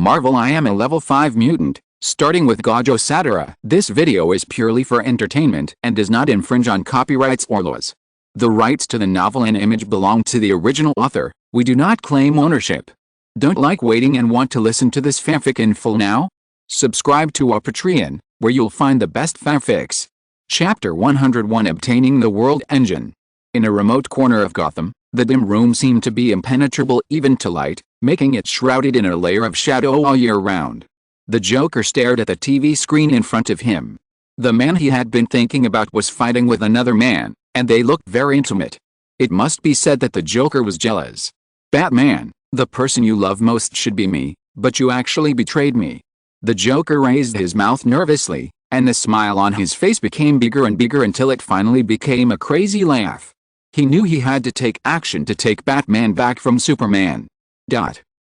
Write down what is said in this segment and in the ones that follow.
Marvel, I am a level 5 mutant, starting with Gojo Satoru. This video is purely for entertainment and does not infringe on copyrights or laws. The rights to the novel and image belong to the original author. We do not claim ownership. Don't like waiting and want to listen to this fanfic in full now? Subscribe to our Patreon, where you'll find the best fanfics. Chapter 101, Obtaining the World Engine. In a remote corner of Gotham, the dim room seemed to be impenetrable even to light, making it shrouded in a layer of shadow all year round. The Joker stared at the TV screen in front of him. The man he had been thinking about was fighting with another man, and they looked very intimate. It must be said that the Joker was jealous. "Batman, the person you love most should be me, but you actually betrayed me." The Joker raised his mouth nervously, and the smile on his face became bigger and bigger until it finally became a crazy laugh. He knew he had to take action to take Batman back from Superman.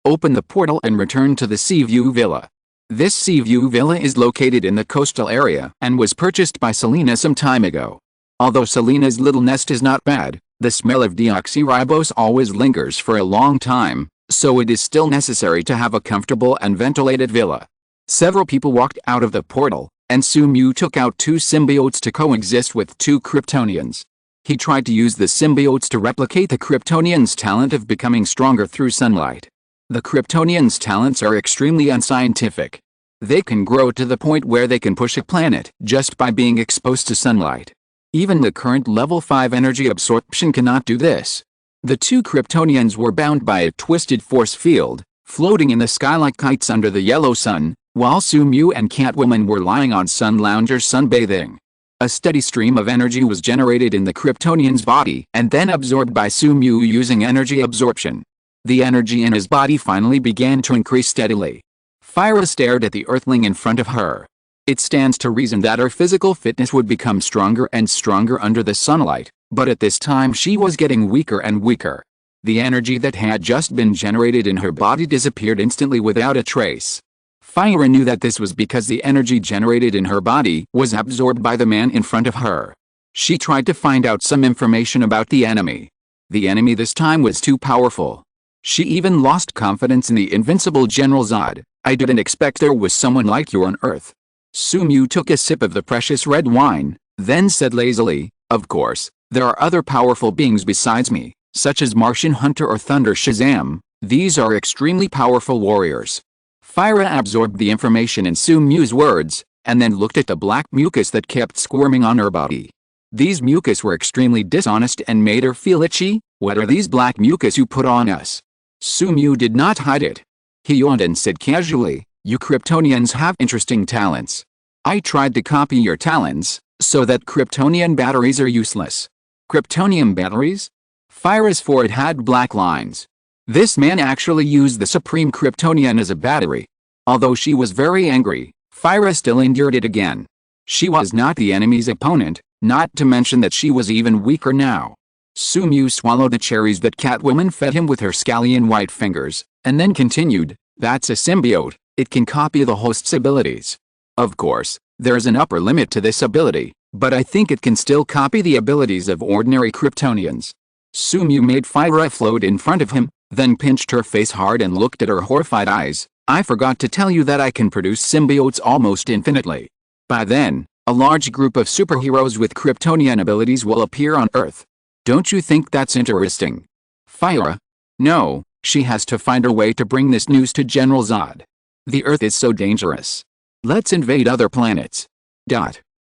Open the portal and return to the Seaview Villa. This Seaview Villa is located in the coastal area and was purchased by Selina some time ago. Although Selina's little nest is not bad, the smell of deoxyribose always lingers for a long time, so it is still necessary to have a comfortable and ventilated villa. Several people walked out of the portal, and Sumu took out two symbiotes to coexist with two Kryptonians. He tried to use the symbiotes to replicate the Kryptonians' talent of becoming stronger through sunlight. The Kryptonians' talents are extremely unscientific. They can grow to the point where they can push a planet just by being exposed to sunlight. Even the current level 5 energy absorption cannot do this. The two Kryptonians were bound by a twisted force field, floating in the sky like kites under the yellow sun, while Sumu and Catwoman were lying on sun loungers sunbathing. A steady stream of energy was generated in the Kryptonian's body and then absorbed by Sumu using energy absorption. The energy in his body finally began to increase steadily. Fyra stared at the Earthling in front of her. It stands to reason that her physical fitness would become stronger and stronger under the sunlight, but at this time she was getting weaker and weaker. The energy that had just been generated in her body disappeared instantly without a trace. Fyra knew that this was because the energy generated in her body was absorbed by the man in front of her. She tried to find out some information about the enemy. The enemy this time was too powerful. She even lost confidence in the invincible General Zod. "I didn't expect there was someone like you on Earth." Sumu took a sip of the precious red wine, then said lazily, "Of course, there are other powerful beings besides me, such as Martian Hunter or Thunder Shazam. These are extremely powerful warriors." Fyra absorbed the information in Sumu's words, and then looked at the black mucus that kept squirming on her body. These mucus were extremely dishonest and made her feel itchy. "What are these black mucus you put on us?" Sumu did not hide it. He yawned and said casually, "You Kryptonians have interesting talents. I tried to copy your talents, so that Kryptonian batteries are useless." "Kryptonian batteries?" Fyra's forehead had black lines. This man actually used the Supreme Kryptonian as a battery. Although she was very angry, Fyra still endured it again. She was not the enemy's opponent, not to mention that she was even weaker now. Sumu swallowed the cherries that Catwoman fed him with her scallion white fingers, and then continued, "That's a symbiote. It can copy the host's abilities. Of course, there's an upper limit to this ability, but I think it can still copy the abilities of ordinary Kryptonians." Sumu made Fyra float in front of him, then pinched her face hard and looked at her horrified eyes. "I forgot to tell you that I can produce symbiotes almost infinitely. By then, a large group of superheroes with Kryptonian abilities will appear on Earth. Don't you think that's interesting?" Fyra? No, she has to find a way to bring this news to General Zod. The Earth is so dangerous. Let's invade other planets.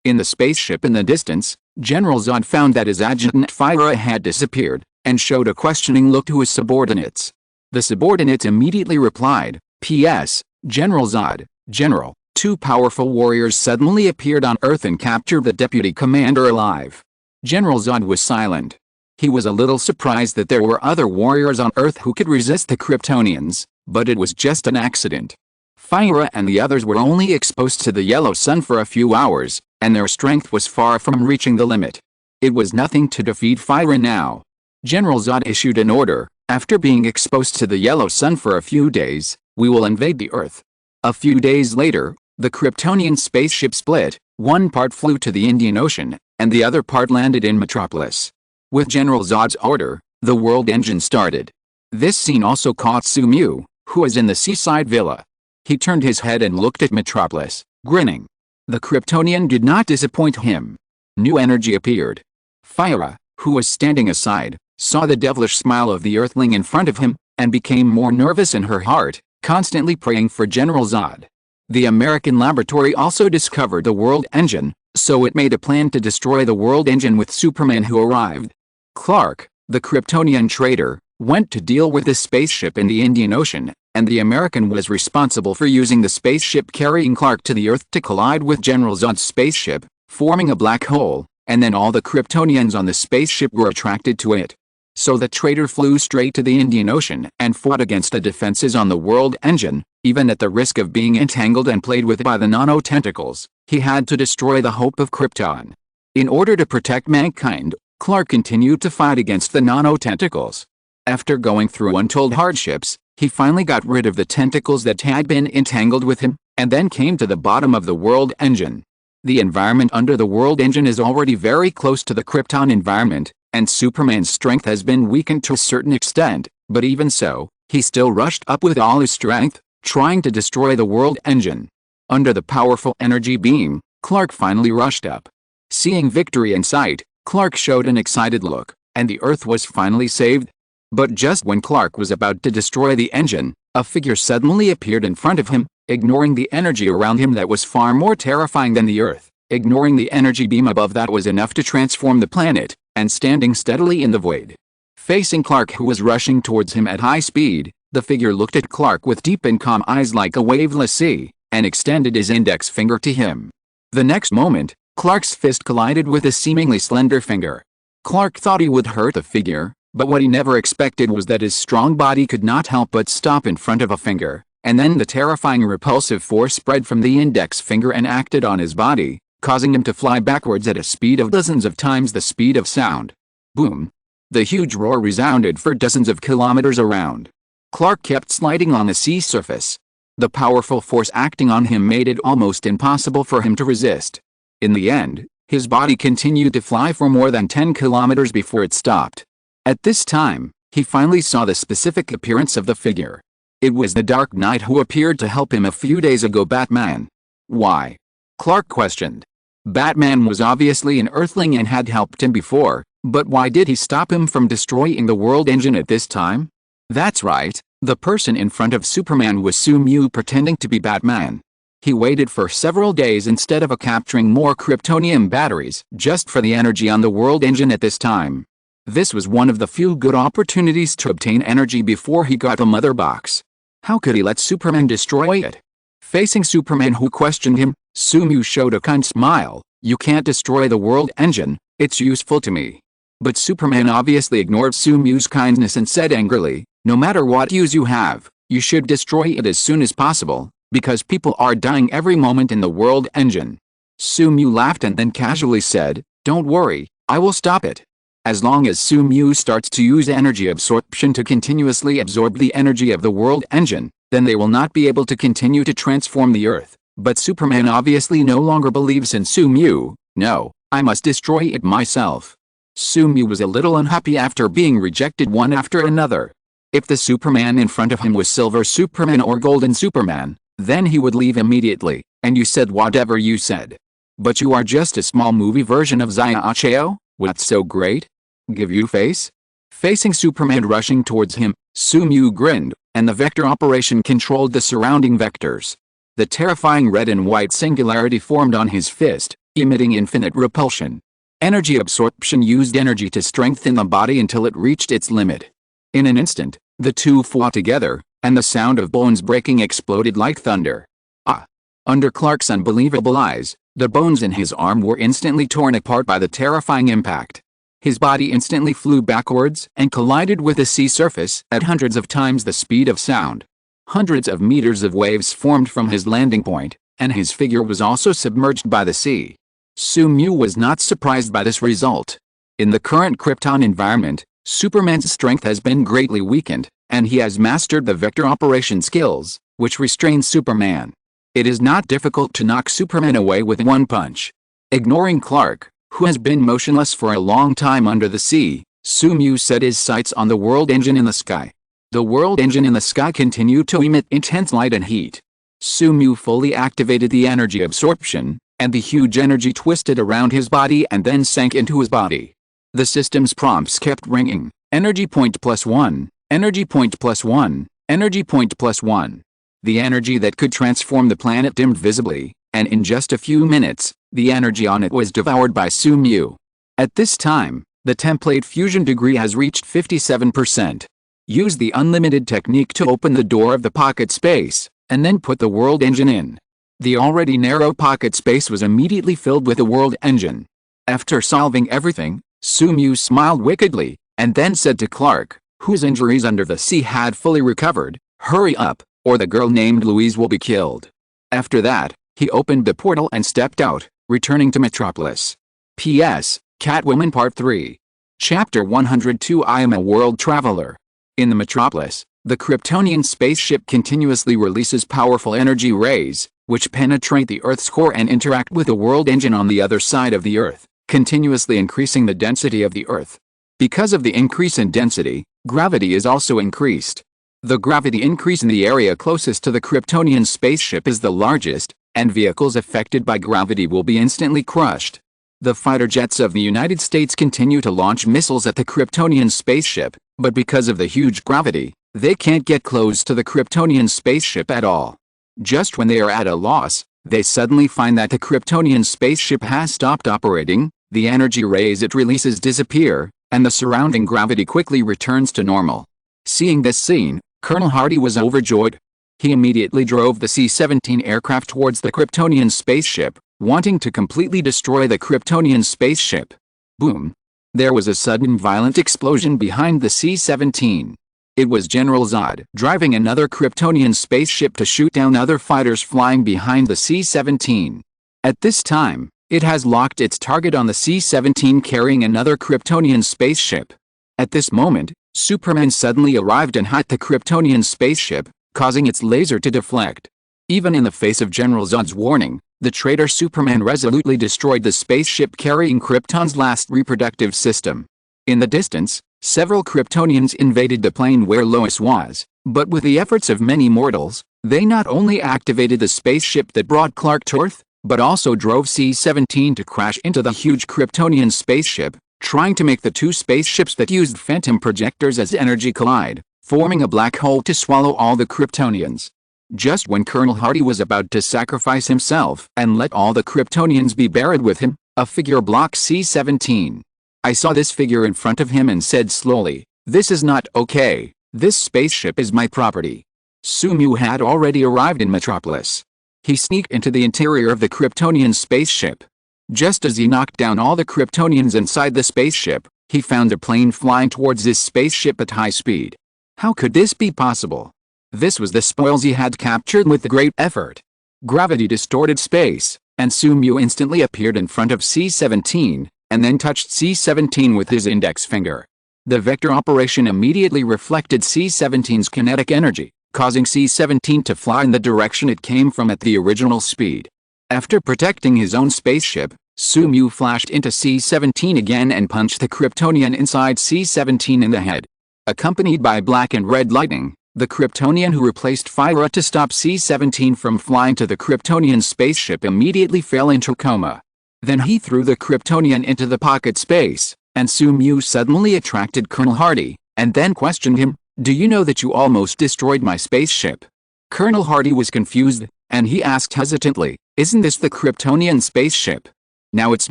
In the spaceship in the distance, General Zod found that his adjutant Fyra had disappeared, and showed a questioning look to his subordinates. The subordinates immediately replied, "P.S. General Zod, General, two powerful warriors suddenly appeared on Earth and captured the deputy commander alive." General Zod was silent. He was a little surprised that there were other warriors on Earth who could resist the Kryptonians, but it was just an accident. Fyra and the others were only exposed to the yellow sun for a few hours, and their strength was far from reaching the limit. It was nothing to defeat Fyra now. General Zod issued an order, "After being exposed to the yellow sun for a few days, we will invade the Earth." A few days later, the Kryptonian spaceship split. One part flew to the Indian Ocean, and the other part landed in Metropolis. With General Zod's order, the world engine started. This scene also caught Sumu, who was in the seaside villa. He turned his head and looked at Metropolis, grinning. The Kryptonian did not disappoint him. New energy appeared. Fyra, who was standing aside, saw the devilish smile of the Earthling in front of him, and became more nervous in her heart, constantly praying for General Zod. The American laboratory also discovered the world engine, so it made a plan to destroy the world engine with Superman, who arrived. Clark, the Kryptonian trader, went to deal with the spaceship in the Indian Ocean, and the American was responsible for using the spaceship carrying Clark to the Earth to collide with General Zod's spaceship, forming a black hole, and then all the Kryptonians on the spaceship were attracted to it. So the traitor flew straight to the Indian Ocean and fought against the defenses on the world engine, even at the risk of being entangled and played with by the nano-tentacles. He had to destroy the hope of Krypton. In order to protect mankind, Clark continued to fight against the nano-tentacles. After going through untold hardships, he finally got rid of the tentacles that had been entangled with him, and then came to the bottom of the world engine. The environment under the world engine is already very close to the Krypton environment, and Superman's strength has been weakened to a certain extent, but even so, he still rushed up with all his strength, trying to destroy the world engine. Under the powerful energy beam, Clark finally rushed up. Seeing victory in sight, Clark showed an excited look, and the Earth was finally saved. But just when Clark was about to destroy the engine, a figure suddenly appeared in front of him, ignoring the energy around him that was far more terrifying than the Earth, ignoring the energy beam above that was enough to transform the planet, and standing steadily in the void. Facing Clark, who was rushing towards him at high speed, the figure looked at Clark with deep and calm eyes like a waveless sea, and extended his index finger to him. The next moment, Clark's fist collided with a seemingly slender finger. Clark thought he would hurt the figure, but what he never expected was that his strong body could not help but stop in front of a finger, and then the terrifying repulsive force spread from the index finger and acted on his body, causing him to fly backwards at a speed of dozens of times the speed of sound. Boom! The huge roar resounded for dozens of kilometers around. Clark kept sliding on the sea surface. The powerful force acting on him made it almost impossible for him to resist. In the end, his body continued to fly for more than 10 kilometers before it stopped. At this time, he finally saw the specific appearance of the figure. It was the Dark Knight who appeared to help him a few days ago. Batman. Why? Clark questioned. Batman was obviously an Earthling and had helped him before, but why did he stop him from destroying the world engine at this time? That's right, the person in front of Superman was Sumu pretending to be Batman. He waited for several days instead of capturing more Kryptonium batteries just for the energy on the world engine at this time. This was one of the few good opportunities to obtain energy before he got the mother box. How could he let Superman destroy it? Facing Superman, who questioned him, Sumu showed a kind smile. You can't destroy the world engine, it's useful to me. But Superman obviously ignored Sumu's kindness and said angrily, no matter what use you have, you should destroy it as soon as possible, because people are dying every moment in the world engine. Sumu laughed and then casually said, don't worry, I will stop it. As long as Sumu starts to use energy absorption to continuously absorb the energy of the world engine, then they will not be able to continue to transform the Earth. But Superman obviously no longer believes in Sumu. No, I must destroy it myself. Sumu was a little unhappy after being rejected one after another. If the Superman in front of him was Silver Superman or Golden Superman, then he would leave immediately, and you said whatever you said. But you are just a small movie version of Xiaocheo? What's so great? Give you face? Facing Superman rushing towards him, Sumu grinned, and the vector operation controlled the surrounding vectors. The terrifying red and white singularity formed on his fist, emitting infinite repulsion. Energy absorption used energy to strengthen the body until it reached its limit. In an instant, the two fought together, and the sound of bones breaking exploded like thunder. Ah! Under Clark's unbelievable eyes, the bones in his arm were instantly torn apart by the terrifying impact. His body instantly flew backwards and collided with the sea surface at hundreds of times the speed of sound. Hundreds of meters of waves formed from his landing point, and his figure was also submerged by the sea. Sumu was not surprised by this result. In the current Krypton environment, Superman's strength has been greatly weakened, and he has mastered the vector operation skills, which restrain Superman. It is not difficult to knock Superman away with one punch. Ignoring Clark, who has been motionless for a long time under the sea, Sumu set his sights on the world engine in the sky. The world engine in the sky continued to emit intense light and heat. Sumu fully activated the energy absorption, and the huge energy twisted around his body and then sank into his body. The system's prompts kept ringing: energy point +1, energy point +1, energy point +1. The energy that could transform the planet dimmed visibly, and in just a few minutes, the energy on it was devoured by Sumu. At this time, the template fusion degree has reached 57%. Use the unlimited technique to open the door of the pocket space, and then put the world engine in. The already narrow pocket space was immediately filled with the world engine. After solving everything, Sumu smiled wickedly, and then said to Clark, whose injuries under the sea had fully recovered, "Hurry up, or the girl named Louise will be killed." After that, he opened the portal and stepped out, returning to Metropolis. P.S. Catwoman Part 3. Chapter 102. I am a world traveler. In the Metropolis, the Kryptonian spaceship continuously releases powerful energy rays, which penetrate the Earth's core and interact with the world engine on the other side of the Earth, continuously increasing the density of the Earth. Because of the increase in density, gravity is also increased. The gravity increase in the area closest to the Kryptonian spaceship is the largest, and vehicles affected by gravity will be instantly crushed. The fighter jets of the United States continue to launch missiles at the Kryptonian spaceship, but because of the huge gravity, they can't get close to the Kryptonian spaceship at all. Just when they are at a loss, they suddenly find that the Kryptonian spaceship has stopped operating, the energy rays it releases disappear, and the surrounding gravity quickly returns to normal. Seeing this scene, Colonel Hardy was overjoyed. He immediately drove the C-17 aircraft towards the Kryptonian spaceship, wanting to completely destroy the Kryptonian spaceship. Boom! There was a sudden violent explosion behind the C-17. It was General Zod driving another Kryptonian spaceship to shoot down other fighters flying behind the C-17. At this time, it has locked its target on the C-17 carrying another Kryptonian spaceship. At this moment, Superman suddenly arrived and hit the Kryptonian spaceship, causing its laser to deflect. Even in the face of General Zod's warning, the traitor Superman resolutely destroyed the spaceship carrying Krypton's last reproductive system. In the distance, several Kryptonians invaded the plane where Lois was, but with the efforts of many mortals, they not only activated the spaceship that brought Clark to Earth, but also drove C-17 to crash into the huge Kryptonian spaceship, trying to make the two spaceships that used phantom projectors as energy collide, forming a black hole to swallow all the Kryptonians. Just when Colonel Hardy was about to sacrifice himself and let all the Kryptonians be buried with him, a figure blocked C-17. I saw this figure in front of him and said slowly, "This is not okay, this spaceship is my property." Sumu had already arrived in Metropolis. He sneaked into the interior of the Kryptonian spaceship. Just as he knocked down all the Kryptonians inside the spaceship, he found a plane flying towards this spaceship at high speed. How could this be possible? This was the spoils he had captured with great effort. Gravity distorted space, and Sumu instantly appeared in front of C-17, and then touched C-17 with his index finger. The vector operation immediately reflected C-17's kinetic energy, causing C-17 to fly in the direction it came from at the original speed. After protecting his own spaceship, Sumu flashed into C-17 again and punched the Kryptonian inside C-17 in the head. Accompanied by black and red lightning, the Kryptonian who replaced Fyra to stop C-17 from flying to the Kryptonian spaceship immediately fell into coma. Then he threw the Kryptonian into the pocket space, and Sumu suddenly attracted Colonel Hardy, and then questioned him, "Do you know that you almost destroyed my spaceship?" Colonel Hardy was confused, and he asked hesitantly, "Isn't this the Kryptonian spaceship? Now it's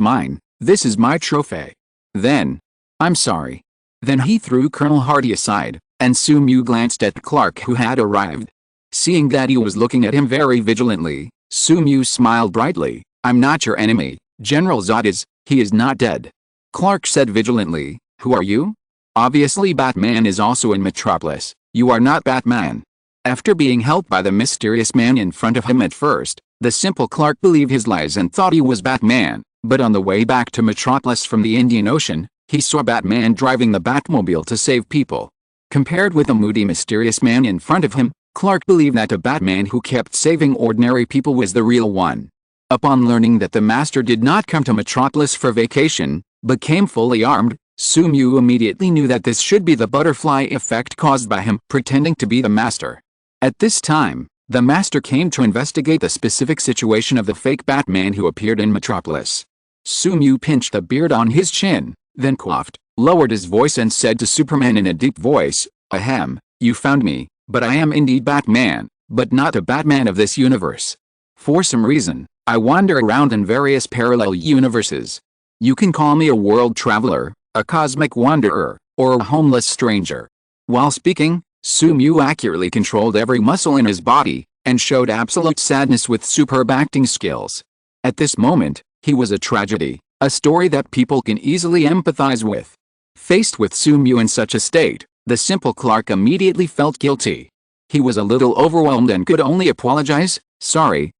mine, this is my trophy." Then, "I'm sorry." Then he threw Colonel Hardy aside, and Sumu glanced at Clark who had arrived. Seeing that he was looking at him very vigilantly, Sumu smiled brightly, "I'm not your enemy, General Zod is, he is not dead." Clark said vigilantly, "Who are you?" "Obviously Batman is also in Metropolis, you are not Batman." After being helped by the mysterious man in front of him at first, the simple Clark believed his lies and thought he was Batman, but on the way back to Metropolis from the Indian Ocean, he saw Batman driving the Batmobile to save people. Compared with the moody mysterious man in front of him, Clark believed that the Batman who kept saving ordinary people was the real one. Upon learning that the Master did not come to Metropolis for vacation, but came fully armed, Sumu immediately knew that this should be the butterfly effect caused by him pretending to be the Master. At this time, The Master came to investigate the specific situation of the fake Batman who appeared in Metropolis. Sumu pinched the beard on his chin, then coughed, lowered his voice and said to Superman in a deep voice, "Ahem, you found me, but I am indeed Batman, but not a Batman of this universe. For some reason, I wander around in various parallel universes. You can call me a world traveler, a cosmic wanderer, or a homeless stranger." While speaking, Sumu accurately controlled every muscle in his body, and showed absolute sadness with superb acting skills. At this moment, he was a tragedy, a story that people can easily empathize with. Faced with Sumu in such a state, the simple Clark immediately felt guilty. He was a little overwhelmed and could only apologize. Sorry.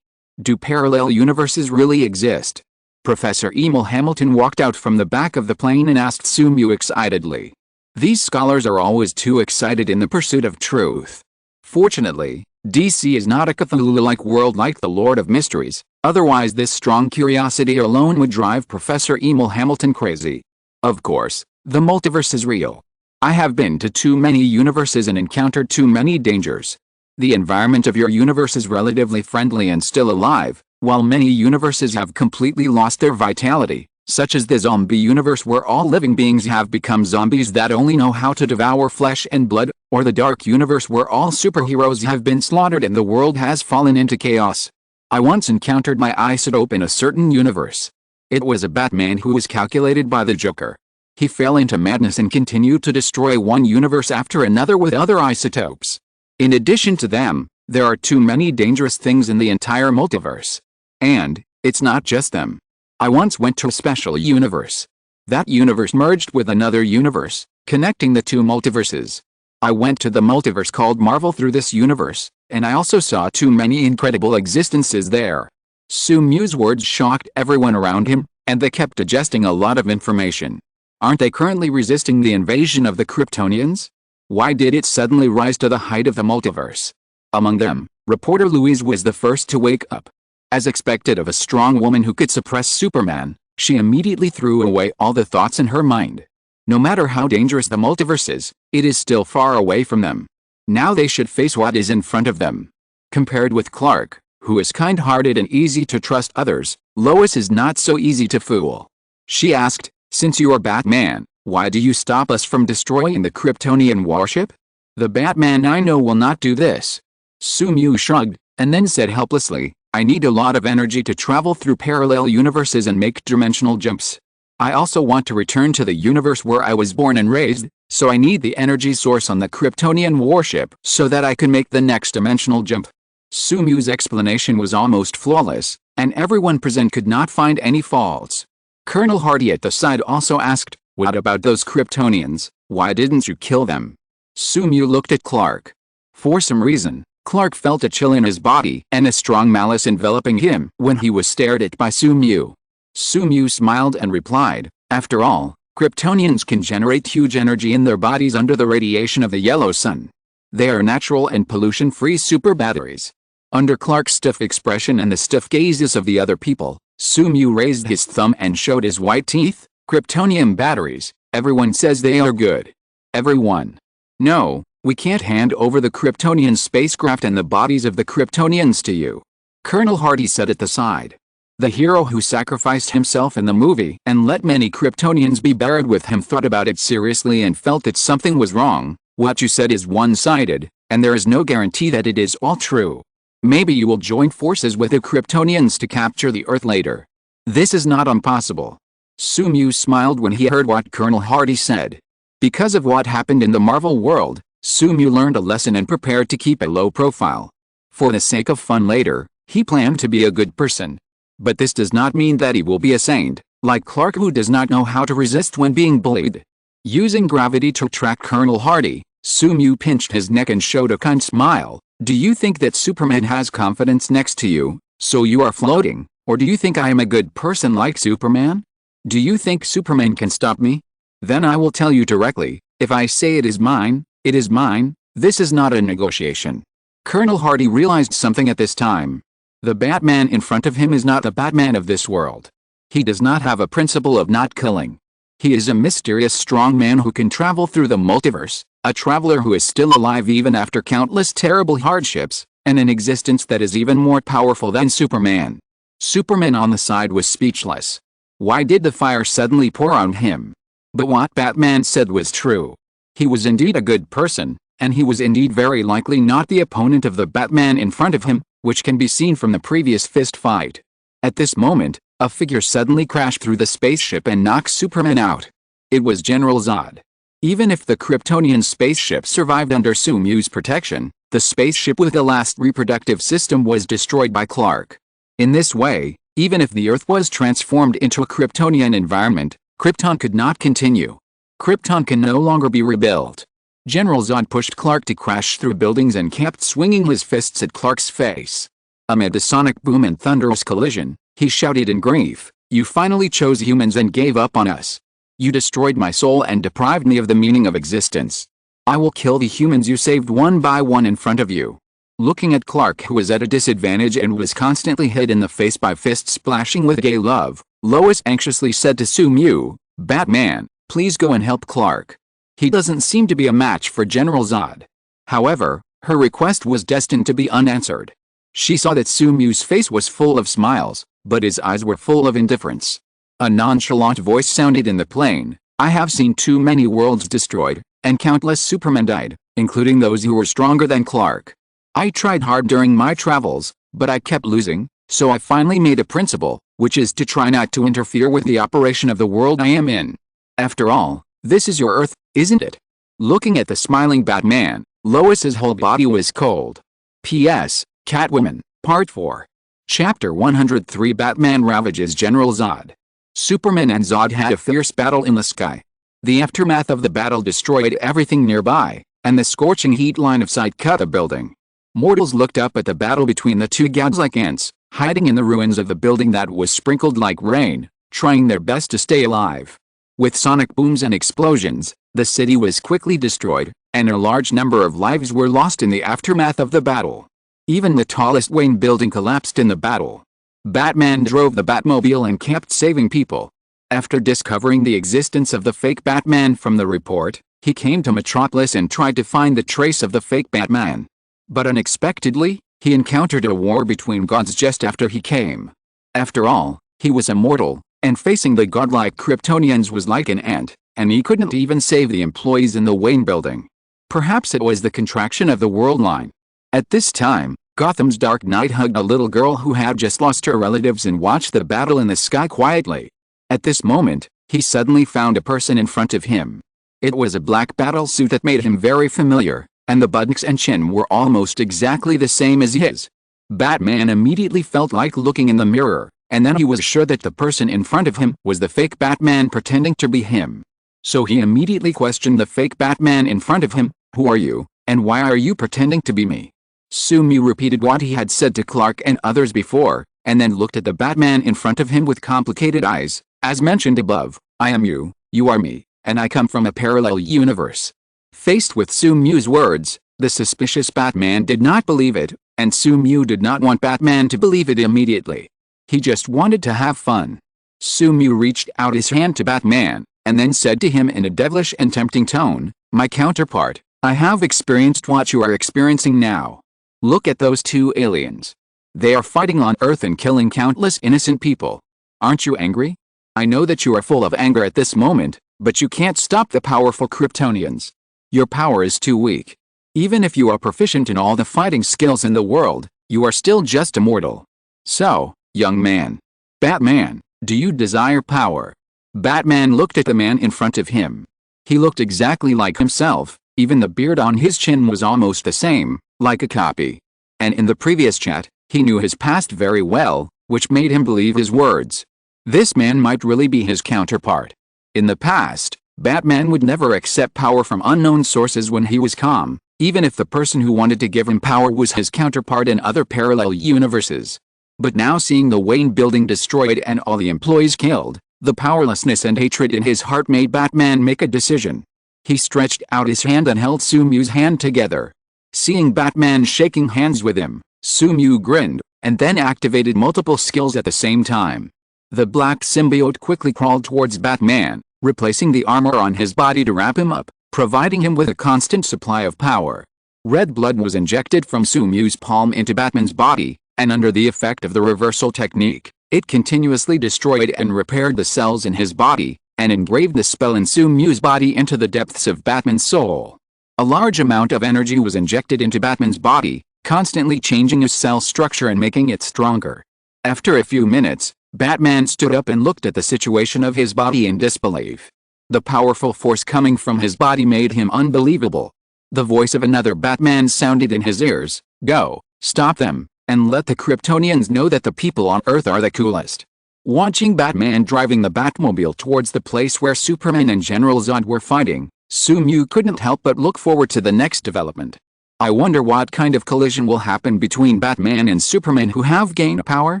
Do parallel universes really exist?" Professor Emil Hamilton walked out from the back of the plane and asked Sumu excitedly. These scholars are always too excited in the pursuit of truth. Fortunately, DC is not a Cthulhu-like world like the Lord of Mysteries, otherwise this strong curiosity alone would drive Professor Emil Hamilton crazy. Of course, the multiverse is real. I have been to too many universes and encountered too many dangers. The environment of your universe is relatively friendly and still alive, while many universes have completely lost their vitality, such as the zombie universe where all living beings have become zombies that only know how to devour flesh and blood, or the dark universe where all superheroes have been slaughtered and the world has fallen into chaos. I once encountered my isotope in a certain universe. It was a Batman who was calculated by the Joker. He fell into madness and continued to destroy one universe after another with other isotopes. In addition to them, there are too many dangerous things in the entire multiverse. And, it's not just them. I once went to a special universe. That universe merged with another universe, connecting the two multiverses. I went to the multiverse called Marvel through this universe, and I also saw too many incredible existences there. Sumu's words shocked everyone around him, and they kept digesting a lot of information. Aren't they currently resisting the invasion of the Kryptonians? Why did it suddenly rise to the height of the multiverse? Among them, reporter Louise was the first to wake up. As expected of a strong woman who could suppress Superman, she immediately threw away all the thoughts in her mind. No matter how dangerous the multiverse is, it is still far away from them. Now they should face what is in front of them. Compared with Clark, who is kind-hearted and easy to trust others, Lois is not so easy to fool. She asked, "Since you are Batman, why do you stop us from destroying the Kryptonian warship?" "The Batman I know will not do this." Sumu shrugged, and then said helplessly, "I need a lot of energy to travel through parallel universes and make dimensional jumps. I also want to return to the universe where I was born and raised, so I need the energy source on the Kryptonian warship so that I can make the next dimensional jump." Sumu's explanation was almost flawless, and everyone present could not find any faults. Colonel Hardy at the side also asked, "What about those Kryptonians? Why didn't you kill them?" Sumu looked at Clark. For some reason, Clark felt a chill in his body and a strong malice enveloping him when he was stared at by Sumu. Sumu smiled and replied, "After all, Kryptonians can generate huge energy in their bodies under the radiation of the yellow sun. They are natural and pollution-free super batteries." Under Clark's stiff expression and the stiff gazes of the other people, Sumu raised his thumb and showed his white teeth. "Kryptonian batteries, everyone says they are good." Everyone. "No, we can't hand over the Kryptonian spacecraft and the bodies of the Kryptonians to you," Colonel Hardy said at the side. The hero who sacrificed himself in the movie and let many Kryptonians be buried with him thought about it seriously and felt that something was wrong. "What you said is one-sided, and there is no guarantee that it is all true. Maybe you will join forces with the Kryptonians to capture the Earth later. This is not impossible." Sumu smiled when he heard what Colonel Hardy said. Because of what happened in the Marvel world, Sumu learned a lesson and prepared to keep a low profile. For the sake of fun later, he planned to be a good person. But this does not mean that he will be a saint, like Clark who does not know how to resist when being bullied. Using gravity to track Colonel Hardy, Sumu pinched his neck and showed a kind smile. "Do you think that Superman has confidence next to you, so you are floating, or do you think I am a good person like Superman? Do you think Superman can stop me? Then I will tell you directly, if I say it is mine, it is mine. This is not a negotiation." Colonel Hardy realized something at this time. The Batman in front of him is not the Batman of this world. He does not have a principle of not killing. He is a mysterious strong man who can travel through the multiverse, A traveler who is still alive even after countless terrible hardships, and an existence that is even more powerful than Superman. Superman on the side was speechless. Why did the fire suddenly pour on him? But what Batman said was true. He was indeed a good person, and he was indeed very likely not the opponent of the Batman in front of him, which can be seen from the previous fist fight. At this moment, a figure suddenly crashed through the spaceship and knocked Superman out. It was General Zod. Even if the Kryptonian spaceship survived under Sumyu's protection, the spaceship with the last reproductive system was destroyed by Clark. In this way, even if the Earth was transformed into a Kryptonian environment, Krypton could not continue. Krypton can no longer be rebuilt. General Zod pushed Clark to crash through buildings and kept swinging his fists at Clark's face. Amid a sonic boom and thunderous collision, he shouted in grief, "You finally chose humans and gave up on us. You destroyed my soul and deprived me of the meaning of existence. I will kill the humans you saved one by one in front of you." Looking at Clark, who was at a disadvantage and was constantly hit in the face by fists splashing with gay love, Lois anxiously said to Sumyu, "Batman, please go and help Clark. He doesn't seem to be a match for General Zod." However, her request was destined to be unanswered. She saw that Sumyu's face was full of smiles, but his eyes were full of indifference. A nonchalant voice sounded in the plane, "I have seen too many worlds destroyed, and countless Supermen died, including those who were stronger than Clark. I tried hard during my travels, but I kept losing, so I finally made a principle, which is to try not to interfere with the operation of the world I am in. After all, this is your Earth, isn't it?" Looking at the smiling Batman, Lois's whole body was cold. P.S. Catwoman, Part 4. Chapter 103 Batman ravages General Zod. Superman and Zod had a fierce battle in the sky. The aftermath of the battle destroyed everything nearby, and the scorching heat line of sight cut a building. Mortals looked up at the battle between the two gods like ants, hiding in the ruins of the building that was sprinkled like rain, trying their best to stay alive. With sonic booms and explosions, the city was quickly destroyed, and a large number of lives were lost in the aftermath of the battle. Even the tallest Wayne building collapsed in the battle. Batman drove the Batmobile and kept saving people. After discovering the existence of the fake Batman from the report, he came to Metropolis and tried to find the trace of the fake Batman. But unexpectedly, he encountered a war between gods just after he came. After all, he was immortal, and facing the godlike Kryptonians was like an ant, and he couldn't even save the employees in the Wayne building. Perhaps it was the contraction of the world line. At this time, Gotham's Dark Knight hugged a little girl who had just lost her relatives and watched the battle in the sky quietly. At this moment, he suddenly found a person in front of him. It was a black battle suit that made him very familiar, and the buttocks and chin were almost exactly the same as his. Batman immediately felt like looking in the mirror, and then he was sure that the person in front of him was the fake Batman pretending to be him. So he immediately questioned the fake Batman in front of him, "Who are you, and why are you pretending to be me?" Sumyu repeated what he had said to Clark and others before, and then looked at the Batman in front of him with complicated eyes. "As mentioned above, I am you, you are me, and I come from a parallel universe." Faced with Sumyu's words, the suspicious Batman did not believe it, and Sumyu did not want Batman to believe it immediately. He just wanted to have fun. Sumyu reached out his hand to Batman, and then said to him in a devilish and tempting tone, "My counterpart, I have experienced what you are experiencing now. Look at those two aliens. They are fighting on Earth and killing countless innocent people. Aren't you angry? I know that you are full of anger at this moment, but you can't stop the powerful Kryptonians. Your power is too weak. Even if you are proficient in all the fighting skills in the world, you are still just a mortal. So, young man. Batman, do you desire power?" Batman looked at the man in front of him. He looked exactly like himself, even the beard on his chin was almost the same, like a copy. And in the previous chat, he knew his past very well, which made him believe his words. This man might really be his counterpart. In the past, Batman would never accept power from unknown sources when he was calm, even if the person who wanted to give him power was his counterpart in other parallel universes. But now seeing the Wayne building destroyed and all the employees killed, the powerlessness and hatred in his heart made Batman make a decision. He stretched out his hand and held Sumyu's hand together. Seeing Batman shaking hands with him, Sumyu grinned, and then activated multiple skills at the same time. The black symbiote quickly crawled towards Batman, replacing the armor on his body to wrap him up, providing him with a constant supply of power. Red blood was injected from Sumyu's palm into Batman's body, and under the effect of the reversal technique, it continuously destroyed and repaired the cells in his body, and engraved the spell in Sumyu's body into the depths of Batman's soul. A large amount of energy was injected into Batman's body, constantly changing his cell structure and making it stronger. After a few minutes, Batman stood up and looked at the situation of his body in disbelief. The powerful force coming from his body made him unbelievable. The voice of another Batman sounded in his ears, "Go, stop them, and let the Kryptonians know that the people on Earth are the coolest." Watching Batman driving the Batmobile towards the place where Superman and General Zod were fighting, Sumyu couldn't help but look forward to the next development. I wonder what kind of collision will happen between Batman and Superman who have gained power?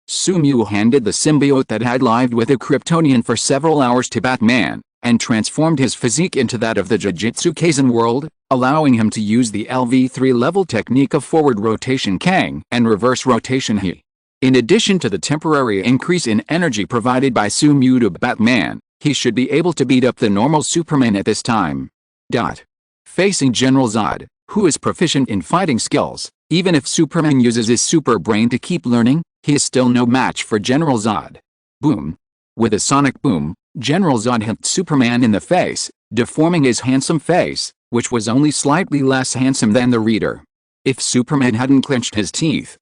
Sumyu handed the symbiote that had lived with a Kryptonian for several hours to Batman, and transformed his physique into that of the Jujutsu Kaisen world, allowing him to use the LV3 level technique of forward rotation Kang and reverse rotation He. In addition to the temporary increase in energy provided by Sumyu to Batman, he should be able to beat up the normal Superman at this time. Facing General Zod, who is proficient in fighting skills, even if Superman uses his super brain to keep learning, he is still no match for General Zod. Boom! With a sonic boom, General Zod hit Superman in the face, deforming his handsome face, which was only slightly less handsome than the reader. If Superman hadn't clenched his teeth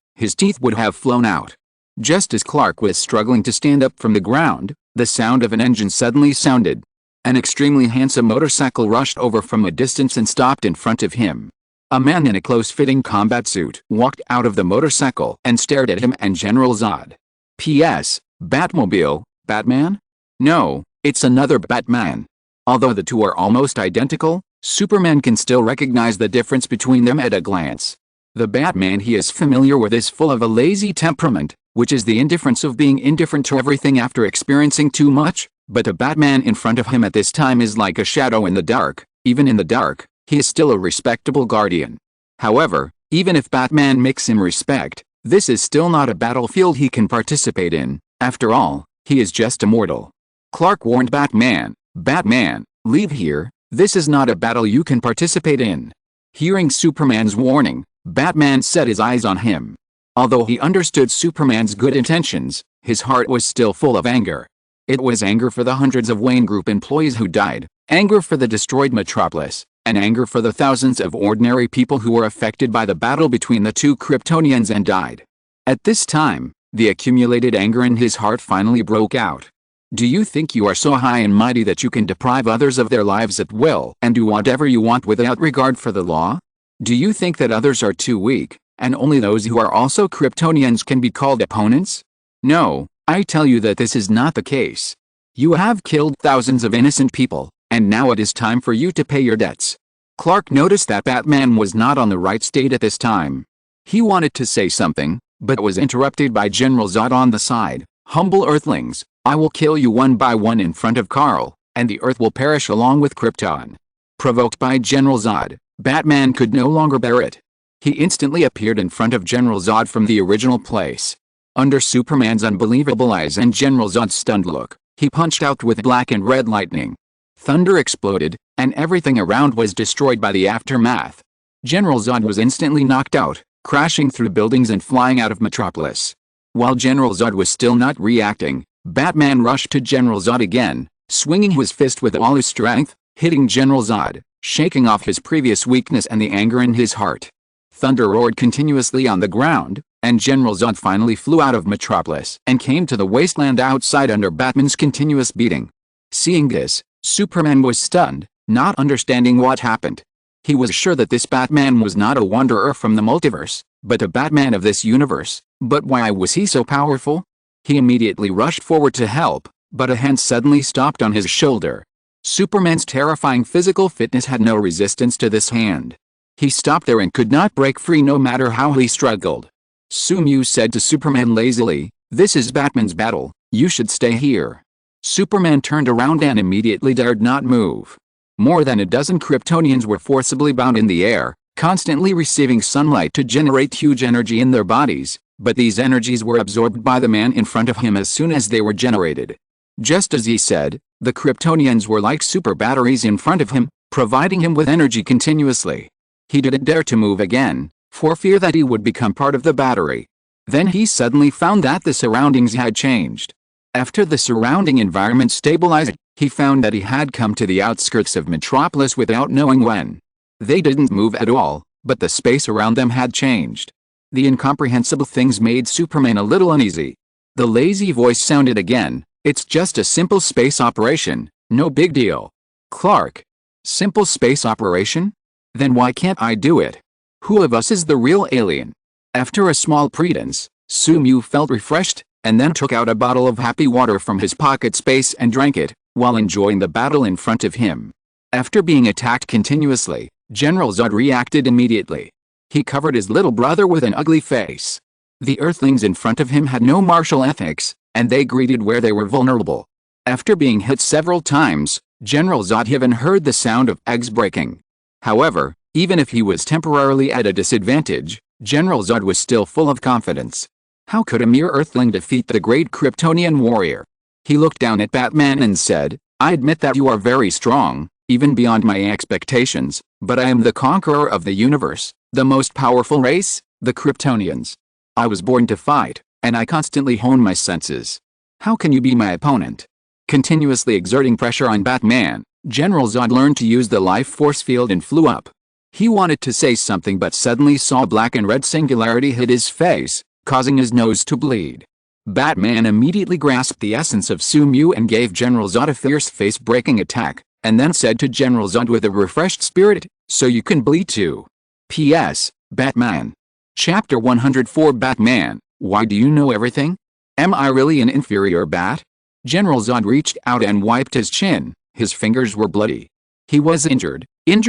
would have flown out. Just as Clark was struggling to stand up from the ground, the sound of an engine suddenly sounded. An extremely handsome motorcycle rushed over from a distance and stopped in front of him. A man in a close-fitting combat suit walked out of the motorcycle and stared at him and General Zod. P.S. Batmobile, Batman? No, it's another Batman. Although the two are almost identical, Superman can still recognize the difference between them at a glance. The Batman he is familiar with is full of a lazy temperament, which is the indifference of being indifferent to everything after experiencing too much, but the Batman in front of him at this time is like a shadow in the dark. Even in the dark, he is still a respectable guardian. However, even if Batman makes him respect, this is still not a battlefield he can participate in. After all, he is just a mortal. Clark warned Batman, "Batman, leave here, this is not a battle you can participate in." Hearing Superman's warning, Batman set his eyes on him. Although he understood Superman's good intentions, his heart was still full of anger. It was anger for the hundreds of Wayne Group employees who died, anger for the destroyed Metropolis, and anger for the thousands of ordinary people who were affected by the battle between the two Kryptonians and died. At this time, the accumulated anger in his heart finally broke out. Do you think you are so high and mighty that you can deprive others of their lives at will and do whatever you want without regard for the law? Do you think that others are too weak, and only those who are also Kryptonians can be called opponents? No, I tell you that this is not the case. You have killed thousands of innocent people, and now it is time for you to pay your debts. Clark noticed that Batman was not on the right state at this time. He wanted to say something, but was interrupted by General Zod on the side. "Humble Earthlings, I will kill you one by one in front of Karl, and the Earth will perish along with Krypton." Provoked by General Zod, Batman could no longer bear it. He instantly appeared in front of General Zod from the original place. Under Superman's unbelievable eyes and General Zod's stunned look, he punched out with black and red lightning. Thunder exploded, and everything around was destroyed by the aftermath. General Zod was instantly knocked out, crashing through buildings and flying out of Metropolis. While General Zod was still not reacting, Batman rushed to General Zod again, swinging his fist with all his strength, hitting General Zod, shaking off his previous weakness and the anger in his heart. Thunder roared continuously on the ground, and General Zod finally flew out of Metropolis and came to the wasteland outside under Batman's continuous beating. Seeing this, Superman was stunned, not understanding what happened. He was sure that this Batman was not a wanderer from the multiverse, but a Batman of this universe. But why was he so powerful? He immediately rushed forward to help, but a hand suddenly stopped on his shoulder. Superman's terrifying physical fitness had no resistance to this hand. He stopped there and could not break free no matter how he struggled. Sumyu said to Superman lazily, "This is Batman's battle, you should stay here." Superman turned around and immediately dared not move. More than a dozen Kryptonians were forcibly bound in the air, constantly receiving sunlight to generate huge energy in their bodies, but these energies were absorbed by the man in front of him as soon as they were generated. Just as he said, the Kryptonians were like super batteries in front of him, providing him with energy continuously. He didn't dare to move again, for fear that he would become part of the battery. Then he suddenly found that the surroundings had changed. After the surrounding environment stabilized, he found that he had come to the outskirts of Metropolis without knowing when. They didn't move at all, but the space around them had changed. The incomprehensible things made Superman a little uneasy. The lazy voice sounded again, "It's just a simple space operation, no big deal." Clark. Simple space operation? Then why can't I do it? Who of us is the real alien? After a small pretense, Sumu felt refreshed, and then took out a bottle of happy water from his pocket space and drank it, while enjoying the battle in front of him. After being attacked continuously, General Zod reacted immediately. He covered his little brother with an ugly face. The Earthlings in front of him had no martial ethics, and they greeted where they were vulnerable. After being hit several times, General Zod even heard the sound of eggs breaking. However, even if he was temporarily at a disadvantage, General Zod was still full of confidence. How could a mere Earthling defeat the great Kryptonian warrior? He looked down at Batman and said, "I admit that you are very strong, even beyond my expectations, but I am the conqueror of the universe, the most powerful race, the Kryptonians. I was born to fight, and I constantly hone my senses. How can you be my opponent?" Continuously exerting pressure on Batman, General Zod learned to use the life force field and flew up. He wanted to say something but suddenly saw black and red singularity hit his face, causing his nose to bleed. Batman immediately grasped the essence of Sumu and gave General Zod a fierce face-breaking attack, and then said to General Zod with a refreshed spirit, "So you can bleed too." P.S. Batman. Chapter 104 Batman, why do you know everything? Am I really an inferior bat? General Zod reached out and wiped his chin. His fingers were bloody. He was injured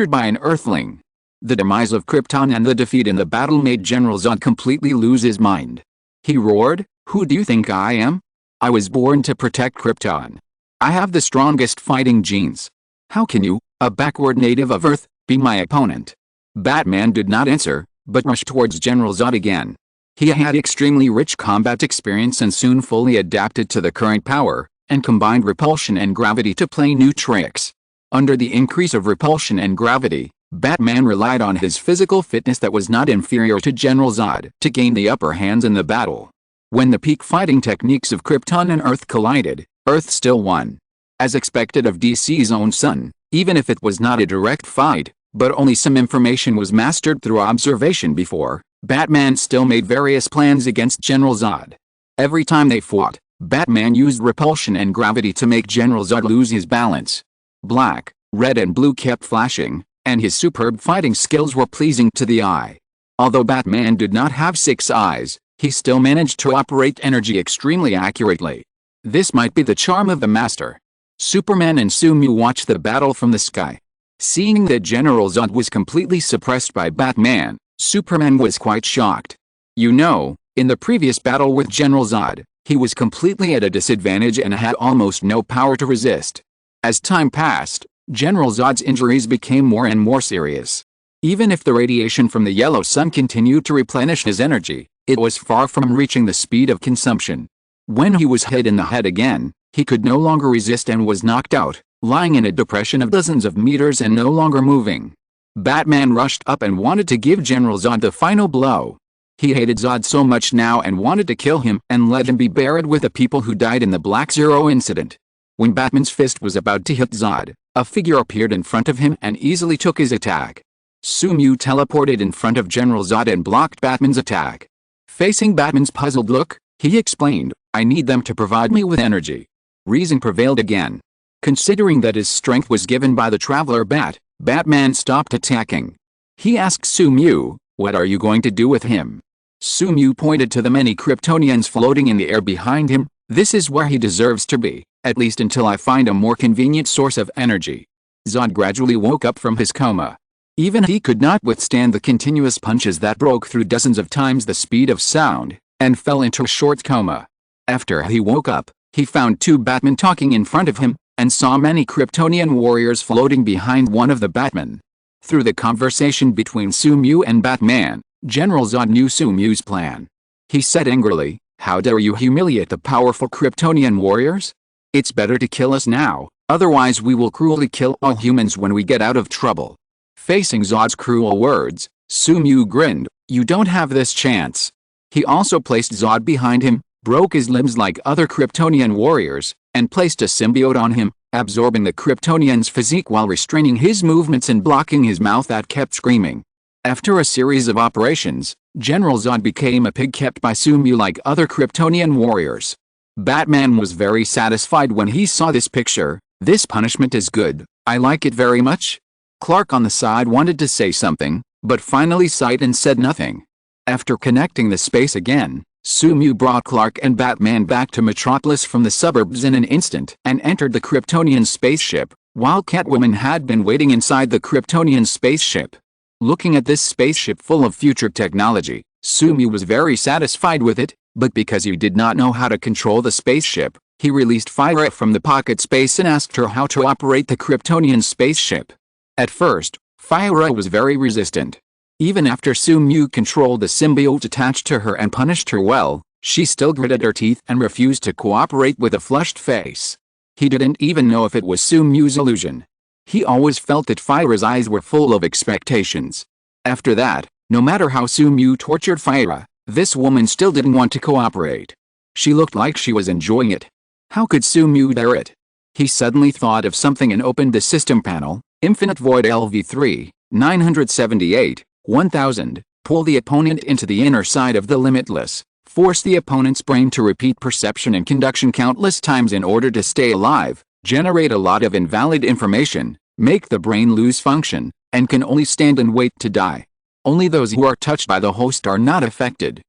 by an Earthling. The demise of Krypton and the defeat in the battle made General Zod completely lose his mind. He roared, "Who do you think I am? I was born to protect Krypton. I have the strongest fighting genes. How can you, a backward native of Earth, be my opponent?" Batman did not answer, but rushed towards General Zod again. He had extremely rich combat experience and soon fully adapted to the current power, and combined repulsion and gravity to play new tricks. Under the increase of repulsion and gravity, Batman relied on his physical fitness that was not inferior to General Zod to gain the upper hands in the battle. When the peak fighting techniques of Krypton and Earth collided, Earth still won. As expected of DC's own son, even if it was not a direct fight, but only some information was mastered through observation before, Batman still made various plans against General Zod. Every time they fought, Batman used repulsion and gravity to make General Zod lose his balance. Black, red and blue kept flashing, and his superb fighting skills were pleasing to the eye. Although Batman did not have 6 eyes, he still managed to operate energy extremely accurately. This might be the charm of the master. Superman and Sumu watched the battle from the sky. Seeing that General Zod was completely suppressed by Batman, Superman was quite shocked. You know, in the previous battle with General Zod, he was completely at a disadvantage and had almost no power to resist. As time passed, General Zod's injuries became more and more serious. Even if the radiation from the yellow sun continued to replenish his energy, it was far from reaching the speed of consumption. When he was hit in the head again, he could no longer resist and was knocked out, lying in a depression of dozens of meters and no longer moving. Batman rushed up and wanted to give General Zod the final blow. He hated Zod so much now and wanted to kill him and let him be buried with the people who died in the Black Zero incident. When Batman's fist was about to hit Zod, a figure appeared in front of him and easily took his attack. Sumu teleported in front of General Zod and blocked Batman's attack. Facing Batman's puzzled look, he explained, "I need them to provide me with energy." Reason prevailed again. Considering that his strength was given by the Traveler Bat, Batman stopped attacking. He asked Sumu, "What are you going to do with him?" Sumu pointed to the many Kryptonians floating in the air behind him. "This is where he deserves to be, at least until I find a more convenient source of energy." Zod gradually woke up from his coma. Even he could not withstand the continuous punches that broke through dozens of times the speed of sound, and fell into a short coma. After he woke up, he found 2 Batmen talking in front of him, and saw many Kryptonian warriors floating behind one of the Batmen. Through the conversation between Sumu and Batman, General Zod knew Sumu's plan. He said angrily, "How dare you humiliate the powerful Kryptonian warriors? It's better to kill us now, Otherwise we will cruelly kill all humans when we get out of trouble." Facing Zod's cruel words, Sumu grinned. "You don't have this chance." He also placed Zod behind him, broke his limbs like other Kryptonian warriors, and placed a symbiote on him, absorbing the Kryptonian's physique while restraining his movements and blocking his mouth that kept screaming. After a series of operations, General Zod became a pig kept by Sumu like other Kryptonian warriors. Batman was very satisfied when he saw this picture. "This punishment is good, I like it very much." Clark on the side wanted to say something, but finally sighed and said nothing. After connecting the space again, Sumu brought Clark and Batman back to Metropolis from the suburbs in an instant and entered the Kryptonian spaceship, while Catwoman had been waiting inside the Kryptonian spaceship. Looking at this spaceship full of future technology, Sumu was very satisfied with it, but because he did not know how to control the spaceship, he released Fyra from the pocket space and asked her how to operate the Kryptonian spaceship. At first, Fyra was very resistant. Even after Sumu controlled the symbiote attached to her and punished her well, she still gritted her teeth and refused to cooperate with a flushed face. He didn't even know if it was Sumu's illusion. He always felt that Fyra's eyes were full of expectations. After that, no matter how Sumu tortured Fyra, this woman still didn't want to cooperate. She looked like she was enjoying it. How could Sumu dare it? He suddenly thought of something and opened the system panel. Infinite Void LV3, 978. 1000, pull the opponent into the inner side of the Limitless, force the opponent's brain to repeat perception and conduction countless times in order to stay alive, generate a lot of invalid information, make the brain lose function, and can only stand and wait to die. Only those who are touched by the host are not affected.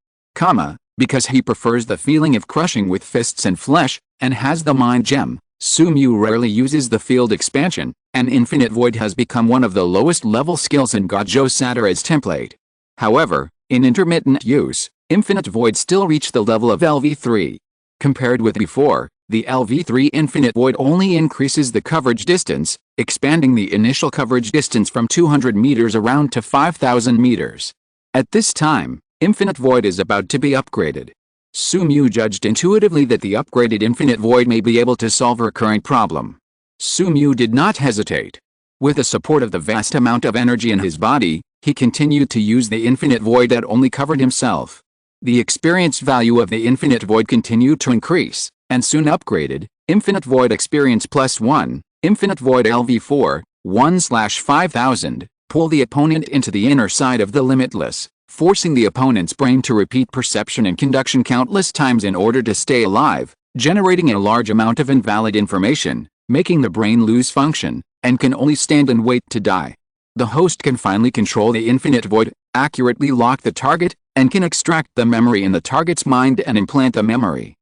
Because he prefers the feeling of crushing with fists and flesh, and has the mind gem, Sumu rarely uses the field expansion, and Infinite Void has become one of the lowest level skills in Gojo Satoru's template. However, in intermittent use, Infinite Void still reached the level of LV3. Compared with before, the LV3 Infinite Void only increases the coverage distance, expanding the initial coverage distance from 200 meters around to 5,000 meters. At this time, Infinite Void is about to be upgraded. Sumu judged intuitively that the upgraded Infinite Void may be able to solve her current problem. Sumu did not hesitate. With the support of the vast amount of energy in his body, he continued to use the Infinite Void that only covered himself. The experience value of the Infinite Void continued to increase, and soon upgraded. Infinite Void Experience +1, Infinite Void LV4, 1/5000, pull the opponent into the inner side of the Limitless, forcing the opponent's brain to repeat perception and conduction countless times in order to stay alive, generating a large amount of invalid information, making the brain lose function, and can only stand and wait to die. The host can finally control the Infinite Void, accurately lock the target, and can extract the memory in the target's mind and implant the memory.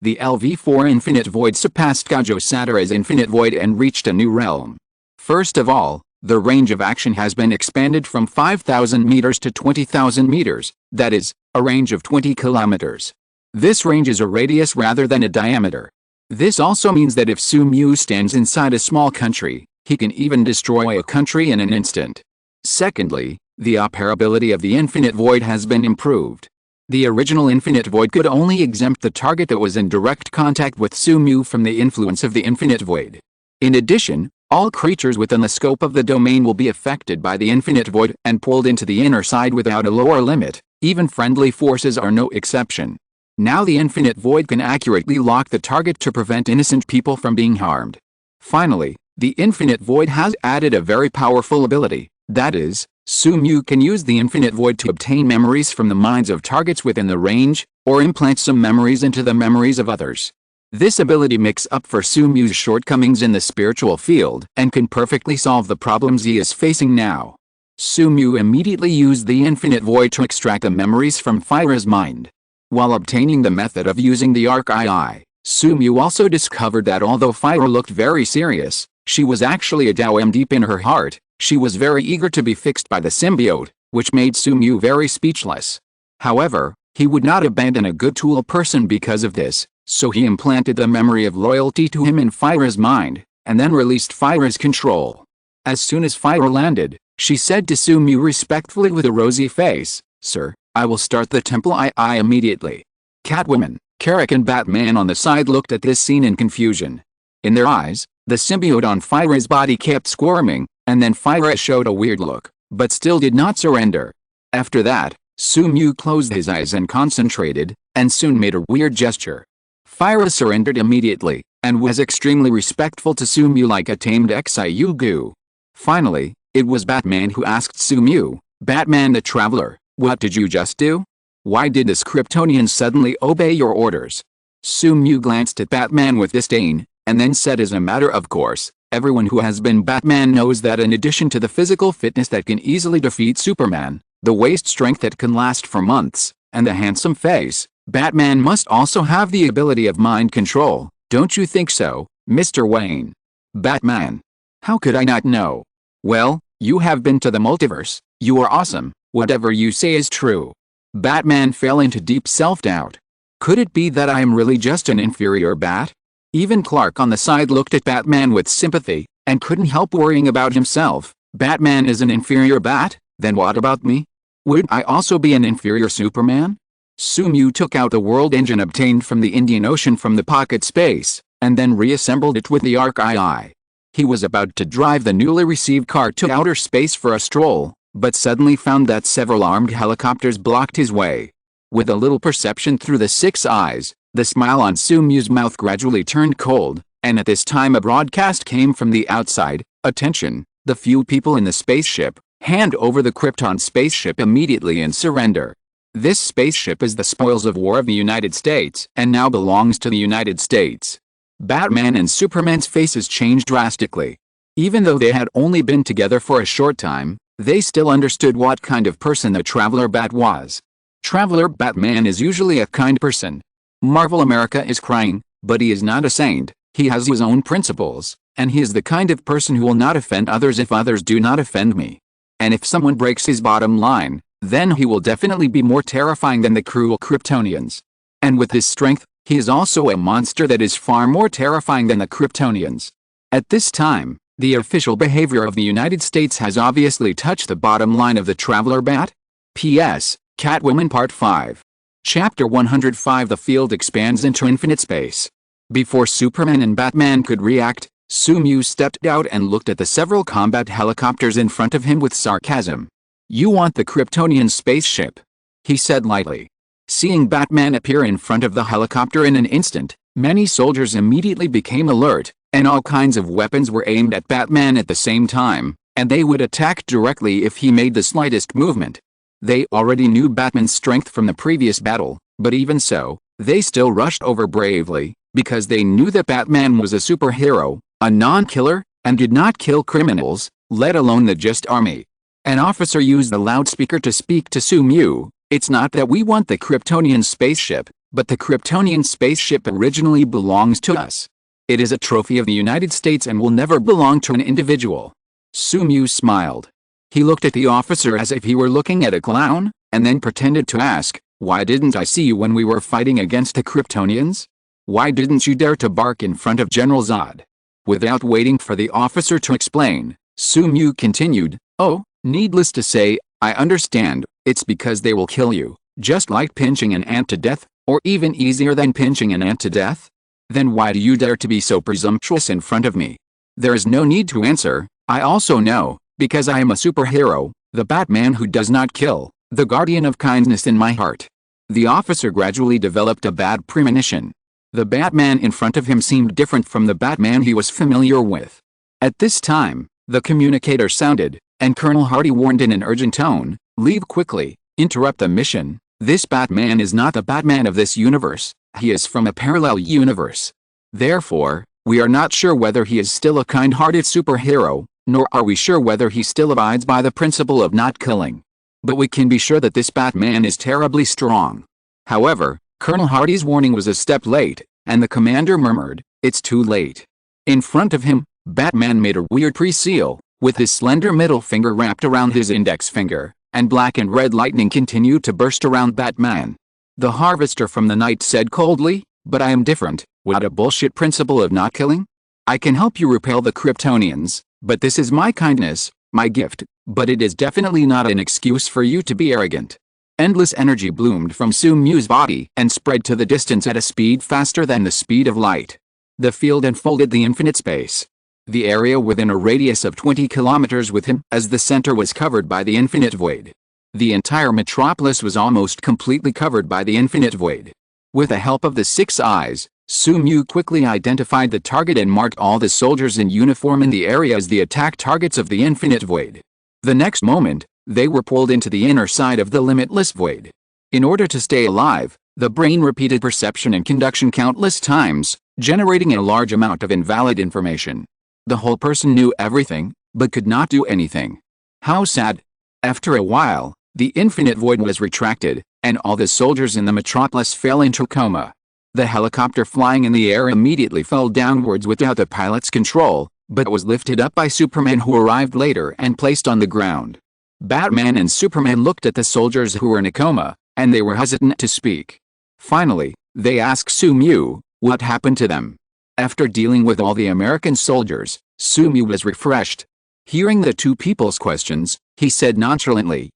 The LV4 Infinite Void surpassed Gojo Satoru's Infinite Void and reached a new realm. First of all, the range of action has been expanded from 5,000 meters to 20,000 meters, that is, a range of 20 kilometers. This range is a radius rather than a diameter. This also means that if Sumu stands inside a small country, he can even destroy a country in an instant. Secondly, the operability of the Infinite Void has been improved. The original Infinite Void could only exempt the target that was in direct contact with Sumu from the influence of the Infinite Void. In addition, all creatures within the scope of the domain will be affected by the Infinite Void and pulled into the inner side without a lower limit. Even friendly forces are no exception. Now the Infinite Void can accurately lock the target to prevent innocent people from being harmed. Finally, the Infinite Void has added a very powerful ability, that is, Sumu can use the Infinite Void to obtain memories from the minds of targets within the range, or implant some memories into the memories of others. This ability makes up for Sumu's shortcomings in the spiritual field and can perfectly solve the problems he is facing now. Sumu immediately used the Infinite Void to extract the memories from Fyra's mind. While obtaining the method of using the Arc II, Sumu also discovered that although Fyra looked very serious, she was actually a Daoem deep in her heart. She was very eager to be fixed by the symbiote, which made Sumu very speechless. However, he would not abandon a good tool person because of this, so he implanted the memory of loyalty to him in Fyra's mind, and then released Fyra's control. As soon as Fyra landed, she said to Sumu respectfully with a rosy face, "Sir, I will start the temple I immediately." Catwoman, Carrick and Batman on the side looked at this scene in confusion. In their eyes, The symbiote on Fyra's body kept squirming, and then Fyra showed a weird look, but still did not surrender. After that, Sumu closed his eyes and concentrated, and soon made a weird gesture. Fyra surrendered immediately, and was extremely respectful to Sumu like a tamed Xiugu. Finally, it was Batman who asked Sumu, "Batman the Traveler, what did you just do? Why did this Kryptonian suddenly obey your orders?" Sumu glanced at Batman with disdain, and then said as a matter of course, "Everyone who has been Batman knows that in addition to the physical fitness that can easily defeat Superman, the waist strength that can last for months, and the handsome face, Batman must also have the ability of mind control. Don't you think so, Mr. Wayne?" "Batman. How could I not know? Well, you have been to the multiverse, you are awesome, whatever you say is true." Batman fell into deep self-doubt. Could it be that I am really just an inferior bat? Even Clark on the side looked at Batman with sympathy, and couldn't help worrying about himself. Batman is an inferior bat, then what about me? Would I also be an inferior Superman? Sumu took out the world engine obtained from the Indian Ocean from the pocket space, and then reassembled it with the arc II. He was about to drive the newly received car to outer space for a stroll, but suddenly found that several armed helicopters blocked his way. With a little perception through the 6 eyes, the smile on Sumu's mouth gradually turned cold, and at this time a broadcast came from the outside. "Attention, the few people in the spaceship, hand over the Krypton spaceship immediately and surrender. This spaceship is the spoils of war of the United States and now belongs to the United States." Batman and Superman's faces changed drastically. Even though they had only been together for a short time, they still understood what kind of person the Traveler Bat was. Traveler Batman is usually a kind person. Marvel America is crying, but he is not a saint. He has his own principles, and he is the kind of person who will not offend others if others do not offend me. And if someone breaks his bottom line, then he will definitely be more terrifying than the cruel Kryptonians. And with his strength, he is also a monster that is far more terrifying than the Kryptonians. At this time, the official behavior of the United States has obviously touched the bottom line of the Traveler Bat. P.S. Catwoman Part 5. Chapter 105. The field expands into infinite space. Before Superman and Batman could react, Sumu stepped out and looked at the several combat helicopters in front of him with sarcasm. "You want the Kryptonian spaceship?" he said lightly. Seeing Batman appear in front of the helicopter in an instant, many soldiers immediately became alert, and all kinds of weapons were aimed at Batman at the same time, and they would attack directly if he made the slightest movement. They already knew Batman's strength from the previous battle, but even so, they still rushed over bravely, because they knew that Batman was a superhero, a non-killer, and did not kill criminals, let alone the just army. An officer used the loudspeaker to speak to Sumu. "It's not that we want the Kryptonian spaceship, but the Kryptonian spaceship originally belongs to us. It is a trophy of the United States and will never belong to an individual." Sumu smiled. He looked at the officer as if he were looking at a clown, and then pretended to ask, "Why didn't I see you when we were fighting against the Kryptonians? Why didn't you dare to bark in front of General Zod?" Without waiting for the officer to explain, Sumu continued, "Oh, needless to say, I understand. It's because they will kill you, just like pinching an ant to death, or even easier than pinching an ant to death. Then why do you dare to be so presumptuous in front of me?" "There is no need to answer. I also know, because I am a superhero, the Batman who does not kill, the guardian of kindness in my heart." The officer gradually developed a bad premonition. The Batman in front of him seemed different from the Batman he was familiar with. At this time, the communicator sounded, and Colonel Hardy warned in an urgent tone, "Leave quickly, interrupt the mission. This Batman is not the Batman of this universe, he is from a parallel universe. Therefore, we are not sure whether he is still a kind-hearted superhero, nor are we sure whether he still abides by the principle of not killing. But we can be sure that this Batman is terribly strong." However, Colonel Hardy's warning was a step late, and the commander murmured, "It's too late." In front of him, Batman made a weird pre-seal, with his slender middle finger wrapped around his index finger, and black and red lightning continued to burst around Batman. The harvester from the night said coldly, "But I am different. What a bullshit principle of not killing? I can help you repel the Kryptonians, but this is my kindness, my gift, but it is definitely not an excuse for you to be arrogant." Endless energy bloomed from Sumu's body and spread to the distance at a speed faster than the speed of light. The field enfolded the infinite space, The area within a radius of 20 kilometers with him as the center was covered by the infinite void. The entire metropolis was almost completely covered by the infinite void. With the help of the six eyes, Sumu quickly identified the target and marked all the soldiers in uniform in the area as the attack targets of the infinite void. The next moment, they were pulled into the inner side of the limitless void. In order to stay alive, the brain repeated perception and conduction countless times, generating a large amount of invalid information. The whole person knew everything, but could not do anything. How sad. After a while, the infinite void was retracted, and all the soldiers in the metropolis fell into coma. The helicopter flying in the air immediately fell downwards without the pilot's control, but was lifted up by Superman, who arrived later and placed on the ground. Batman and Superman looked at the soldiers who were in a coma, and they were hesitant to speak. Finally, they asked Sumu what happened to them. After dealing with all the American soldiers, Sumu was refreshed. Hearing the two people's questions, he said nonchalantly,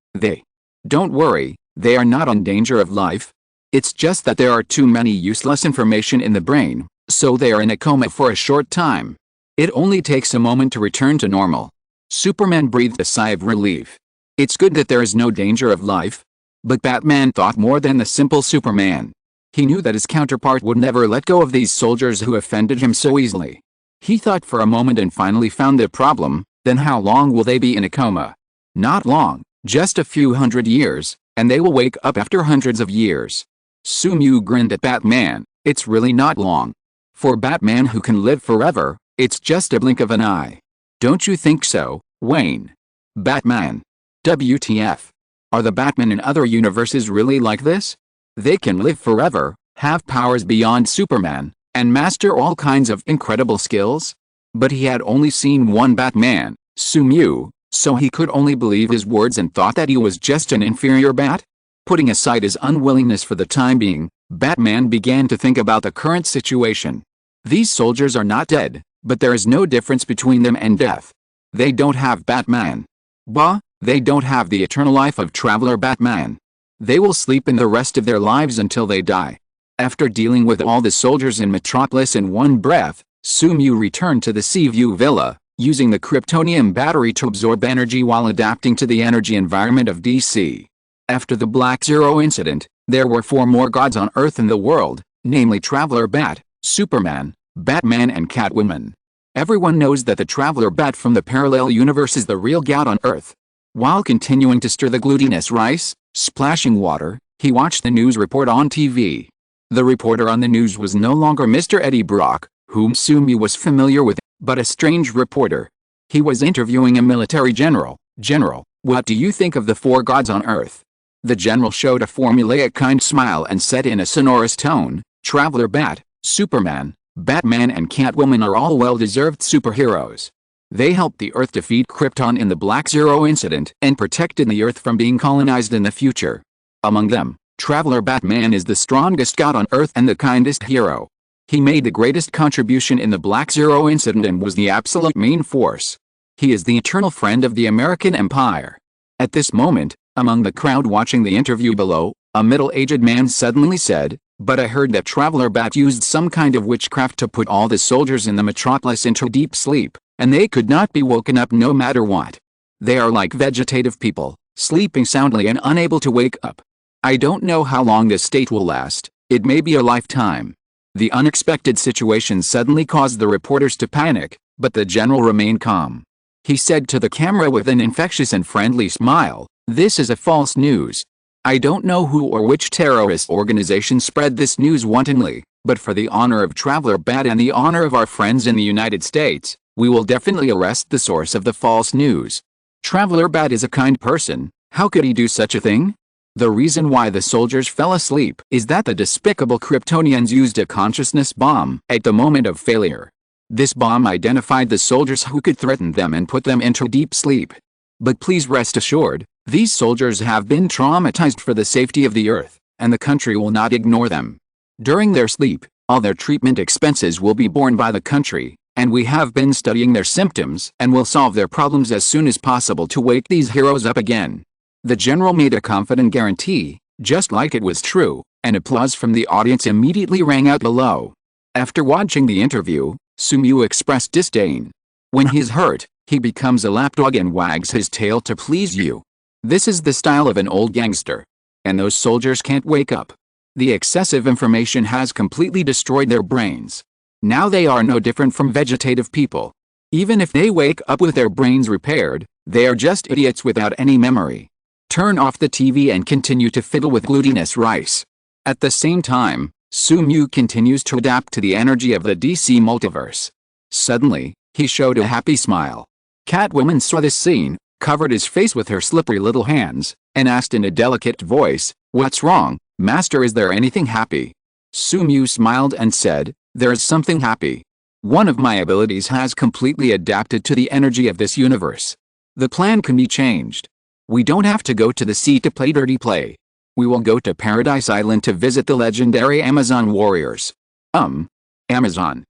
"Don't worry, they are not in danger of life. It's just that there are too many useless information in the brain, so they are in a coma for a short time. It only takes a moment to return to normal." Superman breathed a sigh of relief. It's good that there is no danger of life. But Batman thought more than the simple Superman. He knew that his counterpart would never let go of these soldiers who offended him so easily. He thought for a moment and finally found the problem. Then how long will they be in a coma? Not long, just a few hundred years, and they will wake up after hundreds of years. Sumu grinned at Batman. It's really not long. For Batman, who can live forever, it's just a blink of an eye. Don't you think so, Wayne? Batman. WTF. Are the Batmen in other universes really like this? They can live forever, have powers beyond Superman, and master all kinds of incredible skills? But he had only seen one Batman, Sumu, so he could only believe his words and thought that he was just an inferior bat? Putting aside his unwillingness for the time being, Batman began to think about the current situation. These soldiers are not dead, but there is no difference between them and death. They don't have Batman. They don't have the eternal life of Traveler Batman. They will sleep in the rest of their lives until they die. After dealing with all the soldiers in Metropolis in one breath, Sumu returned to the Seaview Villa, using the Kryptonium battery to absorb energy while adapting to the energy environment of DC. After the Black Zero incident, there were 4 more gods on Earth and the world, namely Traveler Bat, Superman, Batman and Catwoman. Everyone knows that the Traveler Bat from the parallel universe is the real god on Earth. While continuing to stir the glutinous rice, splashing water, he watched the news report on TV. The reporter on the news was no longer Mr. Eddie Brock, whom Sumu was familiar with, but a strange reporter. He was interviewing a military general. "General, what do you think of the 4 gods on Earth?" The general showed a formulaic kind smile and said in a sonorous tone, "Traveler Bat, Superman, Batman and Catwoman are all well-deserved superheroes. They helped the Earth defeat Krypton in the Black Zero incident and protected the Earth from being colonized in the future. Among them, Traveler Batman is the strongest god on Earth and the kindest hero. He made the greatest contribution in the Black Zero incident and was the absolute main force. He is the eternal friend of the American Empire." At this moment, among the crowd watching the interview below, a middle-aged man suddenly said, "But I heard that Traveler Bat used some kind of witchcraft to put all the soldiers in the metropolis into deep sleep, and they could not be woken up no matter what. They are like vegetative people, sleeping soundly and unable to wake up. I don't know how long this state will last. It may be a lifetime." The unexpected situation suddenly caused the reporters to panic, but the general remained calm. He said to the camera with an infectious and friendly smile, "This is a false news. I don't know who or which terrorist organization spread this news wantonly, but for the honor of Traveler Bat and the honor of our friends in the United States, we will definitely arrest the source of the false news. Traveler Bat is a kind person. How could he do such a thing? The reason why the soldiers fell asleep is that the despicable Kryptonians used a consciousness bomb at the moment of failure. This bomb identified the soldiers who could threaten them and put them into deep sleep. But please rest assured, these soldiers have been traumatized for the safety of the Earth, and the country will not ignore them. During their sleep, all their treatment expenses will be borne by the country, and we have been studying their symptoms and will solve their problems as soon as possible to wake these heroes up again." The general made a confident guarantee, just like it was true, and applause from the audience immediately rang out below. After watching the interview, Sumu expressed disdain. When he's hurt, he becomes a lapdog and wags his tail to please you. This is the style of an old gangster. And those soldiers can't wake up. The excessive information has completely destroyed their brains. Now they are no different from vegetative people. Even if they wake up with their brains repaired, they are just idiots without any memory. Turn off the TV and continue to fiddle with glutinous rice. At the same time, Sumu continues to adapt to the energy of the DC multiverse. Suddenly, he showed a happy smile. Catwoman saw this scene, covered his face with her slippery little hands, and asked in a delicate voice, "What's wrong, Master? Is there anything happy?" Sumu smiled and said, "There's something happy. One of my abilities has completely adapted to the energy of this universe. The plan can be changed. We don't have to go to the sea to play dirty play. We will go to Paradise Island to visit the legendary Amazon warriors." Amazon.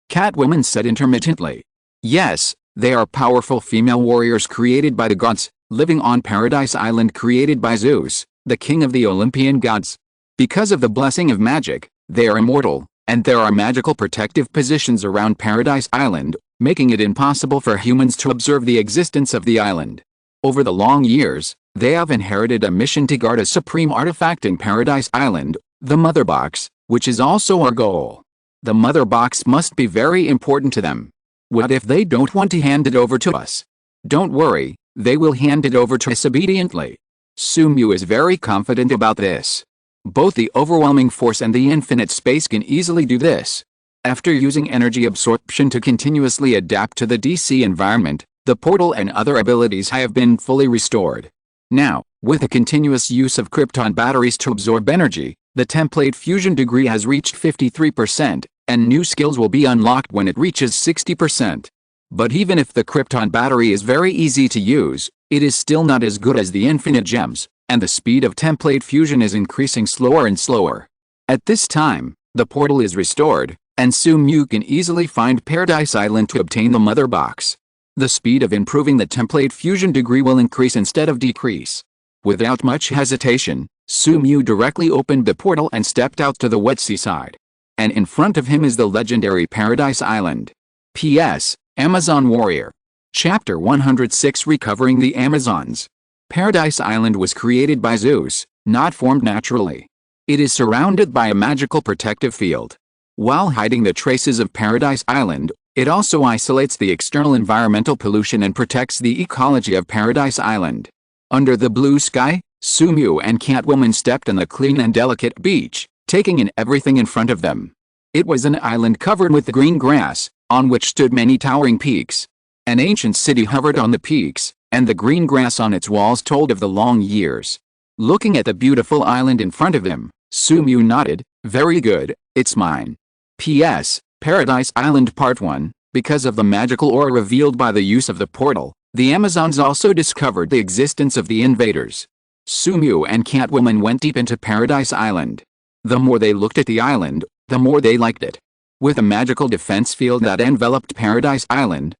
Catwoman said intermittently. "Yes, they are powerful female warriors created by the gods, living on Paradise Island created by Zeus, the king of the Olympian gods. Because of the blessing of magic, they are immortal, and there are magical protective positions around Paradise Island, making it impossible for humans to observe the existence of the island. Over the long years, they have inherited a mission to guard a supreme artifact in Paradise Island, the Mother Box, which is also our goal. The Mother Box must be very important to them. What if they don't want to hand it over to us? Don't worry, they will hand it over to us obediently." Sumu is very confident about this. Both the overwhelming force and the infinite space can easily do this. After using energy absorption to continuously adapt to the DC environment, the portal and other abilities have been fully restored. Now, with the continuous use of Krypton batteries to absorb energy, the template fusion degree has reached 53%, and new skills will be unlocked when it reaches 60%. But even if the Krypton battery is very easy to use, it is still not as good as the infinite gems, and the speed of template fusion is increasing slower and slower. At this time, the portal is restored, and Sumu can easily find Paradise Island to obtain the Mother Box. The speed of improving the template fusion degree will increase instead of decrease. Without much hesitation, Sumu directly opened the portal and stepped out to the wet seaside. And in front of him is the legendary Paradise Island. P.S. Amazon Warrior. Chapter 106 Recovering the Amazons. Paradise Island was created by Zeus, not formed naturally. It is surrounded by a magical protective field. While hiding the traces of Paradise Island, it also isolates the external environmental pollution and protects the ecology of Paradise Island. Under the blue sky, Sumu and Catwoman stepped on the clean and delicate beach, taking in everything in front of them. It was an island covered with green grass, on which stood many towering peaks. An ancient city hovered on the peaks, and the green grass on its walls told of the long years. Looking at the beautiful island in front of him, Sumu nodded, "Very good, it's mine." P.S. Paradise Island Part 1. Because of the magical aura revealed by the use of the portal, the Amazons also discovered the existence of the invaders. Sumu and Catwoman went deep into Paradise Island. The more they looked at the island, the more they liked it. With a magical defense field that enveloped Paradise Island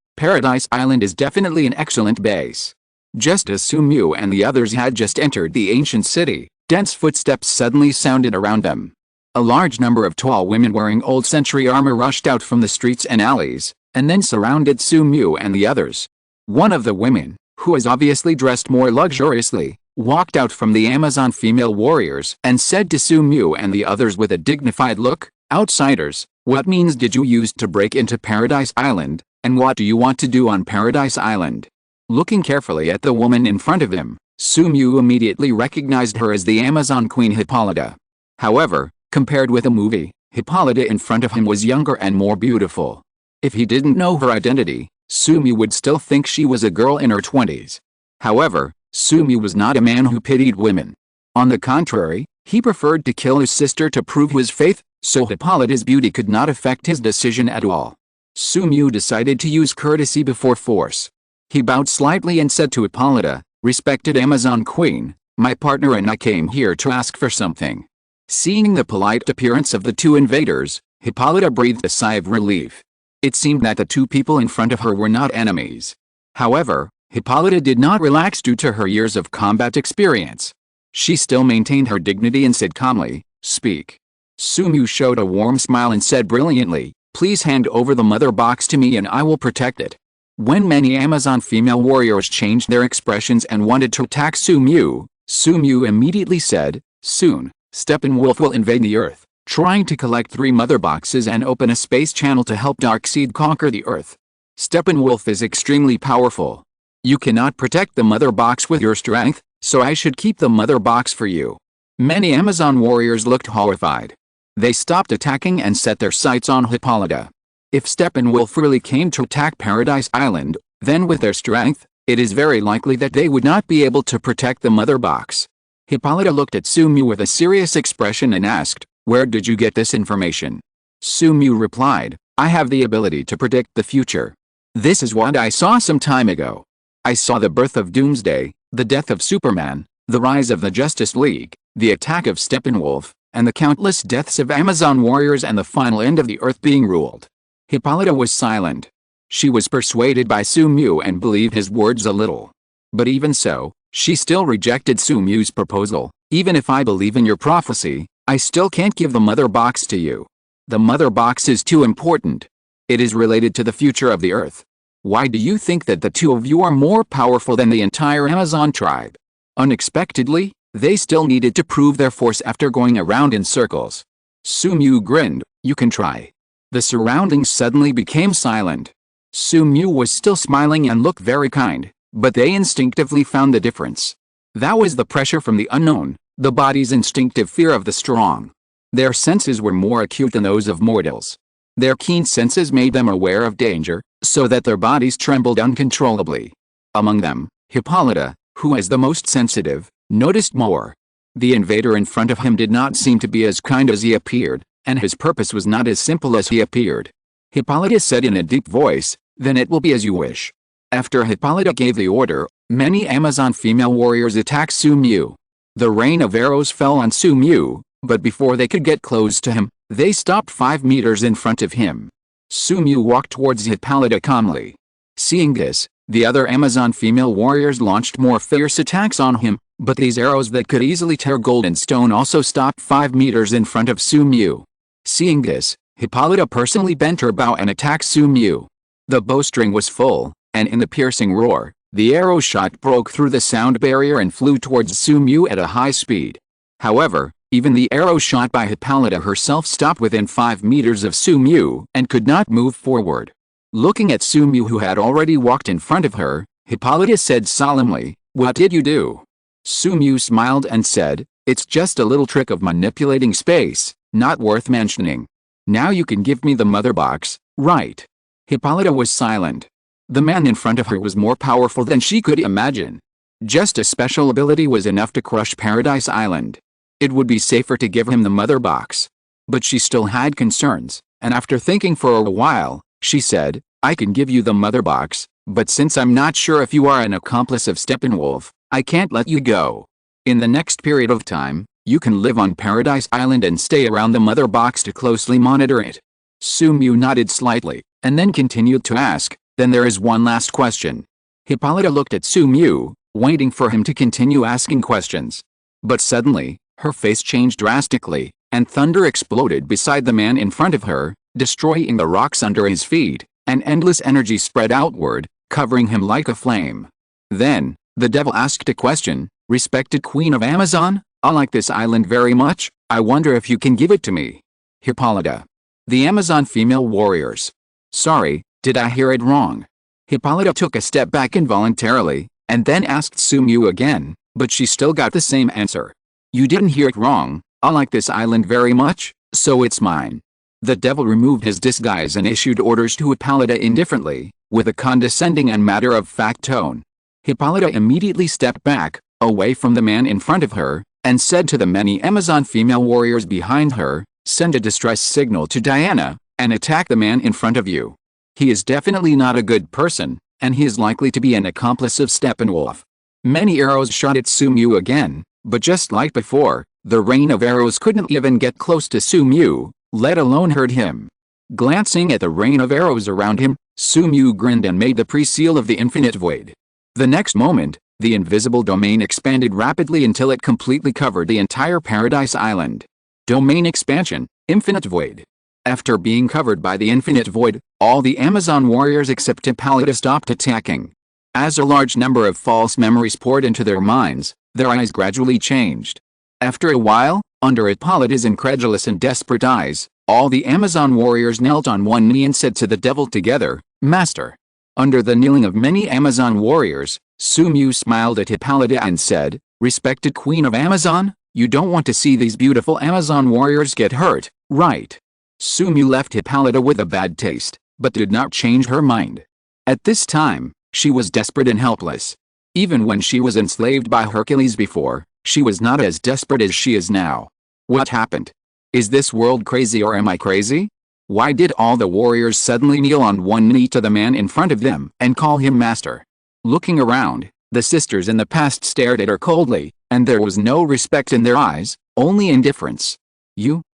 is definitely an excellent base. Just as Sumu and the others had just entered the ancient city, dense footsteps suddenly sounded around them. A large number of tall women wearing old-century armor rushed out from the streets and alleys, and then surrounded Sumu and the others. One of the women, who was obviously dressed more luxuriously, walked out from the Amazon female warriors and said to Sumu and the others with a dignified look, "Outsiders, what means did you use to break into Paradise Island, and what do you want to do on Paradise Island?" Looking carefully at the woman in front of him, Sumu immediately recognized her as the Amazon Queen Hippolyta. However, compared with the movie, Hippolyta in front of him was younger and more beautiful. If he didn't know her identity, Sumu would still think she was a girl in her 20s. However, Sumu was not a man who pitied women. On the contrary, he preferred to kill his sister to prove his faith, so Hippolyta's beauty could not affect his decision at all. Sumu decided to use courtesy before force. He bowed slightly and said to Hippolyta, "Respected Amazon Queen, my partner and I came here to ask for something." Seeing the polite appearance of the two invaders, Hippolyta breathed a sigh of relief. It seemed that the two people in front of her were not enemies. However, Hippolyta did not relax due to her years of combat experience. She still maintained her dignity and said calmly, "Speak." Sumu showed a warm smile and said brilliantly, Please hand over the mother box to me and I will protect it. When many Amazon female warriors changed their expressions and wanted to attack Sumu, Sumu immediately said, "Soon, Steppenwolf will invade the Earth, trying to collect 3 mother boxes and open a space channel to help Darkseid conquer the Earth. Steppenwolf is extremely powerful. You cannot protect the mother box with your strength, so I should keep the mother box for you." Many Amazon warriors looked horrified. They stopped attacking and set their sights on Hippolyta. If Steppenwolf really came to attack Paradise Island, then with their strength, it is very likely that they would not be able to protect the mother box. Hippolyta looked at Sumu with a serious expression and asked, "Where did you get this information?" Sumu replied, "I have the ability to predict the future. This is what I saw some time ago. I saw the birth of Doomsday, the death of Superman, the rise of the Justice League, the attack of Steppenwolf, and the countless deaths of Amazon warriors and the final end of the Earth being ruled." Hippolyta was silent. She was persuaded by Sumu and believed his words a little. But even so, she still rejected Sumu's proposal. "Even if I believe in your prophecy, I still can't give the mother box to you. The mother box is too important. It is related to the future of the Earth. Why do you think that the two of you are more powerful than the entire Amazon tribe?" Unexpectedly, they still needed to prove their force after going around in circles. Sumu grinned, "You can try." The surroundings suddenly became silent. Sumu was still smiling and looked very kind, but they instinctively found the difference. That was the pressure from the unknown, the body's instinctive fear of the strong. Their senses were more acute than those of mortals. Their keen senses made them aware of danger, so that their bodies trembled uncontrollably. Among them, Hippolyta, who was the most sensitive, noticed more. The invader in front of him did not seem to be as kind as he appeared, and his purpose was not as simple as he appeared. Hippolyta said in a deep voice, "Then it will be as you wish." After Hippolyta gave the order, many Amazon female warriors attacked Sumu. The rain of arrows fell on Sumu, but before they could get close to him, they stopped 5 meters in front of him. Sumu walked towards Hippolyta calmly. Seeing this, the other Amazon female warriors launched more fierce attacks on him, but these arrows that could easily tear gold and stone also stopped 5 meters in front of Sumu. Seeing this, Hippolyta personally bent her bow and attacked Sumu. The bowstring was full, and in the piercing roar, the arrow shot broke through the sound barrier and flew towards Sumu at a high speed. However, even the arrow shot by Hippolyta herself stopped within 5 meters of Sumu and could not move forward. Looking at Sumu, who had already walked in front of her, Hippolyta said solemnly, "What did you do?" Sumu smiled and said, "It's just a little trick of manipulating space, not worth mentioning. Now you can give me the mother box, right?" Hippolyta was silent. The man in front of her was more powerful than she could imagine. Just a special ability was enough to crush Paradise Island. It would be safer to give him the mother box. But she still had concerns, and after thinking for a while, she said, "I can give you the mother box, but since I'm not sure if you are an accomplice of Steppenwolf, I can't let you go. In the next period of time, you can live on Paradise Island and stay around the mother box to closely monitor it." Sumu nodded slightly, and then continued to ask, "Then there is one last question." Hippolyta looked at Sumu, waiting for him to continue asking questions. But suddenly, her face changed drastically, and thunder exploded beside the man in front of her, destroying the rocks under his feet, and endless energy spread outward, covering him like a flame. Then, the devil asked a question, "Respected Queen of Amazon, I like this island very much, I wonder if you can give it to me." Hippolyta. The Amazon female warriors. "Sorry, did I hear it wrong?" Hippolyta took a step back involuntarily, and then asked Sumu again, but she still got the same answer. "You didn't hear it wrong, I like this island very much, so it's mine." The devil removed his disguise and issued orders to Hippolyta indifferently, with a condescending and matter-of-fact tone. Hippolyta immediately stepped back, away from the man in front of her, and said to the many Amazon female warriors behind her, "Send a distress signal to Diana, and attack the man in front of you. He is definitely not a good person, and he is likely to be an accomplice of Steppenwolf." Many arrows shot at Sumu again, but just like before, the rain of arrows couldn't even get close to Sumu, let alone hurt him. Glancing at the rain of arrows around him, Sumu grinned and made the pre-seal of the infinite void. The next moment, the invisible domain expanded rapidly until it completely covered the entire Paradise Island. Domain expansion, infinite void. After being covered by the infinite void, all the Amazon warriors except Hippolyta stopped attacking. As a large number of false memories poured into their minds, their eyes gradually changed. After a while, under Hippolyta's incredulous and desperate eyes, all the Amazon warriors knelt on one knee and said to the devil together, "Master." Under the kneeling of many Amazon warriors, Sumu smiled at Hippolyta and said, "Respected Queen of Amazon, you don't want to see these beautiful Amazon warriors get hurt, right?" Sumu left Hippolyta with a bad taste, but did not change her mind. At this time, she was desperate and helpless. Even when she was enslaved by Hercules before, she was not as desperate as she is now. What happened? Is this world crazy or am I crazy? Why did all the warriors suddenly kneel on one knee to the man in front of them and call him master? Looking around, the sisters in the past stared at her coldly, and there was no respect in their eyes, only indifference.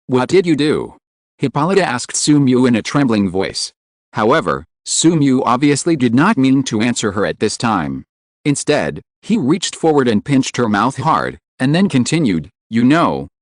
What did you do?" Hippolyta asked Sumu in a trembling voice. However, Sumu obviously did not mean to answer her at this time. Instead, he reached forward and pinched her mouth hard, and then continued,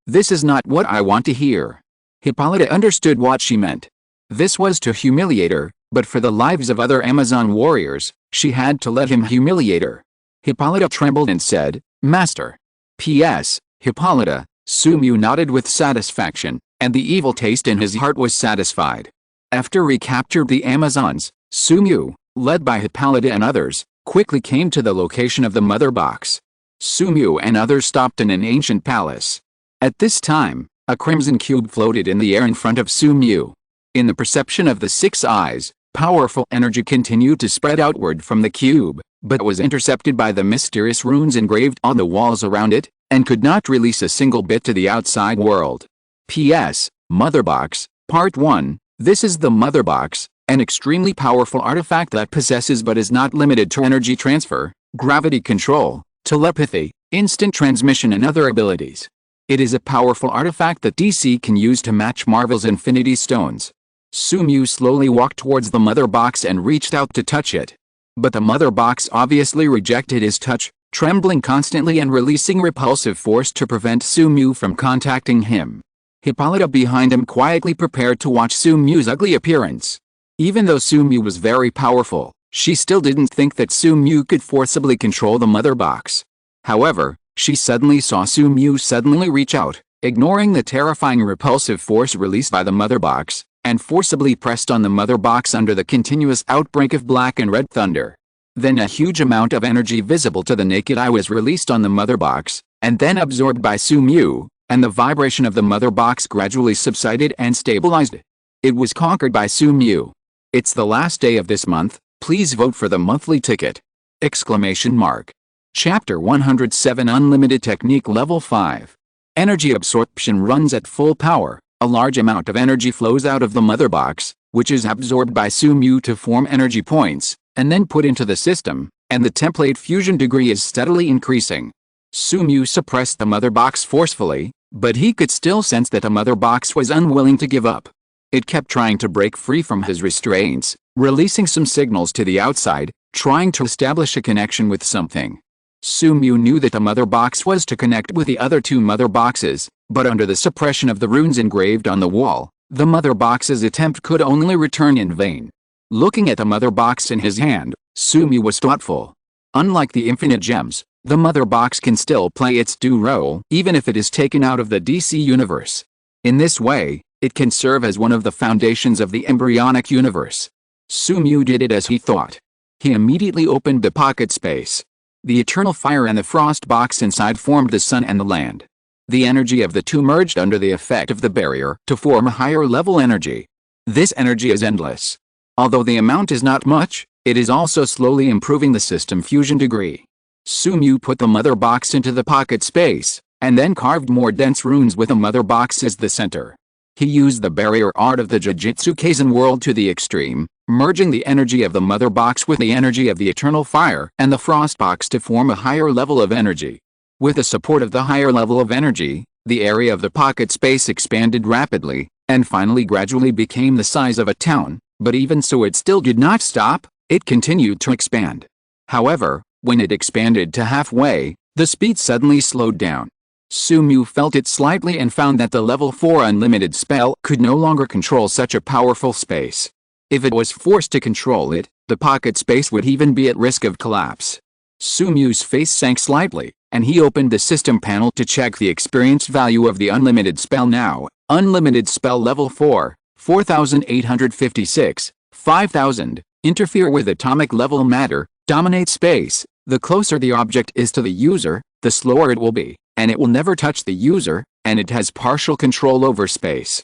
"This is not what I want to hear." Hippolyta understood what she meant. This was to humiliate her, but for the lives of other Amazon warriors, she had to let him humiliate her. Hippolyta trembled and said, "Master." P.S. Hippolyta, Sumu nodded with satisfaction, and the evil taste in his heart was satisfied. After recaptured the Amazons, Sumu, led by Hippolyta and others, quickly came to the location of the mother box. Sumu and others stopped in an ancient palace. At this time, a crimson cube floated in the air in front of Sumu. In the perception of the six eyes, powerful energy continued to spread outward from the cube, but was intercepted by the mysterious runes engraved on the walls around it, and could not release a single bit to the outside world. P.S. Mother Box, Part 1. This is the Mother Box, an extremely powerful artifact that possesses but is not limited to energy transfer, gravity control, telepathy, instant transmission and other abilities. It is a powerful artifact that DC can use to match Marvel's Infinity Stones. Sumu slowly walked towards the Mother Box and reached out to touch it. But the Mother Box obviously rejected his touch, trembling constantly and releasing repulsive force to prevent Sumu from contacting him. Hippolyta behind him quietly prepared to watch Sumu's ugly appearance. Even though Sumu was very powerful, she still didn't think that Sumu could forcibly control the Mother Box. However, she suddenly saw Sumu suddenly reach out, ignoring the terrifying repulsive force released by the Mother Box, and forcibly pressed on the Mother Box under the continuous outbreak of black and red thunder. Then a huge amount of energy visible to the naked eye was released on the Mother Box, and then absorbed by Sumu, and the vibration of the Mother Box gradually subsided and stabilized. It was conquered by Sumu. It's the last day of this month, please vote for the monthly ticket! Exclamation mark. Chapter 107 Unlimited Technique Level 5. Energy absorption runs at full power. A large amount of energy flows out of the Mother Box, which is absorbed by Sumu to form energy points, and then put into the system, and the template fusion degree is steadily increasing. Sumu suppressed the Mother Box forcefully, but he could still sense that the Mother Box was unwilling to give up. It kept trying to break free from his restraints, releasing some signals to the outside, trying to establish a connection with something. Sumu knew that the Mother Box was to connect with the other two Mother Boxes, but under the suppression of the runes engraved on the wall, the Mother Box's attempt could only return in vain. Looking at the Mother Box in his hand, Sumu was thoughtful. Unlike the infinite gems, the Mother Box can still play its due role even if it is taken out of the DC universe. In this way, it can serve as one of the foundations of the embryonic universe. Sumu did it as he thought. He immediately opened the pocket space. The eternal fire and the frost box inside formed the sun and the land. The energy of the two merged under the effect of the barrier to form a higher level energy. This energy is endless. Although the amount is not much, it is also slowly improving the system fusion degree. Sumu put the Mother Box into the pocket space, and then carved more dense runes with the Mother Box as the center. He used the barrier art of the Jujutsu Kaisen world to the extreme, merging the energy of the Mother Box with the energy of the eternal fire and the frost box to form a higher level of energy. With the support of the higher level of energy, the area of the pocket space expanded rapidly, and finally gradually became the size of a town, but even so it still did not stop, it continued to expand. However, when it expanded to halfway, the speed suddenly slowed down. Sumu felt it slightly and found that the level 4 unlimited spell could no longer control such a powerful space. If it was forced to control it, the pocket space would even be at risk of collapse. Sumu's face sank slightly, and he opened the system panel to check the experience value of the unlimited spell now. Unlimited spell level 4, 4856, 5000, interfere with atomic level matter, dominate space. The closer the object is to the user, the slower it will be, and it will never touch the user, and it has partial control over space.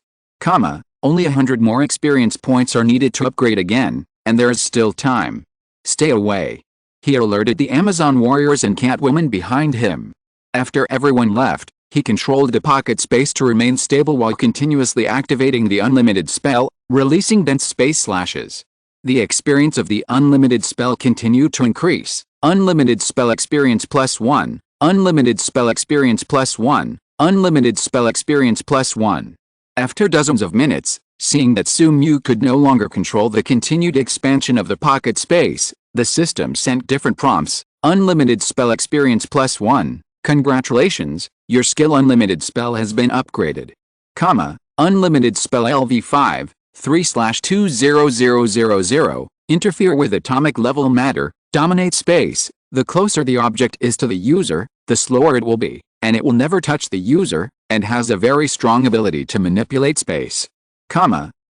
Only 100 more experience points are needed to upgrade again, and there is still time. Stay away. He alerted the Amazon warriors and Catwoman behind him. After everyone left, he controlled the pocket space to remain stable while continuously activating the unlimited spell, releasing dense space slashes. The experience of the unlimited spell continued to increase. Unlimited spell experience +1, unlimited spell experience +1, unlimited spell experience +1. After dozens of minutes, seeing that Sumu could no longer control the continued expansion of the pocket space, the system sent different prompts. Unlimited spell experience +1, congratulations, your skill unlimited spell has been upgraded. Unlimited spell LV5, 3/20000, interfere with atomic level matter, dominate space. The closer the object is to the user, the slower it will be, and it will never touch the user, and has a very strong ability to manipulate space.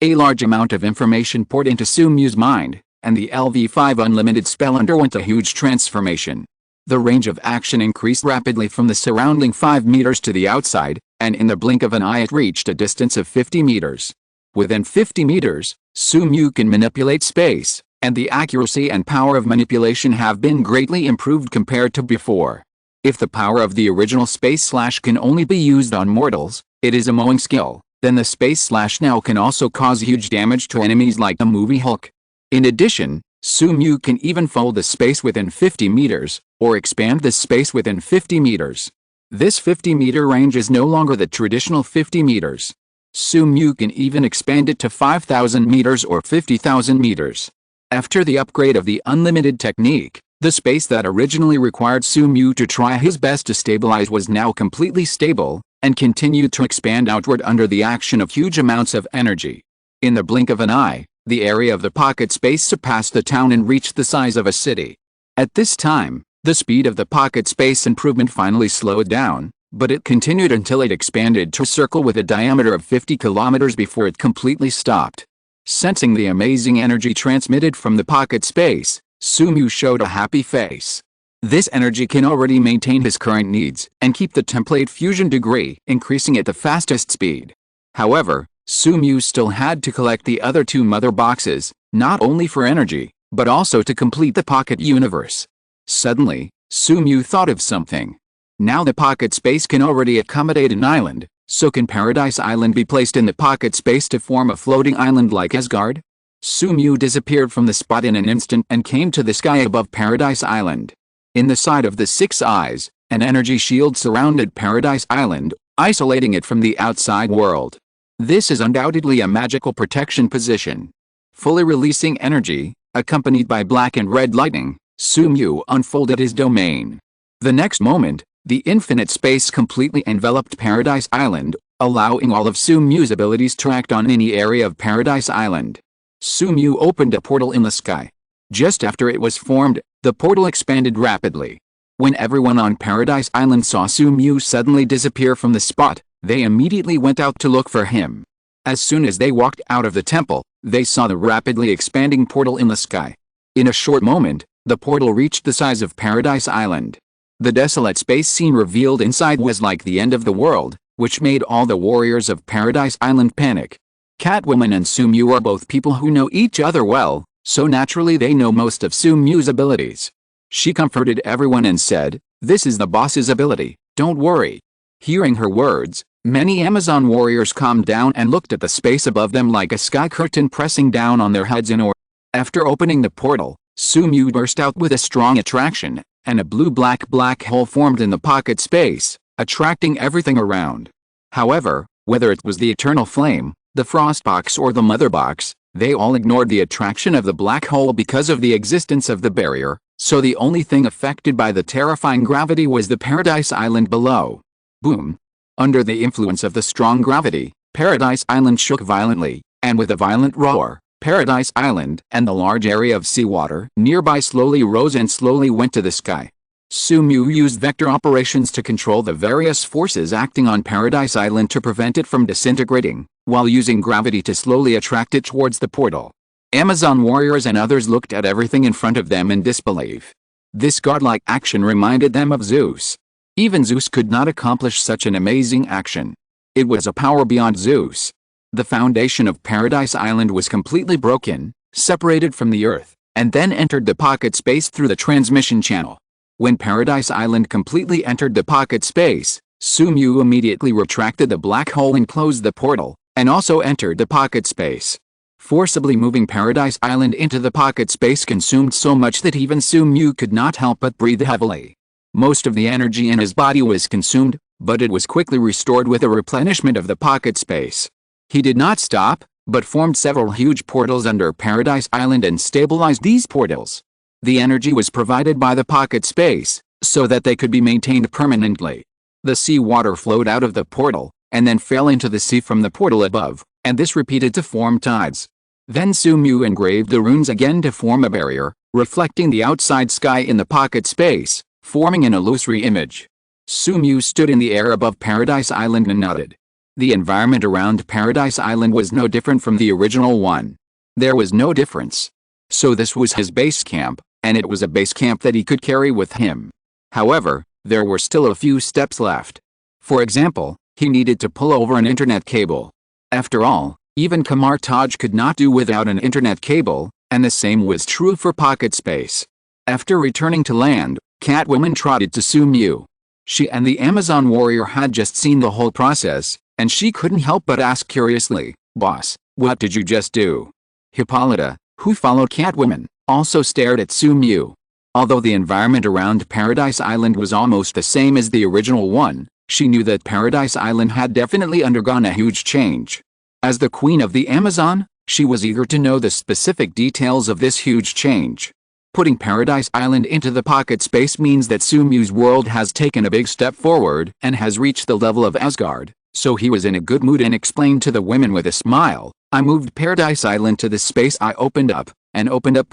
A large amount of information poured into Sumu's mind, and the LV5 unlimited spell underwent a huge transformation. The range of action increased rapidly from the surrounding 5 meters to the outside, and in the blink of an eye it reached a distance of 50 meters. Within 50 meters, Sumu can manipulate space, and the accuracy and power of manipulation have been greatly improved compared to before. If the power of the original space slash can only be used on mortals, it is a mowing skill, then the space slash now can also cause huge damage to enemies like the movie Hulk. In addition, Sumu can even fold the space within 50 meters, or expand the space within 50 meters. This 50-meter range is no longer the traditional 50 meters. Sumu can even expand it to 5,000 meters or 50,000 meters. After the upgrade of the unlimited technique, the space that originally required Sumu to try his best to stabilize was now completely stable, and continued to expand outward under the action of huge amounts of energy. In the blink of an eye, the area of the pocket space surpassed the town and reached the size of a city. At this time, the speed of the pocket space improvement finally slowed down, but it continued until it expanded to a circle with a diameter of 50 kilometers before it completely stopped. Sensing the amazing energy transmitted from the pocket space, Sumu showed a happy face. This energy can already maintain his current needs and keep the template fusion degree increasing at the fastest speed. However, Sumu still had to collect the other 2 mother boxes, not only for energy, but also to complete the pocket universe. Suddenly, Sumu thought of something. Now the pocket space can already accommodate an island, so can Paradise Island be placed in the pocket space to form a floating island like Asgard? Sumu disappeared from the spot in an instant and came to the sky above Paradise Island. In the side of the 6 eyes, an energy shield surrounded Paradise Island, isolating it from the outside world. This is undoubtedly a magical protection position. Fully releasing energy, accompanied by black and red lightning, Sumu unfolded his domain. The next moment, the infinite space completely enveloped Paradise Island, allowing all of Sumu's abilities to act on any area of Paradise Island. Sumu opened a portal in the sky. Just after it was formed, the portal expanded rapidly. When everyone on Paradise Island saw Sumu suddenly disappear from the spot, they immediately went out to look for him. As soon as they walked out of the temple, they saw the rapidly expanding portal in the sky. In a short moment, the portal reached the size of Paradise Island. The desolate space scene revealed inside was like the end of the world, which made all the warriors of Paradise Island panic. Catwoman and Sumu are both people who know each other well, so naturally they know most of Sumu's abilities. She comforted everyone and said, "This is the boss's ability, don't worry." Hearing her words, many Amazon warriors calmed down and looked at the space above them like a sky curtain pressing down on their heads in awe. After opening the portal, Sumu burst out with a strong attraction, and a blue-black hole formed in the pocket space, attracting everything around. However, whether it was the eternal flame, the frost box or the mother box, they all ignored the attraction of the black hole because of the existence of the barrier, so the only thing affected by the terrifying gravity was the Paradise Island below. Boom! Under the influence of the strong gravity, Paradise Island shook violently, and with a violent roar, Paradise Island and the large area of seawater nearby slowly rose and slowly went to the sky. Sumu used vector operations to control the various forces acting on Paradise Island to prevent it from disintegrating, while using gravity to slowly attract it towards the portal. Amazon warriors and others looked at everything in front of them in disbelief. This godlike action reminded them of Zeus. Even Zeus could not accomplish such an amazing action. It was a power beyond Zeus. The foundation of Paradise Island was completely broken, separated from the Earth, and then entered the pocket space through the transmission channel. When Paradise Island completely entered the pocket space, Sumu immediately retracted the black hole and closed the portal, and also entered the pocket space. Forcibly moving Paradise Island into the pocket space consumed so much that even Sumu could not help but breathe heavily. Most of the energy in his body was consumed, but it was quickly restored with a replenishment of the pocket space. He did not stop, but formed several huge portals under Paradise Island and stabilized these portals. The energy was provided by the pocket space, so that they could be maintained permanently. The sea water flowed out of the portal, and then fell into the sea from the portal above, and this repeated to form tides. Then Sumu engraved the runes again to form a barrier, reflecting the outside sky in the pocket space, forming an illusory image. Sumu stood in the air above Paradise Island and nodded. The environment around Paradise Island was no different from the original one. There was no difference. So this was his base camp, and it was a base camp that he could carry with him. However, there were still a few steps left. For example, he needed to pull over an internet cable. After all, even Kamar Taj could not do without an internet cable, and the same was true for pocket space. After returning to land, Catwoman trotted to Sumu. She and the Amazon warrior had just seen the whole process, and she couldn't help but ask curiously, "Boss, what did you just do?" Hippolyta, who followed Catwoman, also stared at Sumu. Although the environment around Paradise Island was almost the same as the original one, she knew that Paradise Island had definitely undergone a huge change. As the queen of the Amazon, she was eager to know the specific details of this huge change. Putting Paradise Island into the pocket space means that Sumu's world has taken a big step forward and has reached the level of Asgard, so he was in a good mood and explained to the women with a smile, "I moved Paradise Island to this space I opened up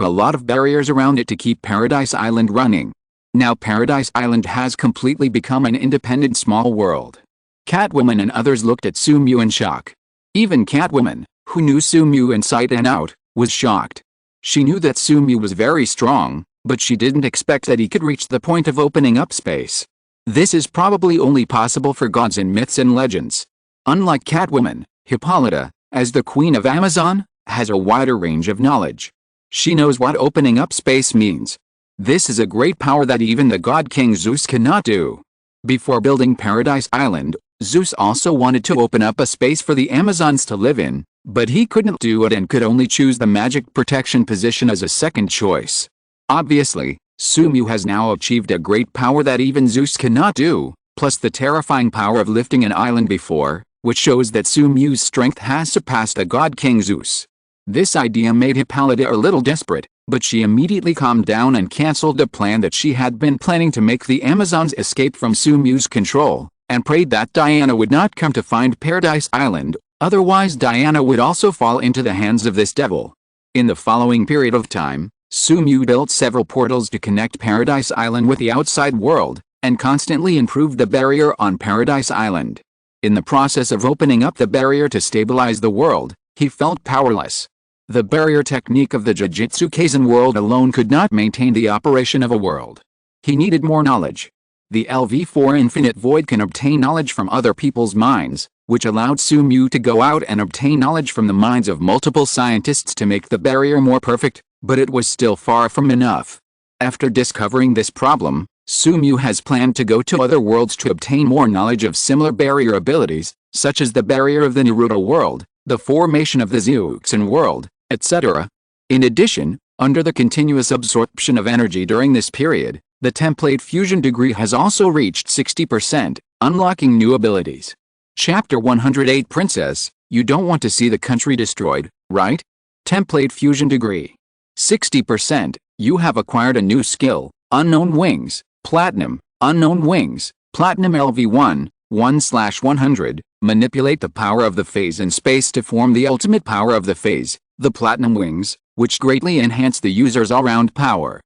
a lot of barriers around it to keep Paradise Island running. Now Paradise Island has completely become an independent small world." Catwoman and others looked at Sumu in shock. Even Catwoman, who knew Sumu inside and out, was shocked. She knew that Sumu was very strong, but she didn't expect that he could reach the point of opening up space. This is probably only possible for gods in myths and legends. Unlike Catwoman, Hippolyta, as the Queen of Amazon, has a wider range of knowledge. She knows what opening up space means. This is a great power that even the god King Zeus cannot do. Before building Paradise Island, Zeus also wanted to open up a space for the Amazons to live in, but he couldn't do it and could only choose the magic protection position as a second choice. Obviously, Sumu has now achieved a great power that even Zeus cannot do, plus the terrifying power of lifting an island before, which shows that Sumu's strength has surpassed the god King Zeus. This idea made Hippolyta a little desperate, but she immediately calmed down and cancelled the plan that she had been planning to make the Amazons escape from Sumu's control, and prayed that Diana would not come to find Paradise Island, otherwise Diana would also fall into the hands of this devil. In the following period of time, Sumu built several portals to connect Paradise Island with the outside world, and constantly improved the barrier on Paradise Island. In the process of opening up the barrier to stabilize the world, he felt powerless. The barrier technique of the Jujutsu Kaisen world alone could not maintain the operation of a world. He needed more knowledge. The LV4 Infinite Void can obtain knowledge from other people's minds, which allowed Sumu to go out and obtain knowledge from the minds of multiple scientists to make the barrier more perfect, but it was still far from enough. After discovering this problem, Sumu has planned to go to other worlds to obtain more knowledge of similar barrier abilities, such as the barrier of the Naruto world, the formation of the Zeuxin world, etc. In addition, under the continuous absorption of energy during this period, the template fusion degree has also reached 60%, unlocking new abilities. Chapter 108 Princess, you don't want to see the country destroyed, right? Template fusion degree. 60%, you have acquired a new skill, Unknown Wings, Platinum, Unknown Wings, Platinum LV1, 1/100, manipulate the power of the phase in space to form the ultimate power of the phase, the platinum wings, which greatly enhance the user's all-round power.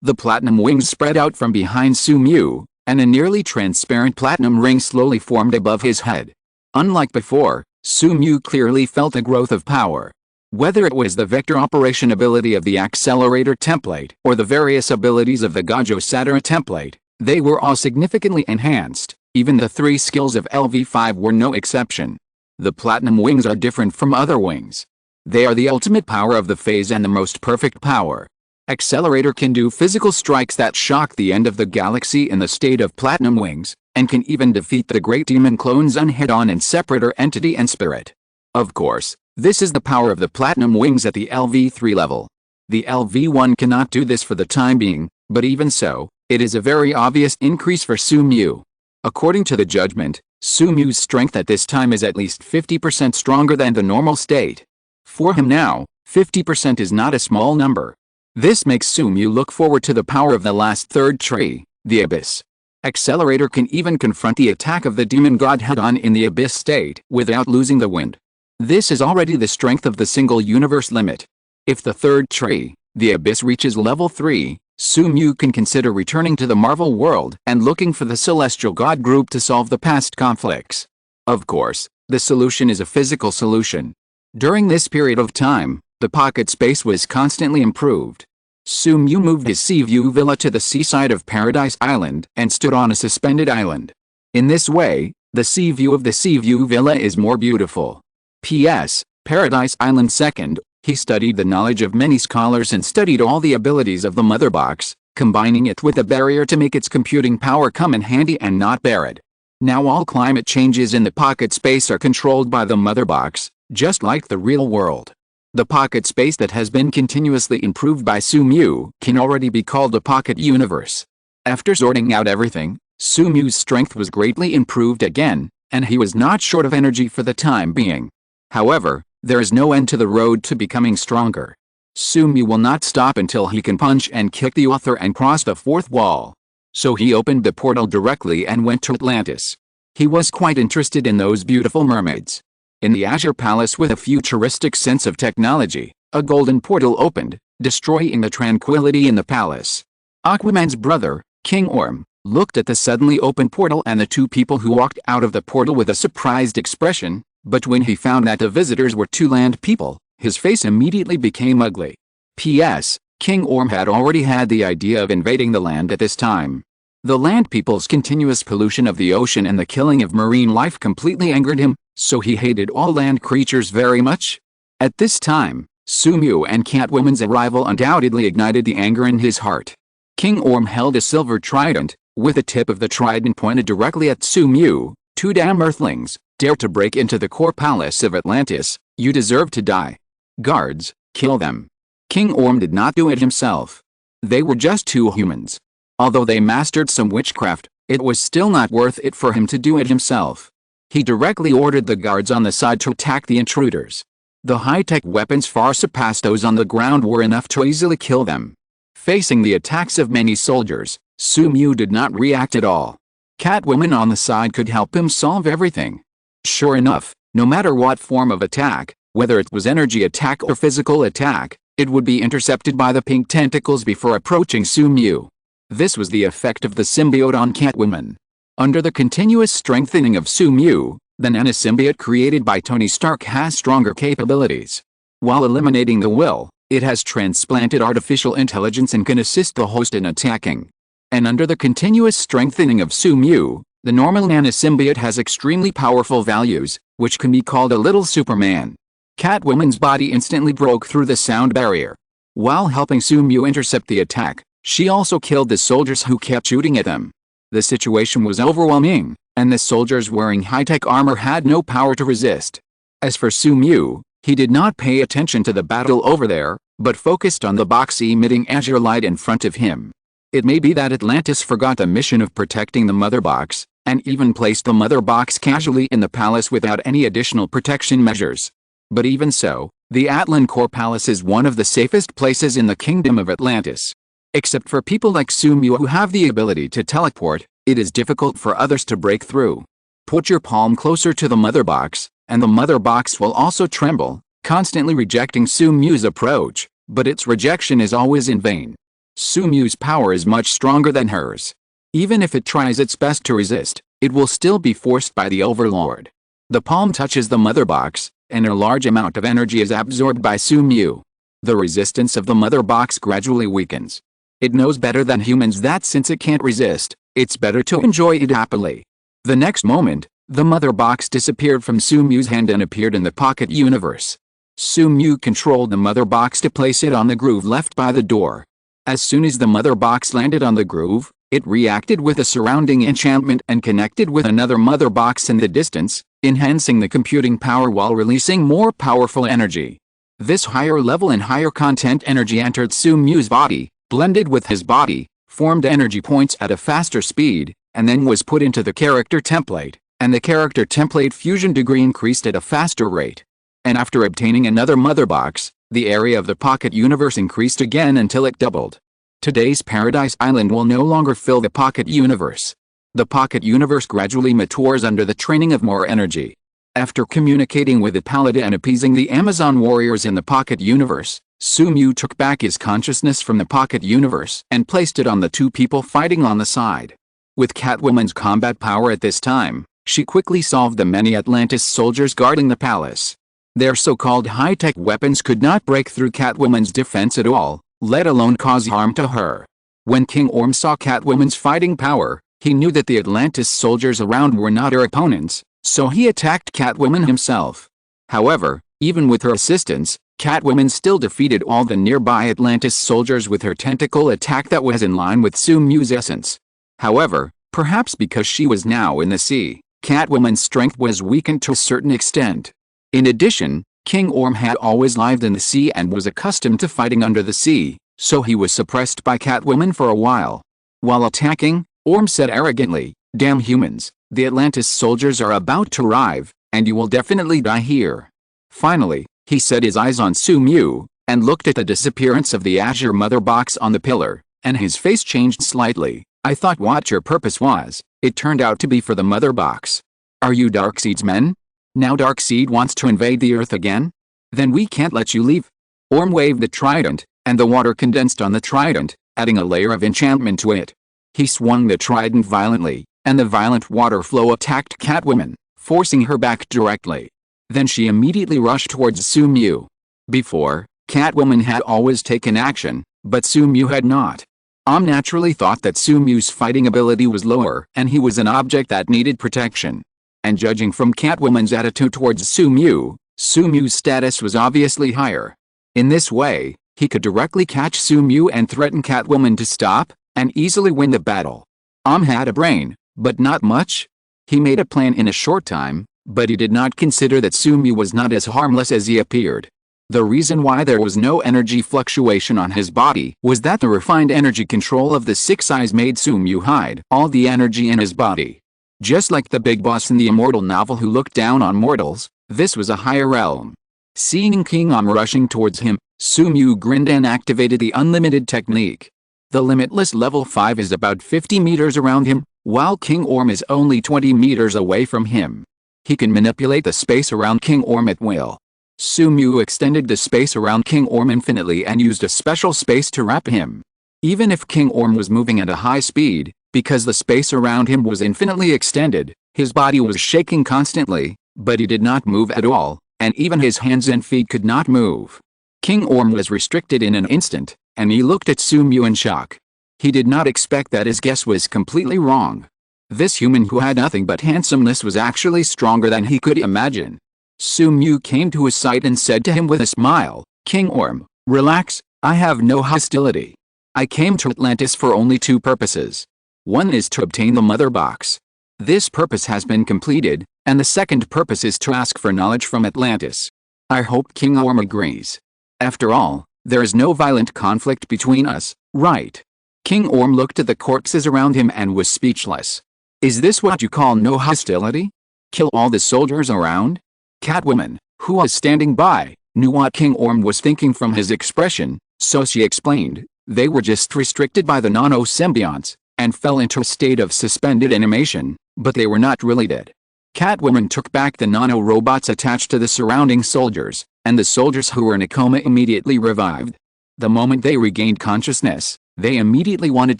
The platinum wings spread out from behind Sumu, and a nearly transparent platinum ring slowly formed above his head. Unlike before, Sumu clearly felt a growth of power. Whether it was the vector operation ability of the accelerator template or the various abilities of the Gojo Satoru template, they were all significantly enhanced. Even the 3 skills of LV5 were no exception. The platinum wings are different from other wings. They are the ultimate power of the phase and the most perfect power. Accelerator can do physical strikes that shock the end of the galaxy in the state of platinum wings, and can even defeat the great demon clones unhead-on in Separator entity and spirit. Of course, this is the power of the platinum wings at the LV3 level. The LV1 cannot do this for the time being, but even so, it is a very obvious increase for Sumu. According to the judgment, Sumu's strength at this time is at least 50% stronger than the normal state. For him now, 50% is not a small number. This makes Sumu look forward to the power of the last third tree, the Abyss. Accelerator can even confront the attack of the demon god head-on in the Abyss state without losing the wind. This is already the strength of the single universe limit. If the third tree, the Abyss, reaches level 3, Sumu can consider returning to the Marvel world and looking for the Celestial God group to solve the past conflicts. Of course, the solution is a physical solution. During this period of time, the pocket space was constantly improved. Sumu moved his Seaview Villa to the seaside of Paradise Island and stood on a suspended island. In this way, the sea view of the Seaview Villa is more beautiful. P.S. Paradise Island. Second, he studied the knowledge of many scholars and studied all the abilities of the mother box, combining it with a barrier to make its computing power come in handy and not bear it. Now all climate changes in the pocket space are controlled by the mother box, just like the real world. The pocket space that has been continuously improved by Sumu can already be called a pocket universe. After sorting out everything, Sumu's strength was greatly improved again, and he was not short of energy for the time being. However, there is no end to the road to becoming stronger. Sumu will not stop until he can punch and kick the author and cross the fourth wall. So he opened the portal directly and went to Atlantis. He was quite interested in those beautiful mermaids. In the Azure Palace, with a futuristic sense of technology, a golden portal opened, destroying the tranquility in the palace. Aquaman's brother, King Orm, looked at the suddenly open portal and the 2 people who walked out of the portal with a surprised expression, but when he found that the visitors were 2 land people, his face immediately became ugly. P.S. King Orm had already had the idea of invading the land at this time. The land people's continuous pollution of the ocean and the killing of marine life completely angered him, so he hated all land creatures very much. At this time, Sumu and Catwoman's arrival undoubtedly ignited the anger in his heart. King Orm held a silver trident, with the tip of the trident pointed directly at Sumu. 2 damn earthlings, dare to break into the core palace of Atlantis, you deserve to die. Guards, kill them. King Orm did not do it himself. They were just 2 humans. Although they mastered some witchcraft, it was still not worth it for him to do it himself. He directly ordered the guards on the side to attack the intruders. The high-tech weapons far surpassed those on the ground were enough to easily kill them. Facing the attacks of many soldiers, Sumu did not react at all. Catwoman on the side could help him solve everything. Sure enough, no matter what form of attack, whether it was energy attack or physical attack, it would be intercepted by the pink tentacles before approaching Sumu. This was the effect of the symbiote on Catwoman. Under the continuous strengthening of Sumu, the nanosymbiote created by Tony Stark has stronger capabilities. While eliminating the will, it has transplanted artificial intelligence and can assist the host in attacking. And under the continuous strengthening of Sumu, the normal nanosymbiote has extremely powerful values, which can be called a little Superman. Catwoman's body instantly broke through the sound barrier. While helping Sumu intercept the attack, she also killed the soldiers who kept shooting at them. The situation was overwhelming, and the soldiers wearing high-tech armor had no power to resist. As for Sumu, he did not pay attention to the battle over there, but focused on the box emitting azure light in front of him. It may be that Atlantis forgot the mission of protecting the mother box, and even placed the mother box casually in the palace without any additional protection measures. But even so, the Atlan Core Palace is one of the safest places in the Kingdom of Atlantis. Except for people like Sumu who have the ability to teleport, It is difficult for others to break through. Put your palm closer to the mother box, and the mother box will also tremble, constantly rejecting Sumyu's approach, but its rejection is always in vain. Sumyu's power is much stronger than hers. Even if it tries its best to resist, it will still be forced by the overlord. The palm touches the mother box, and a large amount of energy is absorbed by Sumyu. The resistance of the mother box gradually weakens. It knows better than humans that since it can't resist, it's better to enjoy it happily. The next moment, the mother box disappeared from Sumyu's hand and appeared in the pocket universe. Sumyu controlled the mother box to place it on the groove left by the door. As soon as the mother box landed on the groove, it reacted with a surrounding enchantment and connected with another mother box in the distance, enhancing the computing power while releasing more powerful energy. This higher level and higher content energy entered Sumyu's body, blended with his body, formed energy points at a faster speed, and then was put into the character template, and the character template fusion degree increased at a faster rate. And after obtaining another mother box, the area of the pocket universe increased again until it doubled. Today's Paradise Island will no longer fill the pocket universe. The pocket universe gradually matures under the training of more energy. After communicating with the paladin and appeasing the Amazon warriors in the pocket universe, Sumyu took back his consciousness from the pocket universe and placed it on the two people fighting on the side. With Catwoman's combat power at this time, she quickly solved the many Atlantis soldiers guarding the palace. Their so-called high-tech weapons could not break through Catwoman's defense at all, let alone cause harm to her. When King Orm saw Catwoman's fighting power, he knew that the Atlantis soldiers around were not her opponents, so he attacked Catwoman himself. However, even with her assistance, Catwoman still defeated all the nearby Atlantis soldiers with her tentacle attack that was in line with Sumyu's essence. However, perhaps because she was now in the sea, Catwoman's strength was weakened to a certain extent. In addition, King Orm had always lived in the sea and was accustomed to fighting under the sea, so he was suppressed by Catwoman for a while. While attacking, Orm said arrogantly, "Damn humans, the Atlantis soldiers are about to arrive, and you will definitely die here." Finally, he set his eyes on Sumyu, and looked at the disappearance of the Azure Mother box on the pillar, and his face changed slightly. "I thought what your purpose was, it turned out to be for the Mother box. Are you Darkseid's men? Now Darkseid wants to invade the Earth again? Then we can't let you leave." Orm waved the trident, and the water condensed on the trident, adding a layer of enchantment to it. He swung the trident violently, and the violent water flow attacked Catwoman, forcing her back directly. Then she immediately rushed towards Sumyu. Before, Catwoman had always taken action, but Sumyu had not. Orm naturally thought that Sumyu's fighting ability was lower and he was an object that needed protection. And judging from Catwoman's attitude towards Sumyu's status was obviously higher. In this way, he could directly catch Sumyu and threaten Catwoman to stop, and easily win the battle. Orm had a brain, but not much. He made a plan in a short time, but he did not consider that Sumyu was not as harmless as he appeared. The reason why there was no energy fluctuation on his body was that the refined energy control of the Six Eyes made Sumyu hide all the energy in his body. Just like the big boss in the immortal novel who looked down on mortals, this was a higher realm. Seeing King Orm rushing towards him, Sumyu grinned and activated the unlimited technique. The Limitless level 5 is about 50 meters around him, while King Orm is only 20 meters away from him. He can manipulate the space around King Orm at will. Sumyu extended the space around King Orm infinitely and used a special space to wrap him. Even if King Orm was moving at a high speed, because the space around him was infinitely extended, his body was shaking constantly, but he did not move at all, and even his hands and feet could not move. King Orm was restricted in an instant, and he looked at Sumyu in shock. He did not expect that his guess was completely wrong. This human who had nothing but handsomeness was actually stronger than he could imagine. Sumyu came to his side and said to him with a smile, "King Orm, relax, I have no hostility. I came to Atlantis for only two purposes. One is to obtain the Mother box. This purpose has been completed, and the second purpose is to ask for knowledge from Atlantis. I hope King Orm agrees. After all, there is no violent conflict between us, right?" King Orm looked at the corpses around him and was speechless. "Is this what you call no hostility? Kill all the soldiers around?" Catwoman, who was standing by, knew what King Orm was thinking from his expression, so she explained, "They were just restricted by the nano-symbionts, and fell into a state of suspended animation, but they were not really dead. Catwoman took back the nano-robots attached to the surrounding soldiers, and the soldiers who were in a coma immediately revived. The moment they regained consciousness, they immediately wanted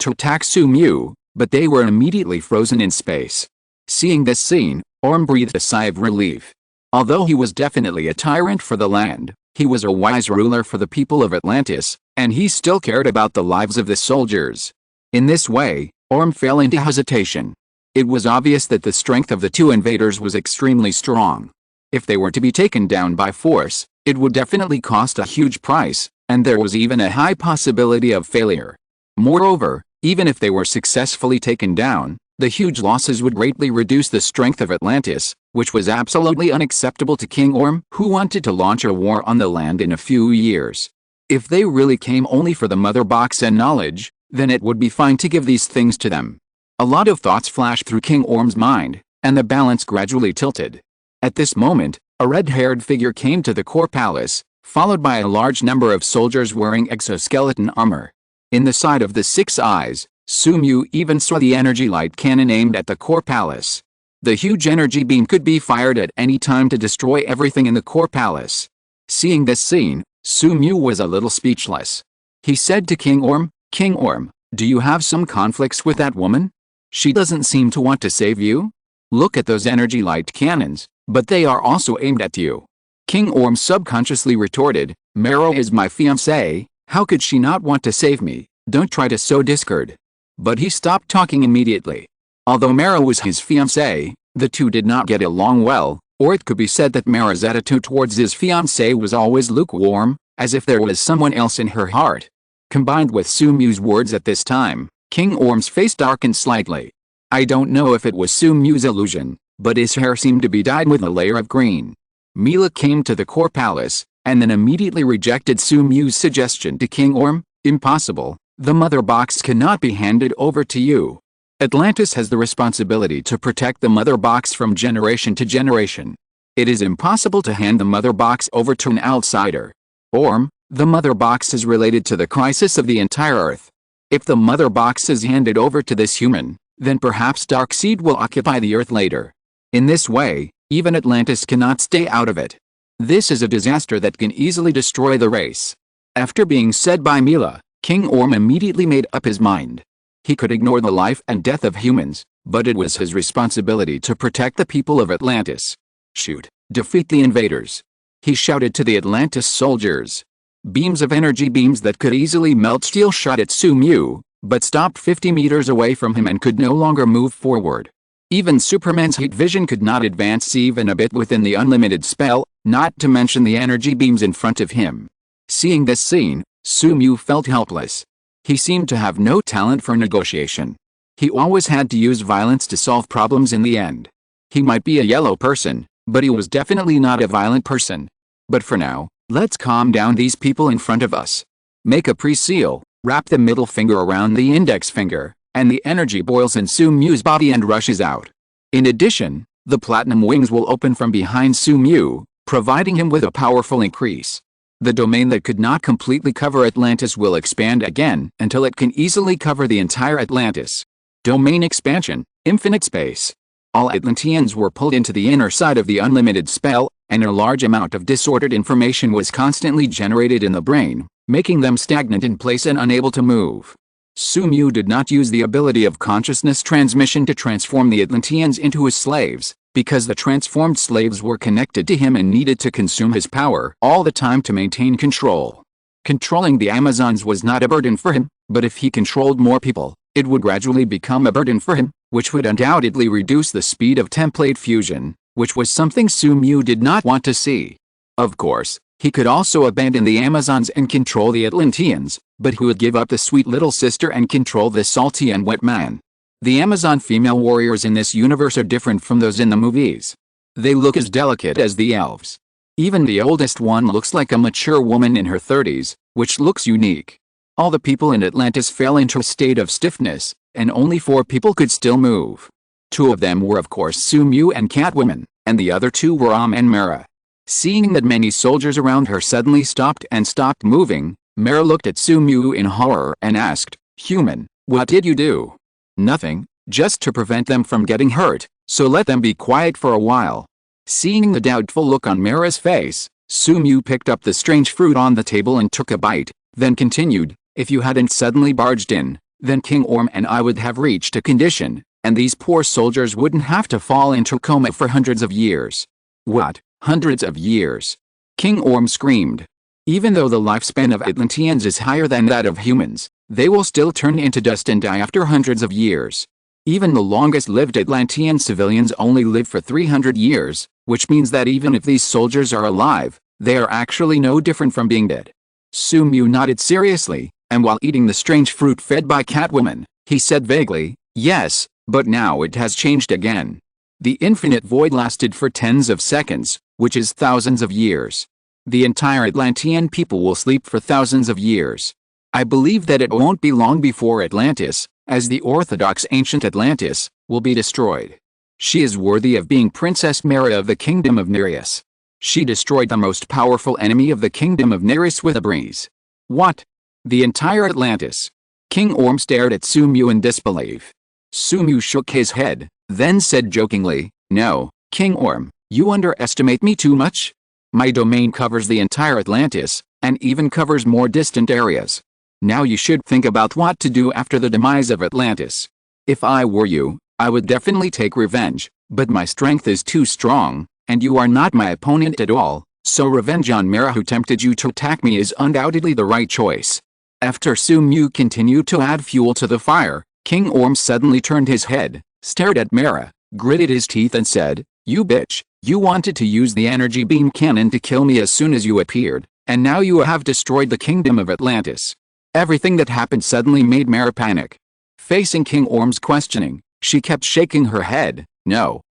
to attack Sumu, but they were immediately frozen in space. Seeing this scene, Orm breathed a sigh of relief. Although he was definitely a tyrant for the land, he was a wise ruler for the people of Atlantis, and he still cared about the lives of the soldiers. In this way, Orm fell into hesitation. It was obvious that the strength of the two invaders was extremely strong. If they were to be taken down by force, it would definitely cost a huge price, and there was even a high possibility of failure. Moreover, even if they were successfully taken down, the huge losses would greatly reduce the strength of Atlantis, which was absolutely unacceptable to King Orm, who wanted to launch a war on the land in a few years. If they really came only for the mother box and knowledge, then it would be fine to give these things to them. A lot of thoughts flashed through King Orm's mind, and the balance gradually tilted. At this moment, a red-haired figure came to the core palace, followed by a large number of soldiers wearing exoskeleton armor. In the side of the six eyes, Sumu even saw the energy light cannon aimed at the core palace. The huge energy beam could be fired at any time to destroy everything in the core palace. Seeing this scene, Sumu was a little speechless. He said to King Orm, "King Orm, do you have some conflicts with that woman? She doesn't seem to want to save you? Look at those energy light cannons, but they are also aimed at you." King Orm subconsciously retorted, "Mero is my fiancée, how could she not want to save me? Don't try to sow discord." But he stopped talking immediately. Although Mero was his fiancée, the two did not get along well, or it could be said that Mero's attitude towards his fiancée was always lukewarm, as if there was someone else in her heart. Combined with Sumu's words at this time, King Orm's face darkened slightly. I don't know if it was Sumu's illusion, but his hair seemed to be dyed with a layer of green. Mila came to the core palace, and then immediately rejected Sumu's suggestion to King Orm. "Impossible, the mother box cannot be handed over to you. Atlantis has the responsibility to protect the mother box from generation to generation. It is impossible to hand the mother box over to an outsider. Orm, the mother box is related to the crisis of the entire Earth. If the mother box is handed over to this human, then perhaps Darkseid will occupy the Earth later. In this way, even Atlantis cannot stay out of it. This is a disaster that can easily destroy the race." After being said by Mila, King Orm immediately made up his mind. He could ignore the life and death of humans, but it was his responsibility to protect the people of Atlantis. "Shoot, defeat the invaders!" he shouted to the Atlantis soldiers. Beams of energy beams that could easily melt steel shot at Sumu, but stopped 50 meters away from him and could no longer move forward. Even Superman's heat vision could not advance even a bit within the unlimited spell, not to mention the energy beams in front of him. Seeing this scene, Sumu felt helpless. He seemed to have no talent for negotiation. He always had to use violence to solve problems in the end. He might be a yellow person, but he was definitely not a violent person. But for now, let's calm down these people in front of us. Make a pre-seal, wrap the middle finger around the index finger, and the energy boils in Sumu's body and rushes out. In addition, the platinum wings will open from behind Sumu, providing him with a powerful increase. The domain that could not completely cover Atlantis will expand again until it can easily cover the entire Atlantis. Domain expansion, infinite space. All Atlanteans were pulled into the inner side of the unlimited spell, and a large amount of disordered information was constantly generated in the brain, making them stagnant in place and unable to move. Sumu did not use the ability of consciousness transmission to transform the Atlanteans into his slaves, because the transformed slaves were connected to him and needed to consume his power all the time to maintain control. Controlling the Amazons was not a burden for him, but if he controlled more people, it would gradually become a burden for him, which would undoubtedly reduce the speed of template fusion, which was something Sumu did not want to see. Of course, he could also abandon the Amazons and control the Atlanteans, but he would give up the sweet little sister and control the salty and wet man. The Amazon female warriors in this universe are different from those in the movies. They look as delicate as the elves. Even the oldest one looks like a mature woman in her 30s, which looks unique. All the people in Atlantis fell into a state of stiffness, and only 4 people could still move. 2 of them were of course Sumu and Catwoman, and the other 2 were and Mera. Seeing that many soldiers around her suddenly stopped moving, Mera looked at Sumu in horror and asked, "Human, what did you do?" Nothing, just to prevent them from getting hurt, so let them be quiet for a while. Seeing the doubtful look on Mira's face, Sumu picked up the strange fruit on the table and took a bite, then continued, if you hadn't suddenly barged in, then King Orm and I would have reached a condition, and these poor soldiers wouldn't have to fall into coma for hundreds of years. What, hundreds of years? King Orm screamed. Even though the lifespan of Atlanteans is higher than that of humans, they will still turn into dust and die after hundreds of years. Even the longest-lived Atlantean civilians only live for 300 years, which means that even if these soldiers are alive, they are actually no different from being dead. Sumu nodded seriously, and while eating the strange fruit fed by Catwoman, he said vaguely, yes, but now it has changed again. The infinite void lasted for tens of seconds, which is thousands of years. The entire Atlantean people will sleep for thousands of years. I believe that it won't be long before Atlantis, as the orthodox ancient Atlantis, will be destroyed. She is worthy of being Princess Mira of the Kingdom of Nereus. She destroyed the most powerful enemy of the Kingdom of Nereus with a breeze. What? The entire Atlantis? King Orm stared at Sumu in disbelief. Sumu shook his head, then said jokingly, no, King Orm, you underestimate me too much? My domain covers the entire Atlantis, and even covers more distant areas. Now you should think about what to do after the demise of Atlantis. If I were you, I would definitely take revenge, but my strength is too strong, and you are not my opponent at all, so revenge on Mira who tempted you to attack me is undoubtedly the right choice. After Sumu continued to add fuel to the fire, King Orm suddenly turned his head, stared at Mira, gritted his teeth and said, you bitch, you wanted to use the energy beam cannon to kill me as soon as you appeared, and now you have destroyed the Kingdom of Atlantis. Everything that happened suddenly made Mira panic. Facing King Orm's questioning, she kept shaking her head, no,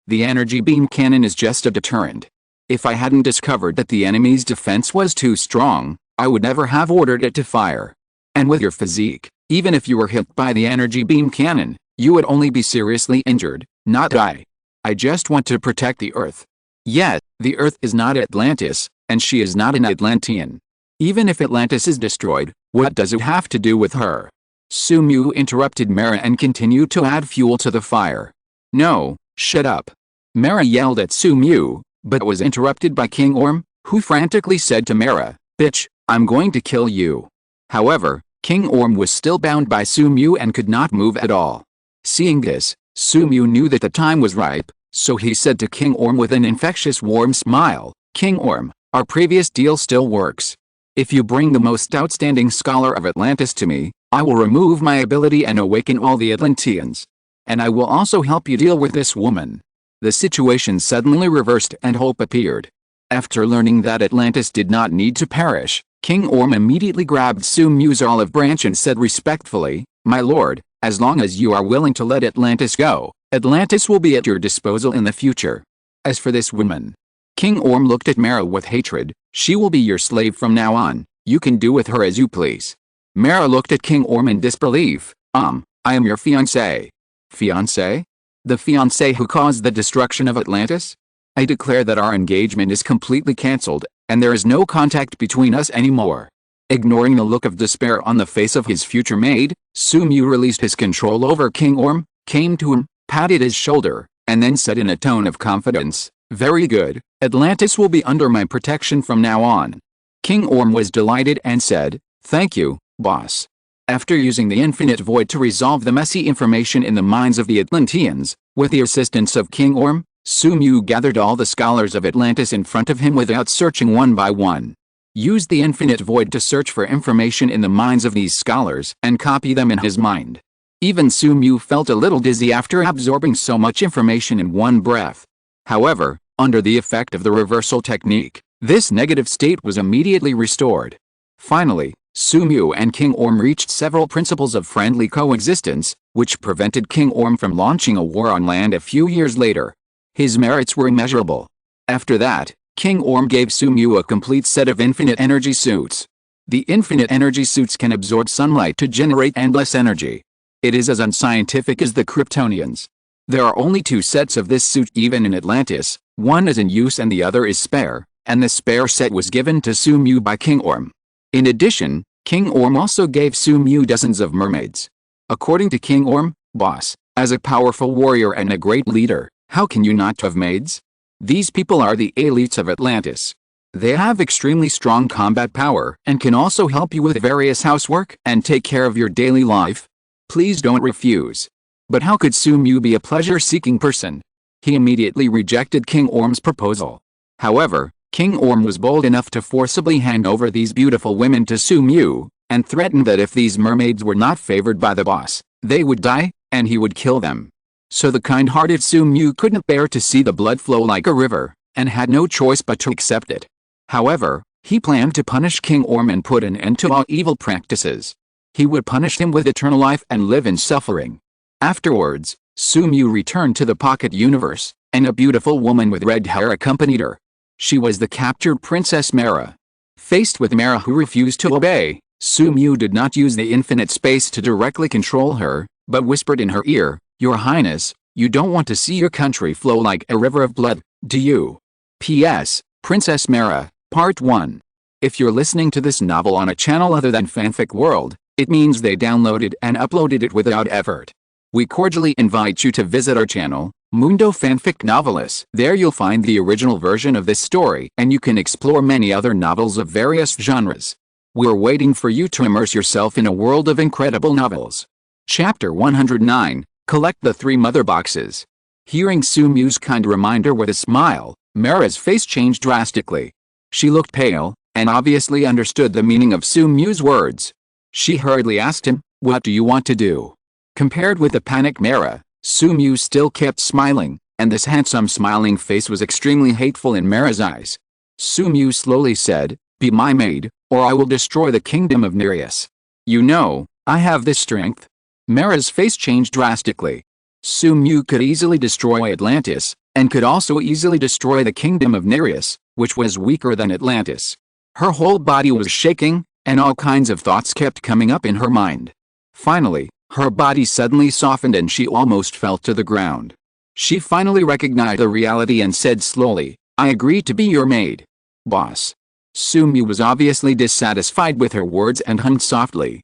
the energy beam cannon is just a deterrent. If I hadn't discovered that the enemy's defense was too strong, I would never have ordered it to fire. And with your physique, even if you were hit by the energy beam cannon, you would only be seriously injured, not die. I just want to protect the Earth. Yet, the Earth is not Atlantis, and she is not an Atlantean. Even if Atlantis is destroyed, what does it have to do with her? Sumu interrupted Mira and continued to add fuel to the fire. No, shut up. Mira yelled at Sumu, but was interrupted by King Orm, who frantically said to Mira, bitch, I'm going to kill you. However, King Orm was still bound by Sumu and could not move at all. Seeing this, Sumu knew that the time was ripe, so he said to King Orm with an infectious warm smile, King Orm, our previous deal still works. If you bring the most outstanding scholar of Atlantis to me, I will remove my ability and awaken all the Atlanteans. And I will also help you deal with this woman. The situation suddenly reversed and hope appeared. After learning that Atlantis did not need to perish, King Orm immediately grabbed Sumu's olive branch and said respectfully, my lord, as long as you are willing to let Atlantis go, Atlantis will be at your disposal in the future. As for this woman, King Orm looked at Mira with hatred, she will be your slave from now on, you can do with her as you please. Mira looked at King Orm in disbelief, I am your fiancé. Fiancé? The fiancé who caused the destruction of Atlantis? I declare that our engagement is completely cancelled, and there is no contact between us anymore. Ignoring the look of despair on the face of his future maid, Sumu released his control over King Orm, came to him, patted his shoulder, and then said in a tone of confidence, very good, Atlantis will be under my protection from now on. King Orm was delighted and said, thank you, boss. After using the infinite void to resolve the messy information in the minds of the Atlanteans, with the assistance of King Orm, Sumu gathered all the scholars of Atlantis in front of him without searching one by one. Used the infinite void to search for information in the minds of these scholars and copy them in his mind. Even Sumu felt a little dizzy after absorbing so much information in one breath. However, under the effect of the reversal technique, this negative state was immediately restored. Finally, Sumu and King Orm reached several principles of friendly coexistence, which prevented King Orm from launching a war on land a few years later. His merits were immeasurable. After that, King Orm gave Sumu a complete set of infinite energy suits. The infinite energy suits can absorb sunlight to generate endless energy. It is as unscientific as the Kryptonians. There are only two sets of this suit even in Atlantis, one is in use and the other is spare, and the spare set was given to Sumu by King Orm. In addition, King Orm also gave Sumu dozens of mermaids. According to King Orm, Boss, as a powerful warrior and a great leader, how can you not have maids? These people are the elites of Atlantis. They have extremely strong combat power and can also help you with various housework and take care of your daily life. Please don't refuse. But how could Sumu be a pleasure-seeking person? He immediately rejected King Orm's proposal. However, King Orm was bold enough to forcibly hand over these beautiful women to Sumu, and threatened that if these mermaids were not favored by the boss, they would die, and he would kill them. So the kind-hearted Sumu couldn't bear to see the blood flow like a river, and had no choice but to accept it. However, he planned to punish King Orm and put an end to all evil practices. He would punish him with eternal life and live in suffering. Afterwards, Sumu returned to the pocket universe, and a beautiful woman with red hair accompanied her. She was the captured Princess Mera. Faced with Mera who refused to obey, Sumu did not use the infinite space to directly control her, but whispered in her ear, "Your Highness, you don't want to see your country flow like a river of blood, do you?" P.S. Princess Mera, Part 1. If you're listening to this novel on a channel other than Fanfic World, it means they downloaded and uploaded it without effort. We cordially invite you to visit our channel, Mundo Fanfic Novelis. There you'll find the original version of this story, and you can explore many other novels of various genres. We're waiting for you to immerse yourself in a world of incredible novels. Chapter 109, Collect the 3 Mother Boxes. Hearing Sumu's kind reminder with a smile, Mera's face changed drastically. She looked pale, and obviously understood the meaning of Sumu's words. She hurriedly asked him, "What do you want to do?" Compared with the panicked Mera, Sumu still kept smiling, and this handsome smiling face was extremely hateful in Mera's eyes. Sumu slowly said, "Be my maid, or I will destroy the kingdom of Nereus. You know, I have this strength." Mera's face changed drastically. Sumu could easily destroy Atlantis, and could also easily destroy the kingdom of Nereus, which was weaker than Atlantis. Her whole body was shaking, and all kinds of thoughts kept coming up in her mind. Finally, her body suddenly softened and she almost fell to the ground. She finally recognized the reality and said slowly, "I agree to be your maid." Boss. Sumu was obviously dissatisfied with her words and hummed softly,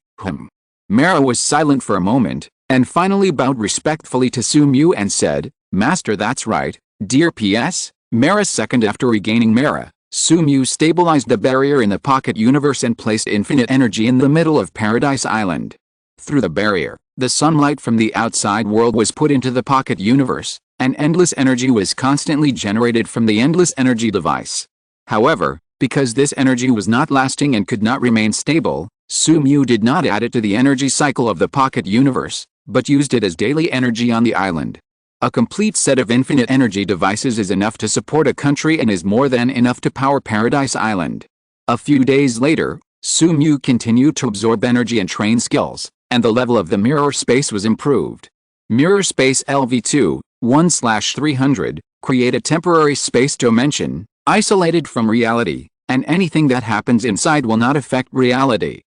Mera was silent for a moment, and finally bowed respectfully to Sumu and said, "Master, that's right, dear." P.S. Mera second. After regaining Mera, Sumu stabilized the barrier in the pocket universe and placed infinite energy in the middle of Paradise Island. Through the barrier, the sunlight from the outside world was put into the pocket universe, and endless energy was constantly generated from the endless energy device. However, because this energy was not lasting and could not remain stable, Sumu did not add it to the energy cycle of the pocket universe, but used it as daily energy on the island. A complete set of infinite energy devices is enough to support a country and is more than enough to power Paradise Island. A few days later, Sumu continued to absorb energy and train skills, and the level of the mirror space was improved. Mirror space LV2, 1/300, create a temporary space dimension, isolated from reality, and anything that happens inside will not affect reality.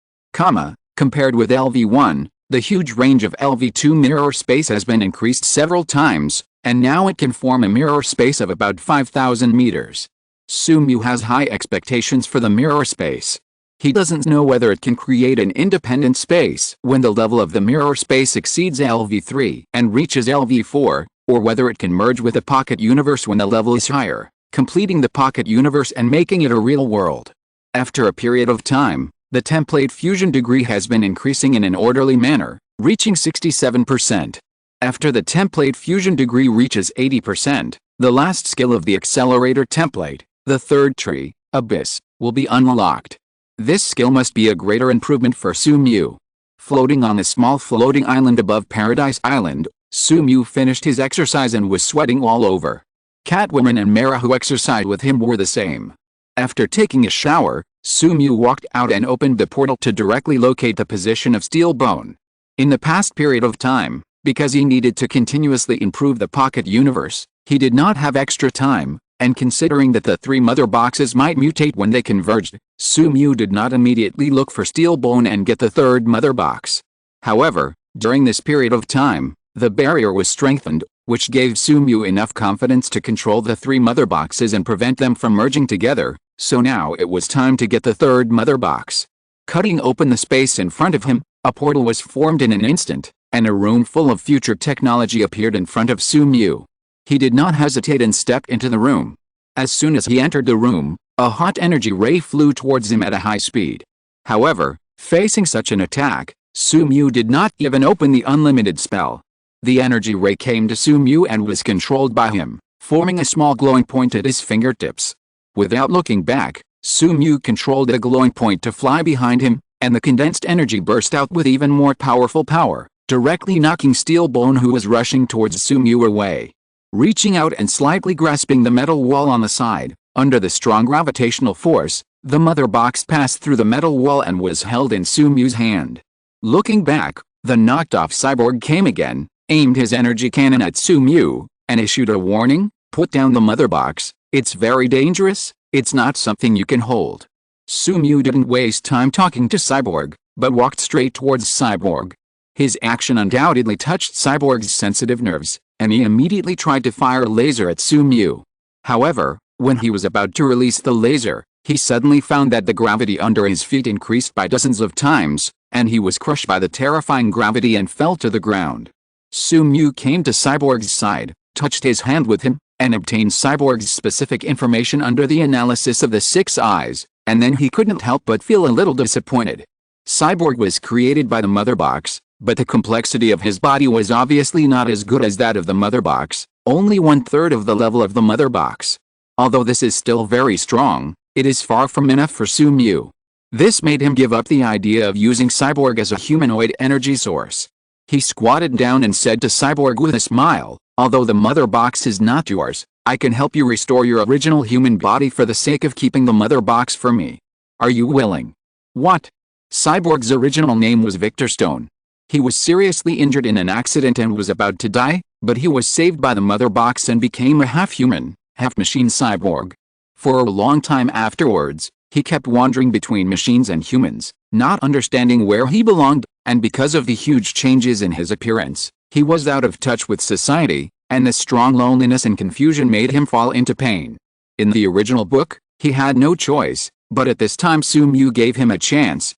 Compared with LV1, the huge range of LV2 mirror space has been increased several times, and now it can form a mirror space of about 5,000 meters. Sumu has high expectations for the mirror space. He doesn't know whether it can create an independent space when the level of the mirror space exceeds LV3 and reaches LV4, or whether it can merge with the pocket universe when the level is higher, completing the pocket universe and making it a real world. After a period of time, the template fusion degree has been increasing in an orderly manner, reaching 67%. After the template fusion degree reaches 80%, the last skill of the accelerator template, the third tree, Abyss, will be unlocked. This skill must be a greater improvement for Sumu. Floating on a small floating island above Paradise Island, Sumu finished his exercise and was sweating all over. Catwoman and Mera who exercised with him were the same. After taking a shower, Sumu walked out and opened the portal to directly locate the position of Steel Bone. In the past period of time, because he needed to continuously improve the pocket universe, he did not have extra time, and considering that the 3 mother boxes might mutate when they converged, Sumu did not immediately look for Steel Bone and get the 3rd mother box. However, during this period of time, the barrier was strengthened, which gave Sumu enough confidence to control the 3 mother boxes and prevent them from merging together, so now it was time to get the 3rd mother box. Cutting open the space in front of him, a portal was formed in an instant, and a room full of future technology appeared in front of Su-mu. He did not hesitate and stepped into the room. As soon as he entered the room, a hot energy ray flew towards him at a high speed. However, facing such an attack, Su-mu did not even open the unlimited spell. The energy ray came to Su-mu and was controlled by him, forming a small glowing point at his fingertips. Without looking back, Su-mu controlled the glowing point to fly behind him, and the condensed energy burst out with even more powerful power, directly knocking Steelbone, who was rushing towards Su-mu, away. Reaching out and slightly grasping the metal wall on the side, under the strong gravitational force, the mother box passed through the metal wall and was held in Su-mu's hand. Looking back, the knocked-off cyborg came again, aimed his energy cannon at Su-mu, and issued a warning: "Put down the mother box, it's very dangerous, it's not something you can hold." Su-mu didn't waste time talking to Cyborg, but walked straight towards Cyborg. His action undoubtedly touched Cyborg's sensitive nerves, and he immediately tried to fire a laser at Su-mu. However, when he was about to release the laser, he suddenly found that the gravity under his feet increased by dozens of times, and he was crushed by the terrifying gravity and fell to the ground. Su-mu came to Cyborg's side, touched his hand with him, and obtained Cyborg's specific information under the analysis of the 6 eyes, and then he couldn't help but feel a little disappointed. Cyborg was created by the mother box, but the complexity of his body was obviously not as good as that of the mother box, only 1/3 of the level of the mother box. Although this is still very strong, it is far from enough for Su-mu. This made him give up the idea of using Cyborg as a humanoid energy source. He squatted down and said to Cyborg with a smile, "Although the mother box is not yours, I can help you restore your original human body for the sake of keeping the mother box for me. Are you willing?" "What?" Cyborg's original name was Victor Stone. He was seriously injured in an accident and was about to die, but he was saved by the mother box and became a half-human, half-machine cyborg. For a long time afterwards, he kept wandering between machines and humans, not understanding where he belonged, and because of the huge changes in his appearance, he was out of touch with society, and the strong loneliness and confusion made him fall into pain. In the original book, he had no choice, but at this time Su-mu gave him a chance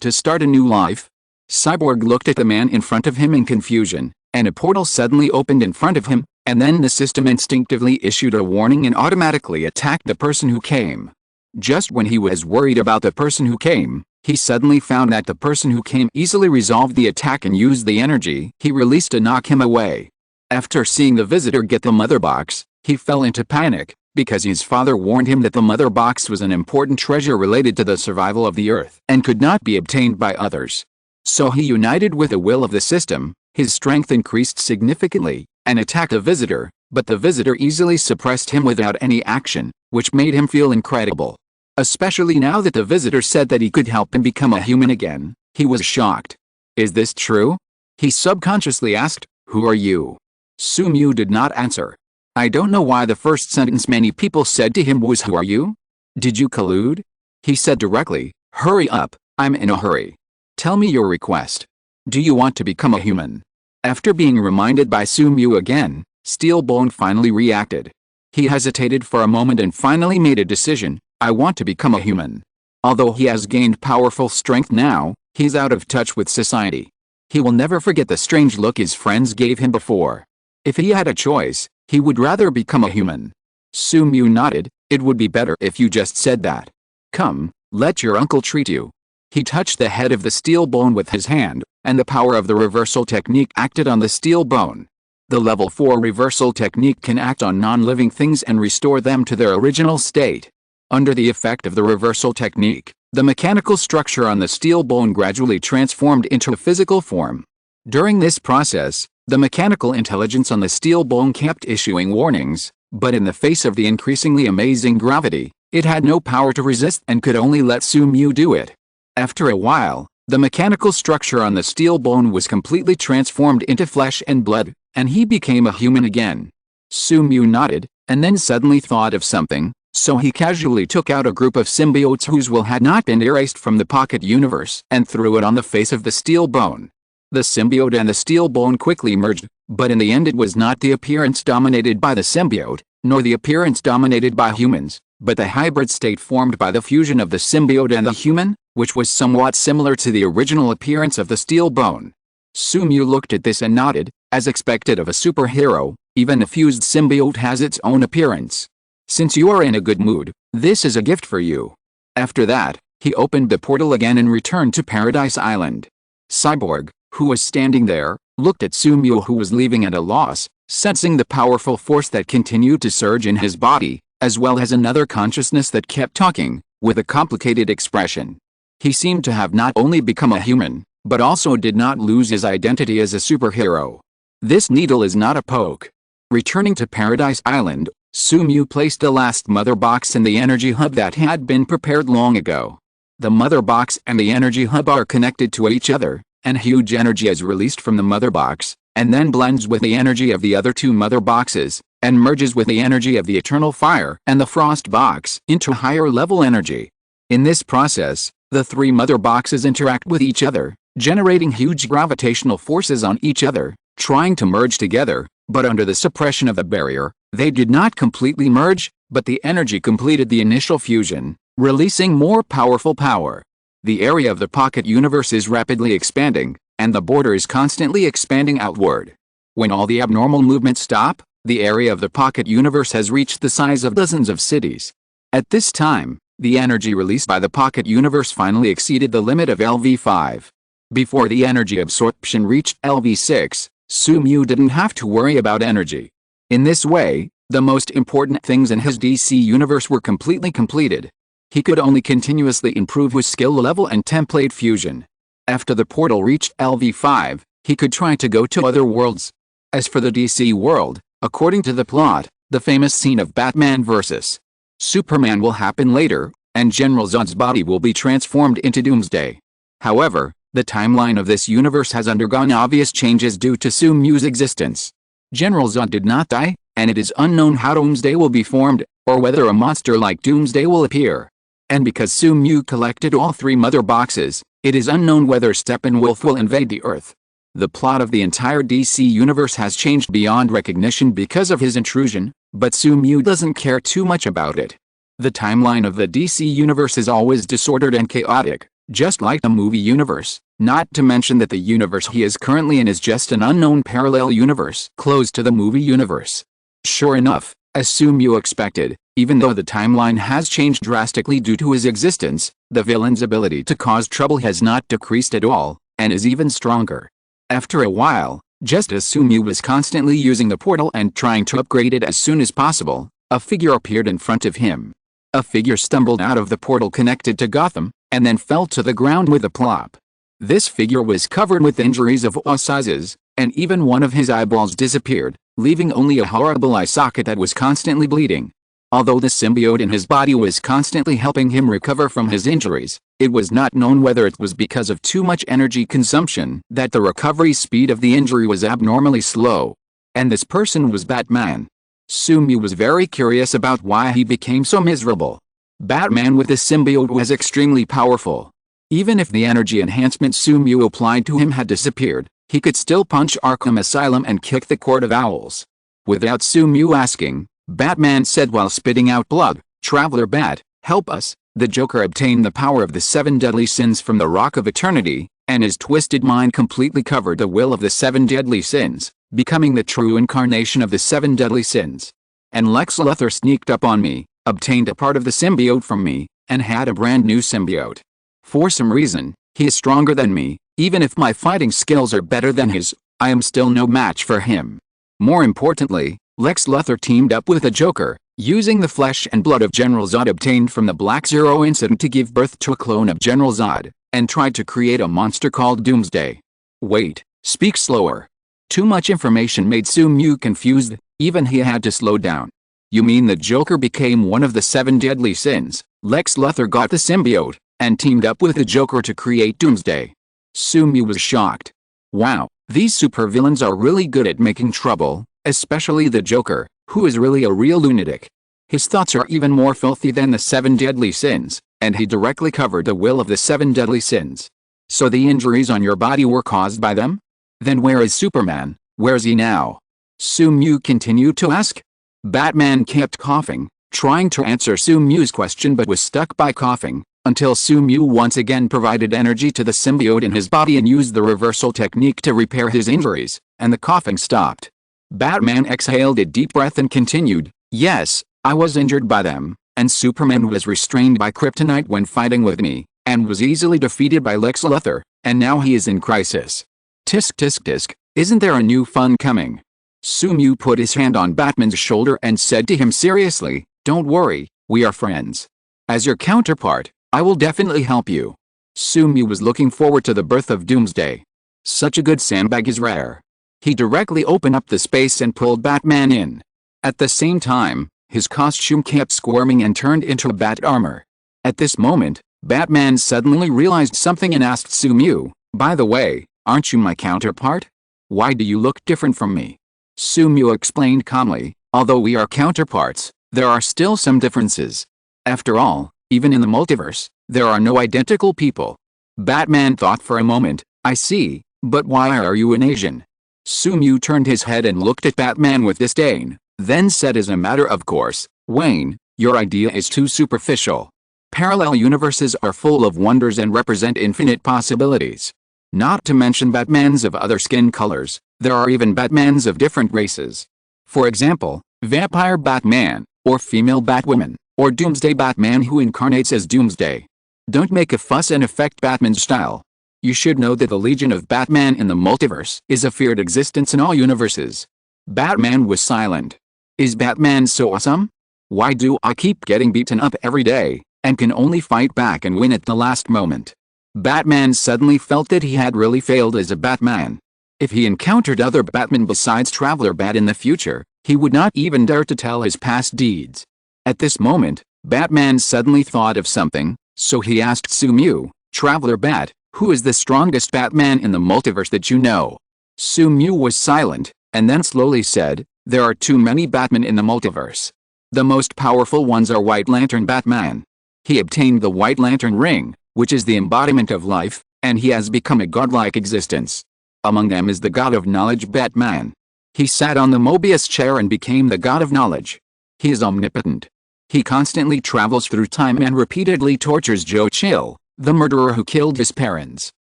to start a new life. Cyborg looked at the man in front of him in confusion, and a portal suddenly opened in front of him, and then the system instinctively issued a warning and automatically attacked the person who came. Just when he was worried about the person who came, he suddenly found that the person who came easily resolved the attack and used the energy he released to knock him away. After seeing the visitor get the mother box, he fell into panic, because his father warned him that the mother box was an important treasure related to the survival of the Earth and could not be obtained by others. So he united with the will of the system, his strength increased significantly, and attacked the visitor, but the visitor easily suppressed him without any action, which made him feel incredible. Especially now that the visitor said that he could help him become a human again, he was shocked. "Is this true?" he subconsciously asked. "Who are you?" Su-mu did not answer. I don't know why the first sentence many people said to him was, "Who are you?" "Did you collude?" He said directly, "Hurry up, I'm in a hurry. Tell me your request. Do you want to become a human?" After being reminded by Su-mu again, Steelbone finally reacted. He hesitated for a moment and finally made a decision: "I want to become a human." Although he has gained powerful strength now, he's out of touch with society. He will never forget the strange look his friends gave him before. If he had a choice, he would rather become a human. Su-mu nodded. "It would be better if you just said that. Come, let your uncle treat you." He touched the head of the steel bone with his hand, and the power of the reversal technique acted on the steel bone. The level 4 reversal technique can act on non-living things and restore them to their original state. Under the effect of the reversal technique, the mechanical structure on the steel bone gradually transformed into a physical form. During this process, the mechanical intelligence on the steel bone kept issuing warnings, but in the face of the increasingly amazing gravity, it had no power to resist and could only let Su-mu do it. After a while, the mechanical structure on the steel bone was completely transformed into flesh and blood, and he became a human again. Su-mu nodded, and then suddenly thought of something, so he casually took out a group of symbiotes whose will had not been erased from the pocket universe and threw it on the face of the steel bone. The symbiote and the steel bone quickly merged, but in the end it was not the appearance dominated by the symbiote, nor the appearance dominated by humans, but the hybrid state formed by the fusion of the symbiote and the human, which was somewhat similar to the original appearance of the steel bone. Sumu looked at this and nodded, as expected of a superhero. Even a fused symbiote has its own appearance. Since you are in a good mood, this is a gift for you. After that, he opened the portal again and returned to Paradise Island. Cyborg, who was standing there, looked at Sumu, who was leaving at a loss, sensing the powerful force that continued to surge in his body, as well as another consciousness that kept talking, with a complicated expression. He seemed to have not only become a human, but also did not lose his identity as a superhero. This needle is not a poke. Returning to Paradise Island, Sumu placed the last mother box in the energy hub that had been prepared long ago. The mother box and the energy hub are connected to each other, and huge energy is released from the mother box, and then blends with the energy of the other two mother boxes, and merges with the energy of the eternal fire and the frost box into higher level energy. In this process, the three mother boxes interact with each other, generating huge gravitational forces on each other, trying to merge together, but under the suppression of the barrier, they did not completely merge, but the energy completed the initial fusion, releasing more powerful power. The area of the pocket universe is rapidly expanding, and the border is constantly expanding outward. When all the abnormal movements stop, the area of the pocket universe has reached the size of dozens of cities. At this time, the energy released by the pocket universe finally exceeded the limit of LV5. Before the energy absorption reached LV6, Sumu didn't have to worry about energy. In this way, the most important things in his DC universe were completely completed. He could only continuously improve his skill level and template fusion. After the portal reached LV5, he could try to go to other worlds. As for the DC world, according to the plot, the famous scene of Batman vs. Superman will happen later, and General Zod's body will be transformed into Doomsday. However, the timeline of this universe has undergone obvious changes due to Sumu's existence. General Zod did not die, and it is unknown how Doomsday will be formed, or whether a monster like Doomsday will appear. And because Sumu collected all three mother boxes, it is unknown whether Steppenwolf will invade the Earth. The plot of the entire DC universe has changed beyond recognition because of his intrusion, but Sumu doesn't care too much about it. The timeline of the DC universe is always disordered and chaotic, just like the movie universe, not to mention that the universe he is currently in is just an unknown parallel universe close to the movie universe. Sure enough, as Sumu expected, even though the timeline has changed drastically due to his existence, the villain's ability to cause trouble has not decreased at all, and is even stronger. After a while, just as Sumu was constantly using the portal and trying to upgrade it as soon as possible, a figure appeared in front of him. A figure stumbled out of the portal connected to Gotham, and then fell to the ground with a plop. This figure was covered with injuries of all sizes, and even one of his eyeballs disappeared, leaving only a horrible eye socket that was constantly bleeding. Although the symbiote in his body was constantly helping him recover from his injuries, it was not known whether it was because of too much energy consumption that the recovery speed of the injury was abnormally slow. And this person was Batman. Sumu was very curious about why he became so miserable. Batman with the symbiote was extremely powerful. Even if the energy enhancement Sumu applied to him had disappeared, he could still punch Arkham Asylum and kick the Court of Owls. Without Sumu asking, Batman said while spitting out blood, "Traveler Bat, help us." The Joker obtained the power of the 7 deadly sins from the Rock of Eternity, and his twisted mind completely covered the will of the 7 deadly sins, becoming the true incarnation of the 7 deadly sins. And Lex Luthor sneaked up on me, obtained a part of the symbiote from me, and had a brand new symbiote. For some reason, he is stronger than me. Even if my fighting skills are better than his, I am still no match for him. More importantly, Lex Luthor teamed up with the Joker, using the flesh and blood of General Zod obtained from the Black Zero incident to give birth to a clone of General Zod, and tried to create a monster called Doomsday. Wait, speak slower. Too much information made Sumu confused, even he had to slow down. You mean the Joker became one of the 7 deadly sins? Lex Luthor got the symbiote, and teamed up with the Joker to create Doomsday. Sumu was shocked. Wow, these supervillains are really good at making trouble, especially the Joker, who is really a real lunatic. His thoughts are even more filthy than the 7 deadly sins, and he directly covered the will of the 7 deadly sins. So the injuries on your body were caused by them? Then where is Superman? Where's he now? Sumu continued to ask. Batman kept coughing, trying to answer Sumu's question but was stuck by coughing, until Sumu once again provided energy to the symbiote in his body and used the reversal technique to repair his injuries, and the coughing stopped. Batman exhaled a deep breath and continued, "Yes, I was injured by them, and Superman was restrained by kryptonite when fighting with me, and was easily defeated by Lex Luthor, and now he is in crisis. Tisk tisk tisk, isn't there a new fun coming?" Sumu put his hand on Batman's shoulder and said to him seriously, "Don't worry, we are friends. As your counterpart, I will definitely help you." Sumu was looking forward to the birth of Doomsday. Such a good sandbag is rare. He directly opened up the space and pulled Batman in. At the same time, his costume kept squirming and turned into bat armor. At this moment, Batman suddenly realized something and asked Sumu, "By the way, aren't you my counterpart? Why do you look different from me?" Sumu explained calmly, "Although we are counterparts, there are still some differences. After all, even in the multiverse, there are no identical people." Batman thought for a moment, "I see, but why are you an Asian?" Sumu turned his head and looked at Batman with disdain, then said as a matter of course, "Wayne, your idea is too superficial. Parallel universes are full of wonders and represent infinite possibilities. Not to mention Batmans of other skin colors, there are even Batmans of different races. For example, Vampire Batman, or Female Batwoman, or Doomsday Batman who incarnates as Doomsday. Don't make a fuss and affect Batman's style. You should know that the Legion of Batman in the multiverse is a feared existence in all universes." Batman was silent. "Is Batman so awesome? Why do I keep getting beaten up every day, and can only fight back and win at the last moment?" Batman suddenly felt that he had really failed as a Batman. If he encountered other Batmen besides Traveler Bat in the future, he would not even dare to tell his past deeds. At this moment, Batman suddenly thought of something, so he asked Sumu, "Traveler Bat, who is the strongest Batman in the multiverse that you know?" Sumu was silent, and then slowly said, "There are too many Batmen in the multiverse. The most powerful ones are White Lantern Batman. He obtained the White Lantern ring, which is the embodiment of life, and he has become a godlike existence. Among them is the God of Knowledge Batman. He sat on the Mobius chair and became the God of Knowledge. He is omnipotent. He constantly travels through time and repeatedly tortures Joe Chill, the murderer who killed his parents.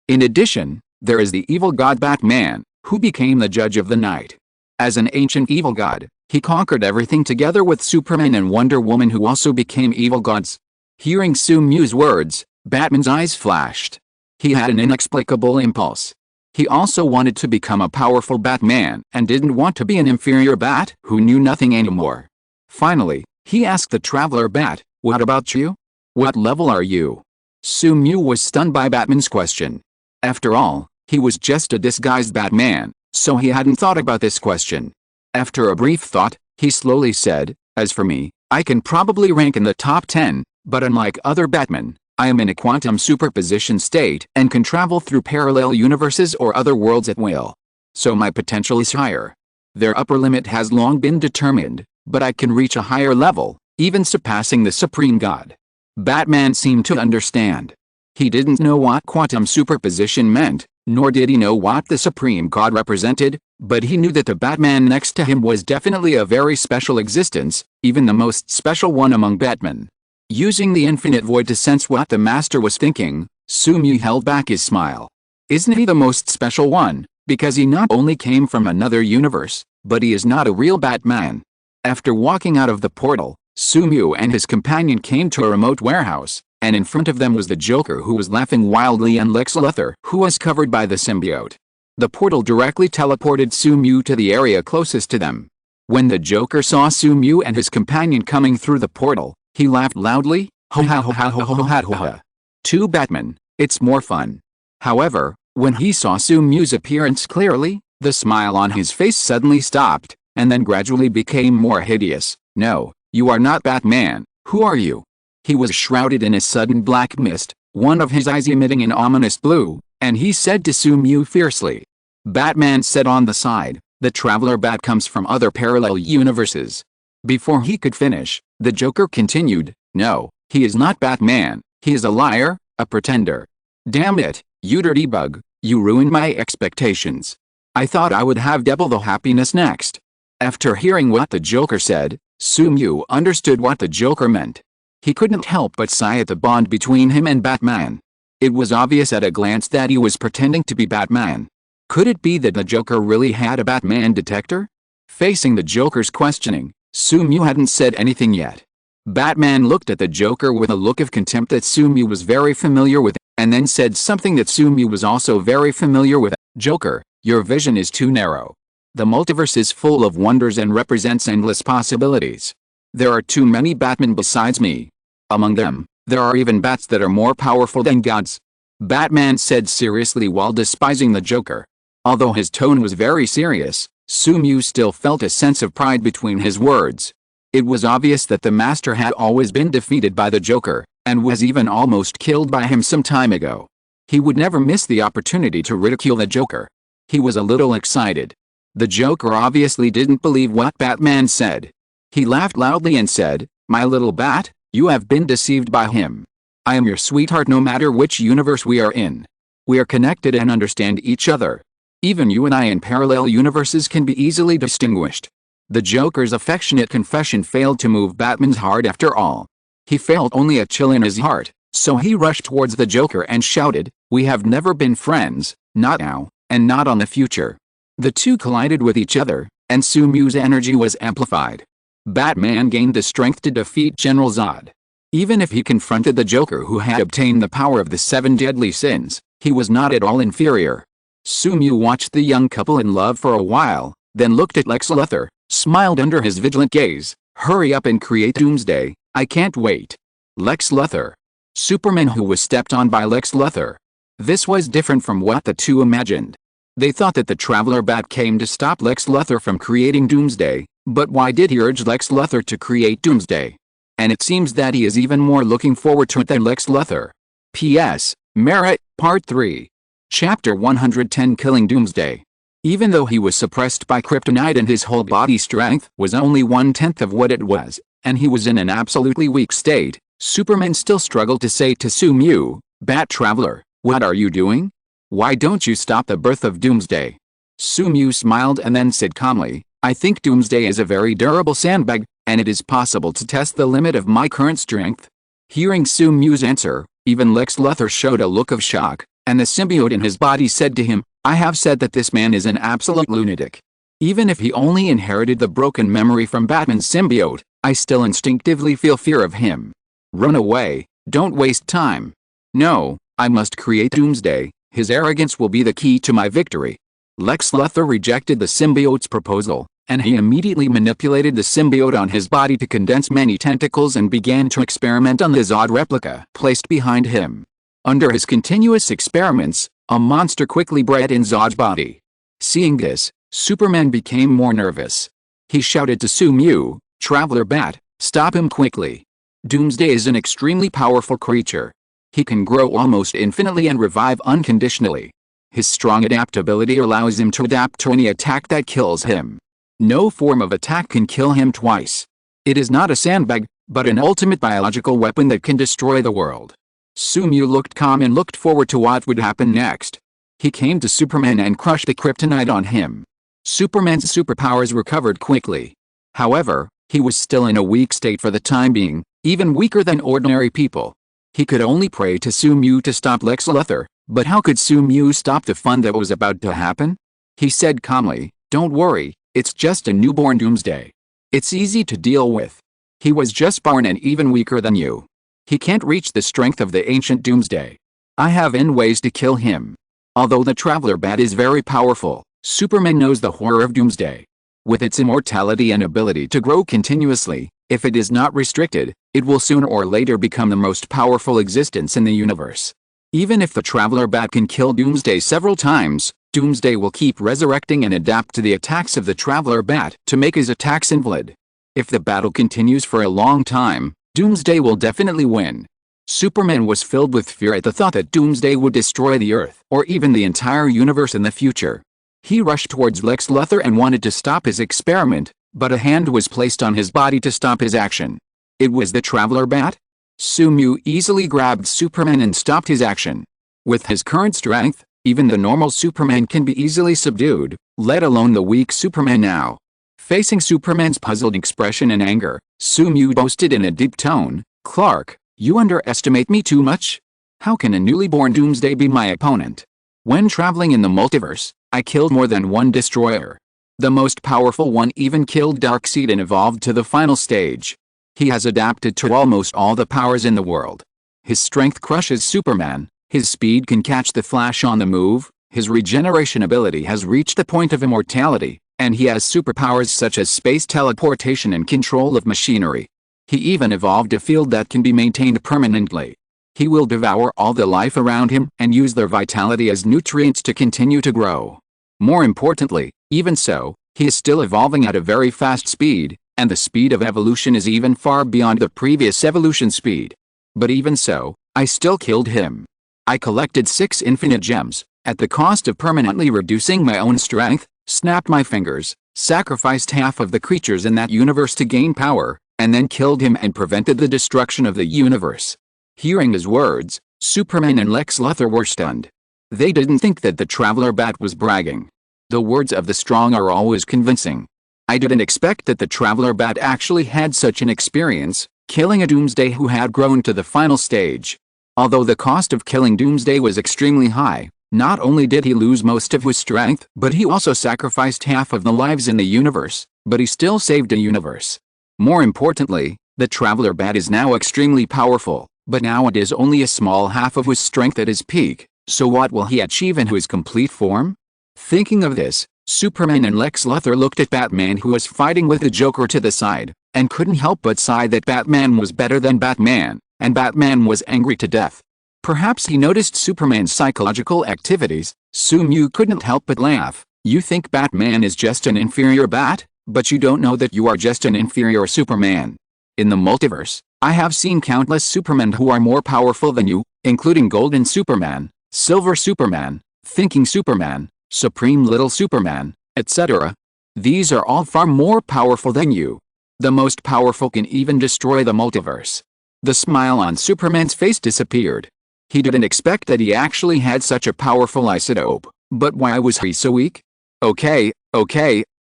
In addition, there is the evil god Batman, who became the judge of the night. As an ancient evil god, he conquered everything together with Superman and Wonder Woman who also became evil gods." Hearing Sumu's words, Batman's eyes flashed. He had an inexplicable impulse. He also wanted to become a powerful Batman and didn't want to be an inferior Bat who knew nothing anymore. Finally, he asked the Traveler Bat, "What about you? What level are you?" Sumu was stunned by Batman's question. After all, he was just a disguised Batman, so he hadn't thought about this question. After a brief thought, he slowly said, "As for me, I can probably rank in the top 10, but unlike other Batmen, I am in a quantum superposition state and can travel through parallel universes or other worlds at will. So my potential is higher. Their upper limit has long been determined, but I can reach a higher level, even surpassing the Supreme God." Batman seemed to understand. He didn't know what quantum superposition meant, nor did he know what the Supreme God represented, but he knew that the Batman next to him was definitely a very special existence, even the most special one among Batmen. Using the infinite void to sense what the Master was thinking, Sumu held back his smile. Isn't he the most special one, because he not only came from another universe, but he is not a real Batman? After walking out of the portal, Sumu and his companion came to a remote warehouse, and in front of them was the Joker who was laughing wildly and Lex Luthor who was covered by the symbiote. The portal directly teleported Sumu to the area closest to them. When the Joker saw Sumu and his companion coming through the portal, he laughed loudly, "Ho ha ho ha ho ho ha ho ha. Two Batmen, it's more fun." However, when he saw Sumu's appearance clearly, the smile on his face suddenly stopped, and then gradually became more hideous. "No, you are not Batman, who are you?" He was shrouded in a sudden black mist, one of his eyes emitting an ominous blue, and he said to Sumu fiercely. Batman said on the side, "The Traveler Bat comes from other parallel universes." Before he could finish, the Joker continued, "No, he is not Batman, he is a liar, a pretender. Damn it, you dirty bug, you ruined my expectations. I thought I would have double the happiness next." After hearing what the Joker said, Sumu understood what the Joker meant. He couldn't help but sigh at the bond between him and Batman. It was obvious at a glance that he was pretending to be Batman. Could it be that the Joker really had a Batman detector? Facing the Joker's questioning, Sumu hadn't said anything yet. Batman looked at the Joker with a look of contempt that Sumu was very familiar with, and then said something that Sumu was also very familiar with. Joker, your vision is too narrow. The multiverse is full of wonders and represents endless possibilities. There are too many Batmen besides me. Among them, there are even bats that are more powerful than gods. Batman said seriously while despising the Joker. Although his tone was very serious, Sumu still felt a sense of pride between his words. It was obvious that the Master had always been defeated by the Joker, and was even almost killed by him some time ago. He would never miss the opportunity to ridicule the Joker. He was a little excited. The Joker obviously didn't believe what Batman said. He laughed loudly and said, "My little bat, you have been deceived by him. I am your sweetheart no matter which universe we are in. We are connected and understand each other. Even you and I in parallel universes can be easily distinguished." The Joker's affectionate confession failed to move Batman's heart after all. He felt only a chill in his heart, so he rushed towards the Joker and shouted, "We have never been friends, not now, and not on the future." The two collided with each other, and Sumu's energy was amplified. Batman gained the strength to defeat General Zod. Even if he confronted the Joker who had obtained the power of the 7 deadly sins, he was not at all inferior. Sumu watched the young couple in love for a while, then looked at Lex Luthor, smiled under his vigilant gaze. "Hurry up and create Doomsday, I can't wait." Lex Luthor. Superman who was stepped on by Lex Luthor. This was different from what the two imagined. They thought that the Traveler Bat came to stop Lex Luthor from creating Doomsday, but why did he urge Lex Luthor to create Doomsday? And it seems that he is even more looking forward to it than Lex Luthor. P.S. Merit, Part 3. Chapter 110 Killing Doomsday. Even though he was suppressed by kryptonite and his whole body strength was only 1/10 of what it was, and he was in an absolutely weak state, Superman still struggled to say to Sumu, "Bat Traveler, what are you doing? Why don't you stop the birth of Doomsday?" Sumu smiled and then said calmly, "I think Doomsday is a very durable sandbag, and it is possible to test the limit of my current strength." Hearing Sumu's answer, even Lex Luthor showed a look of shock, and the symbiote in his body said to him, "I have said that this man is an absolute lunatic. Even if he only inherited the broken memory from Batman's symbiote, I still instinctively feel fear of him. Run away, don't waste time. No, I must create Doomsday, his arrogance will be the key to my victory." Lex Luthor rejected the symbiote's proposal, and he immediately manipulated the symbiote on his body to condense many tentacles and began to experiment on the Zod replica placed behind him. Under his continuous experiments, a monster quickly bred in Zod's body. Seeing this, Superman became more nervous. He shouted to Sumu, "Traveler Bat, stop him quickly. Doomsday is an extremely powerful creature. He can grow almost infinitely and revive unconditionally. His strong adaptability allows him to adapt to any attack that kills him. No form of attack can kill him twice. It is not a sandbag, but an ultimate biological weapon that can destroy the world." Sumu looked calm and looked forward to what would happen next. He came to Superman and crushed the kryptonite on him. Superman's superpowers recovered quickly. However, he was still in a weak state for the time being, even weaker than ordinary people. He could only pray to Sumu to stop Lex Luthor, but how could Sumu stop the fun that was about to happen? He said calmly, "Don't worry, it's just a newborn Doomsday. It's easy to deal with. He was just born and even weaker than you. He can't reach the strength of the ancient Doomsday. I have in ways to kill him." Although the Traveler Bat is very powerful, Superman knows the horror of Doomsday. With its immortality and ability to grow continuously, if it is not restricted, it will sooner or later become the most powerful existence in the universe. Even if the Traveler Bat can kill Doomsday several times, Doomsday will keep resurrecting and adapt to the attacks of the Traveler Bat to make his attacks invalid. If the battle continues for a long time, Doomsday will definitely win. Superman was filled with fear at the thought that Doomsday would destroy the Earth or even the entire universe in the future. He rushed towards Lex Luthor and wanted to stop his experiment, but a hand was placed on his body to stop his action. It was the Traveler Bat? Sumu easily grabbed Superman and stopped his action. With his current strength, even the normal Superman can be easily subdued, let alone the weak Superman now. Facing Superman's puzzled expression and anger, Sumu boasted in a deep tone, Clark, you underestimate me too much? How can a newly born Doomsday be my opponent? When traveling in the multiverse, I killed more than one destroyer. The most powerful one even killed Darkseid and evolved to the final stage. He has adapted to almost all the powers in the world. His strength crushes Superman, his speed can catch the Flash on the move, his regeneration ability has reached the point of immortality, and he has superpowers such as space teleportation and control of machinery. He even evolved a field that can be maintained permanently. He will devour all the life around him and use their vitality as nutrients to continue to grow. More importantly, even so, he is still evolving at a very fast speed, and the speed of evolution is even far beyond the previous evolution speed. But even so, I still killed him. I collected 6 infinite gems, at the cost of permanently reducing my own strength, snapped my fingers, sacrificed half of the creatures in that universe to gain power, and then killed him and prevented the destruction of the universe. Hearing his words, Superman and Lex Luthor were stunned. They didn't think that the Traveler Bat was bragging. The words of the strong are always convincing. I didn't expect that the Traveler Bat actually had such an experience, killing a Doomsday who had grown to the final stage. Although the cost of killing Doomsday was extremely high, not only did he lose most of his strength, but he also sacrificed half of the lives in the universe, but he still saved a universe. More importantly, the Traveler Bat is now extremely powerful, but now it is only a small half of his strength at his peak, so what will he achieve in his complete form? Thinking of this, Superman and Lex Luthor looked at Batman, who was fighting with the Joker to the side, and couldn't help but sigh that Batman was better than Batman, and Batman was angry to death. Perhaps he noticed Superman's psychological activities. Sue-Mew couldn't help but laugh. You think Batman is just an inferior Bat, but you don't know that you are just an inferior Superman. In the multiverse, I have seen countless Supermen who are more powerful than you, including Golden Superman, Silver Superman, Thinking Superman, Supreme Little Superman, etc. These are all far more powerful than you. The most powerful can even destroy the multiverse. The smile on Superman's face disappeared. He didn't expect that he actually had such a powerful isotope, but why was he so weak? Okay,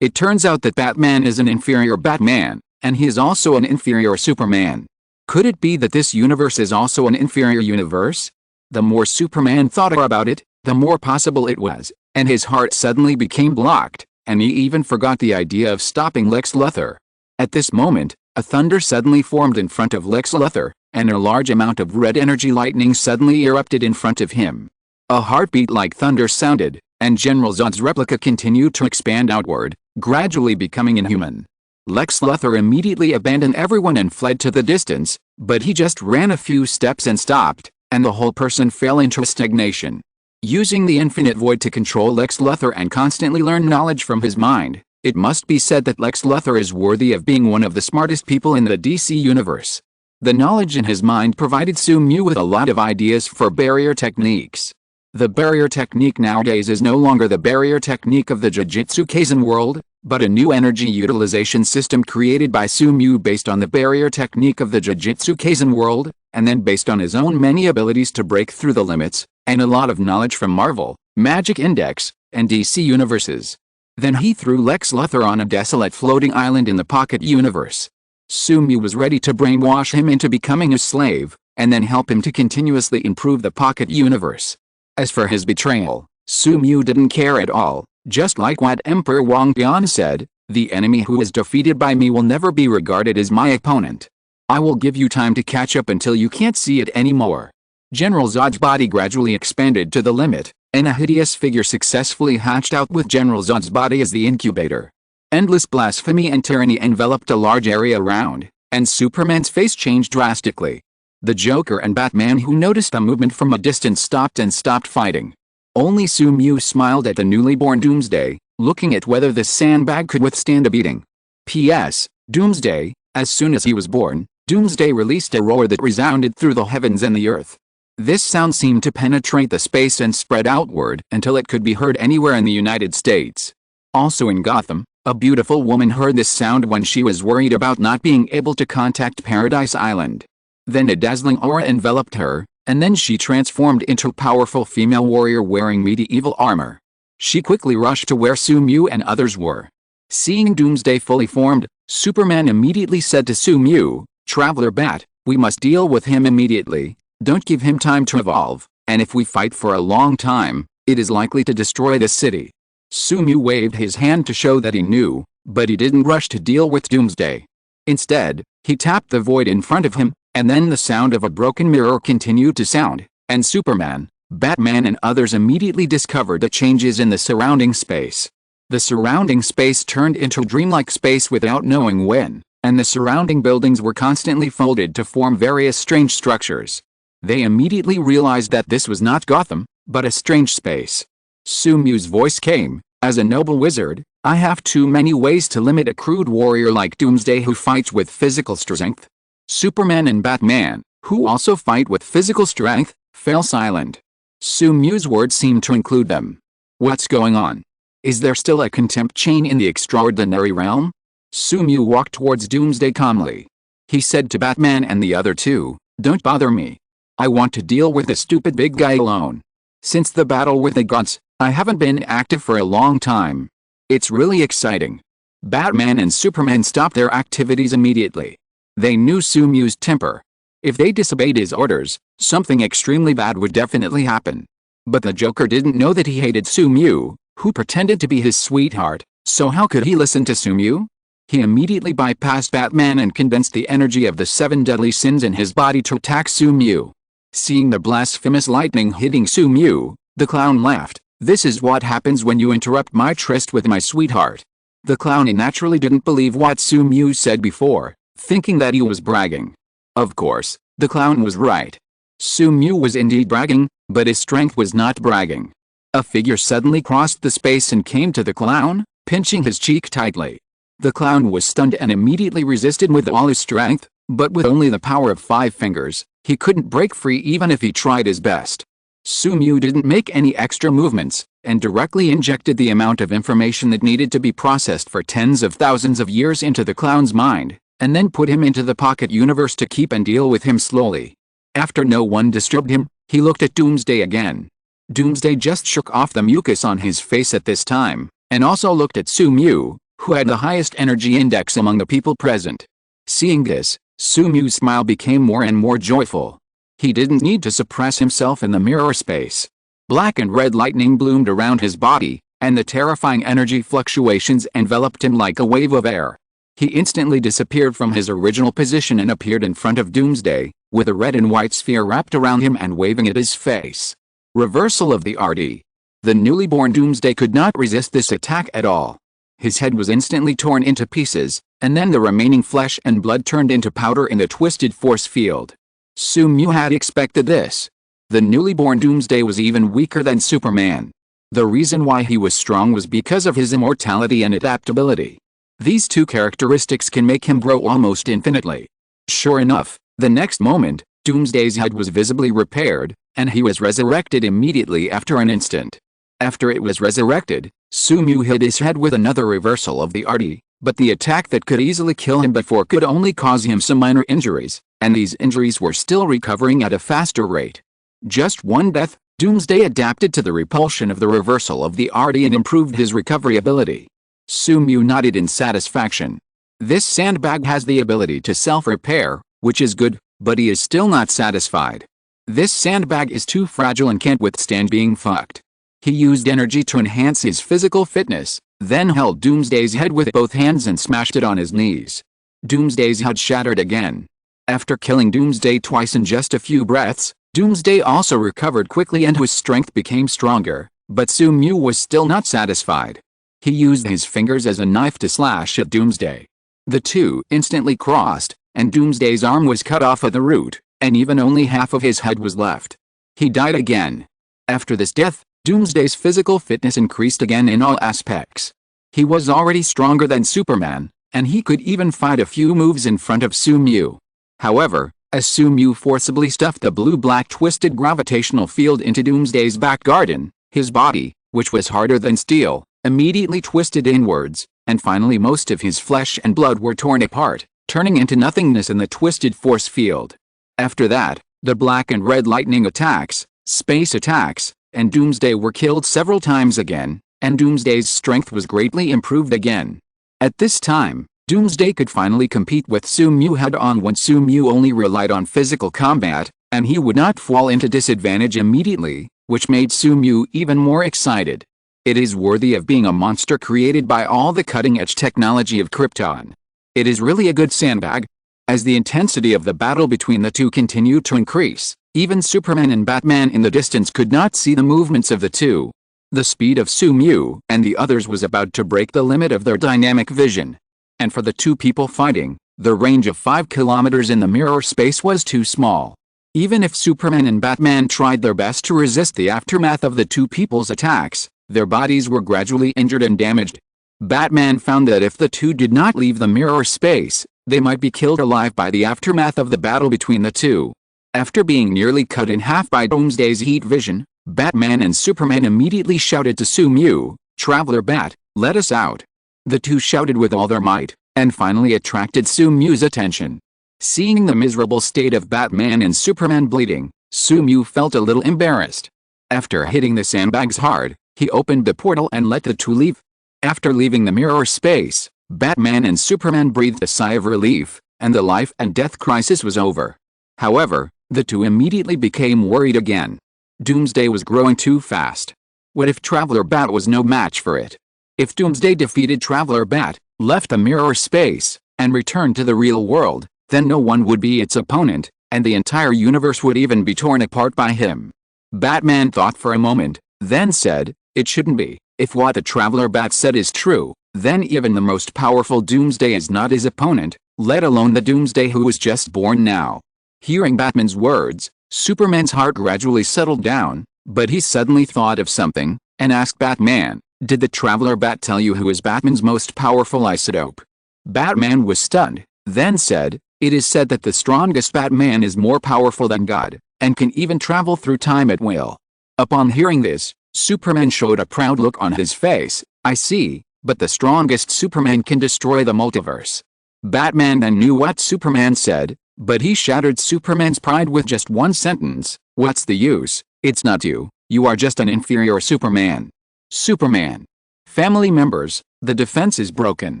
it turns out that Batman is an inferior Batman, and he is also an inferior Superman. Could it be that this universe is also an inferior universe? The more Superman thought about it, the more possible it was, and his heart suddenly became blocked, and he even forgot the idea of stopping Lex Luthor. At this moment, a thunder suddenly formed in front of Lex Luthor, and a large amount of red energy lightning suddenly erupted in front of him. A heartbeat like thunder sounded, and General Zod's replica continued to expand outward, gradually becoming inhuman. Lex Luthor immediately abandoned everyone and fled to the distance, but he just ran a few steps and stopped, and the whole person fell into stagnation. Using the infinite void to control Lex Luthor and constantly learn knowledge from his mind, it must be said that Lex Luthor is worthy of being one of the smartest people in the DC universe. The knowledge in his mind provided Sue-Mew with a lot of ideas for barrier techniques. The barrier technique nowadays is no longer the barrier technique of the Jujutsu Kaisen world, but a new energy utilization system created by Sue-Mew based on the barrier technique of the Jujutsu Kaisen world, and then based on his own many abilities to break through the limits, and a lot of knowledge from Marvel, Magic Index, and DC universes. Then he threw Lex Luthor on a desolate floating island in the Pocket Universe. Sue-Mew was ready to brainwash him into becoming a slave, and then help him to continuously improve the Pocket Universe. As for his betrayal, Sue-Mew didn't care at all, just like what Emperor Wang Bian said, the enemy who is defeated by me will never be regarded as my opponent. I will give you time to catch up until you can't see it anymore. General Zod's body gradually expanded to the limit, and a hideous figure successfully hatched out with General Zod's body as the incubator. Endless blasphemy and tyranny enveloped a large area around, and Superman's face changed drastically. The Joker and Batman, who noticed the movement from a distance, stopped fighting. Only Sue-Mew smiled at the newly born Doomsday, looking at whether this sandbag could withstand a beating. P.S. Doomsday, as soon as he was born, Doomsday released a roar that resounded through the heavens and the earth. This sound seemed to penetrate the space and spread outward until it could be heard anywhere in the United States. Also in Gotham, a beautiful woman heard this sound when she was worried about not being able to contact Paradise Island. Then a dazzling aura enveloped her, and then she transformed into a powerful female warrior wearing medieval armor. She quickly rushed to where Sue-Mew and others were. Seeing Doomsday fully formed, Superman immediately said to Sue-Mew, "Traveler Bat, We must deal with him immediately. Don't give him time to evolve, and if we fight for a long time, it is likely to destroy the city. Sumu waved his hand to show that he knew, but he didn't rush to deal with Doomsday. Instead, he tapped the void in front of him, and then the sound of a broken mirror continued to sound, and Superman, Batman and others immediately discovered the changes in the surrounding space. The surrounding space turned into dreamlike space without knowing when, and the surrounding buildings were constantly folded to form various strange structures. They immediately realized that this was not Gotham, but a strange space. Sumu's voice came, as a noble wizard, I have too many ways to limit a crude warrior like Doomsday who fights with physical strength. Superman and Batman, who also fight with physical strength, fell silent. Sumu's words seemed to include them. What's going on? Is there still a contempt chain in the extraordinary realm? Sumu walked towards Doomsday calmly. He said to Batman and the other two, don't bother me. I want to deal with this stupid big guy alone. Since the battle with the gods, I haven't been active for a long time. It's really exciting. Batman and Superman stopped their activities immediately. They knew Sumu's temper. If they disobeyed his orders, something extremely bad would definitely happen. But the Joker didn't know that he hated Sumu, who pretended to be his sweetheart, so how could he listen to Sumu? He immediately bypassed Batman and condensed the energy of the 7 deadly sins in his body to attack Sumu. Seeing the blasphemous lightning hitting Sumu, the clown laughed. This is what happens when you interrupt my tryst with my sweetheart. The clown naturally didn't believe what Sumu said before, thinking that he was bragging. Of course, the clown was right. Sumu was indeed bragging, but his strength was not bragging. A figure suddenly crossed the space and came to the clown, pinching his cheek tightly. The clown was stunned and immediately resisted with all his strength, but with only the power of 5 fingers, he couldn't break free even if he tried his best. Sumu didn't make any extra movements, and directly injected the amount of information that needed to be processed for tens of thousands of years into the clown's mind, and then put him into the pocket universe to keep and deal with him slowly. After no one disturbed him, he looked at Doomsday again. Doomsday just shook off the mucus on his face at this time, and also looked at Sumu, who had the highest energy index among the people present. Seeing this, Sumu's smile became more and more joyful. He didn't need to suppress himself in the mirror space. Black and red lightning bloomed around his body, and the terrifying energy fluctuations enveloped him like a wave of air. He instantly disappeared from his original position and appeared in front of Doomsday, with a red and white sphere wrapped around him and waving at his face. Reversal of the RD. The newly born Doomsday could not resist this attack at all. His head was instantly torn into pieces, and then the remaining flesh and blood turned into powder in the twisted force field. Sumu had expected this. The newly born Doomsday was even weaker than Superman. The reason why he was strong was because of his immortality and adaptability. These two characteristics can make him grow almost infinitely. Sure enough, the next moment, Doomsday's head was visibly repaired, and he was resurrected immediately after an instant. After it was resurrected, Sumu hit his head with another reversal of the RD, but the attack that could easily kill him before could only cause him some minor injuries, and these injuries were still recovering at a faster rate. Just one death, Doomsday adapted to the repulsion of the reversal of the RD and improved his recovery ability. Sumu nodded in satisfaction. This sandbag has the ability to self-repair, which is good, but he is still not satisfied. This sandbag is too fragile and can't withstand being fucked. He used energy to enhance his physical fitness, then held Doomsday's head with both hands and smashed it on his knees. Doomsday's head shattered again. After killing Doomsday twice in just a few breaths, Doomsday also recovered quickly and his strength became stronger, but Sumu was still not satisfied. He used his fingers as a knife to slash at Doomsday. The two instantly crossed, and Doomsday's arm was cut off at the root, and even only half of his head was left. He died again. After this death, Doomsday's physical fitness increased again in all aspects. He was already stronger than Superman, and he could even fight a few moves in front of Sumu. However, as Sumu forcibly stuffed the blue-black twisted gravitational field into Doomsday's back garden, his body, which was harder than steel, immediately twisted inwards, and finally most of his flesh and blood were torn apart, turning into nothingness in the twisted force field. After that, the black and red lightning attacks, space attacks, and Doomsday were killed several times again, and Doomsday's strength was greatly improved again. At this time, Doomsday could finally compete with Sumu head-on when Sumu only relied on physical combat, and he would not fall into disadvantage immediately, which made Sumu even more excited. It is worthy of being a monster created by all the cutting-edge technology of Krypton. It is really a good sandbag. As the intensity of the battle between the two continued to increase, even Superman and Batman in the distance could not see the movements of the two. The speed of Sumu and the others was about to break the limit of their dynamic vision. And for the two people fighting, the range of 5 kilometers in the mirror space was too small. Even if Superman and Batman tried their best to resist the aftermath of the two people's attacks, their bodies were gradually injured and damaged. Batman found that if the two did not leave the mirror space, they might be killed alive by the aftermath of the battle between the two. After being nearly cut in half by Doomsday's heat vision, Batman and Superman immediately shouted to Sumu, "Traveler Bat, let us out." The two shouted with all their might, and finally attracted Sumu's attention. Seeing the miserable state of Batman and Superman bleeding, Sumu felt a little embarrassed. After hitting the sandbags hard, he opened the portal and let the two leave. After leaving the mirror space, Batman and Superman breathed a sigh of relief, and the life and death crisis was over. However, the two immediately became worried again. Doomsday was growing too fast. What if Traveler Bat was no match for it? If Doomsday defeated Traveler Bat, left the mirror space, and returned to the real world, then no one would be its opponent, and the entire universe would even be torn apart by him. Batman thought for a moment, then said, "It shouldn't be. If what the Traveler Bat said is true, then even the most powerful Doomsday is not his opponent, let alone the Doomsday who was just born now." Hearing Batman's words, Superman's heart gradually settled down, but he suddenly thought of something, and asked Batman, "Did the Traveler Bat tell you who is Batman's most powerful isotope?" Batman was stunned, then said, "It is said that the strongest Batman is more powerful than God, and can even travel through time at will." Upon hearing this, Superman showed a proud look on his face. "I see, but the strongest Superman can destroy the multiverse." Batman then knew what Superman said, but he shattered Superman's pride with just one sentence, "What's the use? It's not you, you are just an inferior Superman." Superman. Family members, the defense is broken.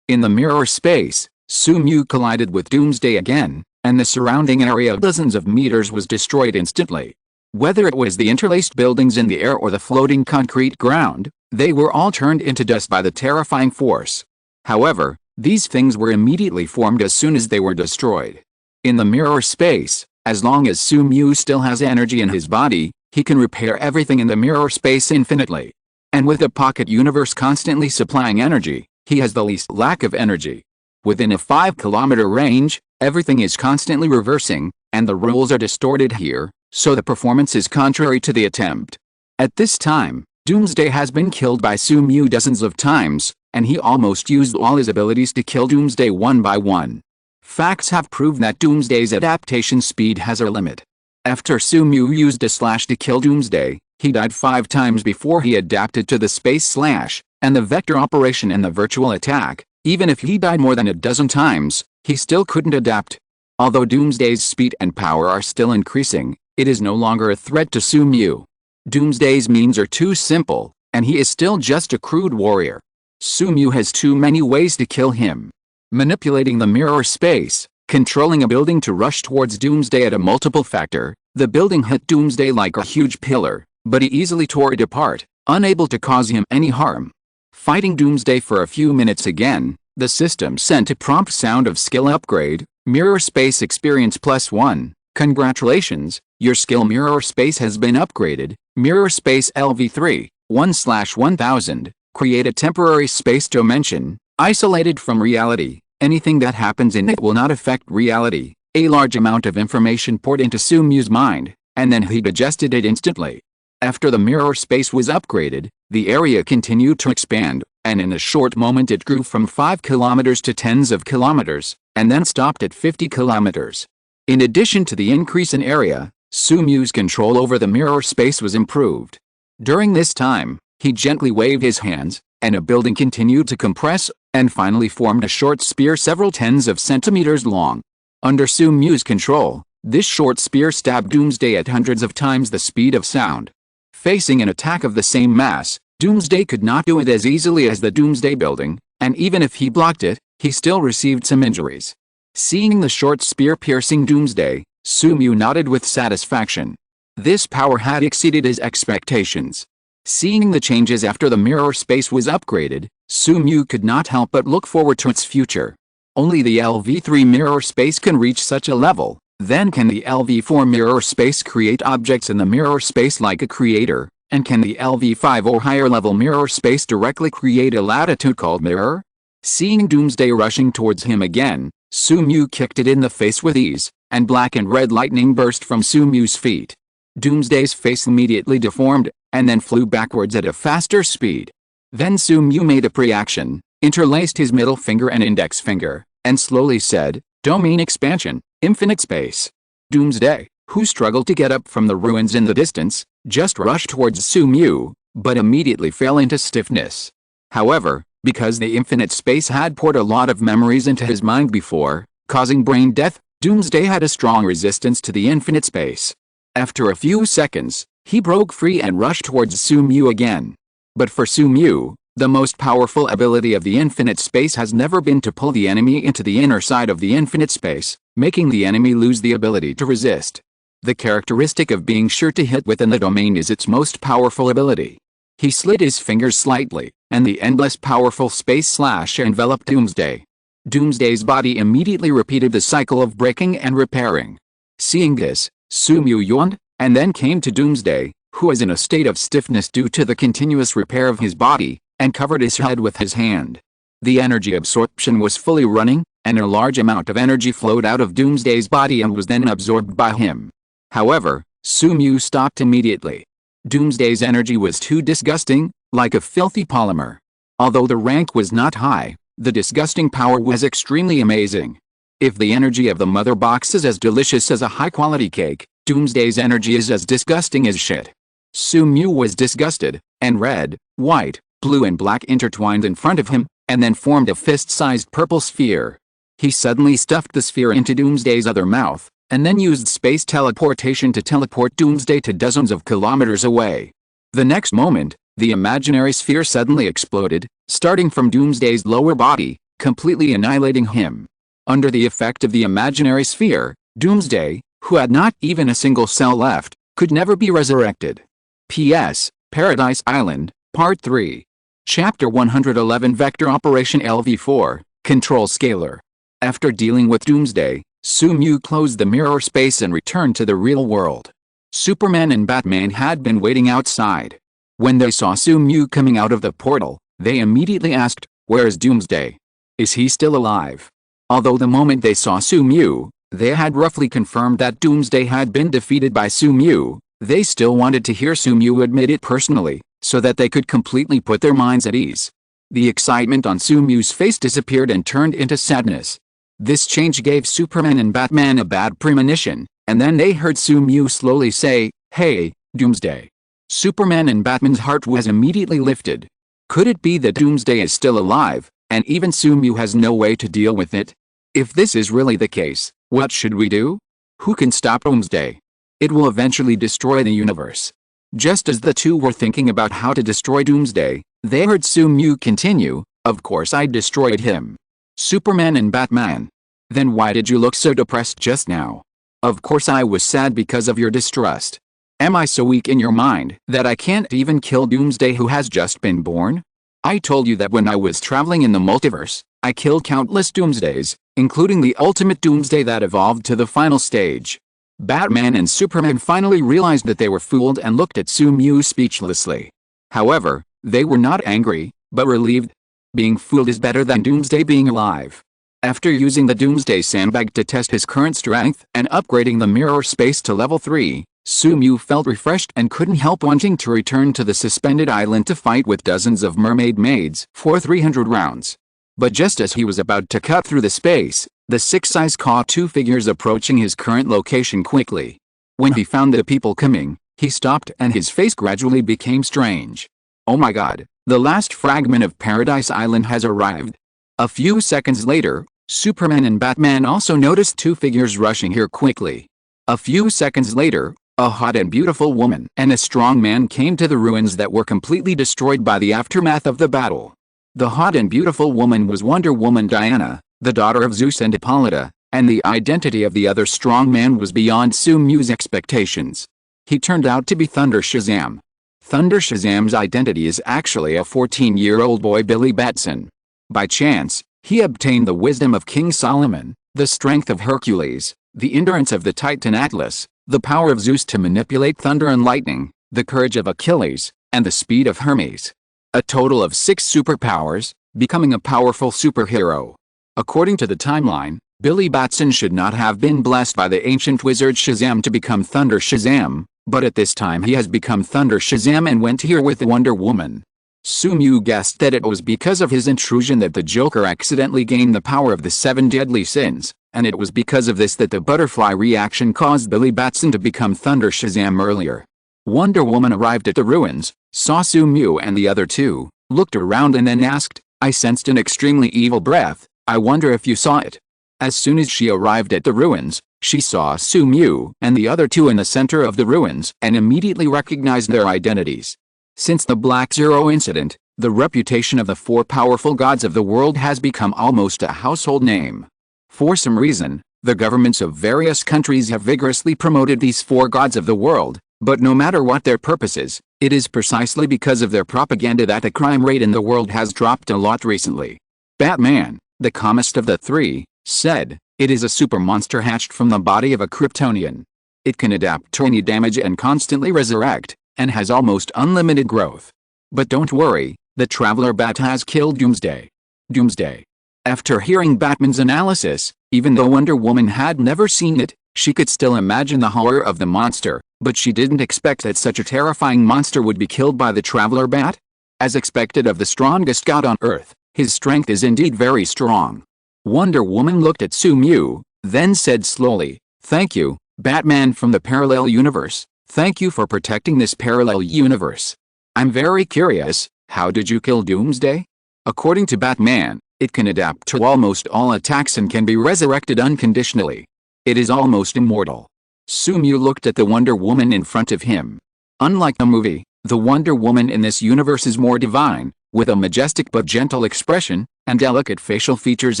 In the mirror space, Sumu collided with Doomsday again, and the surrounding area of dozens of meters was destroyed instantly. Whether it was the interlaced buildings in the air or the floating concrete ground, they were all turned into dust by the terrifying force. However, these things were immediately formed as soon as they were destroyed. In the mirror space, as long as Sumu still has energy in his body, he can repair everything in the mirror space infinitely. And with the pocket universe constantly supplying energy, he has the least lack of energy. Within a 5-kilometer range, everything is constantly reversing, and the rules are distorted here, so the performance is contrary to the attempt. At this time, Doomsday has been killed by Sumu dozens of times, and he almost used all his abilities to kill Doomsday one by one. Facts have proved that Doomsday's adaptation speed has a limit. After Sumu used a slash to kill Doomsday, he died 5 times before he adapted to the space slash, and the vector operation and the virtual attack. Even if he died more than a dozen times, he still couldn't adapt. Although Doomsday's speed and power are still increasing, it is no longer a threat to Sumu. Doomsday's means are too simple, and he is still just a crude warrior. Sumu has too many ways to kill him. Manipulating the mirror space, controlling a building to rush towards Doomsday at a multiple factor, the building hit Doomsday like a huge pillar, but he easily tore it apart, unable to cause him any harm. Fighting Doomsday for a few minutes again, the system sent a prompt sound of skill upgrade, mirror space experience +1, congratulations, your skill mirror space has been upgraded, mirror space LV3, 1/1000, create a temporary space dimension, isolated from reality, anything that happens in it will not affect reality. A large amount of information poured into Sumu's mind, and then he digested it instantly. After the mirror space was upgraded, the area continued to expand, and in a short moment it grew from 5 kilometers to tens of kilometers, and then stopped at 50 kilometers. In addition to the increase in area, Sumu's control over the mirror space was improved. During this time, he gently waved his hands, and a building continued to compress, and finally formed a short spear several tens of centimeters long. Under Sumu's control, this short spear stabbed Doomsday at hundreds of times the speed of sound. Facing an attack of the same mass, Doomsday could not do it as easily as the Doomsday building, and even if he blocked it, he still received some injuries. Seeing the short spear piercing Doomsday, Sumu nodded with satisfaction. This power had exceeded his expectations. Seeing the changes after the mirror space was upgraded, Sumu could not help but look forward to its future. Only the LV3 mirror space can reach such a level. Then can the LV4 mirror space create objects in the mirror space like a creator, and can the LV5 or higher level mirror space directly create a latitude called mirror? Seeing Doomsday rushing towards him again, Sumu kicked it in the face with ease, and black and red lightning burst from Sumu's feet. Doomsday's face immediately deformed, and then flew backwards at a faster speed. Then Sumu made a pre-action, interlaced his middle finger and index finger, and slowly said, "Domain expansion, infinite space." Doomsday, who struggled to get up from the ruins in the distance, just rushed towards Sumu, but immediately fell into stiffness. However, because the infinite space had poured a lot of memories into his mind before, causing brain death, Doomsday had a strong resistance to the infinite space. After a few seconds, he broke free and rushed towards Sumu again. But for Sumu, the most powerful ability of the infinite space has never been to pull the enemy into the inner side of the infinite space, making the enemy lose the ability to resist. The characteristic of being sure to hit within the domain is its most powerful ability. He slid his fingers slightly, and the endless powerful space slash enveloped Doomsday. Doomsday's body immediately repeated the cycle of breaking and repairing. Seeing this, Sumu yawned, and then came to Doomsday, who was in a state of stiffness due to the continuous repair of his body, and covered his head with his hand. The energy absorption was fully running, and a large amount of energy flowed out of Doomsday's body and was then absorbed by him. However, Sumu stopped immediately. Doomsday's energy was too disgusting, like a filthy polymer. Although the rank was not high, the disgusting power was extremely amazing. If the energy of the mother box is as delicious as a high-quality cake, Doomsday's energy is as disgusting as shit. Sumu was disgusted, and red, white, blue and black intertwined in front of him, and then formed a fist-sized purple sphere. He suddenly stuffed the sphere into Doomsday's other mouth, and then used space teleportation to teleport Doomsday to dozens of kilometers away. The next moment, the imaginary sphere suddenly exploded, starting from Doomsday's lower body, completely annihilating him. Under the effect of the imaginary sphere, Doomsday, who had not even a single cell left, could never be resurrected. P.S. Paradise Island, Part 3. Chapter 111 Vector Operation LV4, Control Scalar. After dealing with Doomsday, Sumu closed the mirror space and returned to the real world. Superman and Batman had been waiting outside. When they saw Sumu coming out of the portal, they immediately asked, "Where is Doomsday? Is he still alive?" Although the moment they saw Sumu, they had roughly confirmed that Doomsday had been defeated by Sumu, they still wanted to hear Sumu admit it personally, so that they could completely put their minds at ease. The excitement on Sumu's face disappeared and turned into sadness. This change gave Superman and Batman a bad premonition, and then they heard Sumu slowly say, "Hey, Doomsday." Superman and Batman's heart was immediately lifted. Could it be that Doomsday is still alive, and even Sumu has no way to deal with it? If this is really the case, what should we do? Who can stop Doomsday? It will eventually destroy the universe. Just as the two were thinking about how to destroy Doomsday, they heard Sumu continue, "Of course I destroyed him." Superman and Batman. Then why did you look so depressed just now? Of course I was sad because of your distrust. Am I so weak in your mind that I can't even kill Doomsday who has just been born? I told you that when I was traveling in the multiverse, I killed countless Doomsdays, including the ultimate Doomsday that evolved to the final stage. Batman and Superman finally realized that they were fooled and looked at Sumu speechlessly. However, they were not angry, but relieved. Being fooled is better than Doomsday being alive. After using the Doomsday sandbag to test his current strength and upgrading the mirror space to level 3, Sumu felt refreshed and couldn't help wanting to return to the suspended island to fight with dozens of mermaid maids for 300 rounds. But just as he was about to cut through the space, the six eyes caught two figures approaching his current location quickly. When he found the people coming, he stopped and his face gradually became strange. Oh my god, the last fragment of Paradise Island has arrived. A few seconds later, Superman and Batman also noticed two figures rushing here quickly. A few seconds later, a hot and beautiful woman and a strong man came to the ruins that were completely destroyed by the aftermath of the battle. The hot and beautiful woman was Wonder Woman Diana, the daughter of Zeus and Hippolyta, and the identity of the other strong man was beyond Sumyu's expectations. He turned out to be Thunder Shazam. Thunder Shazam's identity is actually a 14-year-old boy, Billy Batson. By chance, he obtained the wisdom of King Solomon, the strength of Hercules, the endurance of the Titan Atlas, the power of Zeus to manipulate thunder and lightning, the courage of Achilles, and the speed of Hermes. A total of 6 superpowers, becoming a powerful superhero. According to the timeline, Billy Batson should not have been blessed by the ancient wizard Shazam to become Thunder Shazam, but at this time he has become Thunder Shazam and went here with Wonder Woman. Sumyu guessed that it was because of his intrusion that the Joker accidentally gained the power of the 7 deadly sins, and it was because of this that the butterfly reaction caused Billy Batson to become Thunder Shazam earlier. Wonder Woman arrived at the ruins, saw Sumyu and the other two, looked around and then asked, "I sensed an extremely evil breath, I wonder if you saw it." As soon as she arrived at the ruins, she saw Sumyu and the other two in the center of the ruins and immediately recognized their identities. Since the Black Zero incident, the reputation of the 4 powerful gods of the world has become almost a household name. For some reason, the governments of various countries have vigorously promoted these 4 gods of the world, but no matter what their purposes, it is precisely because of their propaganda that the crime rate in the world has dropped a lot recently. Batman, the calmest of the 3, said, "It is a super monster hatched from the body of a Kryptonian. It can adapt to any damage and constantly resurrect, and has almost unlimited growth. But don't worry, the Traveler Bat has killed Doomsday." Doomsday. After hearing Batman's analysis, even though Wonder Woman had never seen it, she could still imagine the horror of the monster, but she didn't expect that such a terrifying monster would be killed by the Traveler Bat. As expected of the strongest god on Earth, his strength is indeed very strong. Wonder Woman looked at Sumyu, then said slowly, "Thank you, Batman from the parallel universe. Thank you for protecting this parallel universe. I'm very curious, how did you kill Doomsday?" According to Batman, it can adapt to almost all attacks and can be resurrected unconditionally. It is almost immortal. Sumyu looked at the Wonder Woman in front of him. Unlike the movie, the Wonder Woman in this universe is more divine, with a majestic but gentle expression, and delicate facial features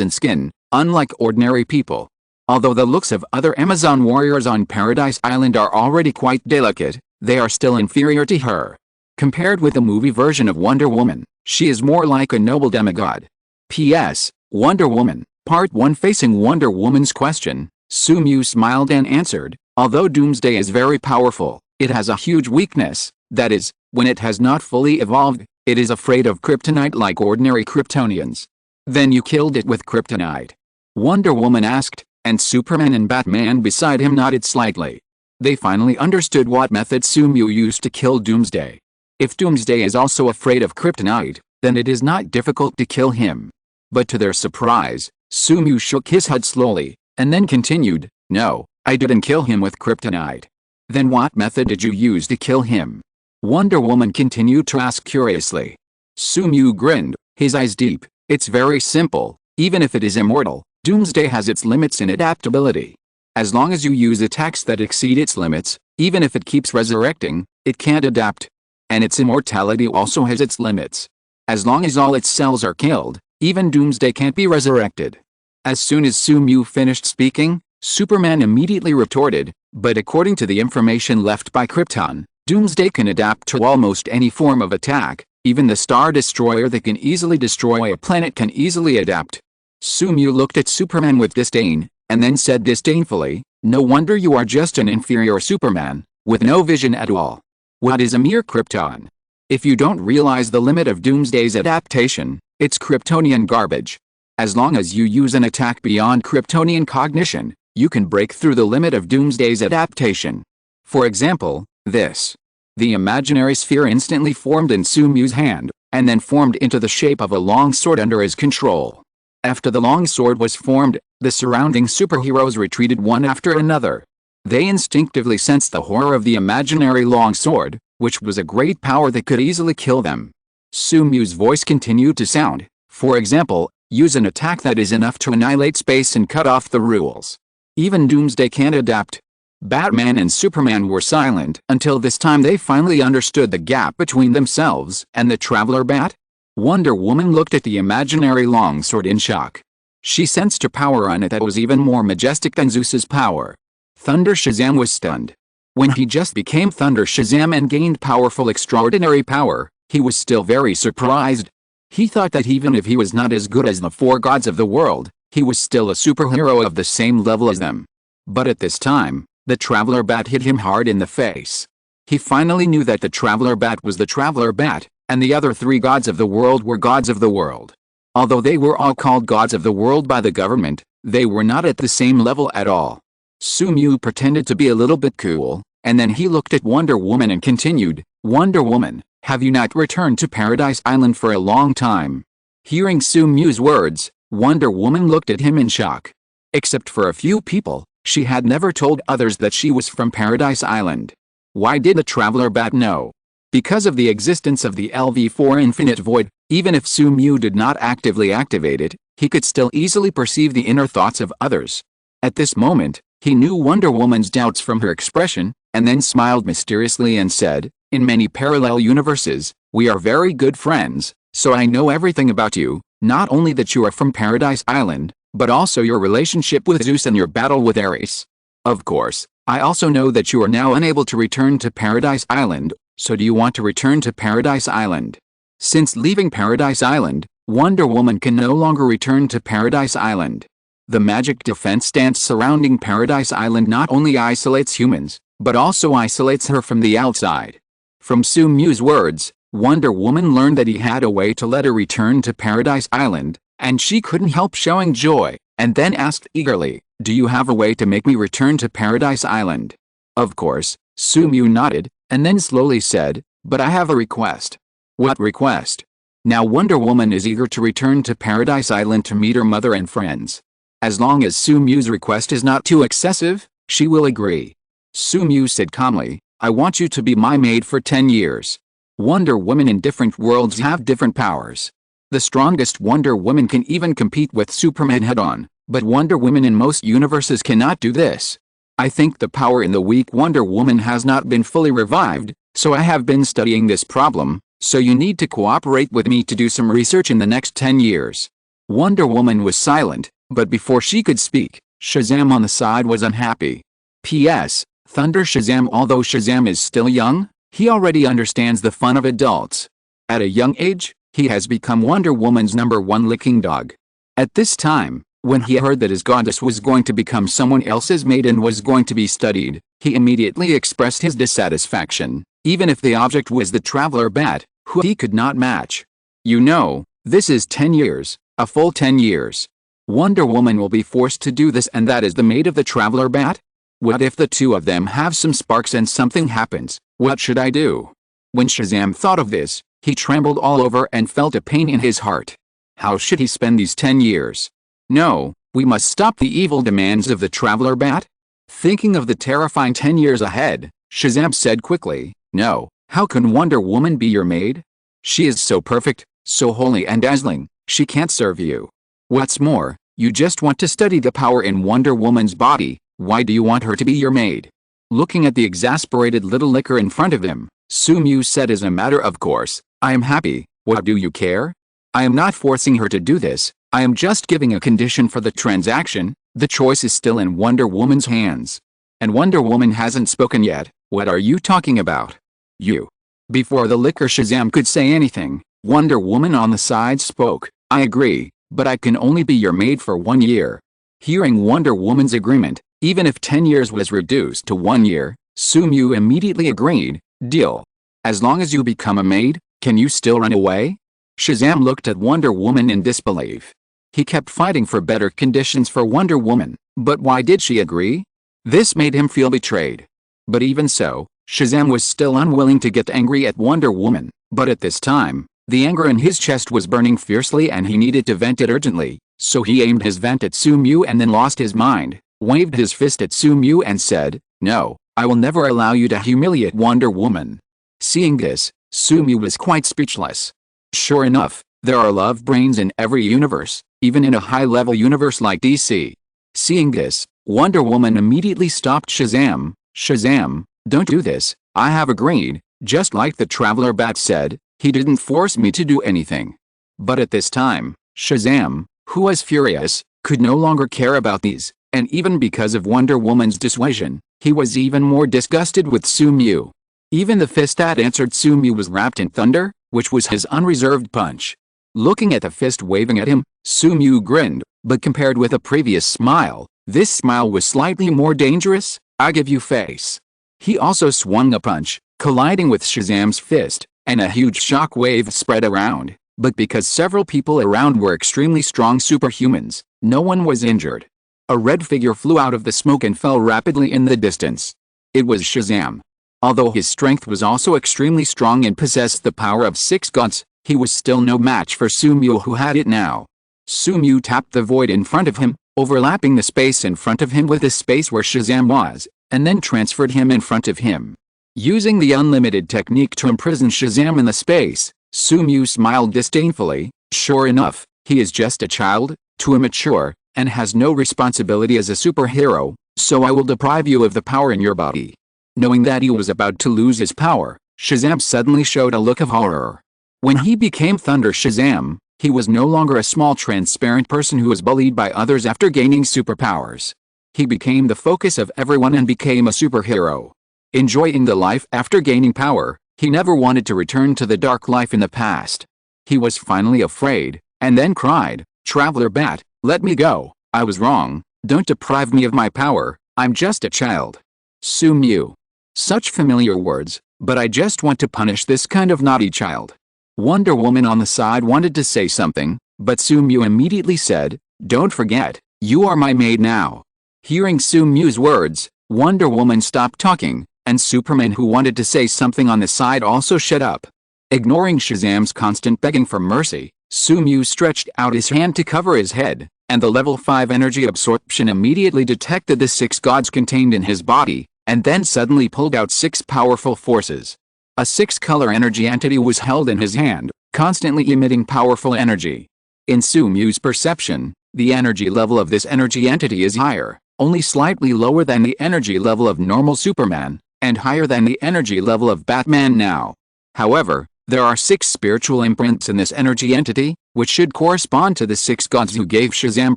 and skin, unlike ordinary people. Although the looks of other Amazon warriors on Paradise Island are already quite delicate, they are still inferior to her. Compared with the movie version of Wonder Woman, she is more like a noble demigod. P.S. Wonder Woman, Part 1. Facing Wonder Woman's question, Sumyu smiled and answered, "Although Doomsday is very powerful, it has a huge weakness, that is, when it has not fully evolved, it is afraid of kryptonite like ordinary Kryptonians." "Then you killed it with kryptonite?" Wonder Woman asked, and Superman and Batman beside him nodded slightly. They finally understood what method Sumyu used to kill Doomsday. If Doomsday is also afraid of kryptonite, then it is not difficult to kill him. But to their surprise, Sumyu shook his head slowly, and then continued, "No, I didn't kill him with kryptonite." "Then what method did you use to kill him?" Wonder Woman continued to ask curiously. Sumyu grinned, his eyes deep. "It's very simple, even if it is immortal, Doomsday has its limits in adaptability. As long as you use attacks that exceed its limits, even if it keeps resurrecting, it can't adapt. And its immortality also has its limits. As long as all its cells are killed, even Doomsday can't be resurrected." As soon as Sumyu finished speaking, Superman immediately retorted, "But according to the information left by Krypton, Doomsday can adapt to almost any form of attack, even the Star Destroyer that can easily destroy a planet can easily adapt." Sumyu looked at Superman with disdain, and then said disdainfully, "No wonder you are just an inferior Superman, with no vision at all. What is a mere Krypton? If you don't realize the limit of Doomsday's adaptation, it's Kryptonian garbage. As long as you use an attack beyond Kryptonian cognition, you can break through the limit of Doomsday's adaptation. For example, this." The imaginary sphere instantly formed in Sumyu's hand, and then formed into the shape of a long sword under his control. After the long sword was formed, the surrounding superheroes retreated one after another. They instinctively sensed the horror of the imaginary long sword, which was a great power that could easily kill them. Sumyu's voice continued to sound, "For example, use an attack that is enough to annihilate space and cut off the rules. Even Doomsday can't adapt." Batman and Superman were silent until this time they finally understood the gap between themselves and the Traveler Bat. Wonder Woman looked at the imaginary longsword in shock. She sensed a power on it that was even more majestic than Zeus's power. Thunder Shazam was stunned. When he just became Thunder Shazam and gained powerful extraordinary power, he was still very surprised. He thought that even if he was not as good as the four gods of the world, he was still a superhero of the same level as them. But at this time, the Traveler Bat hit him hard in the face. He finally knew that the Traveler Bat was the Traveler Bat, and the other three gods of the world were gods of the world. Although they were all called gods of the world by the government, they were not at the same level at all. Sumu pretended to be a little bit cool, and then he looked at Wonder Woman and continued, "Wonder Woman, have you not returned to Paradise Island for a long time?" Hearing Sumu's words, Wonder Woman looked at him in shock. Except for a few people, she had never told others that she was from Paradise Island. Why did the Traveler Bat know? Because of the existence of the LV4 Infinite Void, even if Sumu did not actively activate it, he could still easily perceive the inner thoughts of others. At this moment, he knew Wonder Woman's doubts from her expression, and then smiled mysteriously and said, "In many parallel universes, we are very good friends, so I know everything about you, not only that you are from Paradise Island, but also your relationship with Zeus and your battle with Ares. Of course, I also know that you are now unable to return to Paradise Island, so do you want to return to Paradise Island?" Since leaving Paradise Island, Wonder Woman can no longer return to Paradise Island. The magic defense stance surrounding Paradise Island not only isolates humans, but also isolates her from the outside. From Sumu's words, Wonder Woman learned that he had a way to let her return to Paradise Island, and she couldn't help showing joy, and then asked eagerly, "Do you have a way to make me return to Paradise Island?" Of course, Sumu nodded, and then slowly said, "But I have a request." "What request?" Now Wonder Woman is eager to return to Paradise Island to meet her mother and friends. As long as Sumu's request is not too excessive, she will agree. Sumu said calmly, "I want you to be my maid for 10 years. Wonder Women in different worlds have different powers. The strongest Wonder Woman can even compete with Superman head-on, but Wonder Women in most universes cannot do this. I think the power in the weak Wonder Woman has not been fully revived, so I have been studying this problem, so you need to cooperate with me to do some research in the next 10 years. Wonder Woman was silent, but before she could speak, Shazam on the side was unhappy. P.S. Thunder Shazam. Although Shazam is still young, he already understands the fun of adults. At a young age, he has become Wonder Woman's #1 licking dog. At this time, when he heard that his goddess was going to become someone else's maid and was going to be studied, he immediately expressed his dissatisfaction, even if the object was the Traveler Bat, who he could not match. You know, this is 10 years, a full 10 years. Wonder Woman will be forced to do this, and that is the maid of the Traveler Bat? What if the two of them have some sparks and something happens? What should I do? When Shazam thought of this, he trembled all over and felt a pain in his heart. How should he spend these 10 years? No, we must stop the evil demands of the Traveler Bat. Thinking of the terrifying 10 years ahead, Shazam said quickly, "No, how can Wonder Woman be your maid? She is so perfect, so holy and dazzling, she can't serve you. What's more, you just want to study the power in Wonder Woman's body. Why do you want her to be your maid?" Looking at the exasperated little licker in front of him, Sumu said as a matter of course, "I am happy. What do you care? I am not forcing her to do this, I am just giving a condition for the transaction. The choice is still in Wonder Woman's hands." And Wonder Woman hasn't spoken yet. "What are you talking about? You?" Before the licker Shazam could say anything, Wonder Woman on the side spoke, "I agree, but I can only be your maid for 1 year." Hearing Wonder Woman's agreement, even if 10 years was reduced to 1 year, Sumu immediately agreed, "Deal. As long as you become a maid, can you still run away?" Shazam looked at Wonder Woman in disbelief. He kept fighting for better conditions for Wonder Woman, but why did she agree? This made him feel betrayed. But even so, Shazam was still unwilling to get angry at Wonder Woman, but at this time, the anger in his chest was burning fiercely and he needed to vent it urgently, so he aimed his vent at Sumu and then lost his mind, waved his fist at Sumu and said, "No, I will never allow you to humiliate Wonder Woman." Seeing this, Sumu was quite speechless. Sure enough, there are love brains in every universe, even in a high-level universe like DC. Seeing this, Wonder Woman immediately stopped Shazam. "Shazam, don't do this, I have agreed." Just like the Traveler Bat said, he didn't force me to do anything. But at this time, Shazam, who was furious, could no longer care about these, and even because of Wonder Woman's dissuasion, he was even more disgusted with Sumu. Even the fist that answered Sumu was wrapped in thunder, which was his unreserved punch. Looking at the fist waving at him, Sumu grinned, but compared with a previous smile, this smile was slightly more dangerous. "I give you face." He also swung a punch, colliding with Shazam's fist, and a huge shock wave spread around. But because several people around were extremely strong superhumans, no one was injured. A red figure flew out of the smoke and fell rapidly in the distance. It was Shazam. Although his strength was also extremely strong and possessed the power of 6 gods, he was still no match for Sumu, who had it now. Sumu tapped the void in front of him, overlapping the space in front of him with the space where Shazam was, and then transferred him in front of him. Using the unlimited technique to imprison Shazam in the space, Sumu smiled disdainfully. "Sure enough, he is just a child, too immature, and has no responsibility as a superhero, so I will deprive you of the power in your body." Knowing that he was about to lose his power, Shazam suddenly showed a look of horror. When he became Thunder Shazam, he was no longer a small transparent person who was bullied by others after gaining superpowers. He became the focus of everyone and became a superhero. Enjoying the life after gaining power, he never wanted to return to the dark life in the past. He was finally afraid, and then cried, "Traveler Bat, let me go, I was wrong, don't deprive me of my power, I'm just a child." Sumu. Such familiar words, but I just want to punish this kind of naughty child. Wonder Woman on the side wanted to say something, but Sumu immediately said, "Don't forget, you are my maid now." Hearing Sumu's words, Wonder Woman stopped talking, and Superman, who wanted to say something on the side, also shut up. Ignoring Shazam's constant begging for mercy, Sumu stretched out his hand to cover his head, and the level 5 energy absorption immediately detected the 6 gods contained in his body, and then suddenly pulled out 6 powerful forces. A 6-color energy entity was held in his hand, constantly emitting powerful energy. In Sumu's perception, the energy level of this energy entity is higher, only slightly lower than the energy level of normal Superman, and higher than the energy level of Batman now. However, there are 6 spiritual imprints in this energy entity, which should correspond to the 6 gods who gave Shazam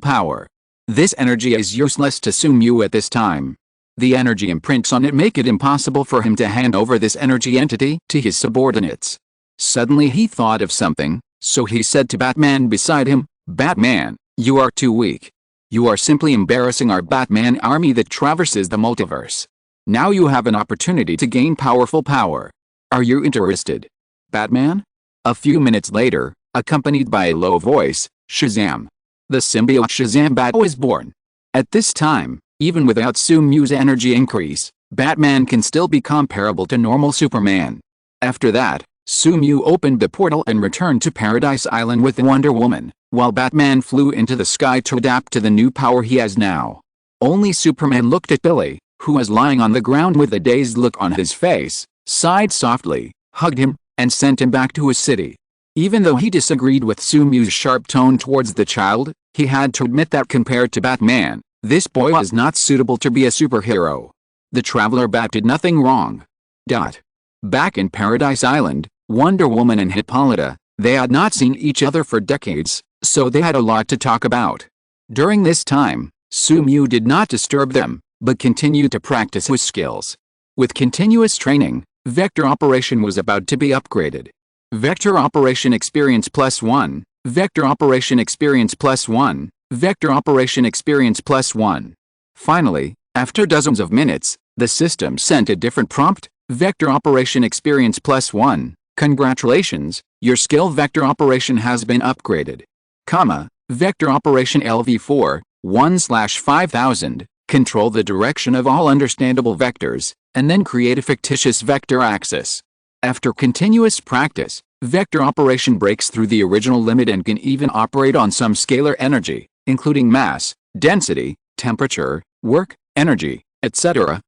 power. This energy is useless to Sumu at this time. The energy imprints on it make it impossible for him to hand over this energy entity to his subordinates. Suddenly he thought of something, so he said to Batman beside him, "Batman, you are too weak. You are simply embarrassing our Batman army that traverses the multiverse. Now you have an opportunity to gain powerful power. Are you interested, Batman?" A few minutes later, accompanied by a low voice, Shazam. The symbiote Shazam Bat was born. At this time, even without Sumu's energy increase, Batman can still be comparable to normal Superman. After that, Sumu opened the portal and returned to Paradise Island with Wonder Woman, while Batman flew into the sky to adapt to the new power he has now. Only Superman looked at Billy, who was lying on the ground with a dazed look on his face, sighed softly, hugged him, and sent him back to his city. Even though he disagreed with Sumu's sharp tone towards the child, he had to admit that compared to Batman, this boy was not suitable to be a superhero. The Traveler Bat did nothing wrong. Back in Paradise Island, Wonder Woman and Hippolyta, they had not seen each other for decades, so they had a lot to talk about. During this time, Sumu did not disturb them, but continued to practice his skills. With continuous training, Vector Operation was about to be upgraded. Vector Operation Experience +1, Vector Operation Experience +1, Vector Operation Experience +1. Finally, after dozens of minutes, the system sent a different prompt, Vector Operation Experience +1, congratulations, your skill Vector Operation has been upgraded. Vector Operation LV4, 1/5000, control the direction of all understandable vectors, and then create a fictitious vector axis. After continuous practice, Vector Operation breaks through the original limit and can even operate on some scalar energy, including mass, density, temperature, work, energy, etc.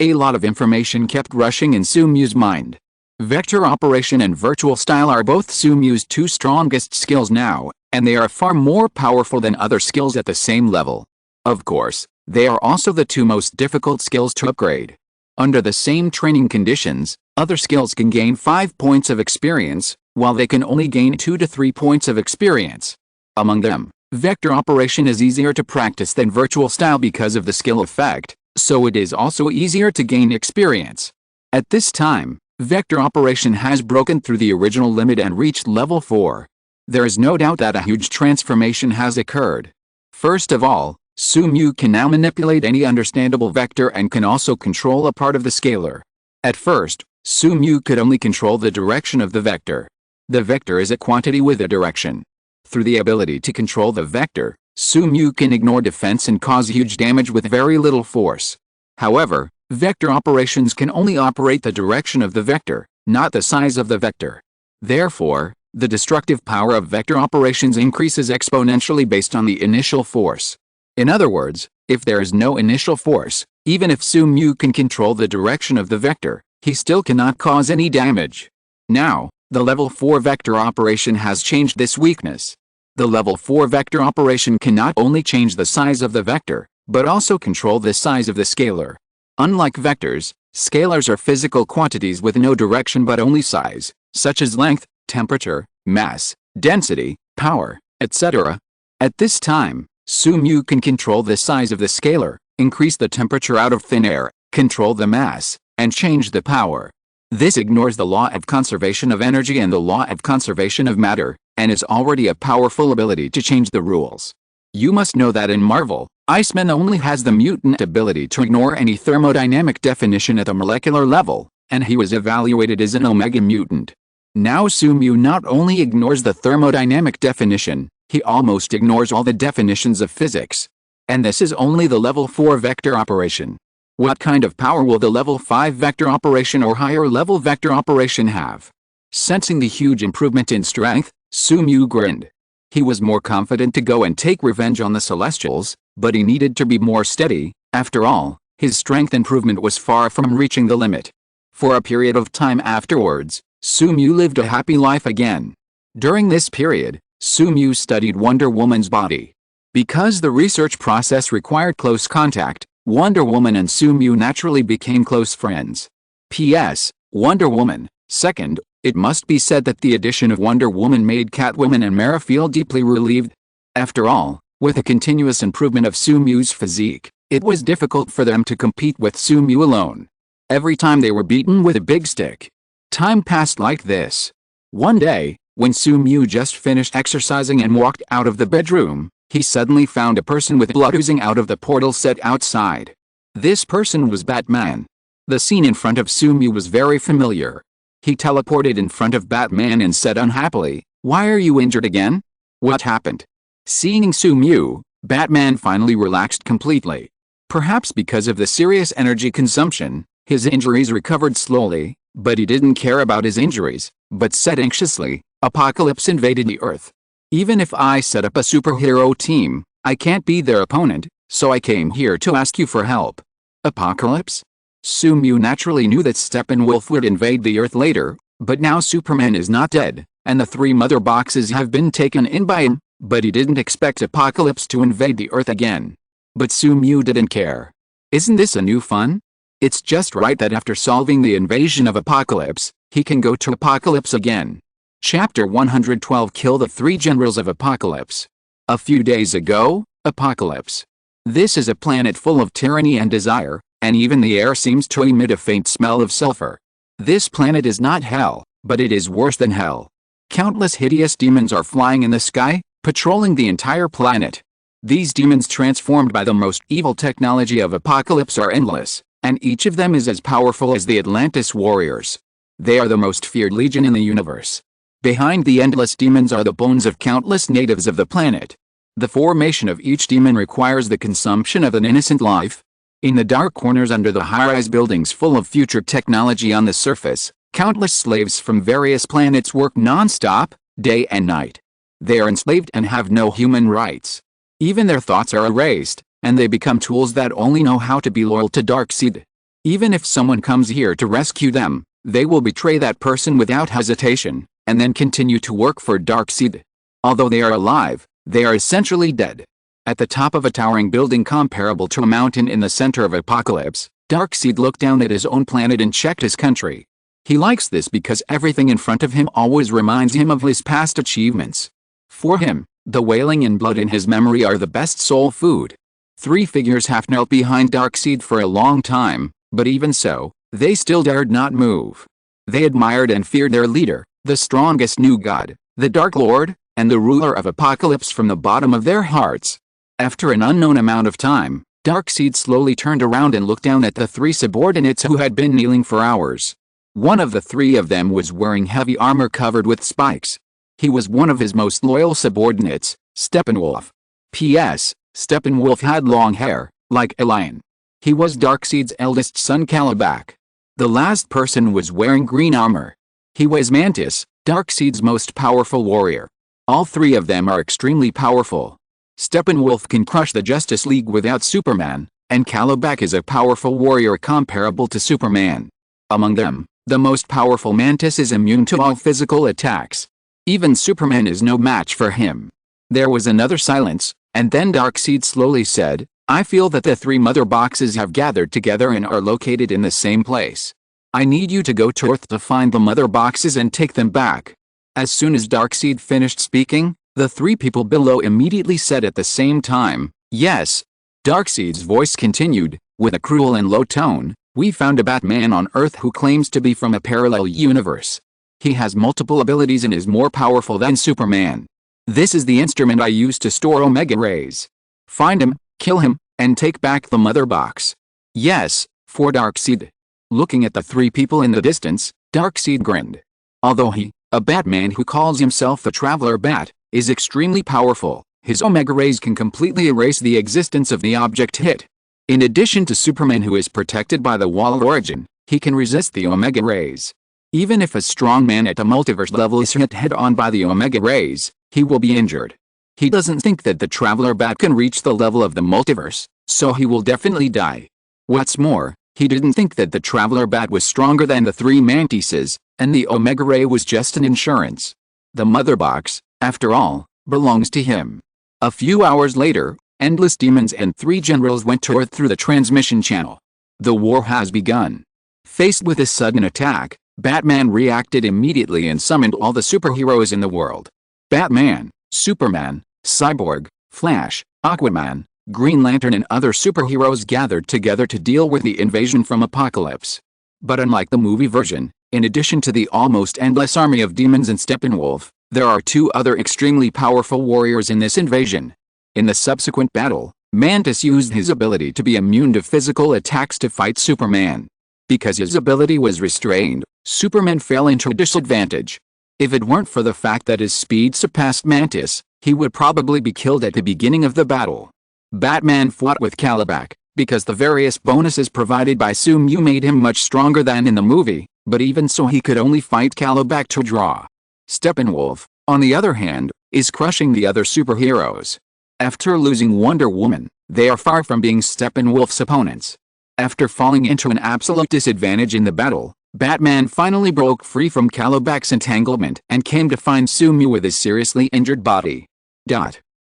A lot of information kept rushing in Sumu's mind. Vector Operation and Virtual Style are both Sumu's 2 strongest skills now, and they are far more powerful than other skills at the same level. Of course, they are also the 2 most difficult skills to upgrade. Under the same training conditions, other skills can gain 5 points of experience, while they can only gain 2 to 3 points of experience. Among them, vector operation is easier to practice than virtual style because of the skill effect, so it is also easier to gain experience. At this time, vector operation has broken through the original limit and reached level 4. There is no doubt that a huge transformation has occurred. First of all, Sumu can now manipulate any understandable vector and can also control a part of the scalar. At first, Sumu could only control the direction of the vector. The vector is a quantity with a direction. Through the ability to control the vector, Sumu can ignore defense and cause huge damage with very little force. However, vector operations can only operate the direction of the vector, not the size of the vector. Therefore, the destructive power of vector operations increases exponentially based on the initial force. In other words, if there is no initial force, even if Sumu can control the direction of the vector, he still cannot cause any damage. Now, the level 4 vector operation has changed this weakness. The level 4 vector operation can not only change the size of the vector, but also control the size of the scalar. Unlike vectors, scalars are physical quantities with no direction but only size, such as length, temperature, mass, density, power, etc. At this time, Sumu can control the size of the scalar, increase the temperature out of thin air, control the mass, and change the power. This ignores the law of conservation of energy and the law of conservation of matter, and is already a powerful ability to change the rules. You must know that in Marvel, Iceman only has the mutant ability to ignore any thermodynamic definition at the molecular level, and he was evaluated as an Omega mutant. Now Sumu not only ignores the thermodynamic definition, he almost ignores all the definitions of physics. And this is only the level 4 vector operation. What kind of power will the level 5 vector operation or higher level vector operation have? Sensing the huge improvement in strength, Sumu grinned. He was more confident to go and take revenge on the Celestials, but he needed to be more steady. After all, his strength improvement was far from reaching the limit. For a period of time afterwards, Sumu lived a happy life again. During this period, Sumu studied Wonder Woman's body. Because the research process required close contact, Wonder Woman and Sumu naturally became close friends. P.S. Wonder Woman. Second, it must be said that the addition of Wonder Woman made Catwoman and Mara feel deeply relieved. After all, with a continuous improvement of Sumu's physique, it was difficult for them to compete with Sumu alone. Every time they were beaten with a big stick. Time passed like this. One day, when Sumu just finished exercising and walked out of the bedroom, he suddenly found a person with blood oozing out of the portal set outside. This person was Batman. The scene in front of Sumu was very familiar. He teleported in front of Batman and said unhappily, "Why are you injured again? What happened?" Seeing Sumu, Batman finally relaxed completely. Perhaps because of the serious energy consumption, his injuries recovered slowly, but he didn't care about his injuries, but said anxiously, "Apocalypse invaded the Earth. Even if I set up a superhero team, I can't be their opponent, so I came here to ask you for help." Apocalypse? Sumu naturally knew that Steppenwolf would invade the Earth later, but now Superman is not dead, and the 3 mother boxes have been taken in by him, but he didn't expect Apocalypse to invade the Earth again. But Sumu didn't care. Isn't this a new fun? It's just right that after solving the invasion of Apocalypse, he can go to Apocalypse again. Chapter 112 Kill the 3 Generals of Apocalypse. A few days ago, Apocalypse. This is a planet full of tyranny and desire, and even the air seems to emit a faint smell of sulfur. This planet is not hell, but it is worse than hell. Countless hideous demons are flying in the sky, patrolling the entire planet. These demons transformed by the most evil technology of Apocalypse are endless, and each of them is as powerful as the Atlantis warriors. They are the most feared legion in the universe. Behind the endless demons are the bones of countless natives of the planet. The formation of each demon requires the consumption of an innocent life. In the dark corners under the high-rise buildings full of future technology on the surface, countless slaves from various planets work non-stop, day and night. They are enslaved and have no human rights. Even their thoughts are erased, and they become tools that only know how to be loyal to Darkseid. Even if someone comes here to rescue them, they will betray that person without hesitation, and then continue to work for Darkseid. Although they are alive, they are essentially dead. At the top of a towering building comparable to a mountain in the center of Apocalypse, Darkseid looked down at his own planet and checked his country. He likes this because everything in front of him always reminds him of his past achievements. For him, the wailing and blood in his memory are the best soul food. 3 figures have knelt behind Darkseid for a long time, but even so, they still dared not move. They admired and feared their leader, the strongest new god, the Dark Lord, and the ruler of Apocalypse from the bottom of their hearts. After an unknown amount of time, Darkseid slowly turned around and looked down at the 3 subordinates who had been kneeling for hours. One of the 3 of them was wearing heavy armor covered with spikes. He was one of his most loyal subordinates, Steppenwolf. P.S. Steppenwolf had long hair, like a lion. He was Darkseid's eldest son Kalibak. The last person was wearing green armor. He was Mantis, Darkseid's most powerful warrior. All 3 of them are extremely powerful. Steppenwolf can crush the Justice League without Superman, and Kalibak is a powerful warrior comparable to Superman. Among them, the most powerful Mantis is immune to all physical attacks. Even Superman is no match for him. There was another silence, and then Darkseid slowly said, I feel that the 3 mother boxes have gathered together and are located in the same place. I need you to go to Earth to find the mother boxes and take them back. As soon as Darkseid finished speaking, the 3 people below immediately said at the same time, yes. Darkseid's voice continued, with a cruel and low tone, we found a Batman on Earth who claims to be from a parallel universe. He has multiple abilities and is more powerful than Superman. This is the instrument I use to store Omega Rays. Find him, kill him, and take back the mother box. Yes, for Darkseid. Looking at the 3 people in the distance, Darkseid grinned. Although he, a Batman who calls himself the Traveler Bat, is extremely powerful, his Omega Rays can completely erase the existence of the object hit. In addition to Superman who is protected by the Wall of Origin, he can resist the Omega Rays. Even if a strong man at a multiverse level is hit head-on by the Omega Rays, he will be injured. He doesn't think that the Traveler Bat can reach the level of the multiverse, so he will definitely die. What's more, he didn't think that the Traveler Bat was stronger than the 3 Mantises, and the Omega Ray was just an insurance. The mother box, after all, belongs to him. A few hours later, endless demons and 3 generals went to Earth through the transmission channel. The war has begun. Faced with a sudden attack, Batman reacted immediately and summoned all the superheroes in the world. Batman, Superman, Cyborg, Flash, Aquaman, Green Lantern and other superheroes gathered together to deal with the invasion from Apocalypse. But unlike the movie version, in addition to the almost endless army of demons and Steppenwolf, there are 2 other extremely powerful warriors in this invasion. In the subsequent battle, Mantis used his ability to be immune to physical attacks to fight Superman. Because his ability was restrained, Superman fell into a disadvantage. If it weren't for the fact that his speed surpassed Mantis, he would probably be killed at the beginning of the battle. Batman fought with Kalibak, because the various bonuses provided by Sumu made him much stronger than in the movie, but even so he could only fight Kalibak to draw. Steppenwolf, on the other hand, is crushing the other superheroes. After losing Wonder Woman, they are far from being Steppenwolf's opponents. After falling into an absolute disadvantage in the battle, Batman finally broke free from Kalibak's entanglement and came to find Sumu with his seriously injured body.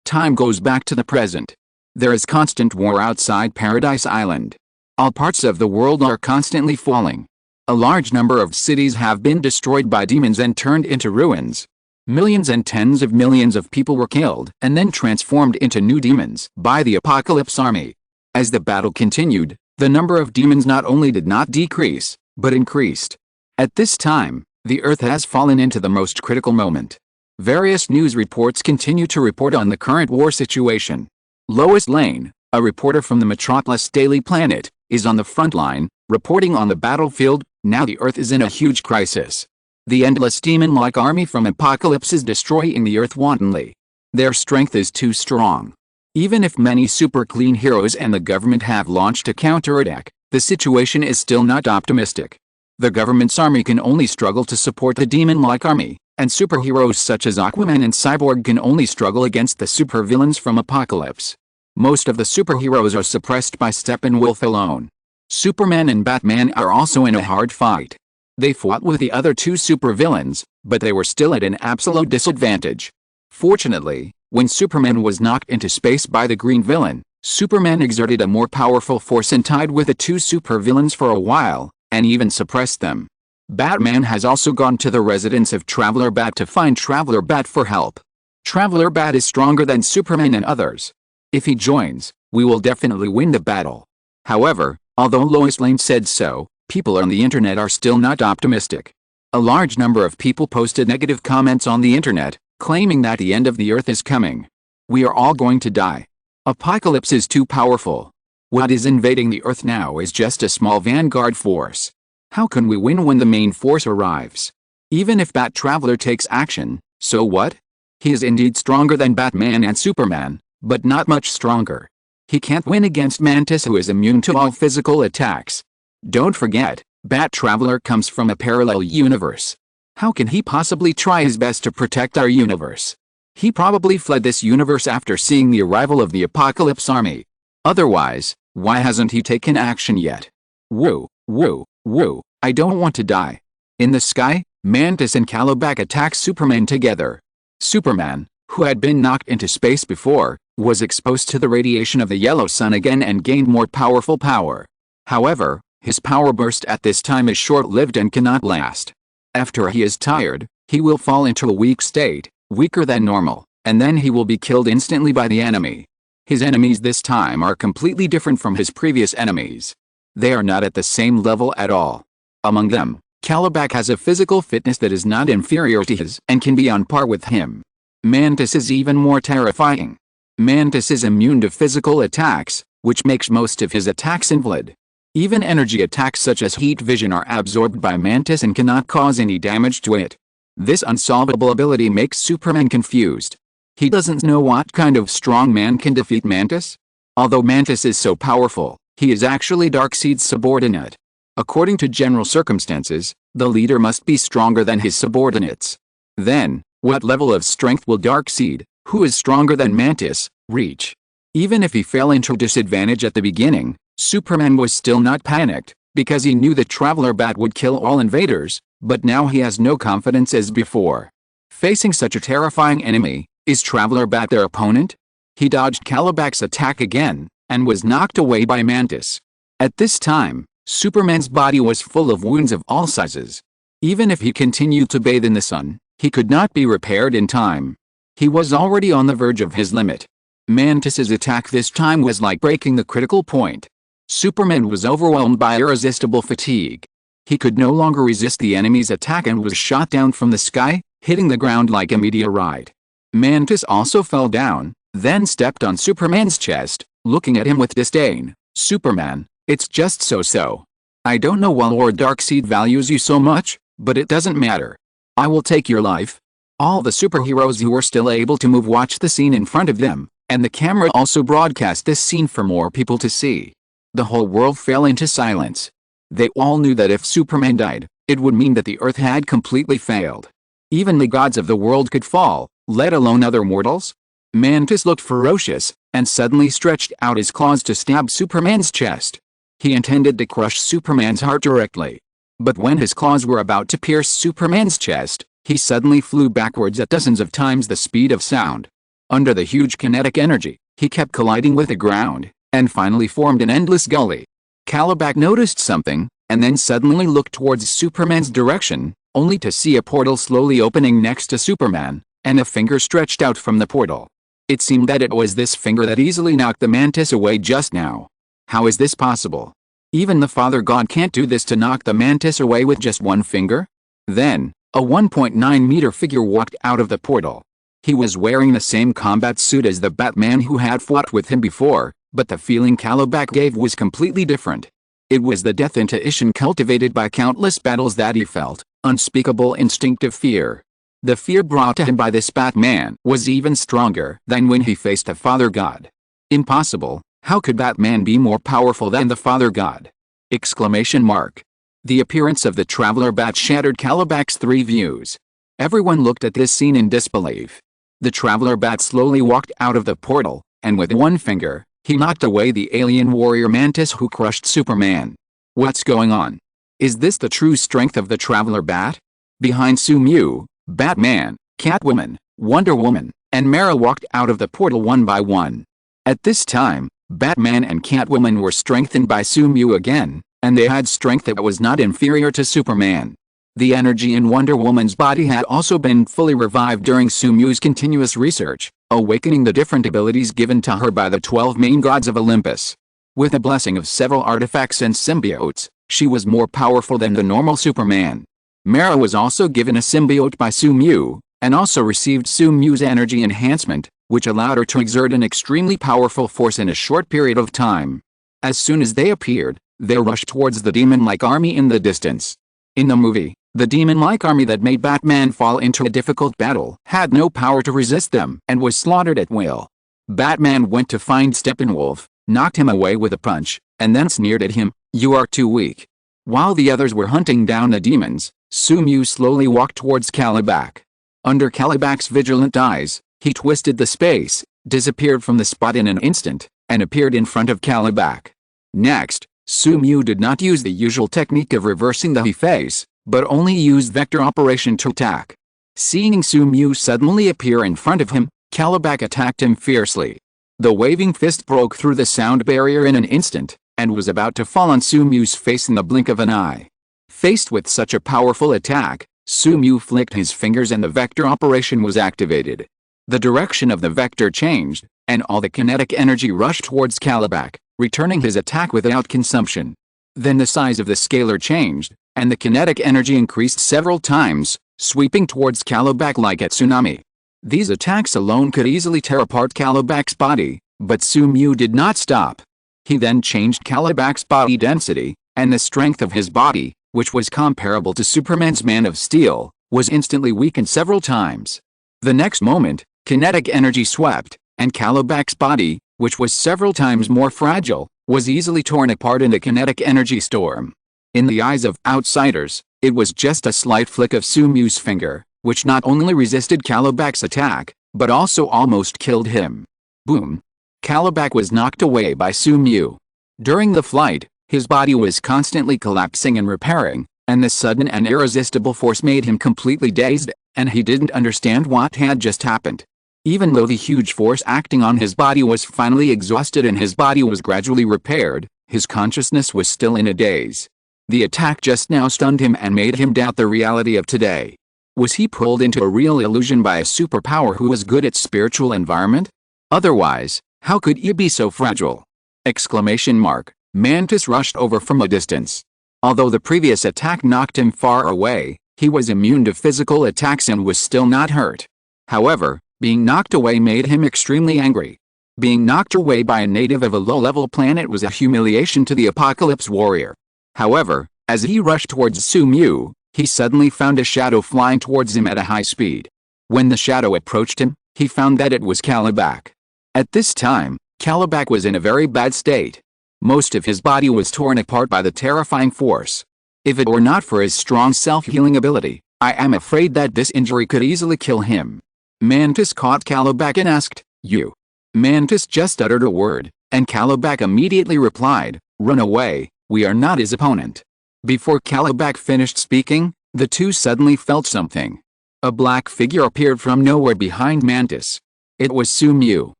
Time goes back to the present. There is constant war outside Paradise Island. All parts of the world are constantly falling. A large number of cities have been destroyed by demons and turned into ruins. Millions and tens of millions of people were killed and then transformed into new demons by the Apocalypse Army. As the battle continued, the number of demons not only did not decrease, but increased. At this time, the Earth has fallen into the most critical moment. Various news reports continue to report on the current war situation. Lois Lane, a reporter from the Metropolis Daily Planet, is on the front line, reporting on the battlefield. Now the Earth is in a huge crisis. The endless demon-like army from Apocalypse is destroying the Earth wantonly. Their strength is too strong. Even if many super clean heroes and the government have launched a counterattack, the situation is still not optimistic. The government's army can only struggle to support the demon-like army, and superheroes such as Aquaman and Cyborg can only struggle against the supervillains from Apocalypse. Most of the superheroes are suppressed by Steppenwolf alone. Superman and Batman are also in a hard fight. They fought with the other 2 supervillains, but they were still at an absolute disadvantage. Fortunately, when Superman was knocked into space by the Green Villain, Superman exerted a more powerful force and tied with the two supervillains for a while, and even suppressed them. Batman has also gone to the residence of Traveler Bat to find Traveler Bat for help. Traveler Bat is stronger than Superman and others. If he joins, we will definitely win the battle. However, although Lois Lane said so, people on the internet are still not optimistic. A large number of people posted negative comments on the internet, claiming that the end of the earth is coming. We are all going to die. Apocalypse is too powerful. What is invading the earth now is just a small vanguard force. How can we win when the main force arrives? Even if Bat Traveler takes action, so what? He is indeed stronger than Batman and Superman, but not much stronger. He can't win against Mantis, who is immune to all physical attacks. Don't forget, Bat Traveler comes from a parallel universe. How can he possibly try his best to protect our universe? He probably fled this universe after seeing the arrival of the Apocalypse Army. Otherwise, why hasn't he taken action yet? Woo, woo, woo, I don't want to die. In the sky, Mantis and Calabac attack Superman together. Superman, who had been knocked into space before, was exposed to the radiation of the yellow sun again and gained more powerful power. However, his power burst at this time is short-lived and cannot last. After he is tired, he will fall into a weak state, weaker than normal, and then he will be killed instantly by the enemy. His enemies this time are completely different from his previous enemies. They are not at the same level at all. Among them, Calabac has a physical fitness that is not inferior to his and can be on par with him. Mantis is even more terrifying. Mantis is immune to physical attacks, which makes most of his attacks invalid. Even energy attacks such as heat vision are absorbed by Mantis and cannot cause any damage to it. This unsolvable ability makes Superman confused. He doesn't know what kind of strong man can defeat Mantis. Although Mantis is so powerful, he is actually Darkseid's subordinate. According to general circumstances, the leader must be stronger than his subordinates. Then, what level of strength will Darkseid, who is stronger than Mantis, reach? Even if he fell into disadvantage at the beginning, Superman was still not panicked, because he knew the Traveler Bat would kill all invaders, but now he has no confidence as before. Facing such a terrifying enemy, is Traveler Bat their opponent? He dodged Calabac's attack again, and was knocked away by Mantis. At this time, Superman's body was full of wounds of all sizes. Even if he continued to bathe in the sun, he could not be repaired in time. He was already on the verge of his limit. Mantis's attack this time was like breaking the critical point. Superman was overwhelmed by irresistible fatigue. He could no longer resist the enemy's attack and was shot down from the sky, hitting the ground like a meteorite. Mantis also fell down, then stepped on Superman's chest, looking at him with disdain. Superman, it's just so-so. I don't know why Lord Darkseid values you so much, but it doesn't matter. I will take your life. All the superheroes who were still able to move watched the scene in front of them, and the camera also broadcast this scene for more people to see. The whole world fell into silence. They all knew that if Superman died, it would mean that the Earth had completely failed. Even the gods of the world could fall, let alone other mortals. Mantis looked ferocious, and suddenly stretched out his claws to stab Superman's chest. He intended to crush Superman's heart directly. But when his claws were about to pierce Superman's chest, he suddenly flew backwards at dozens of times the speed of sound. Under the huge kinetic energy, he kept colliding with the ground, and finally formed an endless gully. Calabac noticed something, and then suddenly looked towards Superman's direction, only to see a portal slowly opening next to Superman, and a finger stretched out from the portal. It seemed that it was this finger that easily knocked the Mantis away just now. How is this possible? Even the Father God can't do this to knock the Mantis away with just one finger? Then, a 1.9-meter figure walked out of the portal. He was wearing the same combat suit as the Batman who had fought with him before, but the feeling Calabac gave was completely different. It was the death intuition cultivated by countless battles that he felt, unspeakable instinctive fear. The fear brought to him by this Batman was even stronger than when he faced the Father God. Impossible, how could Batman be more powerful than the Father God? Exclamation mark. The appearance of the Traveler Bat shattered Calabac's three views. Everyone looked at this scene in disbelief. The Traveler Bat slowly walked out of the portal, and with one finger, he knocked away the alien warrior Mantis who crushed Superman. What's going on? Is this the true strength of the Traveler Bat? Behind Sumu, Batman, Catwoman, Wonder Woman, and Mara walked out of the portal one by one. At this time, Batman and Catwoman were strengthened by Sumu again, and they had strength that was not inferior to Superman. The energy in Wonder Woman's body had also been fully revived during Sumu's continuous research, awakening the different abilities given to her by the 12 main gods of Olympus. With the blessing of several artifacts and symbiotes, she was more powerful than the normal Superman. Mara was also given a symbiote by Sumu, and also received Sumu's energy enhancement, which allowed her to exert an extremely powerful force in a short period of time. As soon as they appeared, they rushed towards the demon-like army in the distance. In the movie, the demon-like army that made Batman fall into a difficult battle had no power to resist them and was slaughtered at will. Batman went to find Steppenwolf, knocked him away with a punch, and then sneered at him, "You are too weak." While the others were hunting down the demons, Sumu slowly walked towards Kalibak. Under Kalibak's vigilant eyes, he twisted the space, disappeared from the spot in an instant, and appeared in front of Kalibak. Next, Sumu did not use the usual technique of reversing the phase, but only used vector operation to attack. Seeing Sumu suddenly appear in front of him, Kalibak attacked him fiercely. The waving fist broke through the sound barrier in an instant, and was about to fall on Sumu's face in the blink of an eye. Faced with such a powerful attack, Sumu flicked his fingers and the vector operation was activated. The direction of the vector changed, and all the kinetic energy rushed towards Kalibak, returning his attack without consumption. Then the size of the scalar changed, and the kinetic energy increased several times, sweeping towards Kalibak like a tsunami. These attacks alone could easily tear apart Kalibak's body, but Sumu did not stop. He then changed Kalibak's body density, and the strength of his body, which was comparable to Superman's Man of Steel, was instantly weakened several times. The next moment, kinetic energy swept, and Kalibak's body, which was several times more fragile, was easily torn apart in a kinetic energy storm. In the eyes of outsiders, it was just a slight flick of Sumu's finger, which not only resisted Kalibak's attack, but also almost killed him. Boom! Kalibak was knocked away by Sumu. During the flight, his body was constantly collapsing and repairing, and the sudden and irresistible force made him completely dazed, and he didn't understand what had just happened. Even though the huge force acting on his body was finally exhausted and his body was gradually repaired, his consciousness was still in a daze. The attack just now stunned him and made him doubt the reality of today. Was he pulled into a real illusion by a superpower who was good at spiritual environment? Otherwise, how could he be so fragile? Exclamation mark. Mantis rushed over from a distance. Although the previous attack knocked him far away, he was immune to physical attacks and was still not hurt. However, being knocked away made him extremely angry. Being knocked away by a native of a low-level planet was a humiliation to the Apocalypse Warrior. However, as he rushed towards Sumu, he suddenly found a shadow flying towards him at a high speed. When the shadow approached him, he found that it was Kalibak. At this time, Kalibak was in a very bad state. Most of his body was torn apart by the terrifying force. If it were not for his strong self-healing ability, I am afraid that this injury could easily kill him. Mantis caught Kalibak and asked, "You?" Mantis just uttered a word, and Kalibak immediately replied, "Run away, we are not his opponent." Before Kalibak finished speaking, the two suddenly felt something. A black figure appeared from nowhere behind Mantis. It was Sumu.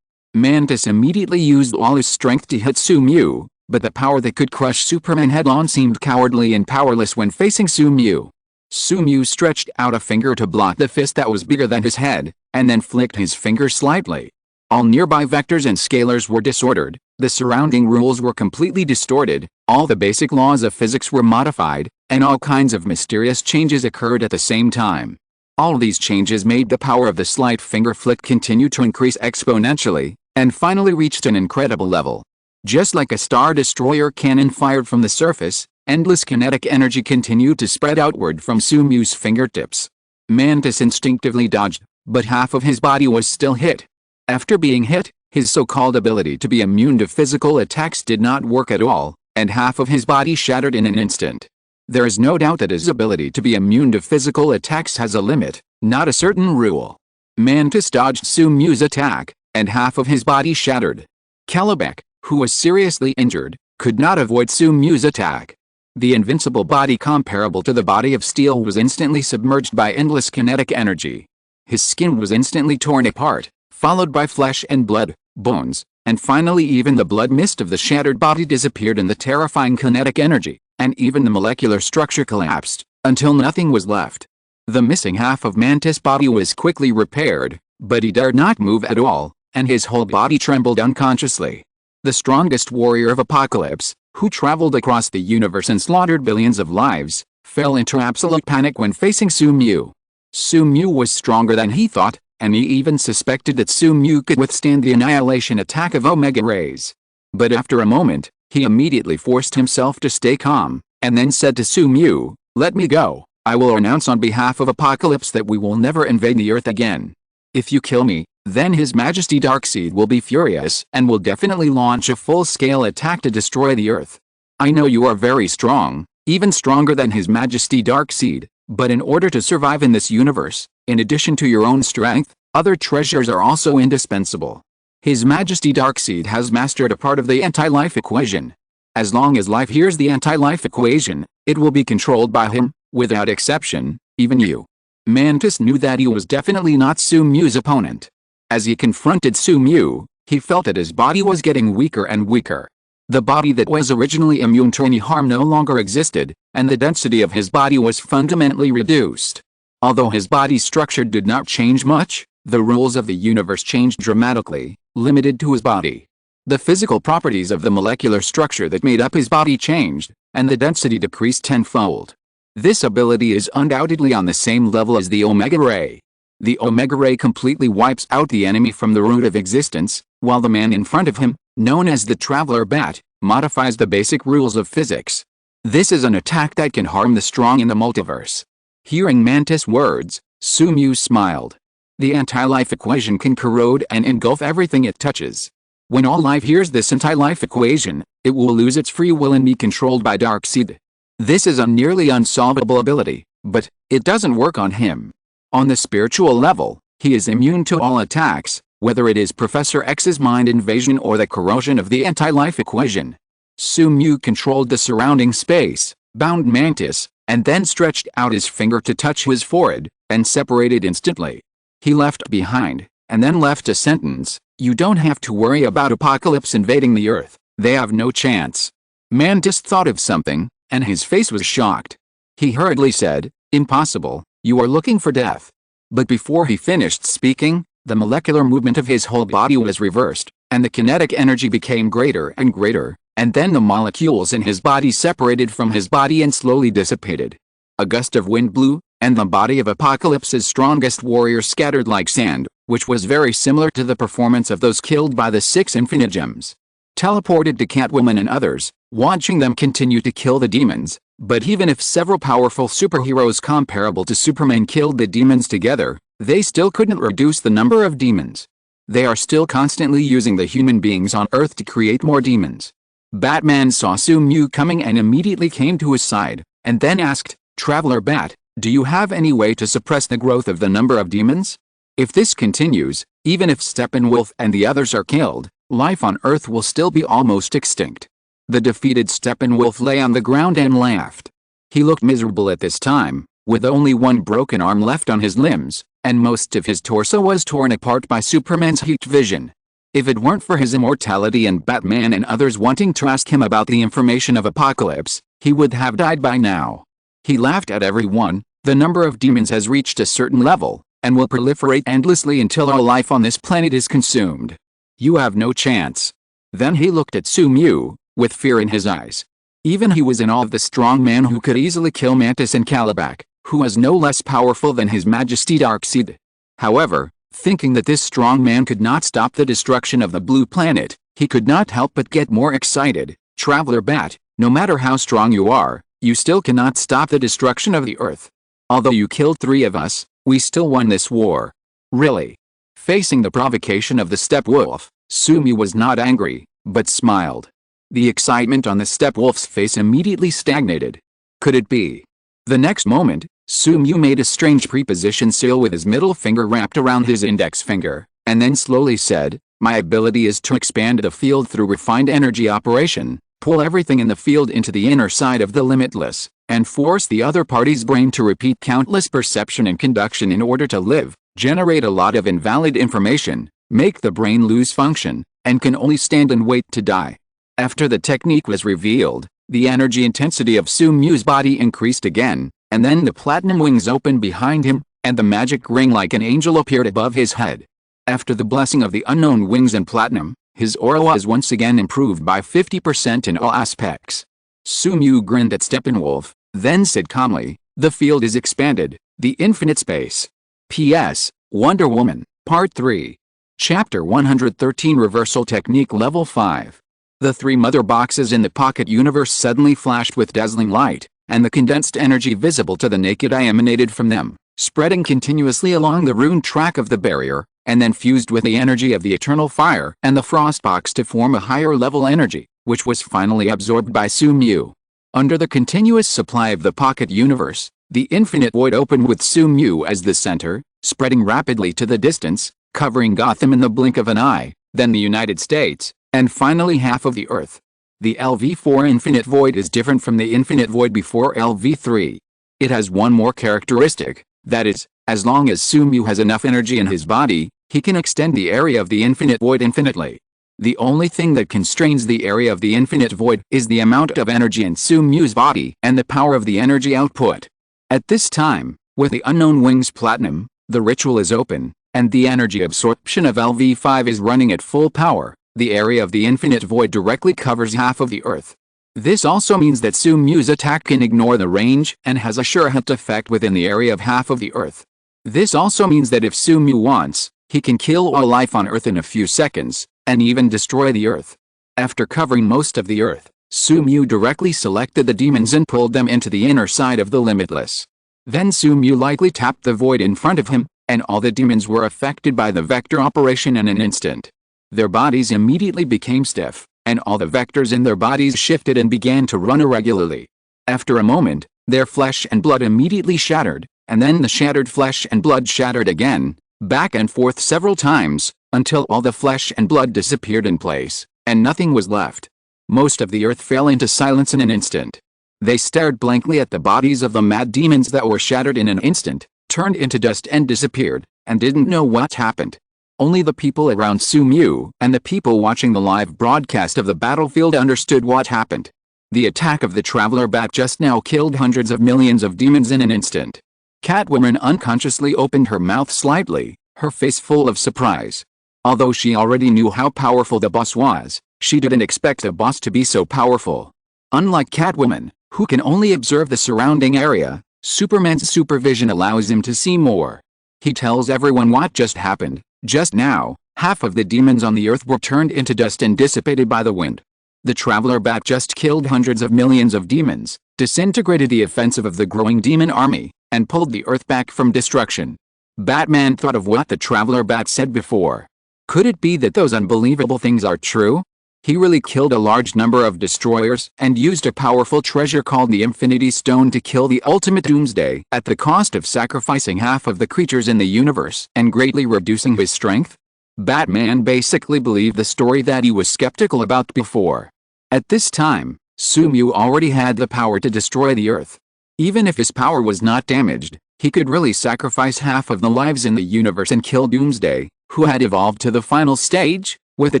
Mantis immediately used all his strength to hit Sumu, but the power that could crush Superman head-on seemed cowardly and powerless when facing Sumu. Sumu stretched out a finger to block the fist that was bigger than his head, and then flicked his finger slightly. All nearby vectors and scalars were disordered, the surrounding rules were completely distorted, all the basic laws of physics were modified, and all kinds of mysterious changes occurred at the same time. All these changes made the power of the slight finger flick continue to increase exponentially, and finally reached an incredible level. Just like a Star Destroyer cannon fired from the surface, endless kinetic energy continued to spread outward from Sumu's fingertips. Mantis instinctively dodged, but half of his body was still hit. After being hit, his so-called ability to be immune to physical attacks did not work at all, and half of his body shattered in an instant. There is no doubt that his ability to be immune to physical attacks has a limit, not a certain rule. Mantis dodged Sumu's attack, and half of his body shattered. Kalibak, who was seriously injured, could not avoid Sumu's attack. The invincible body comparable to the body of steel was instantly submerged by endless kinetic energy. His skin was instantly torn apart, followed by flesh and blood, bones, and finally even the blood mist of the shattered body disappeared in the terrifying kinetic energy, and even the molecular structure collapsed, until nothing was left. The missing half of Mantis' body was quickly repaired, but he dared not move at all, and his whole body trembled unconsciously. The strongest warrior of Apocalypse, who traveled across the universe and slaughtered billions of lives, fell into absolute panic when facing Su-Mu. Su-Mu was stronger than he thought, and he even suspected that Su-Mu could withstand the annihilation attack of Omega Rays. But after a moment, he immediately forced himself to stay calm, and then said to Su-Mu, "Let me go. I will announce on behalf of Apocalypse that we will never invade the Earth again. If you kill me, then His Majesty Darkseid will be furious and will definitely launch a full-scale attack to destroy the Earth. I know you are very strong, even stronger than His Majesty Darkseid, but in order to survive in this universe, in addition to your own strength, other treasures are also indispensable. His Majesty Darkseid has mastered a part of the anti-life equation. As long as life hears the anti-life equation, it will be controlled by him, without exception, even you." Mantis knew that he was definitely not Su-Mu's opponent. As he confronted Su-Mu, he felt that his body was getting weaker and weaker. The body that was originally immune to any harm no longer existed, and the density of his body was fundamentally reduced. Although his body's structure did not change much, the rules of the universe changed dramatically, limited to his body. The physical properties of the molecular structure that made up his body changed, and the density decreased tenfold. This ability is undoubtedly on the same level as the Omega Ray. The Omega Ray completely wipes out the enemy from the root of existence, while the man in front of him, known as the Traveler Bat, modifies the basic rules of physics. This is an attack that can harm the strong in the multiverse. Hearing Mantis' words, Su-Mu smiled. The anti-life equation can corrode and engulf everything it touches. When all life hears this anti-life equation, it will lose its free will and be controlled by Darkseid. This is a nearly unsolvable ability, but it doesn't work on him. On the spiritual level, he is immune to all attacks, whether it is Professor X's mind invasion or the corrosion of the anti-life equation. Su-Mu controlled the surrounding space, bound Mantis, and then stretched out his finger to touch his forehead, and separated instantly. He left behind, and then left a sentence, "You don't have to worry about Apocalypse invading the Earth, they have no chance." Mantis thought of something, and his face was shocked. He hurriedly said, "Impossible, you are looking for death." But before he finished speaking, the molecular movement of his whole body was reversed, and the kinetic energy became greater and greater, and then the molecules in his body separated from his body and slowly dissipated. A gust of wind blew, and the body of Apocalypse's strongest warrior scattered like sand, which was very similar to the performance of those killed by the 6 Infinigems. Teleported to Catwoman and others, watching them continue to kill the demons, but even if several powerful superheroes comparable to Superman killed the demons together, they still couldn't reduce the number of demons. They are still constantly using the human beings on Earth to create more demons. Batman saw Su-Mu coming and immediately came to his side, and then asked, "Traveler Bat, do you have any way to suppress the growth of the number of demons? If this continues, even if Steppenwolf and the others are killed, life on Earth will still be almost extinct." The defeated Steppenwolf lay on the ground and laughed. He looked miserable at this time, with only one broken arm left on his limbs, and most of his torso was torn apart by Superman's heat vision. If it weren't for his immortality and Batman and others wanting to ask him about the information of Apocalypse, he would have died by now. He laughed at everyone. "The number of demons has reached a certain level, and will proliferate endlessly until all life on this planet is consumed. You have no chance." Then he looked at Su-Mu, with fear in his eyes. Even he was in awe of the strong man who could easily kill Mantis and Calabac, who was no less powerful than His Majesty Darkseid. However, thinking that this strong man could not stop the destruction of the Blue Planet, he could not help but get more excited. "Traveler Bat, no matter how strong you are, you still cannot stop the destruction of the Earth. Although you killed 3 of us, we still won this war." "Really?" Facing the provocation of the Steppenwolf, Su-Mu was not angry, but smiled. The excitement on the Steppenwolf's face immediately stagnated. Could it be? The next moment, Su-Mu made a strange preposition seal with his middle finger wrapped around his index finger, and then slowly said, "My ability is to expand the field through refined energy operation, pull everything in the field into the inner side of the Limitless, and force the other party's brain to repeat countless perception and conduction in order to live, generate a lot of invalid information, make the brain lose function, and can only stand and wait to die. After the technique was revealed, the energy intensity of Su-Mu's body increased again, and then the platinum wings opened behind him, and the magic ring like an angel appeared above his head. After the blessing of the unknown wings and platinum, his aura was once again improved by 50% in all aspects. Su-Mu grinned at Steppenwolf, then said calmly, "The field is expanded, the infinite space." P.S. Wonder Woman, Part 3. Chapter 113 Reversal Technique Level 5. The three mother boxes in the pocket universe suddenly flashed with dazzling light, and the condensed energy visible to the naked eye emanated from them, spreading continuously along the rune track of the barrier, and then fused with the energy of the eternal fire and the frost box to form a higher level energy, which was finally absorbed by Su-Mu. Under the continuous supply of the pocket universe, the infinite void opened with Su-Mu as the center, spreading rapidly to the distance, covering Gotham in the blink of an eye, then the United States, and finally half of the Earth. The LV4 infinite void is different from the infinite void before LV3. It has one more characteristic, that is, as long as Su-Mu has enough energy in his body, he can extend the area of the infinite void infinitely. The only thing that constrains the area of the infinite void is the amount of energy in Su-Mu's body and the power of the energy output. At this time, with the unknown wings platinum, the ritual is open, and the energy absorption of LV5 is running at full power. The area of the infinite void directly covers half of the Earth. This also means that Su-Mu's attack can ignore the range and has a sure hit effect within the area of half of the Earth. This also means that if Su-Mu wants, he can kill all life on Earth in a few seconds, and even destroy the Earth. After covering most of the Earth, Su-Mu directly selected the demons and pulled them into the inner side of the Limitless. Then Su-Mu lightly tapped the void in front of him, and all the demons were affected by the vector operation in an instant. Their bodies immediately became stiff, and all the vectors in their bodies shifted and began to run irregularly. After a moment, their flesh and blood immediately shattered, and then the shattered flesh and blood shattered again, back and forth several times, until all the flesh and blood disappeared in place, and nothing was left. Most of the Earth fell into silence in an instant. They stared blankly at the bodies of the mad demons that were shattered in an instant, turned into dust and disappeared, and didn't know what happened. Only the people around Su-Mu and the people watching the live broadcast of the battlefield understood what happened. The attack of the Traveler Bat just now killed hundreds of millions of demons in an instant. Catwoman unconsciously opened her mouth slightly, her face full of surprise. Although she already knew how powerful the boss was, she didn't expect the boss to be so powerful. Unlike Catwoman, who can only observe the surrounding area, Superman's supervision allows him to see more. He tells everyone what just happened. Just now, half of the demons on the Earth were turned into dust and dissipated by the wind. The Traveler Bat just killed hundreds of millions of demons, disintegrated the offensive of the growing demon army, and pulled the Earth back from destruction. Batman thought of what the Traveler Bat said before. Could it be that those unbelievable things are true? He really killed a large number of destroyers and used a powerful treasure called the Infinity Stone to kill the ultimate doomsday at the cost of sacrificing half of the creatures in the universe and greatly reducing his strength? Batman basically believed the story that he was skeptical about before. At this time, Su-Mu already had the power to destroy the Earth. Even if his power was not damaged, he could really sacrifice half of the lives in the universe and kill Doomsday, who had evolved to the final stage, with a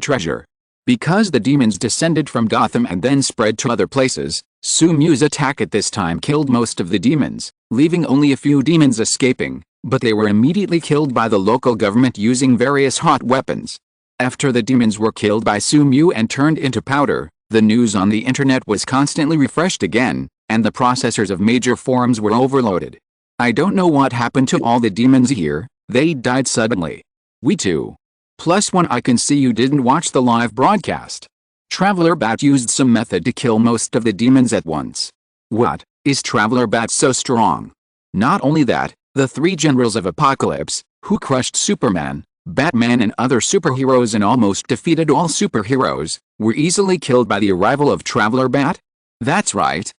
treasure. Because the demons descended from Gotham and then spread to other places, Su-Mu's attack at this time killed most of the demons, leaving only a few demons escaping, but they were immediately killed by the local government using various hot weapons. After the demons were killed by Su-Mu and turned into powder, the news on the internet was constantly refreshed again, and the processors of major forums were overloaded. I don't know what happened to all the demons here, they died suddenly. We too. +1 I can see you didn't watch the live broadcast. Traveler Bat used some method to kill most of the demons at once. What, is Traveler Bat so strong? Not only that, the three generals of Apocalypse, who crushed Superman, Batman and other superheroes and almost defeated all superheroes, were easily killed by the arrival of Traveler Bat? That's right,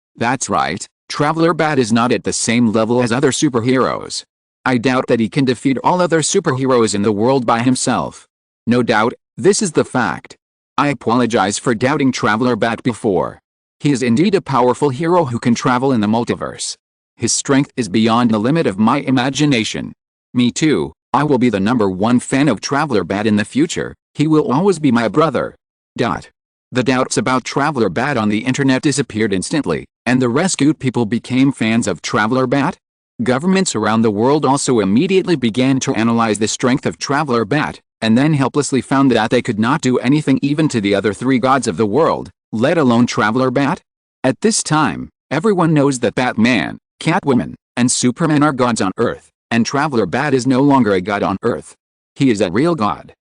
Traveler Bat is not at the same level as other superheroes. I doubt that he can defeat all other superheroes in the world by himself. No doubt, this is the fact. I apologize for doubting Traveler Bat before. He is indeed a powerful hero who can travel in the multiverse. His strength is beyond the limit of my imagination. Me too, I will be the #1 fan of Traveler Bat in the future. He will always be my brother. The doubts about Traveler Bat on the internet disappeared instantly, and the rescued people became fans of Traveler Bat. Governments around the world also immediately began to analyze the strength of Traveler Bat, and then helplessly found that they could not do anything even to the other 3 gods of the world, let alone Traveler Bat. At this time, everyone knows that Batman, Catwoman, and Superman are gods on Earth, and Traveler Bat is no longer a god on Earth. He is a real god.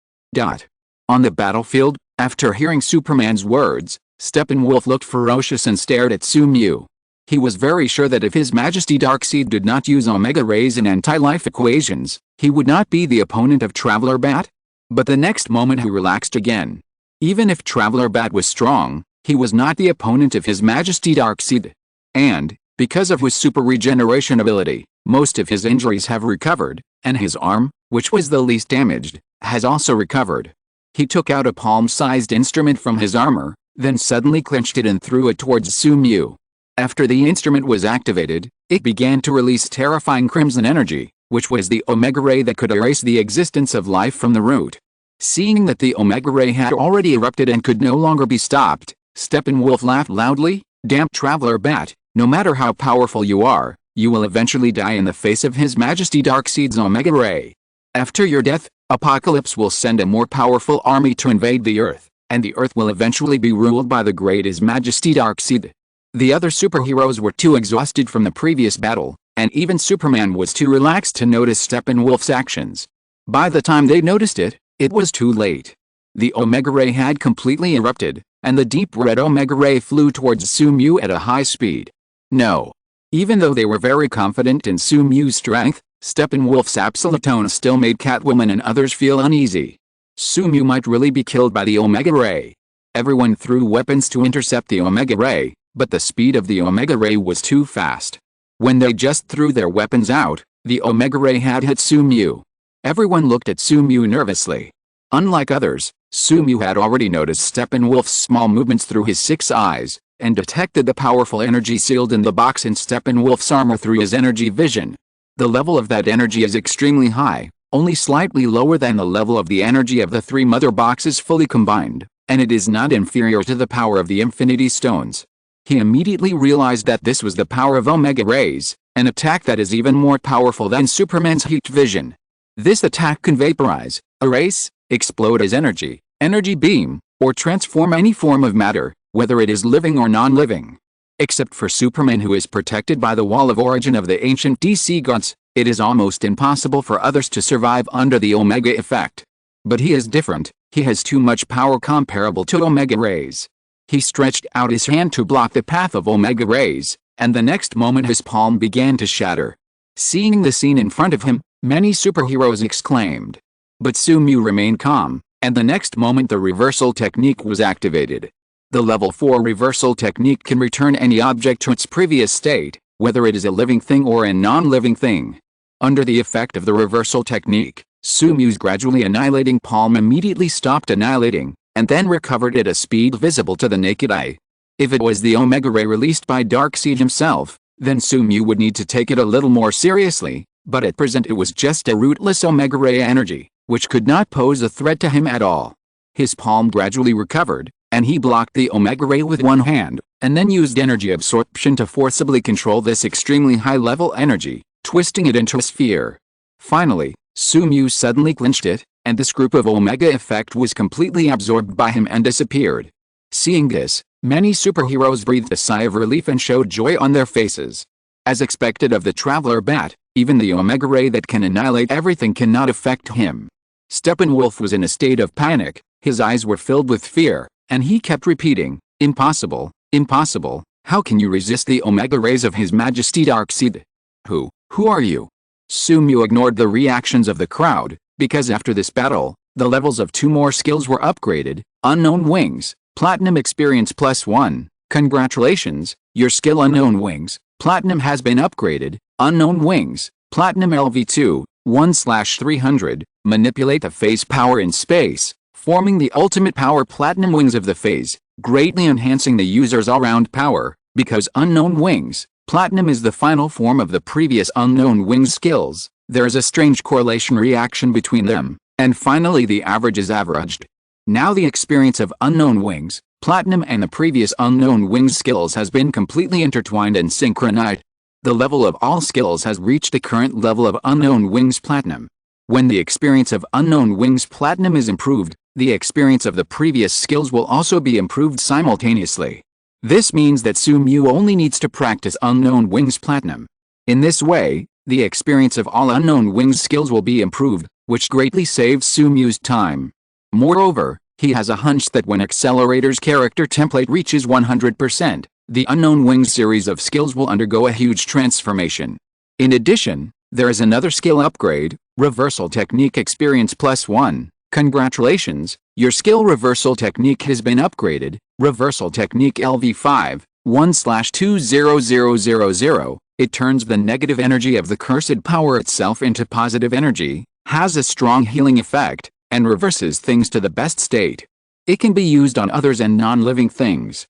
On the battlefield, after hearing Superman's words, Steppenwolf looked ferocious and stared at Sumu. He was very sure that if His Majesty Darkseid did not use Omega Rays and anti-life equations, he would not be the opponent of Traveler Bat. But the next moment he relaxed again. Even if Traveler Bat was strong, he was not the opponent of His Majesty Darkseid. And, because of his super regeneration ability, most of his injuries have recovered, and his arm, which was the least damaged, has also recovered. He took out a palm-sized instrument from his armor, then suddenly clenched it and threw it towards Sumu. After the instrument was activated, it began to release terrifying crimson energy, which was the Omega Ray that could erase the existence of life from the root. Seeing that the Omega Ray had already erupted and could no longer be stopped, Steppenwolf laughed loudly. "Damn Traveler Bat, no matter how powerful you are, you will eventually die in the face of His Majesty Darkseid's Omega Ray. After your death, Apocalypse will send a more powerful army to invade the Earth, and the Earth will eventually be ruled by the great His Majesty Darkseid." The other superheroes were too exhausted from the previous battle, and even Superman was too relaxed to notice Steppenwolf's actions. By the time they noticed it, it was too late. The Omega Ray had completely erupted, and the deep red Omega Ray flew towards Sumu at a high speed. No. Even though they were very confident in Sumu's strength, Steppenwolf's absolute tone still made Catwoman and others feel uneasy. Sumu might really be killed by the Omega Ray. Everyone threw weapons to intercept the Omega Ray, but the speed of the Omega Ray was too fast. When they just threw their weapons out, the Omega Ray had hit Sumu. Everyone looked at Sumu nervously. Unlike others, Sumu had already noticed Steppenwolf's small movements through his 6 eyes, and detected the powerful energy sealed in the box in Steppenwolf's armor through his energy vision. The level of that energy is extremely high, only slightly lower than the level of the energy of the 3 mother boxes fully combined, and it is not inferior to the power of the Infinity Stones. He immediately realized that this was the power of Omega Rays, an attack that is even more powerful than Superman's heat vision. This attack can vaporize, erase, explode as energy beam, or transform any form of matter, whether it is living or non-living. Except for Superman, who is protected by the wall of origin of the ancient DC gods, it is almost impossible for others to survive under the Omega effect. But he is different. He has too much power comparable to Omega Rays. He stretched out his hand to block the path of Omega Rays, and the next moment his palm began to shatter. Seeing the scene in front of him, many superheroes exclaimed. But Sumu remained calm, and the next moment the reversal technique was activated. The level 4 reversal technique can return any object to its previous state, whether it is a living thing or a non-living thing. Under the effect of the reversal technique, Sumu's gradually annihilating palm immediately stopped annihilating, and then recovered at a speed visible to the naked eye. If it was the Omega Ray released by Darkseid himself, then Sumu would need to take it a little more seriously, but at present it was just a rootless Omega Ray energy, which could not pose a threat to him at all. His palm gradually recovered, and he blocked the Omega Ray with one hand, and then used energy absorption to forcibly control this extremely high-level energy, twisting it into a sphere. Finally, Sumu suddenly clenched it, and this group of Omega effect was completely absorbed by him and disappeared. Seeing this, many superheroes breathed a sigh of relief and showed joy on their faces. As expected of the Traveler Bat, even the Omega Ray that can annihilate everything cannot affect him. Steppenwolf was in a state of panic, his eyes were filled with fear, and he kept repeating, "Impossible, impossible, how can you resist the Omega Rays of His Majesty Darkseid? Who are you?" Sumu ignored the reactions of the crowd, because after this battle, the levels of 2 more skills were upgraded. Unknown Wings, Platinum Experience +1, congratulations, your skill Unknown Wings, Platinum has been upgraded. Unknown Wings, Platinum LV2, 1/300, manipulate the phase power in space, forming the ultimate power Platinum Wings of the phase, greatly enhancing the user's all-round power, because Unknown Wings, Platinum is the final form of the previous Unknown Wings skills. There is a strange correlation reaction between them, and finally the average is averaged. Now the experience of Unknown Wings, Platinum and the previous Unknown Wings skills has been completely intertwined and synchronized. The level of all skills has reached the current level of Unknown Wings Platinum. When the experience of Unknown Wings Platinum is improved, the experience of the previous skills will also be improved simultaneously. This means that Sumu only needs to practice Unknown Wings Platinum. In this way, the experience of all Unknown Wings skills will be improved, which greatly saves Sumu's time. Moreover, he has a hunch that when Accelerator's character template reaches 100%, the Unknown Wings series of skills will undergo a huge transformation. In addition, there is another skill upgrade, Reversal Technique Experience +1. Congratulations, your skill Reversal Technique has been upgraded. Reversal Technique LV5, 1/20000. It turns the negative energy of the cursed power itself into positive energy, has a strong healing effect, and reverses things to the best state. It can be used on others and non-living things.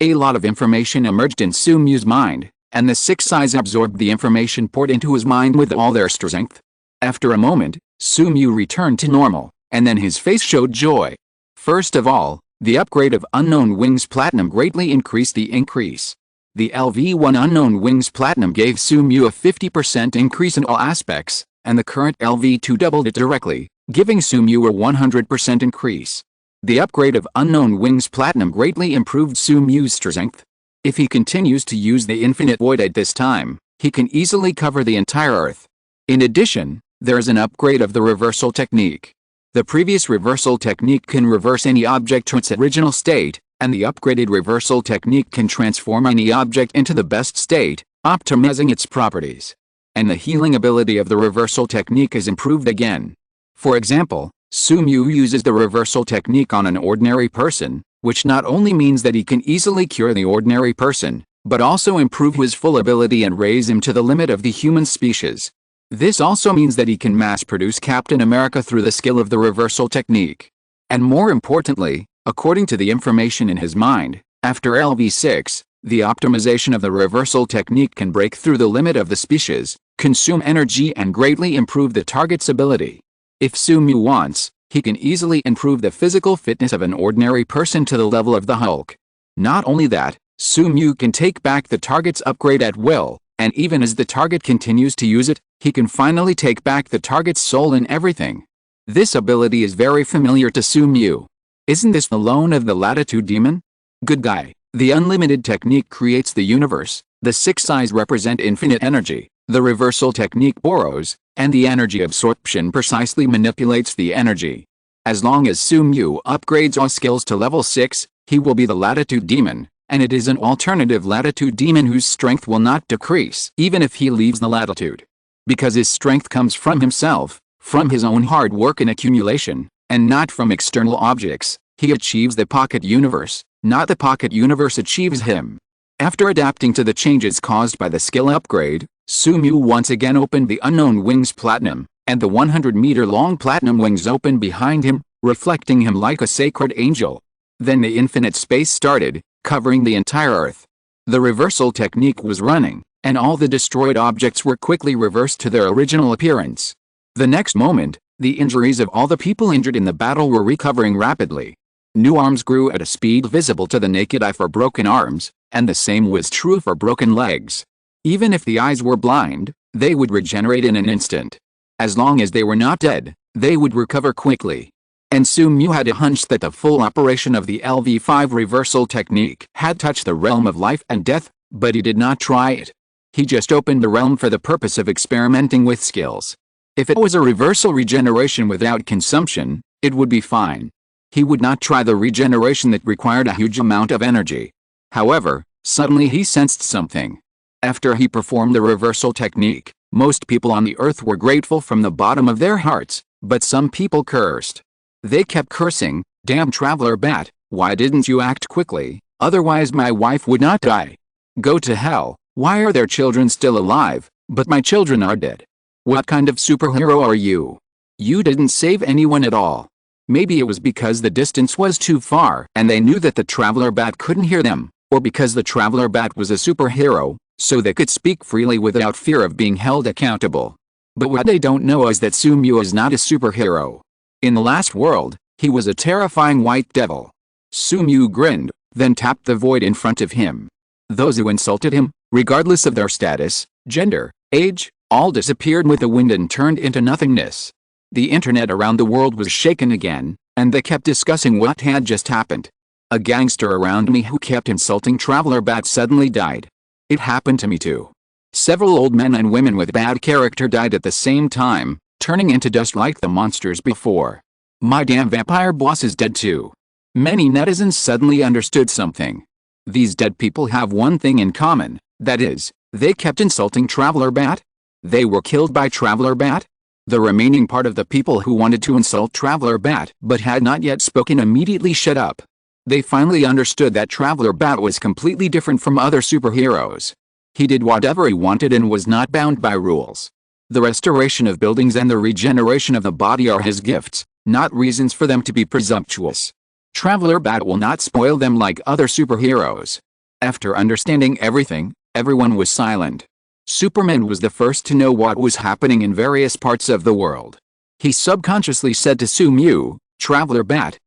A lot of information emerged in Sumu's mind, and the six eyes absorbed the information poured into his mind with all their strength. After a moment, Sumu returned to normal, and then his face showed joy. First of all, the upgrade of Unknown Wings Platinum greatly increased the increase. The LV1 Unknown Wings Platinum gave Sumu a 50% increase in all aspects, and the current LV2 doubled it directly, giving Sumu a 100% increase. The upgrade of Unknown Wings Platinum greatly improved Sumu's strength. If he continues to use the Infinite Void at this time, he can easily cover the entire Earth. In addition, there is an upgrade of the Reversal Technique. The previous Reversal Technique can reverse any object to its original state, and the upgraded Reversal Technique can transform any object into the best state, optimizing its properties. And the healing ability of the Reversal Technique is improved again. For example, Sumu uses the Reversal Technique on an ordinary person, which not only means that he can easily cure the ordinary person, but also improve his full ability and raise him to the limit of the human species. This also means that he can mass-produce Captain America through the skill of the Reversal Technique. And more importantly, according to the information in his mind, after LV6, the optimization of the Reversal Technique can break through the limit of the species, consume energy and greatly improve the target's ability. If Sumu wants, he can easily improve the physical fitness of an ordinary person to the level of the Hulk. Not only that, Sumu can take back the target's upgrade at will, and even as the target continues to use it, he can finally take back the target's soul and everything. This ability is very familiar to Sumu. Isn't this the loan of the Latitude Demon? Good guy. The Unlimited Technique creates the universe, the six eyes represent infinite energy, the Reversal Technique borrows, and the energy absorption precisely manipulates the energy. As long as Sumu upgrades all skills to level 6, he will be the Latitude Demon, and it is an alternative Latitude Demon whose strength will not decrease even if he leaves the Latitude. Because his strength comes from himself, from his own hard work and accumulation, and not from external objects, he achieves the Pocket Universe, not the Pocket Universe achieves him. After adapting to the changes caused by the skill upgrade, Sumu once again opened the Unknown Wings Platinum, and the 100-meter-long Platinum Wings opened behind him, reflecting him like a sacred angel. Then the infinite space started, covering the entire Earth. The Reversal Technique was running, and all the destroyed objects were quickly reversed to their original appearance. The next moment, the injuries of all the people injured in the battle were recovering rapidly. New arms grew at a speed visible to the naked eye for broken arms, and the same was true for broken legs. Even if the eyes were blind, they would regenerate in an instant. As long as they were not dead, they would recover quickly. And Sumu had a hunch that the full operation of the LV5 Reversal Technique had touched the realm of life and death, but he did not try it. He just opened the realm for the purpose of experimenting with skills. If it was a reversal regeneration without consumption, it would be fine. He would not try the regeneration that required a huge amount of energy. However, suddenly he sensed something. After he performed the Reversal Technique, most people on the earth were grateful from the bottom of their hearts, but some people cursed. They kept cursing, "Damn Traveler Bat, why didn't you act quickly, otherwise my wife would not die. Go to hell, why are their children still alive, but my children are dead? What kind of superhero are you? You didn't save anyone at all." Maybe it was because the distance was too far and they knew that the Traveler Bat couldn't hear them, or because the Traveler Bat was a superhero, so they could speak freely without fear of being held accountable. But what they don't know is that Sumu is not a superhero. In the last world, he was a terrifying white devil. Sumu grinned, then tapped the void in front of him. Those who insulted him, regardless of their status, gender, age, all disappeared with the wind and turned into nothingness. The internet around the world was shaken again, and they kept discussing what had just happened. A gangster around me who kept insulting Traveler Bat suddenly died. It happened to me too. Several old men and women with bad character died at the same time, turning into dust like the monsters before. My damn vampire boss is dead too. Many netizens suddenly understood something. These dead people have one thing in common, that is, they kept insulting Traveler Bat. They were killed by Traveler Bat. The remaining part of the people who wanted to insult Traveler Bat but had not yet spoken immediately shut up. They finally understood that Traveler Bat was completely different from other superheroes. He did whatever he wanted and was not bound by rules. The restoration of buildings and the regeneration of the body are his gifts, not reasons for them to be presumptuous. Traveler Bat will not spoil them like other superheroes. After understanding everything, everyone was silent. Superman was the first to know what was happening in various parts of the world. He subconsciously said to Sumu, Traveler Bat,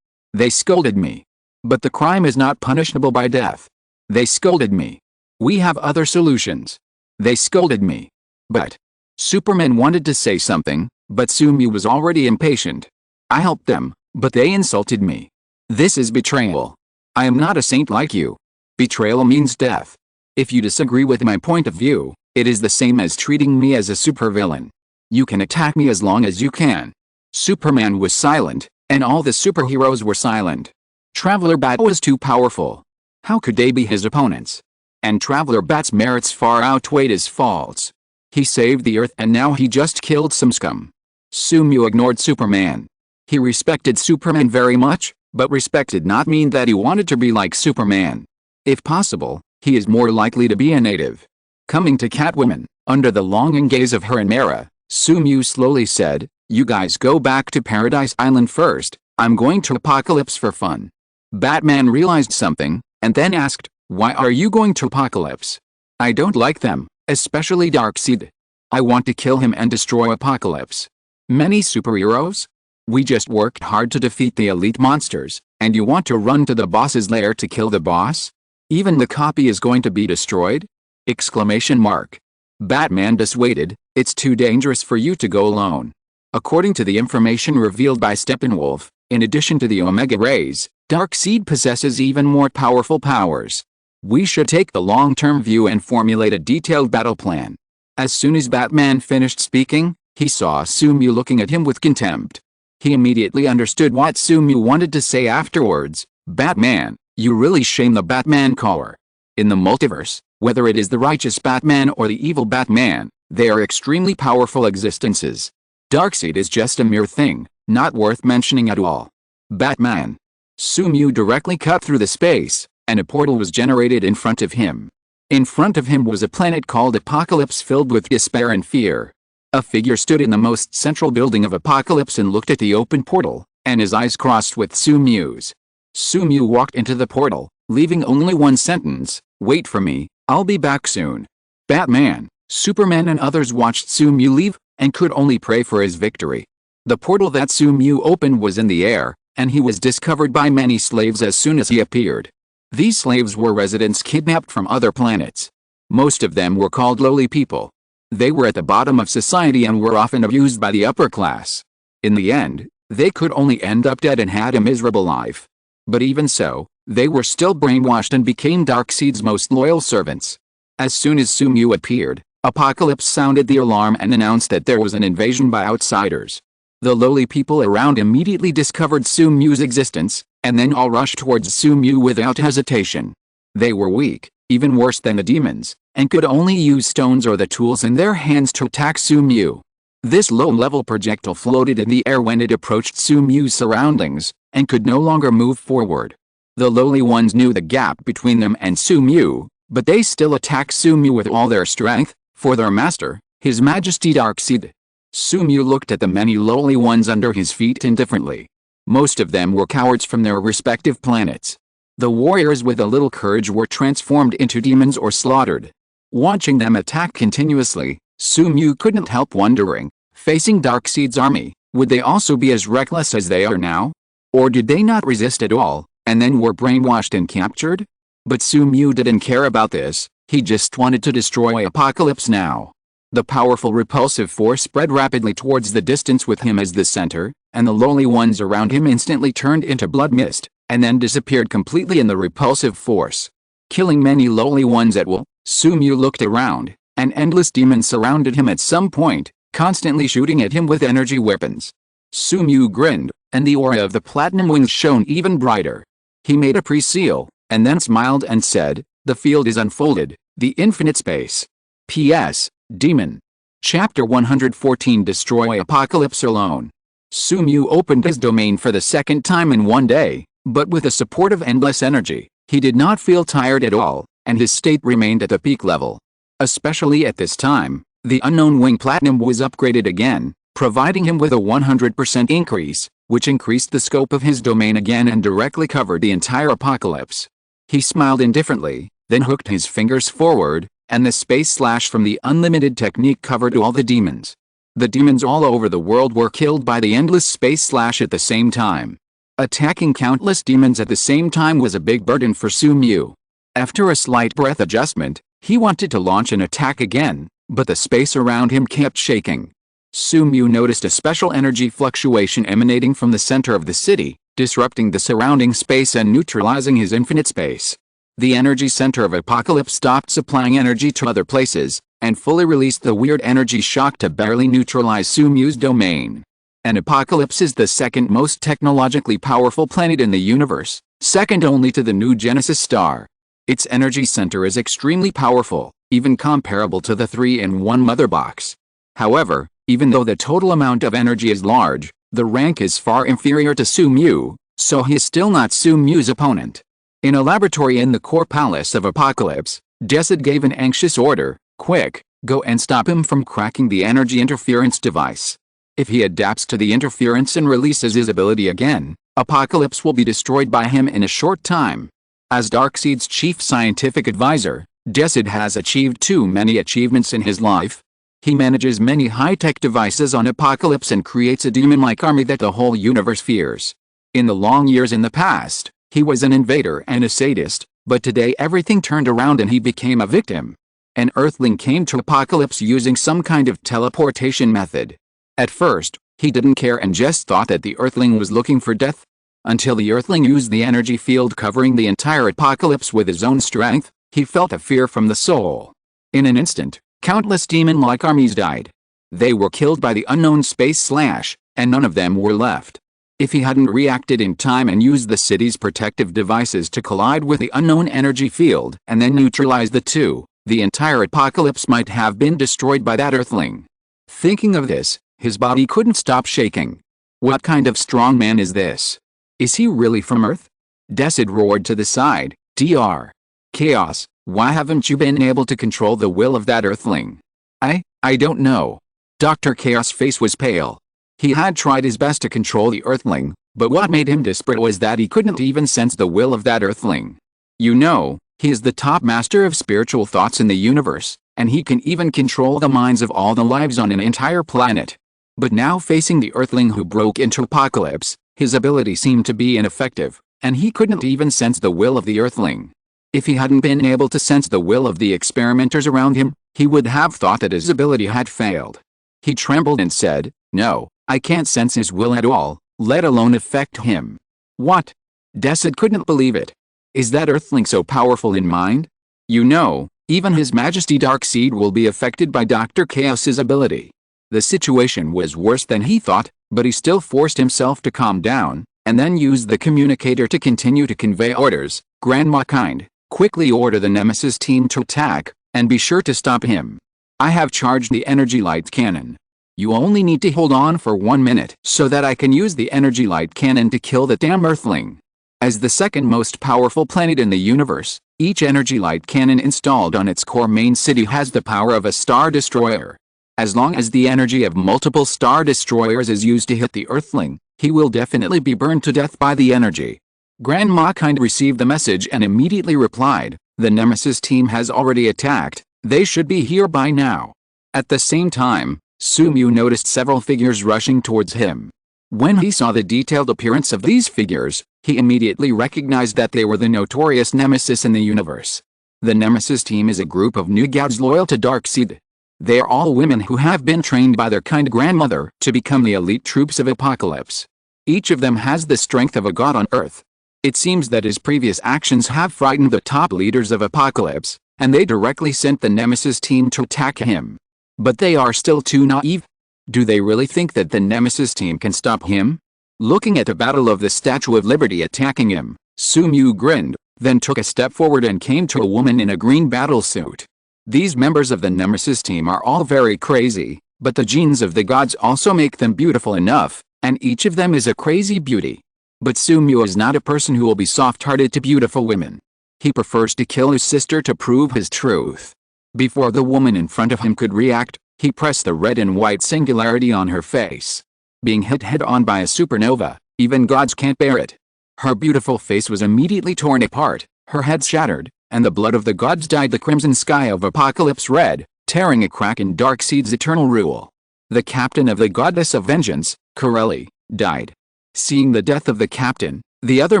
they scolded me. But the crime is not punishable by death. They scolded me. We have other solutions. They scolded me. But Superman wanted to say something, but Sumu was already impatient. I helped them, but they insulted me. This is betrayal. I am not a saint like you. Betrayal means death. If you disagree with my point of view, it is the same as treating me as a supervillain. You can attack me as long as you can. Superman was silent, and all the superheroes were silent. Traveler Bat was too powerful. How could they be his opponents? And Traveler Bat's merits far outweighed his faults. He saved the Earth and now he just killed some scum. Sumu ignored Superman. He respected Superman very much, but respect did not mean that he wanted to be like Superman. If possible, he is more likely to be a native. Coming to Catwoman, under the longing gaze of her and Mara, Sumu slowly said, You guys go back to Paradise Island first, I'm going to Apocalypse for fun. Batman realized something, and then asked, Why are you going to Apocalypse? I don't like them, especially Darkseid. I want to kill him and destroy Apocalypse. Many superheroes? We just worked hard to defeat the elite monsters, and you want to run to the boss's lair to kill the boss? Even the copy is going to be destroyed? Exclamation mark. Batman dissuaded, It's too dangerous for you to go alone. According to the information revealed by Steppenwolf, in addition to the Omega Rays, Darkseid possesses even more powerful powers. We should take the long-term view and formulate a detailed battle plan. As soon as Batman finished speaking, he saw Sumu looking at him with contempt. He immediately understood what Sumu wanted to say afterwards. Batman, you really shame the Batman caller. In the multiverse, whether it is the righteous Batman or the evil Batman, they are extremely powerful existences. Darkseid is just a mere thing, not worth mentioning at all. Batman. Sumu directly cut through the space, and a portal was generated in front of him. In front of him was a planet called Apocalypse filled with despair and fear. A figure stood in the most central building of Apocalypse and looked at the open portal, and his eyes crossed with Sumu's. Sumu walked into the portal, leaving only one sentence, Wait for me, I'll be back soon. Batman, Superman and others watched Sumu leave, and could only pray for his victory. The portal that Sumu opened was in the air, and he was discovered by many slaves as soon as he appeared. These slaves were residents kidnapped from other planets. Most of them were called lowly people. They were at the bottom of society and were often abused by the upper class. In the end, they could only end up dead and had a miserable life. But even so, they were still brainwashed and became Darkseid's most loyal servants. As soon as Sumu appeared, Apocalypse sounded the alarm and announced that there was an invasion by outsiders. The lowly people around immediately discovered Sumu's existence, and then all rushed towards Sumu without hesitation. They were weak, even worse than the demons, and could only use stones or the tools in their hands to attack Sumu. This low-level projectile floated in the air when it approached Sumu's surroundings, and could no longer move forward. The lowly ones knew the gap between them and Sumu, but they still attacked Sumu with all their strength, for their master, His Majesty Darkseid. Sumu looked at the many lowly ones under his feet indifferently. Most of them were cowards from their respective planets. The warriors with a little courage were transformed into demons or slaughtered. Watching them attack continuously, Su-mu couldn't help wondering, facing Darkseid's army, would they also be as reckless as they are now? Or did they not resist at all, and then were brainwashed and captured? But Su-mu didn't care about this, he just wanted to destroy Apocalypse now. The powerful repulsive force spread rapidly towards the distance with him as the center, and the lowly ones around him instantly turned into blood mist, and then disappeared completely in the repulsive force. Killing many lowly ones at will, Su-mu looked around, and endless demons surrounded him at some point, constantly shooting at him with energy weapons. Su-mu grinned, and the aura of the platinum wings shone even brighter. He made a pre-seal, and then smiled and said, "The field is unfolded, the infinite space. P.S. Demon." Chapter 114 Destroy Apocalypse Alone. Su-mu opened his domain for the second time in one day, but with the support of endless energy, he did not feel tired at all, and his state remained at the peak level. Especially at this time, the unknown wing platinum was upgraded again, providing him with a 100% increase, which increased the scope of his domain again and directly covered the entire apocalypse. He smiled indifferently, then hooked his fingers forward, and the space slash from the unlimited technique covered all the demons. The demons all over the world were killed by the endless space slash at the same time. Attacking countless demons at the same time was a big burden for Su-mu. After a slight breath adjustment, he wanted to launch an attack again, but the space around him kept shaking. Su-mu noticed a special energy fluctuation emanating from the center of the city, disrupting the surrounding space and neutralizing his infinite space. The energy center of Apocalypse stopped supplying energy to other places, and fully released the weird energy shock to barely neutralize Su-mu's domain. And Apocalypse is the second most technologically powerful planet in the universe, second only to the new Genesis star. Its energy center is extremely powerful, even comparable to the 3-in-1 mother box. However, even though the total amount of energy is large, the rank is far inferior to Su-mu, so he is still not Su-mu's opponent. In a laboratory in the core palace of Apocalypse, Desid gave an anxious order, "Quick, go and stop him from cracking the energy interference device. If he adapts to the interference and releases his ability again, Apocalypse will be destroyed by him in a short time." As Darkseid's chief scientific advisor, Desid has achieved too many achievements in his life. He manages many high-tech devices on Apocalypse and creates a demon-like army that the whole universe fears. In the long years in the past, he was an invader and a sadist, but today everything turned around and he became a victim. An Earthling came to Apocalypse using some kind of teleportation method. At first, he didn't care and just thought that the Earthling was looking for death. Until the Earthling used the energy field covering the entire Apocalypse with his own strength, he felt a fear from the soul. In an instant, countless demon-like armies died. They were killed by the unknown space slash, and none of them were left. If he hadn't reacted in time and used the city's protective devices to collide with the unknown energy field and then neutralize the two, the entire Apocalypse might have been destroyed by that Earthling. Thinking of this, his body couldn't stop shaking. What kind of strong man is this? Is he really from Earth? Desid roared to the side, "Dr. Chaos, why haven't you been able to control the will of that Earthling?" I don't know." Dr. Chaos' face was pale. He had tried his best to control the Earthling, but what made him desperate was that he couldn't even sense the will of that Earthling. You know, he is the top master of spiritual thoughts in the universe, and he can even control the minds of all the lives on an entire planet. But now facing the Earthling who broke into Apocalypse, his ability seemed to be ineffective, and he couldn't even sense the will of the Earthling. If he hadn't been able to sense the will of the experimenters around him, he would have thought that his ability had failed. He trembled and said, "No, I can't sense his will at all, let alone affect him." What? Desid couldn't believe it. Is that Earthling so powerful in mind? You know, even His Majesty Darkseid will be affected by Dr. Chaos's ability. The situation was worse than he thought, but he still forced himself to calm down, and then used the communicator to continue to convey orders. "Grandma Kind, quickly order the Nemesis team to attack, and be sure to stop him. I have charged the energy light cannon. You only need to hold on for 1 minute so that I can use the energy light cannon to kill the damn Earthling." As the second most powerful planet in the universe, each energy light cannon installed on its core main city has the power of a star destroyer. As long as the energy of multiple star destroyers is used to hit the Earthling, he will definitely be burned to death by the energy. Grandma Kind received the message and immediately replied, "The Nemesis team has already attacked, they should be here by now." At the same time, Sumu noticed several figures rushing towards him. When he saw the detailed appearance of these figures, he immediately recognized that they were the notorious Nemesis in the universe. The Nemesis team is a group of new gods loyal to Darkseid. They are all women who have been trained by their kind grandmother to become the elite troops of Apocalypse. Each of them has the strength of a god on Earth. It seems that his previous actions have frightened the top leaders of Apocalypse, and they directly sent the Nemesis team to attack him. But they are still too naive. Do they really think that the Nemesis team can stop him? Looking at the Battle of the Statue of Liberty attacking him, Sumu grinned, then took a step forward and came to a woman in a green battlesuit. These members of the Nemesis team are all very crazy, but the genes of the gods also make them beautiful enough, and each of them is a crazy beauty. But Sumu is not a person who will be soft-hearted to beautiful women. He prefers to kill his sister to prove his truth. Before the woman in front of him could react, he pressed the red and white singularity on her face. Being hit head-on by a supernova, even gods can't bear it. Her beautiful face was immediately torn apart, her head shattered, and the blood of the gods dyed the crimson sky of Apocalypse red, tearing a crack in Darkseid's eternal rule. The captain of the Goddess of Vengeance, Corelli, died. Seeing the death of the captain, the other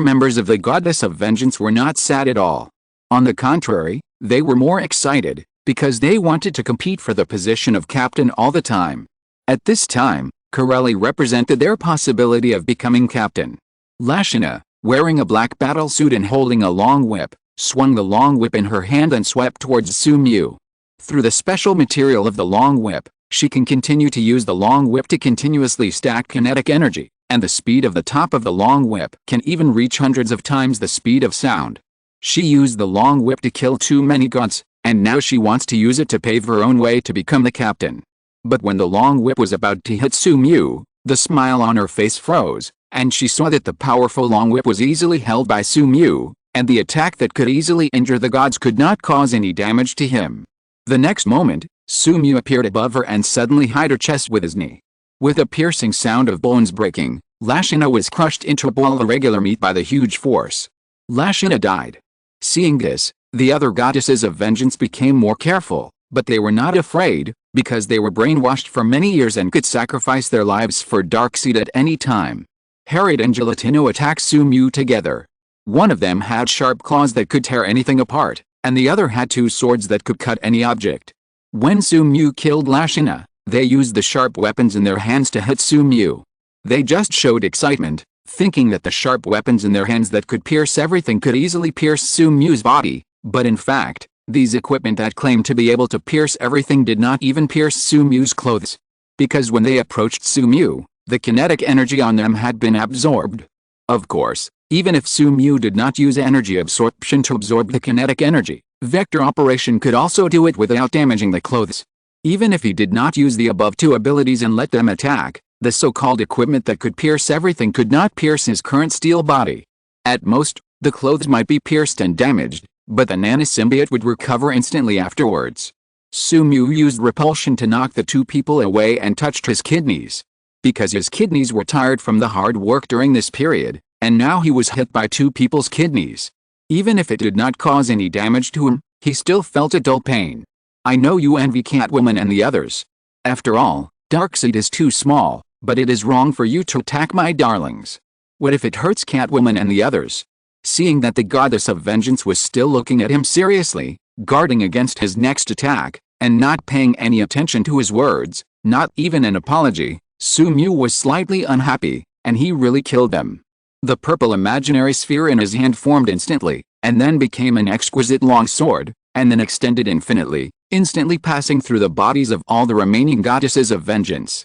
members of the Goddess of Vengeance were not sad at all. On the contrary, they were more excited, because they wanted to compete for the position of captain all the time. At this time, Corelli represented their possibility of becoming captain. Lashina, wearing a black battlesuit and holding a long whip, swung the long whip in her hand and swept towards Sumu. Through the special material of the long whip, she can continue to use the long whip to continuously stack kinetic energy, and the speed of the top of the long whip can even reach hundreds of times the speed of sound. She used the long whip to kill too many gods, and now she wants to use it to pave her own way to become the captain. But when the long whip was about to hit Sumu, the smile on her face froze, and she saw that the powerful long whip was easily held by Sumu, and the attack that could easily injure the gods could not cause any damage to him. The next moment, Sumu appeared above her and suddenly hit her chest with his knee. With a piercing sound of bones breaking, Lashina was crushed into a ball of regular meat by the huge force. Lashina died. Seeing this, the other goddesses of vengeance became more careful, but they were not afraid, because they were brainwashed for many years and could sacrifice their lives for Darkseid at any time. Harriet and Gelatino attacked Sumu together. One of them had sharp claws that could tear anything apart, and the other had two swords that could cut any object. When Sumu killed Lashina, they used the sharp weapons in their hands to hit Sumu. They just showed excitement, thinking that the sharp weapons in their hands that could pierce everything could easily pierce Sumu's body, but in fact, these equipment that claimed to be able to pierce everything did not even pierce Sumu's clothes. Because when they approached Sumu, the kinetic energy on them had been absorbed. Of course, even if Sumu did not use energy absorption to absorb the kinetic energy, Vector Operation could also do it without damaging the clothes. Even if he did not use the above two abilities and let them attack, the so-called equipment that could pierce everything could not pierce his current steel body. At most, the clothes might be pierced and damaged, but the nanosymbiote would recover instantly afterwards. Sumu used repulsion to knock the two people away and touched his kidneys. Because his kidneys were tired from the hard work during this period, and now he was hit by two people's kidneys. Even if it did not cause any damage to him, he still felt a dull pain. I know you envy Catwoman and the others. After all, Darkseid is too small, but it is wrong for you to attack my darlings. What if it hurts Catwoman and the others? Seeing that the Goddess of Vengeance was still looking at him seriously, guarding against his next attack, and not paying any attention to his words, not even an apology, Sumu was slightly unhappy, and he really killed them. The purple imaginary sphere in his hand formed instantly, and then became an exquisite long sword, and then extended infinitely, instantly passing through the bodies of all the remaining goddesses of vengeance.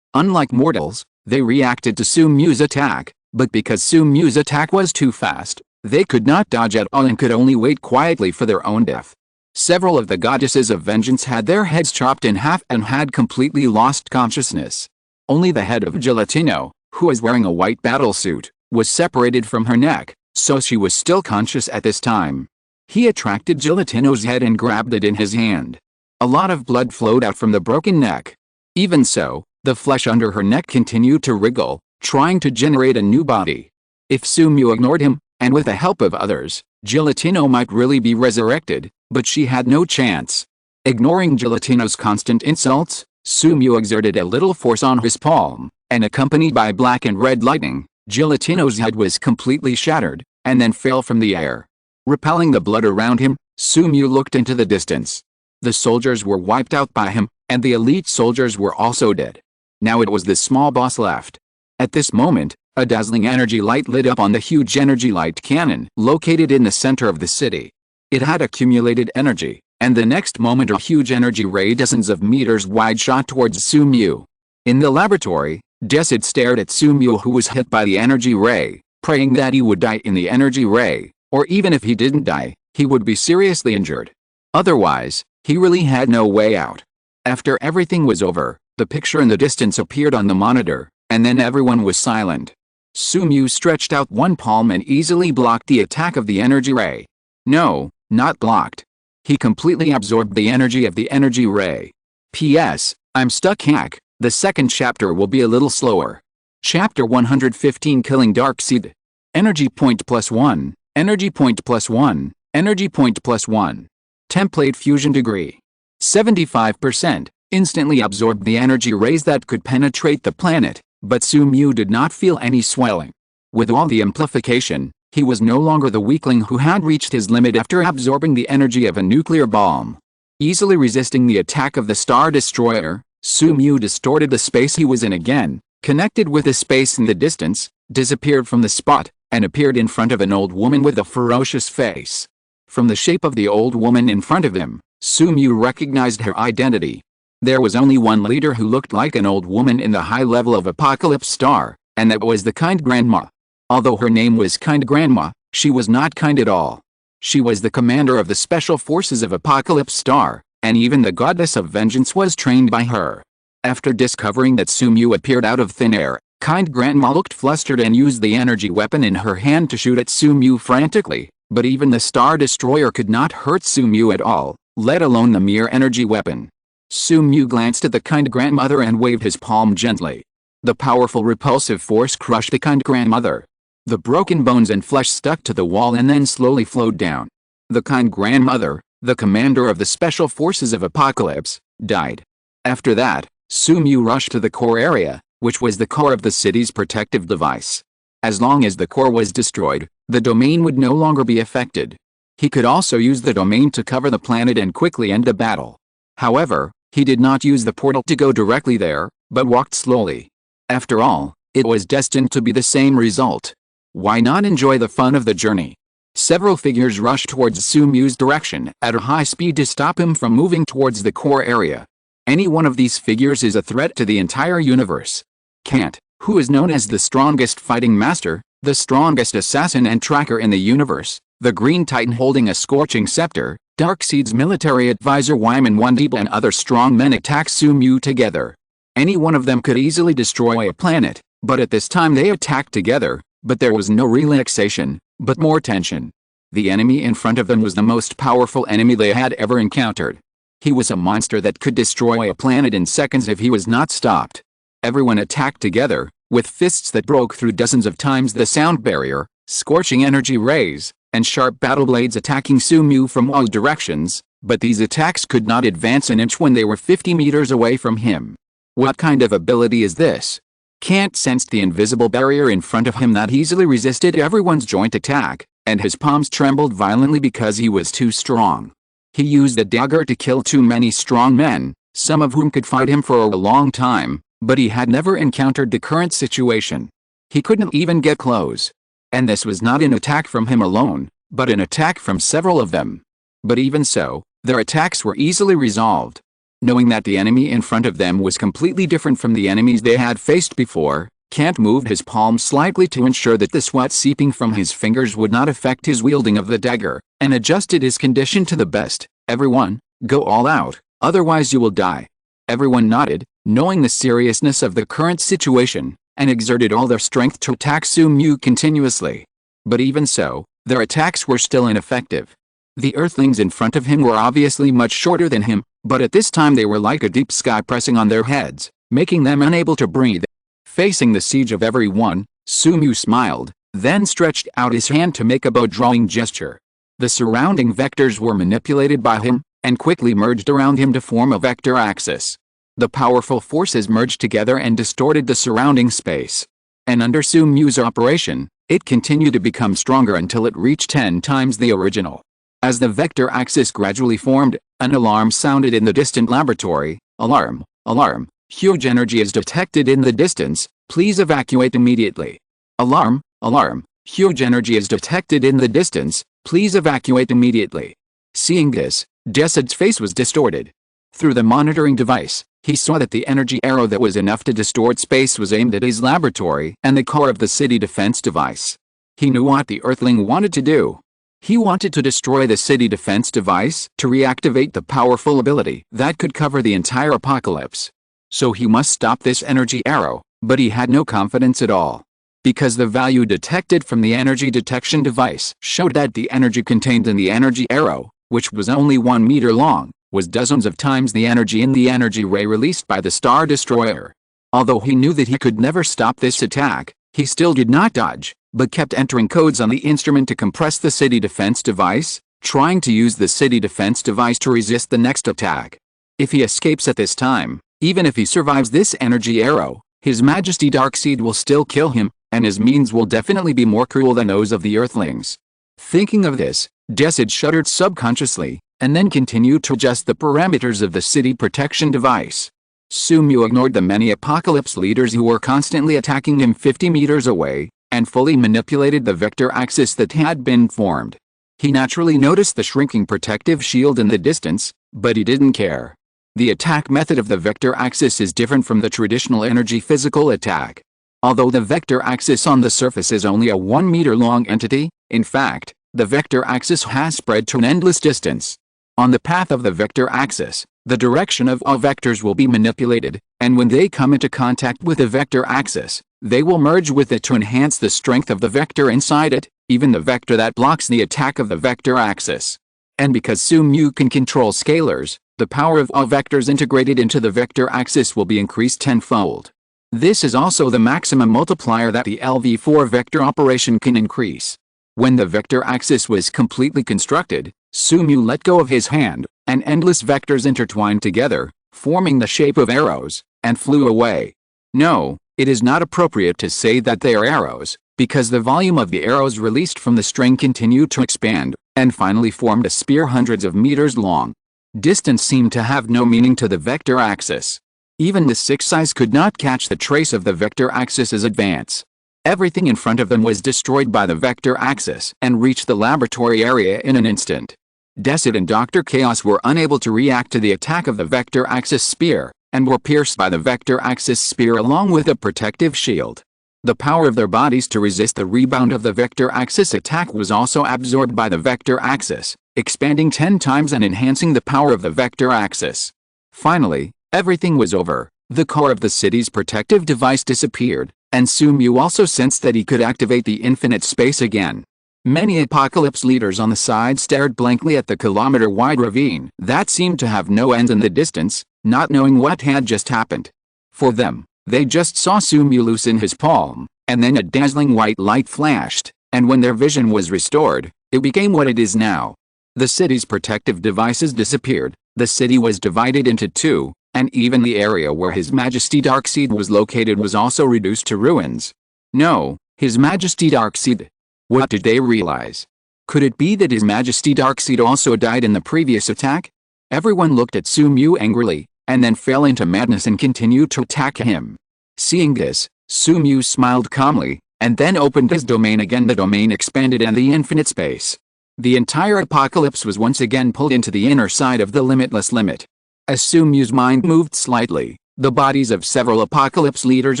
Unlike mortals, they reacted to Sumu's attack, but because Sumu's attack was too fast, they could not dodge at all and could only wait quietly for their own death. Several of the goddesses of vengeance had their heads chopped in half and had completely lost consciousness. Only the head of Gelatino, who was wearing a white battlesuit, was separated from her neck, so she was still conscious at this time. He attracted Gelatino's head and grabbed it in his hand. A lot of blood flowed out from the broken neck. Even so, the flesh under her neck continued to wriggle, trying to generate a new body. If Sumu ignored him, and with the help of others, Gelatino might really be resurrected, but she had no chance. Ignoring Gelatino's constant insults, Sumu exerted a little force on his palm, and accompanied by black and red lightning, Gelatino's head was completely shattered, and then fell from the air. Repelling the blood around him, Sumu looked into the distance. The soldiers were wiped out by him, and the elite soldiers were also dead. Now it was the small boss left. At this moment, a dazzling energy light lit up on the huge energy light cannon located in the center of the city. It had accumulated energy, and the next moment a huge energy ray dozens of meters wide shot towards Sumu. In the laboratory, Decid stared at Sumu, who was hit by the energy ray, praying that he would die in the energy ray, or even if he didn't die, he would be seriously injured. Otherwise, he really had no way out. After everything was over, the picture in the distance appeared on the monitor, and then everyone was silent. Sumu stretched out one palm and easily blocked the attack of the energy ray. No, not blocked. He completely absorbed the energy of the energy ray. P.S. I'm stuck hack. The second chapter will be a little slower. Chapter 115 Killing Darkseid. Energy point +1, energy point +1, energy point +1. Template fusion degree. 75%. Instantly absorbed the energy rays that could penetrate the planet, but Sumu did not feel any swelling. With all the amplification, he was no longer the weakling who had reached his limit after absorbing the energy of a nuclear bomb. Easily resisting the attack of the Star Destroyer, Sumu distorted the space he was in again, connected with the space in the distance, disappeared from the spot, and appeared in front of an old woman with a ferocious face. From the shape of the old woman in front of him, Sumu recognized her identity. There was only one leader who looked like an old woman in the high level of Apocalypse Star, and that was the Kind Grandma. Although her name was Kind Grandma, she was not kind at all. She was the commander of the Special Forces of Apocalypse Star, and even the Goddess of Vengeance was trained by her. After discovering that Sumu appeared out of thin air, Kind Grandma looked flustered and used the energy weapon in her hand to shoot at Sumu frantically, but even the Star Destroyer could not hurt Sumu at all, let alone the mere energy weapon. Sumu glanced at the Kind Grandmother and waved his palm gently. The powerful repulsive force crushed the Kind Grandmother. The broken bones and flesh stuck to the wall and then slowly flowed down. The Kind Grandmother, the commander of the Special Forces of Apocalypse, died. After that, Sumu rushed to the core area, which was the core of the city's protective device. As long as the core was destroyed, the domain would no longer be affected. He could also use the domain to cover the planet and quickly end the battle. However, he did not use the portal to go directly there, but walked slowly. After all, it was destined to be the same result. Why not enjoy the fun of the journey? Several figures rushed towards Sumu's direction at a high speed to stop him from moving towards the core area. Any one of these figures is a threat to the entire universe. Kant, who is known as the strongest fighting master, the strongest assassin and tracker in the universe, the Green Titan holding a scorching scepter, Darkseid's military advisor Wyman Wandeba and other strong men attack Sumu together. Any one of them could easily destroy a planet, but at this time they attacked together, but there was no relaxation, but more tension. The enemy in front of them was the most powerful enemy they had ever encountered. He was a monster that could destroy a planet in seconds if he was not stopped. Everyone attacked together, with fists that broke through dozens of times the sound barrier, scorching energy rays, and sharp battle blades attacking Sumu from all directions, but these attacks could not advance an inch when they were 50 meters away from him. What kind of ability is this? Kant sensed the invisible barrier in front of him that easily resisted everyone's joint attack, and his palms trembled violently because he was too strong. He used a dagger to kill too many strong men, some of whom could fight him for a long time, but he had never encountered the current situation. He couldn't even get close. And this was not an attack from him alone, but an attack from several of them. But even so, their attacks were easily resolved. Knowing that the enemy in front of them was completely different from the enemies they had faced before, Kant moved his palm slightly to ensure that the sweat seeping from his fingers would not affect his wielding of the dagger, and adjusted his condition to the best. Everyone, go all out, otherwise you will die. Everyone nodded, knowing the seriousness of the current situation, and exerted all their strength to attack Sumu continuously. But even so, their attacks were still ineffective. The earthlings in front of him were obviously much shorter than him, but at this time they were like a deep sky pressing on their heads, making them unable to breathe. Facing the siege of everyone, Sumu smiled, then stretched out his hand to make a bow-drawing gesture. The surrounding vectors were manipulated by him, and quickly merged around him to form a vector axis. The powerful forces merged together and distorted the surrounding space. And under Sumyu's operation, it continued to become stronger until it reached 10 times the original. As the vector axis gradually formed, an alarm sounded in the distant laboratory. Alarm, alarm, huge energy is detected in the distance, please evacuate immediately. Alarm, alarm, huge energy is detected in the distance, please evacuate immediately. Seeing this, Decid's face was distorted. Through the monitoring device, he saw that the energy arrow that was enough to distort space was aimed at his laboratory and the core of the city defense device. He knew what the Earthling wanted to do. He wanted to destroy the city defense device to reactivate the powerful ability that could cover the entire apocalypse. So he must stop this energy arrow, but he had no confidence at all. Because the value detected from the energy detection device showed that the energy contained in the energy arrow, which was only 1 meter long, was dozens of times the energy in the energy ray released by the Star Destroyer. Although he knew that he could never stop this attack, he still did not dodge, but kept entering codes on the instrument to compress the city defense device, trying to use the city defense device to resist the next attack. If he escapes at this time, even if he survives this energy arrow, His Majesty Darkseid will still kill him, and his means will definitely be more cruel than those of the Earthlings. Thinking of this, Decid shuddered subconsciously, and then continued to adjust the parameters of the city protection device. Sumyu ignored the many apocalypse leaders who were constantly attacking him 50 meters away, and fully manipulated the vector axis that had been formed. He naturally noticed the shrinking protective shield in the distance, but he didn't care. The attack method of the vector axis is different from the traditional energy physical attack. Although the vector axis on the surface is only a 1 meter long entity, in fact, the vector axis has spread to an endless distance. On the path of the vector axis, the direction of all vectors will be manipulated, and when they come into contact with the vector axis, they will merge with it to enhance the strength of the vector inside it, even the vector that blocks the attack of the vector axis. And because Sumyu can control scalars, the power of all vectors integrated into the vector axis will be increased tenfold. This is also the maximum multiplier that the LV4 vector operation can increase. When the vector axis was completely constructed, Sumyu let go of his hand, and endless vectors intertwined together, forming the shape of arrows, and flew away. No, it is not appropriate to say that they are arrows, because the volume of the arrows released from the string continued to expand, and finally formed a spear hundreds of meters long. Distance seemed to have no meaning to the vector axis. Even the six eyes could not catch the trace of the vector axis's advance. Everything in front of them was destroyed by the vector axis and reached the laboratory area in an instant. Decid and Dr. Chaos were unable to react to the attack of the vector axis spear, and were pierced by the vector axis spear along with a protective shield. The power of their bodies to resist the rebound of the vector axis attack was also absorbed by the vector axis, expanding 10 times and enhancing the power of the vector axis. Finally, everything was over. The core of the city's protective device disappeared, and Sumyu also sensed that he could activate the infinite space again. Many apocalypse leaders on the side stared blankly at the kilometer-wide ravine that seemed to have no end in the distance, not knowing what had just happened. For them, they just saw Sumyu loosen his palm, and then a dazzling white light flashed, and when their vision was restored, it became what it is now. The city's protective devices disappeared, the city was divided into two, and even the area where His Majesty Darkseid was located was also reduced to ruins. No, His Majesty Darkseid. What did they realize? Could it be that His Majesty Darkseid also died in the previous attack? Everyone looked at Sumyu angrily, and then fell into madness and continued to attack him. Seeing this, Sumyu smiled calmly, and then opened his domain again. The domain expanded and the infinite space. The entire apocalypse was once again pulled into the inner side of the limitless limit. As Sumyu's mind moved slightly, the bodies of several apocalypse leaders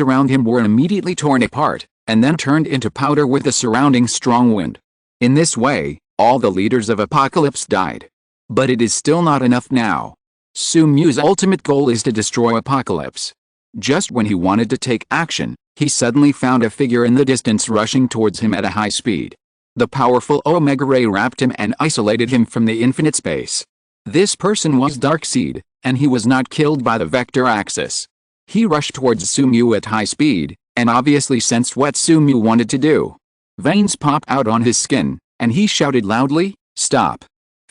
around him were immediately torn apart, and then turned into powder with the surrounding strong wind. In this way, all the leaders of Apocalypse died. But it is still not enough now. Sumyu's ultimate goal is to destroy Apocalypse. Just when he wanted to take action, he suddenly found a figure in the distance rushing towards him at a high speed. The powerful Omega Ray wrapped him and isolated him from the infinite space. This person was Darkseid, and he was not killed by the vector axis. He rushed towards Sumyu at high speed, and obviously sensed what Sumyu wanted to do. Veins popped out on his skin, and he shouted loudly, "Stop!"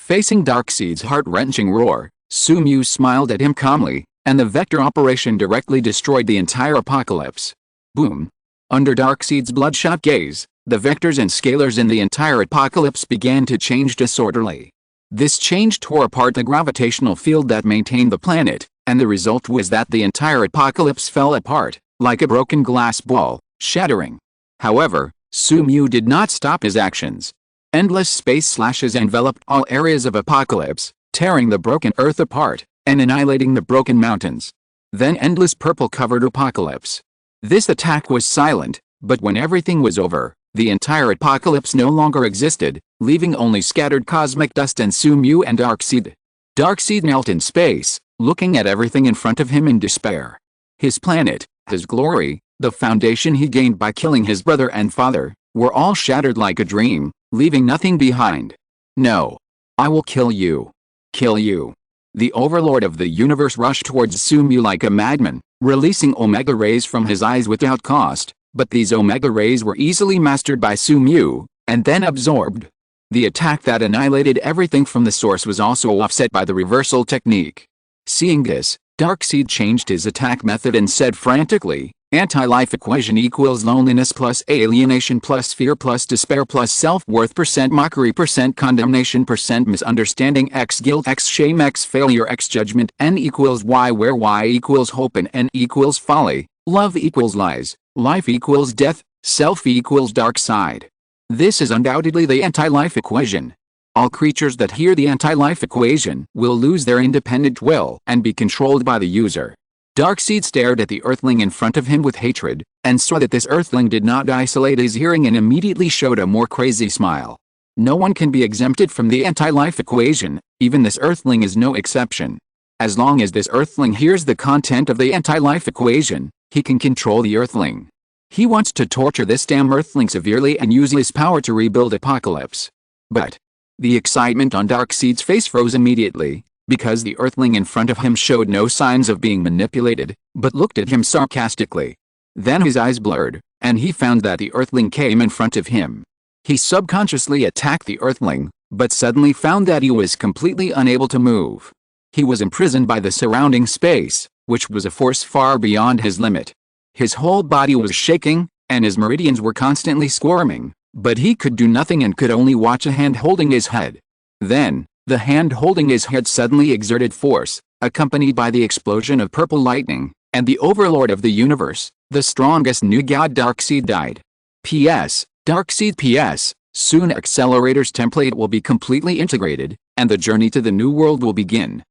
Facing Darkseid's heart-wrenching roar, Sumu smiled at him calmly, and the vector operation directly destroyed the entire apocalypse. Boom! Under Darkseid's bloodshot gaze, the vectors and scalars in the entire apocalypse began to change disorderly. This change tore apart the gravitational field that maintained the planet, and the result was that the entire apocalypse fell apart, like a broken glass ball, shattering. However, Sumu did not stop his actions. Endless space slashes enveloped all areas of apocalypse, tearing the broken earth apart, and annihilating the broken mountains. Then endless purple covered apocalypse. This attack was silent, but when everything was over, the entire apocalypse no longer existed, leaving only scattered cosmic dust and Sumu and Darkseid. Darkseid knelt in space, looking at everything in front of him in despair. His planet, his glory, the foundation he gained by killing his brother and father, were all shattered like a dream, leaving nothing behind. No. I will kill you. Kill you. The overlord of the universe rushed towards Sumu like a madman, releasing omega rays from his eyes without cost, but these omega rays were easily mastered by Sumu, and then absorbed. The attack that annihilated everything from the source was also offset by the reversal technique. Seeing this, Darkseid changed his attack method and said frantically, anti-life equation equals loneliness plus alienation plus fear plus despair plus self-worth percent mockery percent condemnation percent misunderstanding x guilt x shame x failure x judgment n equals y where y equals hope and n equals folly, love equals lies, life equals death, self equals dark side. This is undoubtedly the anti-life equation. All creatures that hear the anti-life equation will lose their independent will and be controlled by the user. Darkseid stared at the Earthling in front of him with hatred, and saw that this Earthling did not isolate his hearing and immediately showed a more crazy smile. No one can be exempted from the anti-life equation, even this Earthling is no exception. As long as this Earthling hears the content of the anti-life equation, he can control the Earthling. He wants to torture this damn Earthling severely and use his power to rebuild Apocalypse. But the excitement on Darkseid's face froze immediately, because the Earthling in front of him showed no signs of being manipulated, but looked at him sarcastically. Then his eyes blurred, and he found that the Earthling came in front of him. He subconsciously attacked the Earthling, but suddenly found that he was completely unable to move. He was imprisoned by the surrounding space, which was a force far beyond his limit. His whole body was shaking, and his meridians were constantly squirming, but he could do nothing and could only watch a hand holding his head. Then, the hand holding his head suddenly exerted force, accompanied by the explosion of purple lightning, and the overlord of the universe, the strongest new god Darkseid died. P.S. Darkseid P.S. Soon Accelerator's template will be completely integrated, and the journey to the new world will begin.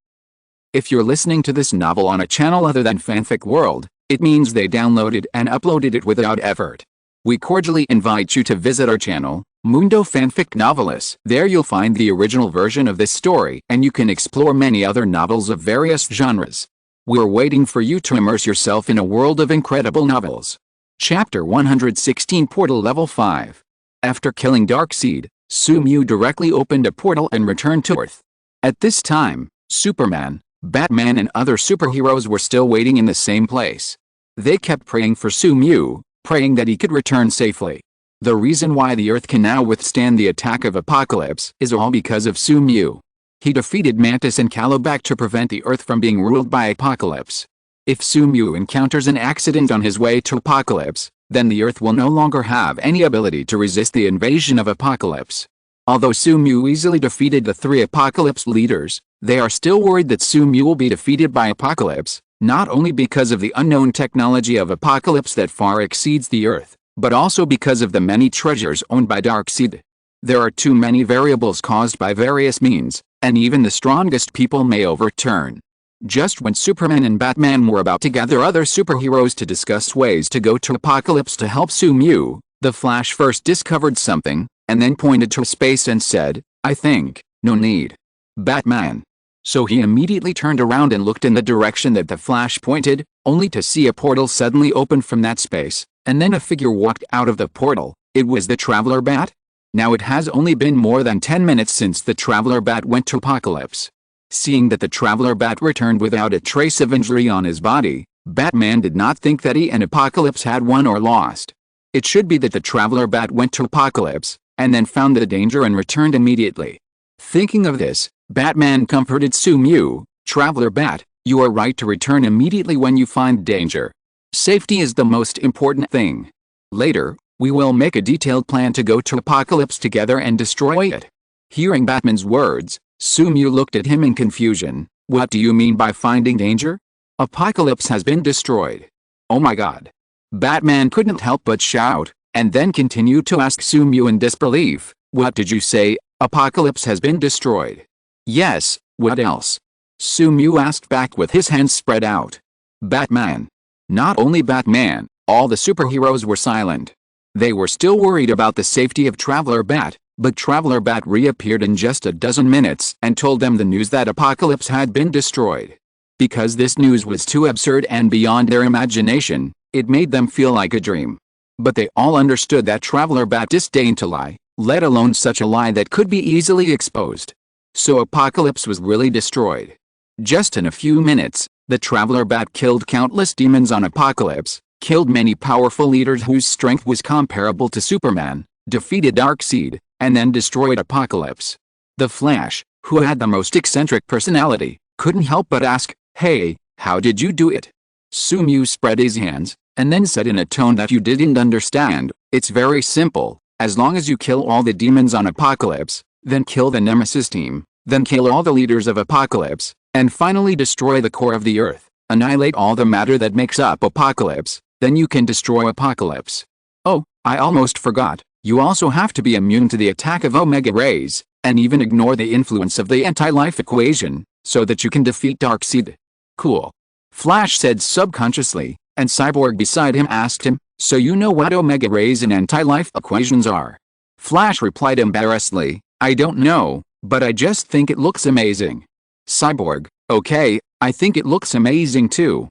If you're listening to this novel on a channel other than Fanfic World, it means they downloaded and uploaded it without effort. We cordially invite you to visit our channel, Mundo Fanfic Novelis. There you'll find the original version of this story, and you can explore many other novels of various genres. We're waiting for you to immerse yourself in a world of incredible novels. Chapter 116 Portal Level 5. After killing Darkseid, Sumu directly opened a portal and returned to Earth. At this time, Superman, Batman and other superheroes were still waiting in the same place. They kept praying for Sumu, praying that he could return safely. The reason why the Earth can now withstand the attack of Apocalypse is all because of Sumu. He defeated Mantis and Kalibak to prevent the Earth from being ruled by Apocalypse. If Sumu encounters an accident on his way to Apocalypse, then the Earth will no longer have any ability to resist the invasion of Apocalypse. Although Sumu easily defeated the 3 Apocalypse leaders, they are still worried that Sumu will be defeated by Apocalypse, not only because of the unknown technology of Apocalypse that far exceeds the Earth, but also because of the many treasures owned by Darkseid. There are too many variables caused by various means, and even the strongest people may overturn. Just when Superman and Batman were about to gather other superheroes to discuss ways to go to Apocalypse to help Sumu, the Flash first discovered something, and then pointed to space and said, "I think, no need. Batman." So he immediately turned around and looked in the direction that the Flash pointed, only to see a portal suddenly open from that space, and then a figure walked out of the portal. It was the Traveler Bat. Now it has only been more than 10 minutes since the Traveler Bat went to Apocalypse. Seeing that the Traveler Bat returned without a trace of injury on his body, Batman did not think that he and Apocalypse had won or lost. It should be that the Traveler Bat went to Apocalypse, and then found the danger and returned immediately. Thinking of this, Batman comforted Sumu, "Traveler Bat, you are right to return immediately when you find danger. Safety is the most important thing. Later, we will make a detailed plan to go to Apocalypse together and destroy it." Hearing Batman's words, Sumu looked at him in confusion. "What do you mean by finding danger? Apocalypse has been destroyed." "Oh my god." Batman couldn't help but shout, and then continued to ask Sumu in disbelief, "What did you say? Apocalypse has been destroyed?" "Yes, what else?" Sumu asked back with his hands spread out. Batman. Not only Batman, all the superheroes were silent. They were still worried about the safety of Traveler Bat, but Traveler Bat reappeared in just a dozen minutes and told them the news that Apocalypse had been destroyed. Because this news was too absurd and beyond their imagination, it made them feel like a dream. But they all understood that Traveler Bat disdained to lie, let alone such a lie that could be easily exposed. So Apocalypse was really destroyed. Just in a few minutes, the Traveler Bat killed countless demons on Apocalypse, killed many powerful leaders whose strength was comparable to Superman, defeated Darkseid, and then destroyed Apocalypse. The Flash, who had the most eccentric personality, couldn't help but ask, "Hey, how did you do it?" Sumu spread his hands, and then said in a tone that you didn't understand, "It's very simple. As long as you kill all the demons on Apocalypse, then kill the Nemesis team, then kill all the leaders of Apocalypse, and finally destroy the core of the Earth, annihilate all the matter that makes up Apocalypse, then you can destroy Apocalypse. Oh, I almost forgot, you also have to be immune to the attack of Omega rays, and even ignore the influence of the anti-life equation, so that you can defeat Darkseid." "Cool," Flash said subconsciously, and Cyborg beside him asked him, "So you know what Omega rays and anti-life equations are?" Flash replied embarrassedly, "I don't know, but I just think it looks amazing." Cyborg, "Okay, I think it looks amazing too."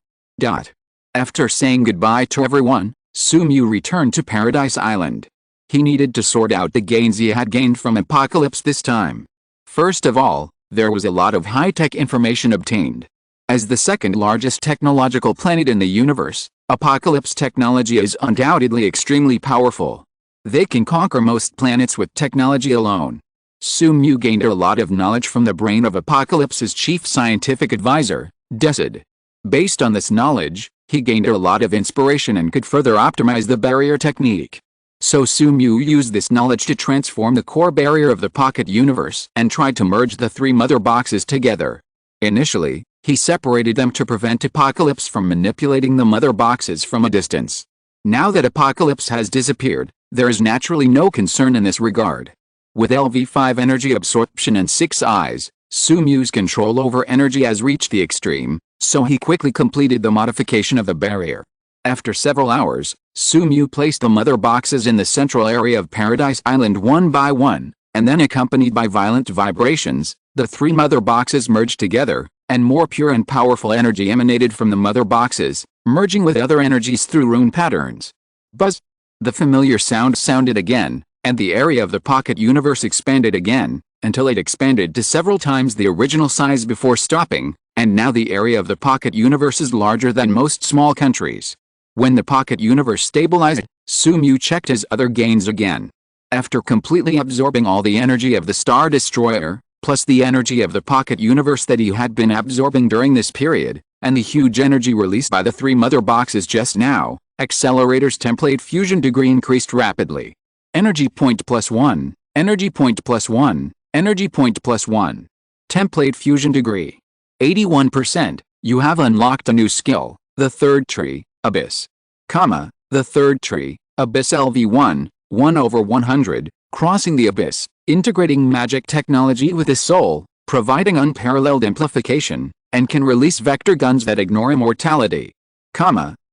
After saying goodbye to everyone, Sumu returned to Paradise Island. He needed to sort out the gains he had gained from Apocalypse this time. First of all, there was a lot of high-tech information obtained. As the second largest technological planet in the universe, Apocalypse technology is undoubtedly extremely powerful. They can conquer most planets with technology alone. Sumu gained a lot of knowledge from the brain of Apocalypse's chief scientific advisor, Desid. Based on this knowledge, he gained a lot of inspiration and could further optimize the barrier technique. So Sumu used this knowledge to transform the core barrier of the Pocket Universe and tried to merge the three mother boxes together. Initially, he separated them to prevent Apocalypse from manipulating the mother boxes from a distance. Now that Apocalypse has disappeared, there is naturally no concern in this regard. With LV5 energy absorption and 6 eyes, Sumu's control over energy has reached the extreme, so he quickly completed the modification of the barrier. After several hours, Sumu placed the mother boxes in the central area of Paradise Island one by one, and then accompanied by violent vibrations, the three mother boxes merged together, and more pure and powerful energy emanated from the mother boxes, merging with other energies through rune patterns. Buzz! The familiar sound sounded again, and the area of the Pocket Universe expanded again, until it expanded to several times the original size before stopping, and now the area of the Pocket Universe is larger than most small countries. When the Pocket Universe stabilized, Sumu checked his other gains again. After completely absorbing all the energy of the Star Destroyer, plus the energy of the Pocket Universe that he had been absorbing during this period, and the huge energy released by the three mother boxes just now, Accelerator's template fusion degree increased rapidly. Energy point +1, energy point +1, energy point +1. Template fusion degree. 81%, you have unlocked a new skill, the third tree, Abyss. The third tree, Abyss LV1, 1/100, crossing the abyss, integrating magic technology with his soul, providing unparalleled amplification, and can release vector guns that ignore immortality.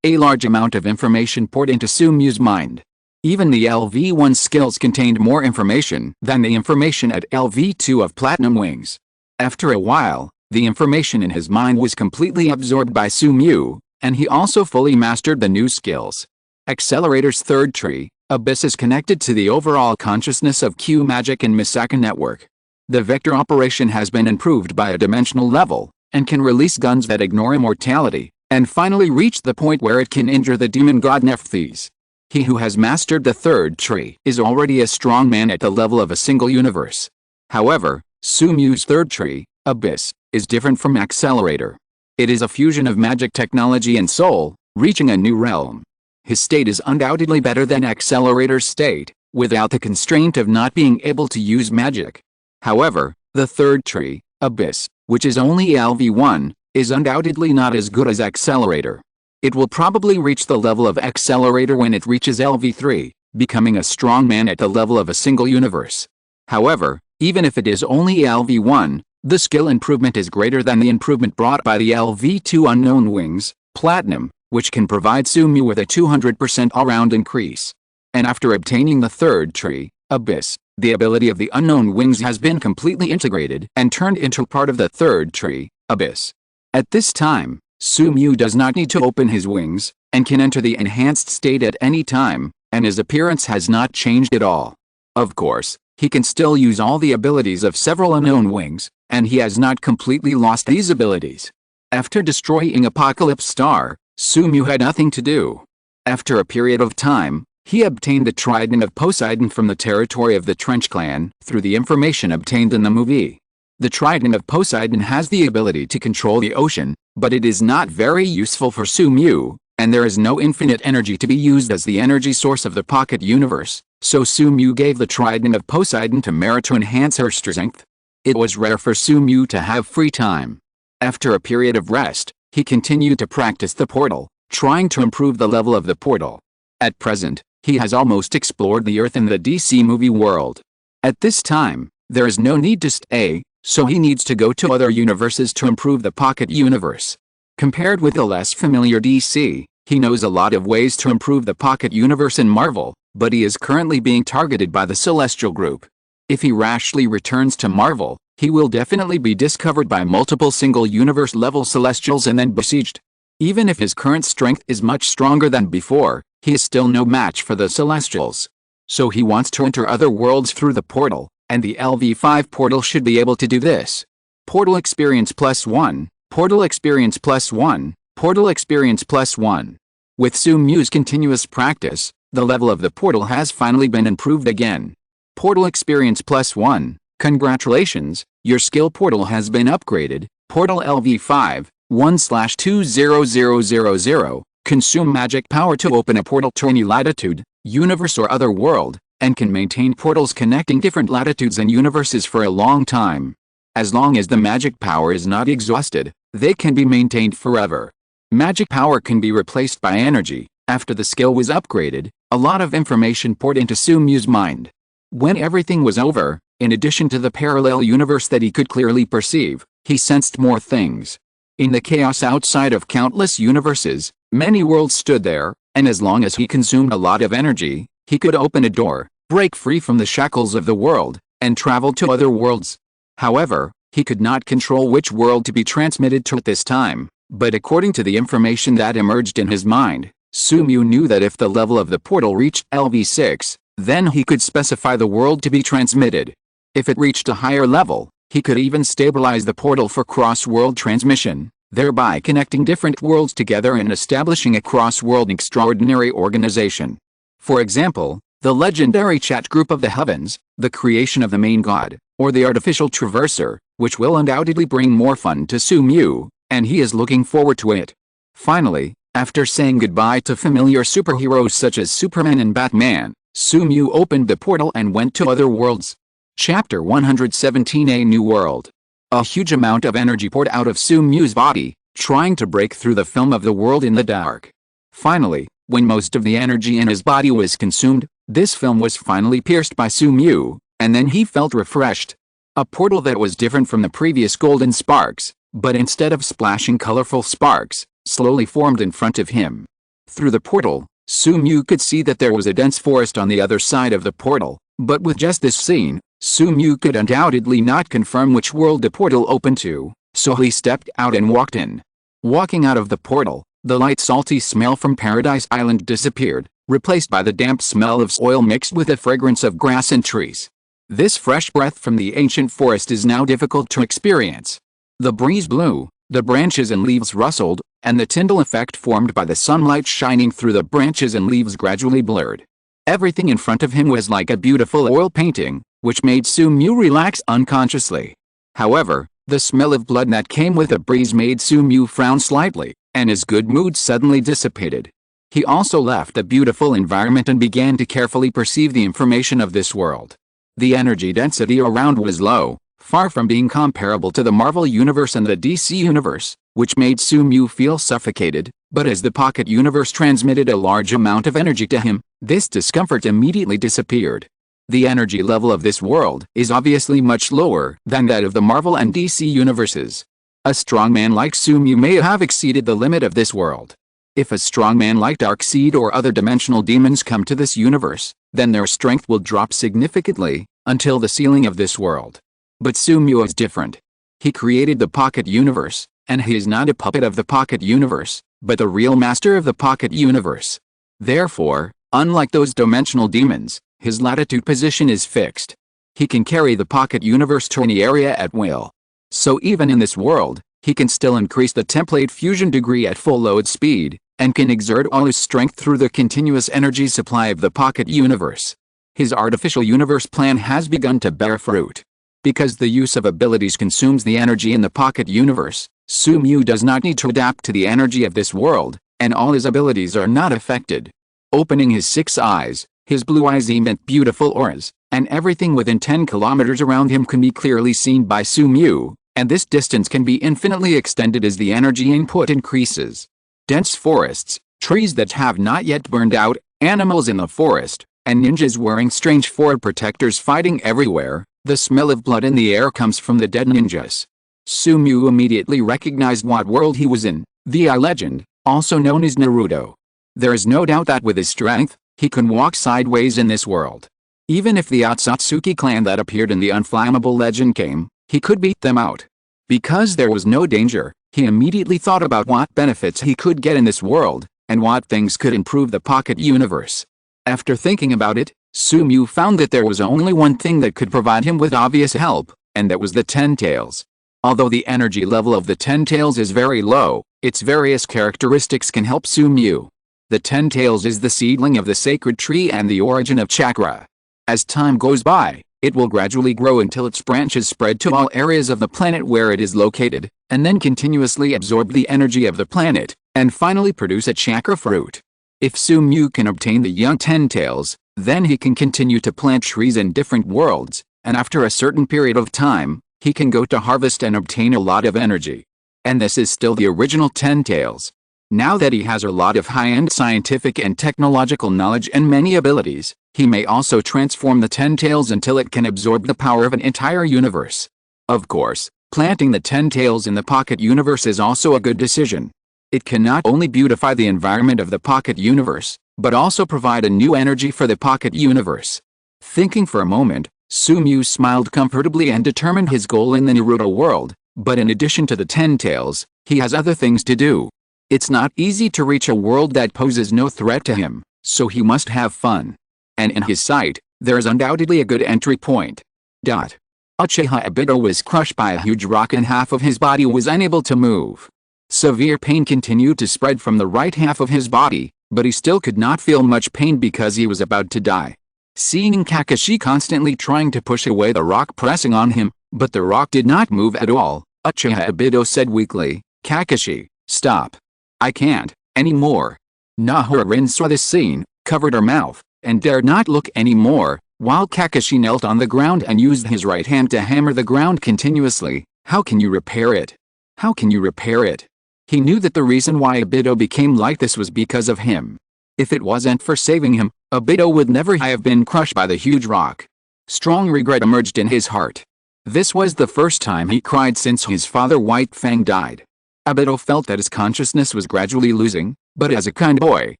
A large amount of information poured into Sumu's mind. Even the LV1 skills contained more information than the information at LV2 of Platinum Wings. After a while, the information in his mind was completely absorbed by Sumu, and he also fully mastered the new skills. Accelerator's third tree, Abyss, is connected to the overall consciousness of Q Magic and Misaka Network. The vector operation has been improved by a dimensional level, and can release guns that ignore immortality, and finally reach the point where it can injure the demon god Nephthys. He who has mastered the third tree is already a strong man at the level of a single universe. However, Sumyu's third tree, Abyss, is different from Accelerator. It is a fusion of magic technology and soul, reaching a new realm. His state is undoubtedly better than Accelerator's state, without the constraint of not being able to use magic. However, the third tree, Abyss, which is only LV1, is undoubtedly not as good as Accelerator. It will probably reach the level of Accelerator when it reaches LV3, becoming a strong man at the level of a single universe. However, even if it is only LV1, the skill improvement is greater than the improvement brought by the LV2 Unknown Wings, Platinum, which can provide Sumyu with a 200% all-round increase. And after obtaining the third tree, Abyss, the ability of the Unknown Wings has been completely integrated and turned into part of the third tree, Abyss. At this time, Sumyu does not need to open his wings, and can enter the enhanced state at any time, and his appearance has not changed at all. Of course, he can still use all the abilities of several Unknown Wings, and he has not completely lost these abilities. After destroying Apocalypse Star, Sumyu had nothing to do. After a period of time, he obtained the Trident of Poseidon from the territory of the Trench Clan, through the information obtained in the movie. The Trident of Poseidon has the ability to control the ocean, but it is not very useful for Sumyu, and there is no infinite energy to be used as the energy source of the Pocket Universe, so Sumyu gave the Trident of Poseidon to Mera to enhance her strength. It was rare for Sumyu to have free time. After a period of rest, he continued to practice the portal, trying to improve the level of the portal. At present, he has almost explored the Earth in the DC movie world. At this time, there is no need to stay, so he needs to go to other universes to improve the Pocket Universe. Compared with the less familiar DC, he knows a lot of ways to improve the Pocket Universe in Marvel, but he is currently being targeted by the Celestial Group. If he rashly returns to Marvel, he will definitely be discovered by multiple single-universe level Celestials and then besieged. Even if his current strength is much stronger than before, he is still no match for the Celestials. So he wants to enter other worlds through the portal, and the LV5 portal should be able to do this. Portal Experience +1, Portal Experience +1, Portal Experience +1. With Sumyu's continuous practice, the level of the portal has finally been improved again. Portal Experience +1, congratulations, your skill portal has been upgraded. Portal LV5, 1/20000, consume magic power to open a portal to any latitude, universe or other world, and can maintain portals connecting different latitudes and universes for a long time. As long as the magic power is not exhausted, they can be maintained forever. Magic power can be replaced by energy. After the skill was upgraded, a lot of information poured into Sumyu's mind. When everything was over, in addition to the parallel universe that he could clearly perceive, he sensed more things. In the chaos outside of countless universes, many worlds stood there, and as long as he consumed a lot of energy, he could open a door, break free from the shackles of the world, and travel to other worlds. However, he could not control which world to be transmitted to at this time, but according to the information that emerged in his mind, Sumyu knew that if the level of the portal reached LV6, then he could specify the world to be transmitted. If it reached a higher level, he could even stabilize the portal for cross-world transmission, thereby connecting different worlds together and establishing a cross-world extraordinary organization. For example, the legendary chat group of the heavens, the creation of the main god, or the artificial traverser, which will undoubtedly bring more fun to Sumyu, and he is looking forward to it. Finally, after saying goodbye to familiar superheroes such as Superman and Batman, Sumyu opened the portal and went to other worlds. Chapter 117, A New World. A huge amount of energy poured out of Sumyu's body, trying to break through the film of the world in the dark. Finally, when most of the energy in his body was consumed, this film was finally pierced by Sumyu, and then he felt refreshed. A portal that was different from the previous golden sparks, but instead of splashing colorful sparks, slowly formed in front of him. Through the portal, Sumyu could see that there was a dense forest on the other side of the portal, but with just this scene, Sumyu could undoubtedly not confirm which world the portal opened to, so he stepped out and walked in. Walking out of the portal, the light salty smell from Paradise Island disappeared, replaced by the damp smell of soil mixed with the fragrance of grass and trees. This fresh breath from the ancient forest is now difficult to experience. The breeze blew, the branches and leaves rustled, and the Tyndall effect formed by the sunlight shining through the branches and leaves gradually blurred. Everything in front of him was like a beautiful oil painting, which made Sumu relax unconsciously. However, the smell of blood that came with the breeze made Sumu frown slightly, and his good mood suddenly dissipated. He also left the beautiful environment and began to carefully perceive the information of this world. The energy density around was low, far from being comparable to the Marvel Universe and the DC Universe, which made Sumu feel suffocated, but as the pocket universe transmitted a large amount of energy to him, this discomfort immediately disappeared. The energy level of this world is obviously much lower than that of the Marvel and DC universes. A strong man like Sumu may have exceeded the limit of this world. If a strong man like Darkseid or other dimensional demons come to this universe, then their strength will drop significantly, until the ceiling of this world. But Sumu is different. He created the pocket universe, and he is not a puppet of the pocket universe, but the real master of the pocket universe. Therefore, unlike those dimensional demons, his latitude position is fixed. He can carry the pocket universe to any area at will. So even in this world, he can still increase the template fusion degree at full load speed, and can exert all his strength through the continuous energy supply of the pocket universe. His artificial universe plan has begun to bear fruit. Because the use of abilities consumes the energy in the pocket universe, Sumu does not need to adapt to the energy of this world, and all his abilities are not affected. Opening his 6 eyes, his blue eyes emit beautiful auras, and everything within 10 kilometers around him can be clearly seen by Sumu, and this distance can be infinitely extended as the energy input increases. Dense forests, trees that have not yet burned out, animals in the forest, and ninjas wearing strange forward protectors fighting everywhere. The smell of blood in the air comes from the dead ninjas. Sumu immediately recognized what world he was in, the I Legend, also known as Naruto. There is no doubt that with his strength, he can walk sideways in this world. Even if the Otsutsuki clan that appeared in the Unflammable Legend came, he could beat them out. Because there was no danger, he immediately thought about what benefits he could get in this world, and what things could improve the pocket universe. After thinking about it, Sumu found that there was only one thing that could provide him with obvious help, and that was the Ten Tails. Although the energy level of the Ten Tails is very low, its various characteristics can help Sumu. The Ten Tails is the seedling of the sacred tree and the origin of chakra. As time goes by, it will gradually grow until its branches spread to all areas of the planet where it is located, and then continuously absorb the energy of the planet, and finally produce a chakra fruit. If Sumu can obtain the young Ten Tails, then he can continue to plant trees in different worlds, and after a certain period of time, he can go to harvest and obtain a lot of energy. And this is still the original Ten Tails. Now that he has a lot of high-end scientific and technological knowledge and many abilities, he may also transform the Ten Tails until it can absorb the power of an entire universe. Of course, planting the Ten Tails in the pocket universe is also a good decision. It can not only beautify the environment of the pocket universe, but also provide a new energy for the pocket universe. Thinking for a moment, Sumu smiled comfortably and determined his goal in the Naruto world, but in addition to the Ten Tails, he has other things to do. It's not easy to reach a world that poses no threat to him, so he must have fun. And in his sight, there is undoubtedly a good entry point. Uchiha Obito was crushed by a huge rock and half of his body was unable to move. Severe pain continued to spread from the right half of his body, but he still could not feel much pain because he was about to die. Seeing Kakashi constantly trying to push away the rock pressing on him, but the rock did not move at all, Uchiha Obito said weakly, "Kakashi, stop. I can't anymore." Nahua-rin saw this scene, covered her mouth, and dared not look anymore, while Kakashi knelt on the ground and used his right hand to hammer the ground continuously. How can you repair it? How can you repair it? He knew that the reason why Obito became like this was because of him. If it wasn't for saving him, Obito would never have been crushed by the huge rock. Strong regret emerged in his heart. This was the first time he cried since his father White Fang died. Obito felt that his consciousness was gradually losing, but as a kind boy,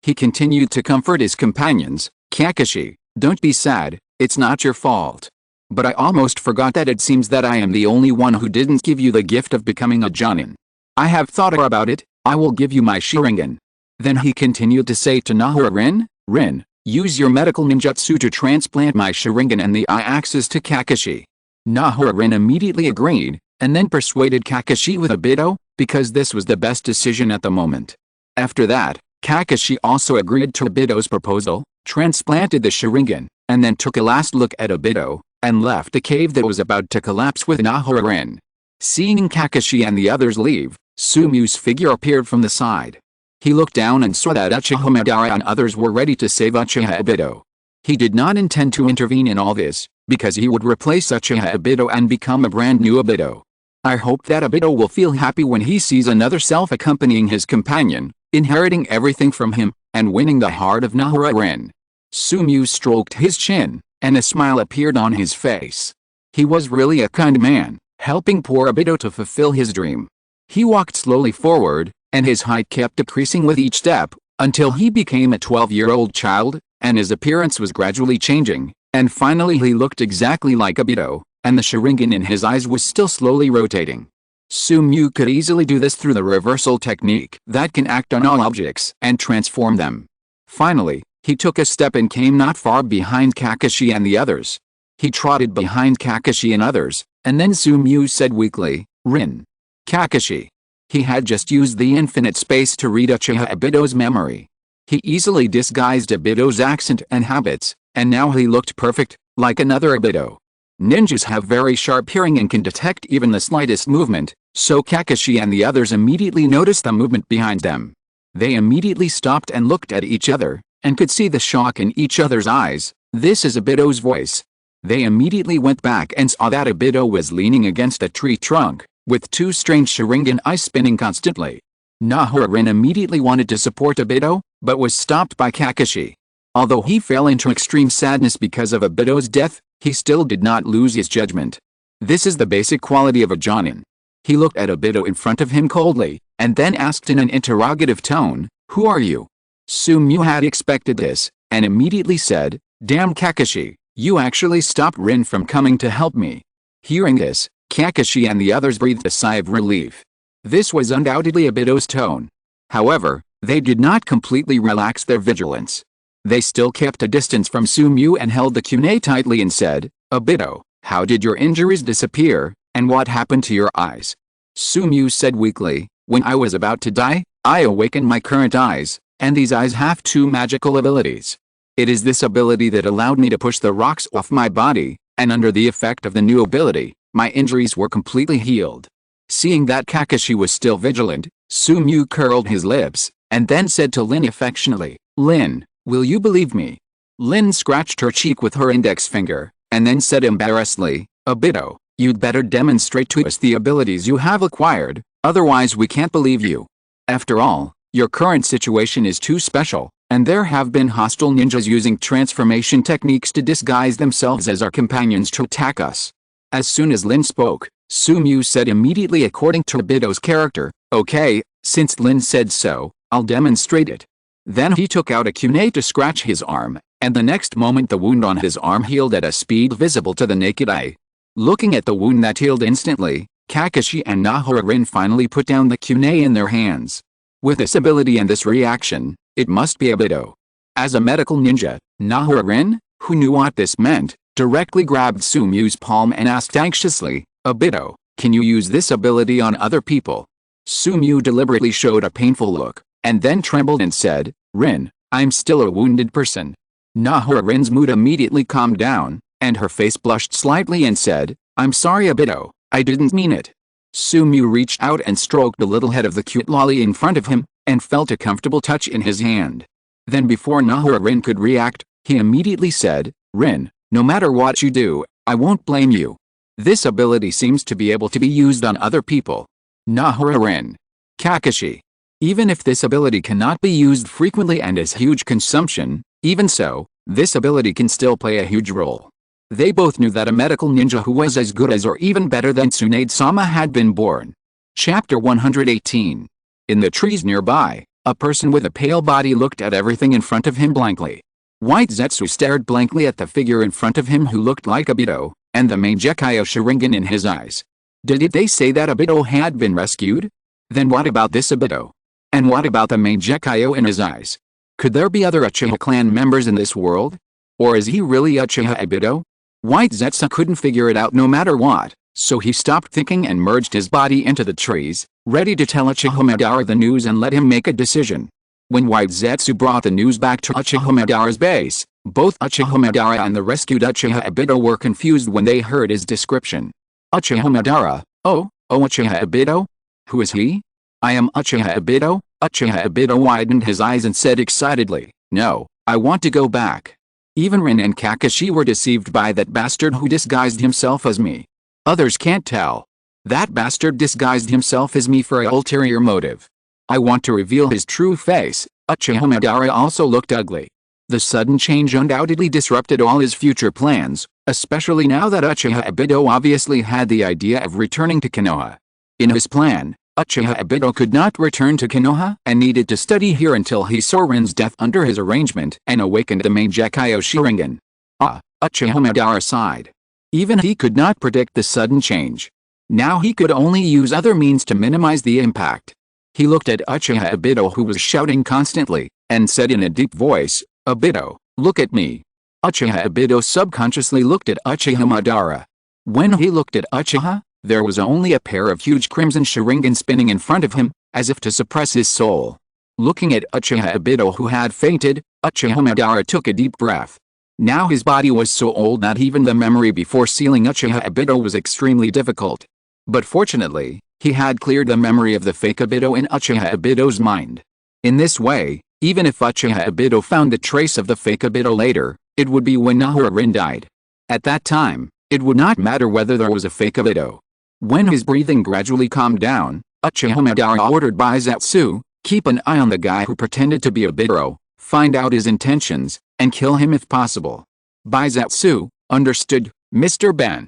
he continued to comfort his companions. "Kakashi, don't be sad, it's not your fault. But I almost forgot that it seems that I am the only one who didn't give you the gift of becoming a Jonin. I have thought about it, I will give you my Sharingan." Then he continued to say to Nahua-rin, "Rin, use your medical ninjutsu to transplant my Sharingan and the eye-axis to Kakashi." Nahua-rin immediately agreed, and then persuaded Kakashi with Obito, because this was the best decision at the moment. After that, Kakashi also agreed to Obito's proposal, transplanted the Sharingan, and then took a last look at Obito. and left the cave that was about to collapse with Nahara-rin. Seeing Kakashi and the others leave, Sumyu's figure appeared from the side. He looked down and saw that Uchiha Madara and others were ready to save Uchiha Obito. He did not intend to intervene in all this, because he would replace Uchiha Obito and become a brand new Obito. I hope that Obito will feel happy when he sees another self accompanying his companion, inheriting everything from him, and winning the heart of Nahara-rin. Sumyu stroked his chin, and a smile appeared on his face. He was really a kind man, helping poor Obito to fulfill his dream. He walked slowly forward, and his height kept decreasing with each step, until he became a 12-year-old child, and his appearance was gradually changing, and finally he looked exactly like Obito, and the Sharingan in his eyes was still slowly rotating. Sumyu could easily do this through the reversal technique that can act on all objects and transform them. Finally, he took a step and came not far behind Kakashi and the others. He trotted behind Kakashi and others, and then Sumyu said weakly, "Rin." Kakashi. He had just used the infinite space to read Uchiha Obito's memory. He easily disguised Obito's accent and habits, and now he looked perfect, like another Obito. Ninjas have very sharp hearing and can detect even the slightest movement, so Kakashi and the others immediately noticed the movement behind them. They immediately stopped and looked at each other, and could see the shock in each other's eyes. This is Obito's voice. They immediately went back and saw that Obito was leaning against a tree trunk, with two strange Sharingan eyes spinning constantly. Nahara-rin immediately wanted to support Obito, but was stopped by Kakashi. Although he fell into extreme sadness because of Obito's death, he still did not lose his judgment. This is the basic quality of a Jonin. He looked at Obito in front of him coldly, and then asked in an interrogative tone, "Who are you?" Sumyu had expected this, and immediately said, "Damn Kakashi, you actually stopped Rin from coming to help me." Hearing this, Kakashi and the others breathed a sigh of relief. This was undoubtedly Obito's tone. However, they did not completely relax their vigilance. They still kept a distance from Sumyu and held the kunai tightly and said, "Obito, how did your injuries disappear, and what happened to your eyes?" Sumyu said weakly, "When I was about to die, I awakened my current eyes, and these eyes have two magical abilities. It is this ability that allowed me to push the rocks off my body, and under the effect of the new ability, my injuries were completely healed." Seeing that Kakashi was still vigilant, Sumyu curled his lips, and then said to Lin affectionately, "Lin, will you believe me?" Lin scratched her cheek with her index finger, and then said embarrassedly, "Obito, you'd better demonstrate to us the abilities you have acquired, otherwise we can't believe you. After all, your current situation is too special, and there have been hostile ninjas using transformation techniques to disguise themselves as our companions to attack us." As soon as Lin spoke, Sumyu said immediately according to Obito's character, "Okay, since Lin said so, I'll demonstrate it." Then he took out a kunai to scratch his arm, and the next moment the wound on his arm healed at a speed visible to the naked eye. Looking at the wound that healed instantly, Kakashi and Nahara-rin finally put down the kunai in their hands. With this ability and this reaction, it must be Obito. As a medical ninja, Nahara-rin, who knew what this meant, directly grabbed Sumyu's palm and asked anxiously, "Obito, can you use this ability on other people?" Sumyu deliberately showed a painful look, and then trembled and said, "Rin, I'm still a wounded person." Nahara-rin's mood immediately calmed down, and her face blushed slightly and said, "I'm sorry Obito, I didn't mean it." Sumyu reached out and stroked the little head of the cute lolly in front of him, and felt a comfortable touch in his hand. Then before Nahara-rin could react, he immediately said, "Rin, no matter what you do, I won't blame you. This ability seems to be able to be used on other people." Nahara-rin. Kakashi. Even if this ability cannot be used frequently and has huge consumption, even so, this ability can still play a huge role. They both knew that a medical ninja who was as good as or even better than Tsunade-sama had been born. Chapter 118. In the trees nearby, a person with a pale body looked at everything in front of him blankly. White Zetsu stared blankly at the figure in front of him who looked like Obito, and the Mangekyo Sharingan in his eyes. Did they say that Obito had been rescued? Then what about this Obito? And what about the Mangekyo in his eyes? Could there be other Uchiha clan members in this world? Or is he really Uchiha Obito? White Zetsu couldn't figure it out no matter what, so he stopped thinking and merged his body into the trees, ready to tell Uchiha Madara the news and let him make a decision. When White Zetsu brought the news back to Uchiha Madara's base, Both Uchiha Madara and the rescued Uchiha Obito were confused when they heard his description. Uchiha Madara, oh Uchiha Obito? Who is he? I am Uchiha Obito. Uchiha Obito widened his eyes and said excitedly, no, I want to go back. Even Rin and Kakashi were deceived by that bastard who disguised himself as me. Others can't tell. That bastard disguised himself as me for an ulterior motive. I want to reveal his true face. Uchiha Madara also looked ugly. The sudden change undoubtedly disrupted all his future plans, especially now that Uchiha Obito obviously had the idea of returning to Konoha. In his plan, Uchiha Obito could not return to Konoha and needed to study here until he saw Rin's death under his arrangement and awakened the main Gekyo Sharingan. Uchiha Madara sighed. Even he could not predict the sudden change. Now he could only use other means to minimize the impact. He looked at Uchiha Obito, who was shouting constantly, and said in a deep voice, Obito, look at me. Uchiha Obito subconsciously looked at Uchiha Madara. When he looked at Uchiha, there was only a pair of huge crimson Sharingan spinning in front of him, as if to suppress his soul. Looking at Uchiha Obito, who had fainted, Uchiha Madara took a deep breath. Now his body was so old that even the memory before sealing Uchiha Obito was extremely difficult. But fortunately, he had cleared the memory of the fake Obito in Uchiha Obito's mind. In this way, even if Uchiha Obito found the trace of the fake Obito later, it would be when Nahara Rin died. At that time, it would not matter whether there was a fake Obito. When his breathing gradually calmed down, Uchiha Madara ordered Baizatsu, keep an eye on the guy who pretended to be Obito, find out his intentions, and kill him if possible. Baizatsu, understood, Mr. Ben.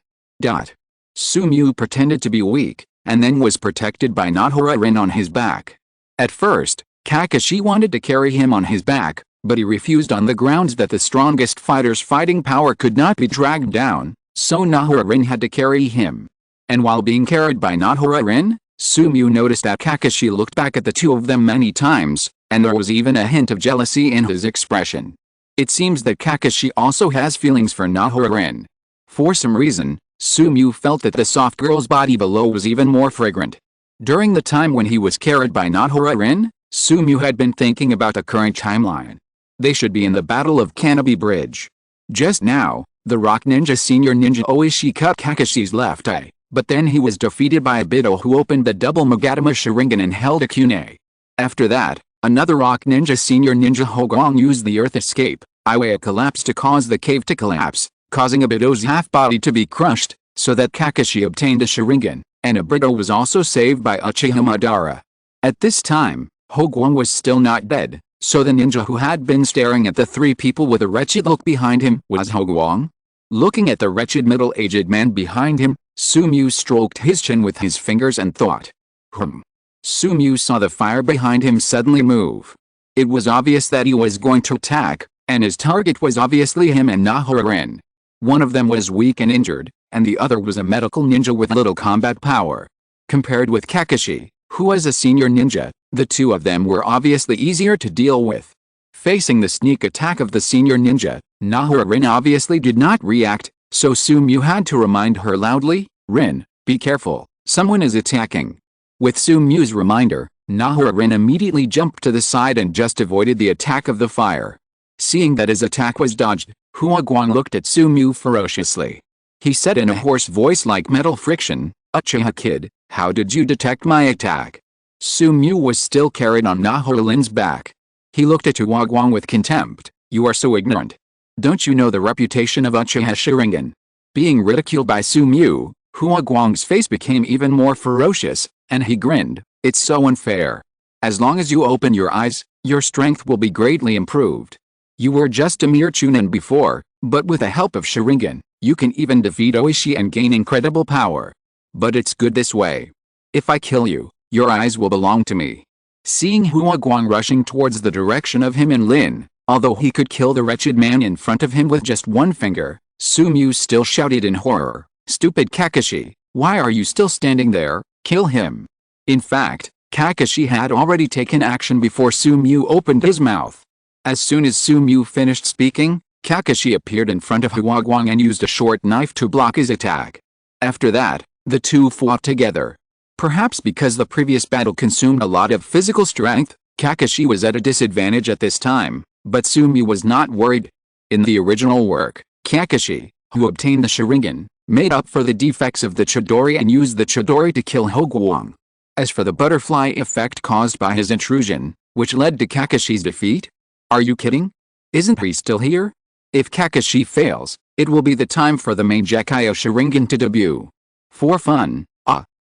Sumiu pretended to be weak, and then was protected by Nahara Rin on his back. At first, Kakashi wanted to carry him on his back, but he refused on the grounds that the strongest fighter's fighting power could not be dragged down, so Nahara Rin had to carry him. And while being carried by Nahara Rin, Sumiu noticed that Kakashi looked back at the two of them many times, and there was even a hint of jealousy in his expression. It seems that Kakashi also has feelings for Nahara Rin. For some reason, Sumiu felt that the soft girl's body below was even more fragrant. During the time when he was carried by Nahara Rin, Sumiu had been thinking about the current timeline. They should be in the Battle of Canopy Bridge. Just now, the Rock Ninja Senior Ninja Oishi cut Kakashi's left eye, but then he was defeated by Obito, who opened the double Magatama Sharingan and held a Kunai. After that, another Rock Ninja Senior Ninja Hogong used the Earth Escape, Iwaya collapse to cause the cave to collapse, causing Obito's half-body to be crushed, so that Kakashi obtained a Sharingan, and Obito was also saved by Uchiha Madara. At this time, Hogong was still not dead, so the ninja who had been staring at the three people with a wretched look behind him was Hogong. Looking at the wretched middle-aged man behind him, Sumiu stroked his chin with his fingers and thought. Sumiu saw the fire behind him suddenly move. It was obvious that he was going to attack, and his target was obviously him and Nahara Rin. One of them was weak and injured, and the other was a medical ninja with little combat power. Compared with Kakashi, who was a senior ninja, the two of them were obviously easier to deal with. Facing the sneak attack of the senior ninja, Nahara Rin obviously did not react, so Sumiu had to remind her loudly, Rin, be careful, someone is attacking. With Sumiu's reminder, Nahara Rin immediately jumped to the side and just avoided the attack of the fire. Seeing that his attack was dodged, Huaguang looked at Sumiu ferociously. He said in a hoarse voice like metal friction, Uchiha kid, how did you detect my attack? Sumiu was still carried on Nahara Rin's back. He looked at Huaguang with contempt. You are so ignorant. Don't you know the reputation of Uchiha Sharingan? Being ridiculed by Sumiu, Huaguang's face became even more ferocious, and he grinned. It's so unfair. As long as you open your eyes, your strength will be greatly improved. You were just a mere chunin before, but with the help of Sharingan, you can even defeat Oishi and gain incredible power. But it's good this way. If I kill you, your eyes will belong to me. Seeing Huaguang rushing towards the direction of him and Lin, although he could kill the wretched man in front of him with just one finger, Sumiu still shouted in horror, Stupid Kakashi, why are you still standing there? Kill him. In fact, Kakashi had already taken action before Sumiu opened his mouth. As soon as Sumiu finished speaking, Kakashi appeared in front of Huaguang and used a short knife to block his attack. After that, the two fought together. Perhaps because the previous battle consumed a lot of physical strength, Kakashi was at a disadvantage at this time, but Sumiu was not worried. In the original work, Kakashi, who obtained the Sharingan, made up for the defects of the Chidori and used the Chidori to kill Hogwarts. As for the butterfly effect caused by his intrusion, which led to Kakashi's defeat? Are you kidding? Isn't he still here? If Kakashi fails, it will be the time for the Mangekyo Sharingan to debut. For fun,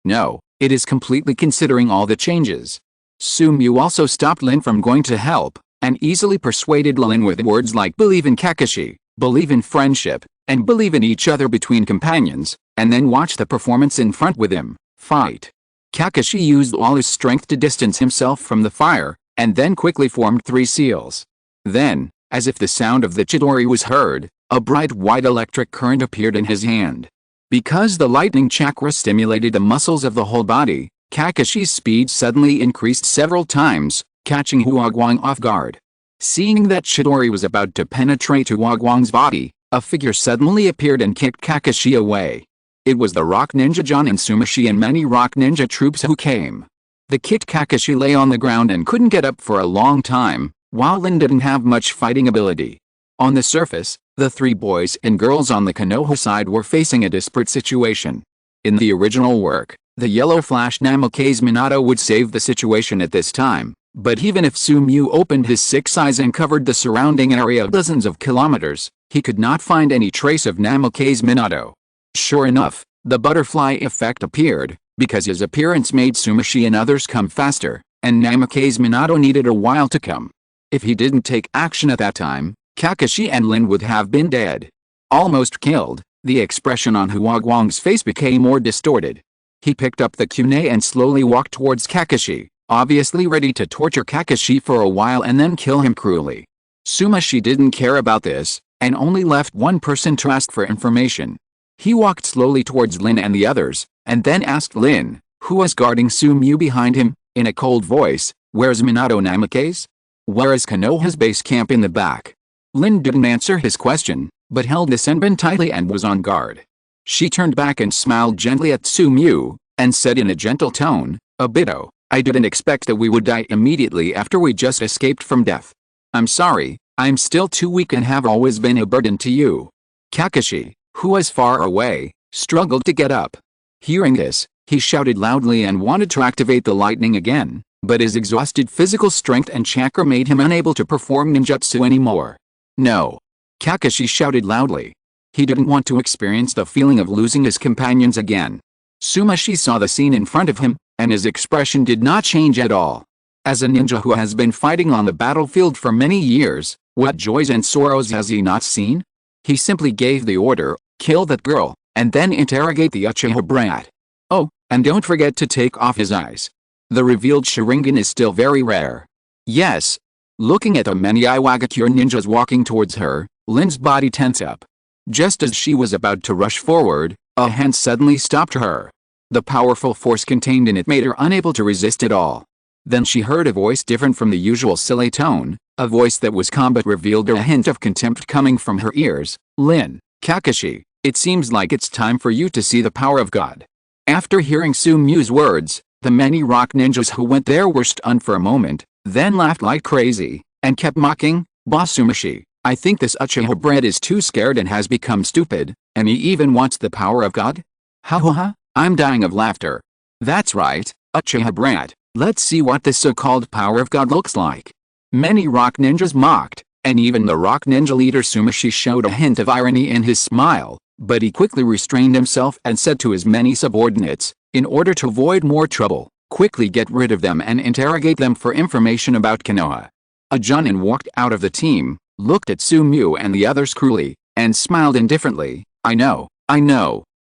no, it is completely considering all the changes. Sumu also stopped Lin from going to help, and easily persuaded Lin with words like believe in Kakashi, believe in friendship, and believe in each other between companions, and then watch the performance in front with him, fight. Kakashi used all his strength to distance himself from the fire, and then quickly formed 3 seals. Then, as if the sound of the Chidori was heard, a bright white electric current appeared in his hand. Because the lightning chakra stimulated the muscles of the whole body, Kakashi's speed suddenly increased several times, catching Huoguang off guard. Seeing that Chidori was about to penetrate Huoguang's body, a figure suddenly appeared and kicked Kakashi away. It was the Rock Ninja John and Sumashi and many Rock Ninja troops who came. The kicked Kakashi lay on the ground and couldn't get up for a long time, while Lin didn't have much fighting ability. On the surface, the 3 boys and girls on the Konoha side were facing a desperate situation. In the original work, the yellow flash Namikaze Minato would save the situation at this time, but even if Sumu opened his 6 eyes and covered the surrounding area dozens of kilometers, he could not find any trace of Namikaze Minato. Sure enough, the butterfly effect appeared, because his appearance made Sumashi and others come faster, and Namikaze Minato needed a while to come. If he didn't take action at that time, Kakashi and Lin would have been dead. Almost killed, the expression on Huoguang's face became more distorted. He picked up the kunai and slowly walked towards Kakashi, obviously ready to torture Kakashi for a while and then kill him cruelly. Sumashi didn't care about this, and only left one person to ask for information. He walked slowly towards Lin and the others, and then asked Lin, who was guarding Sumu behind him, in a cold voice, "Where's Minato Namikaze? Where is Konoha's base camp in the back?" Lin didn't answer his question, but held the senbon tightly and was on guard. She turned back and smiled gently at Sumu, and said in a gentle tone, "Obito, I didn't expect that we would die immediately after we just escaped from death. I'm sorry, I'm still too weak and have always been a burden to you." Kakashi, who was far away, struggled to get up. Hearing this, he shouted loudly and wanted to activate the lightning again, but his exhausted physical strength and chakra made him unable to perform ninjutsu anymore. "No!" Kakashi shouted loudly. He didn't want to experience the feeling of losing his companions again. Sumashi saw the scene in front of him, and his expression did not change at all. As a ninja who has been fighting on the battlefield for many years, what joys and sorrows has he not seen? He simply gave the order, "Kill that girl, and then interrogate the Uchiha brat. Oh, and don't forget to take off his eyes. The revealed Sharingan is still very rare." "Yes." Looking at the many Iwagakure ninjas walking towards her, Lin's body tensed up. Just as she was about to rush forward, a hand suddenly stopped her. The powerful force contained in it made her unable to resist at all. Then she heard a voice different from the usual silly tone, a voice that was calm but revealed a hint of contempt coming from her ears. "Lin, Kakashi, it seems like it's time for you to see the power of God." After hearing Sumu's words, the many rock ninjas who went there were stunned for a moment, then laughed like crazy, and kept mocking, "Boss Sumashi, I think this Uchiha brat is too scared and has become stupid, and he even wants the power of God? Ha ha ha, I'm dying of laughter. That's right, Uchiha brat, let's see what this so-called power of God looks like." Many rock ninjas mocked, and even the rock ninja leader Sumashi showed a hint of irony in his smile, but he quickly restrained himself and said to his many subordinates, in order to avoid more trouble, "Quickly get rid of them and interrogate them for information about Konoha." A Jonin walked out of the team, looked at Sumu and the others cruelly, and smiled indifferently. I know.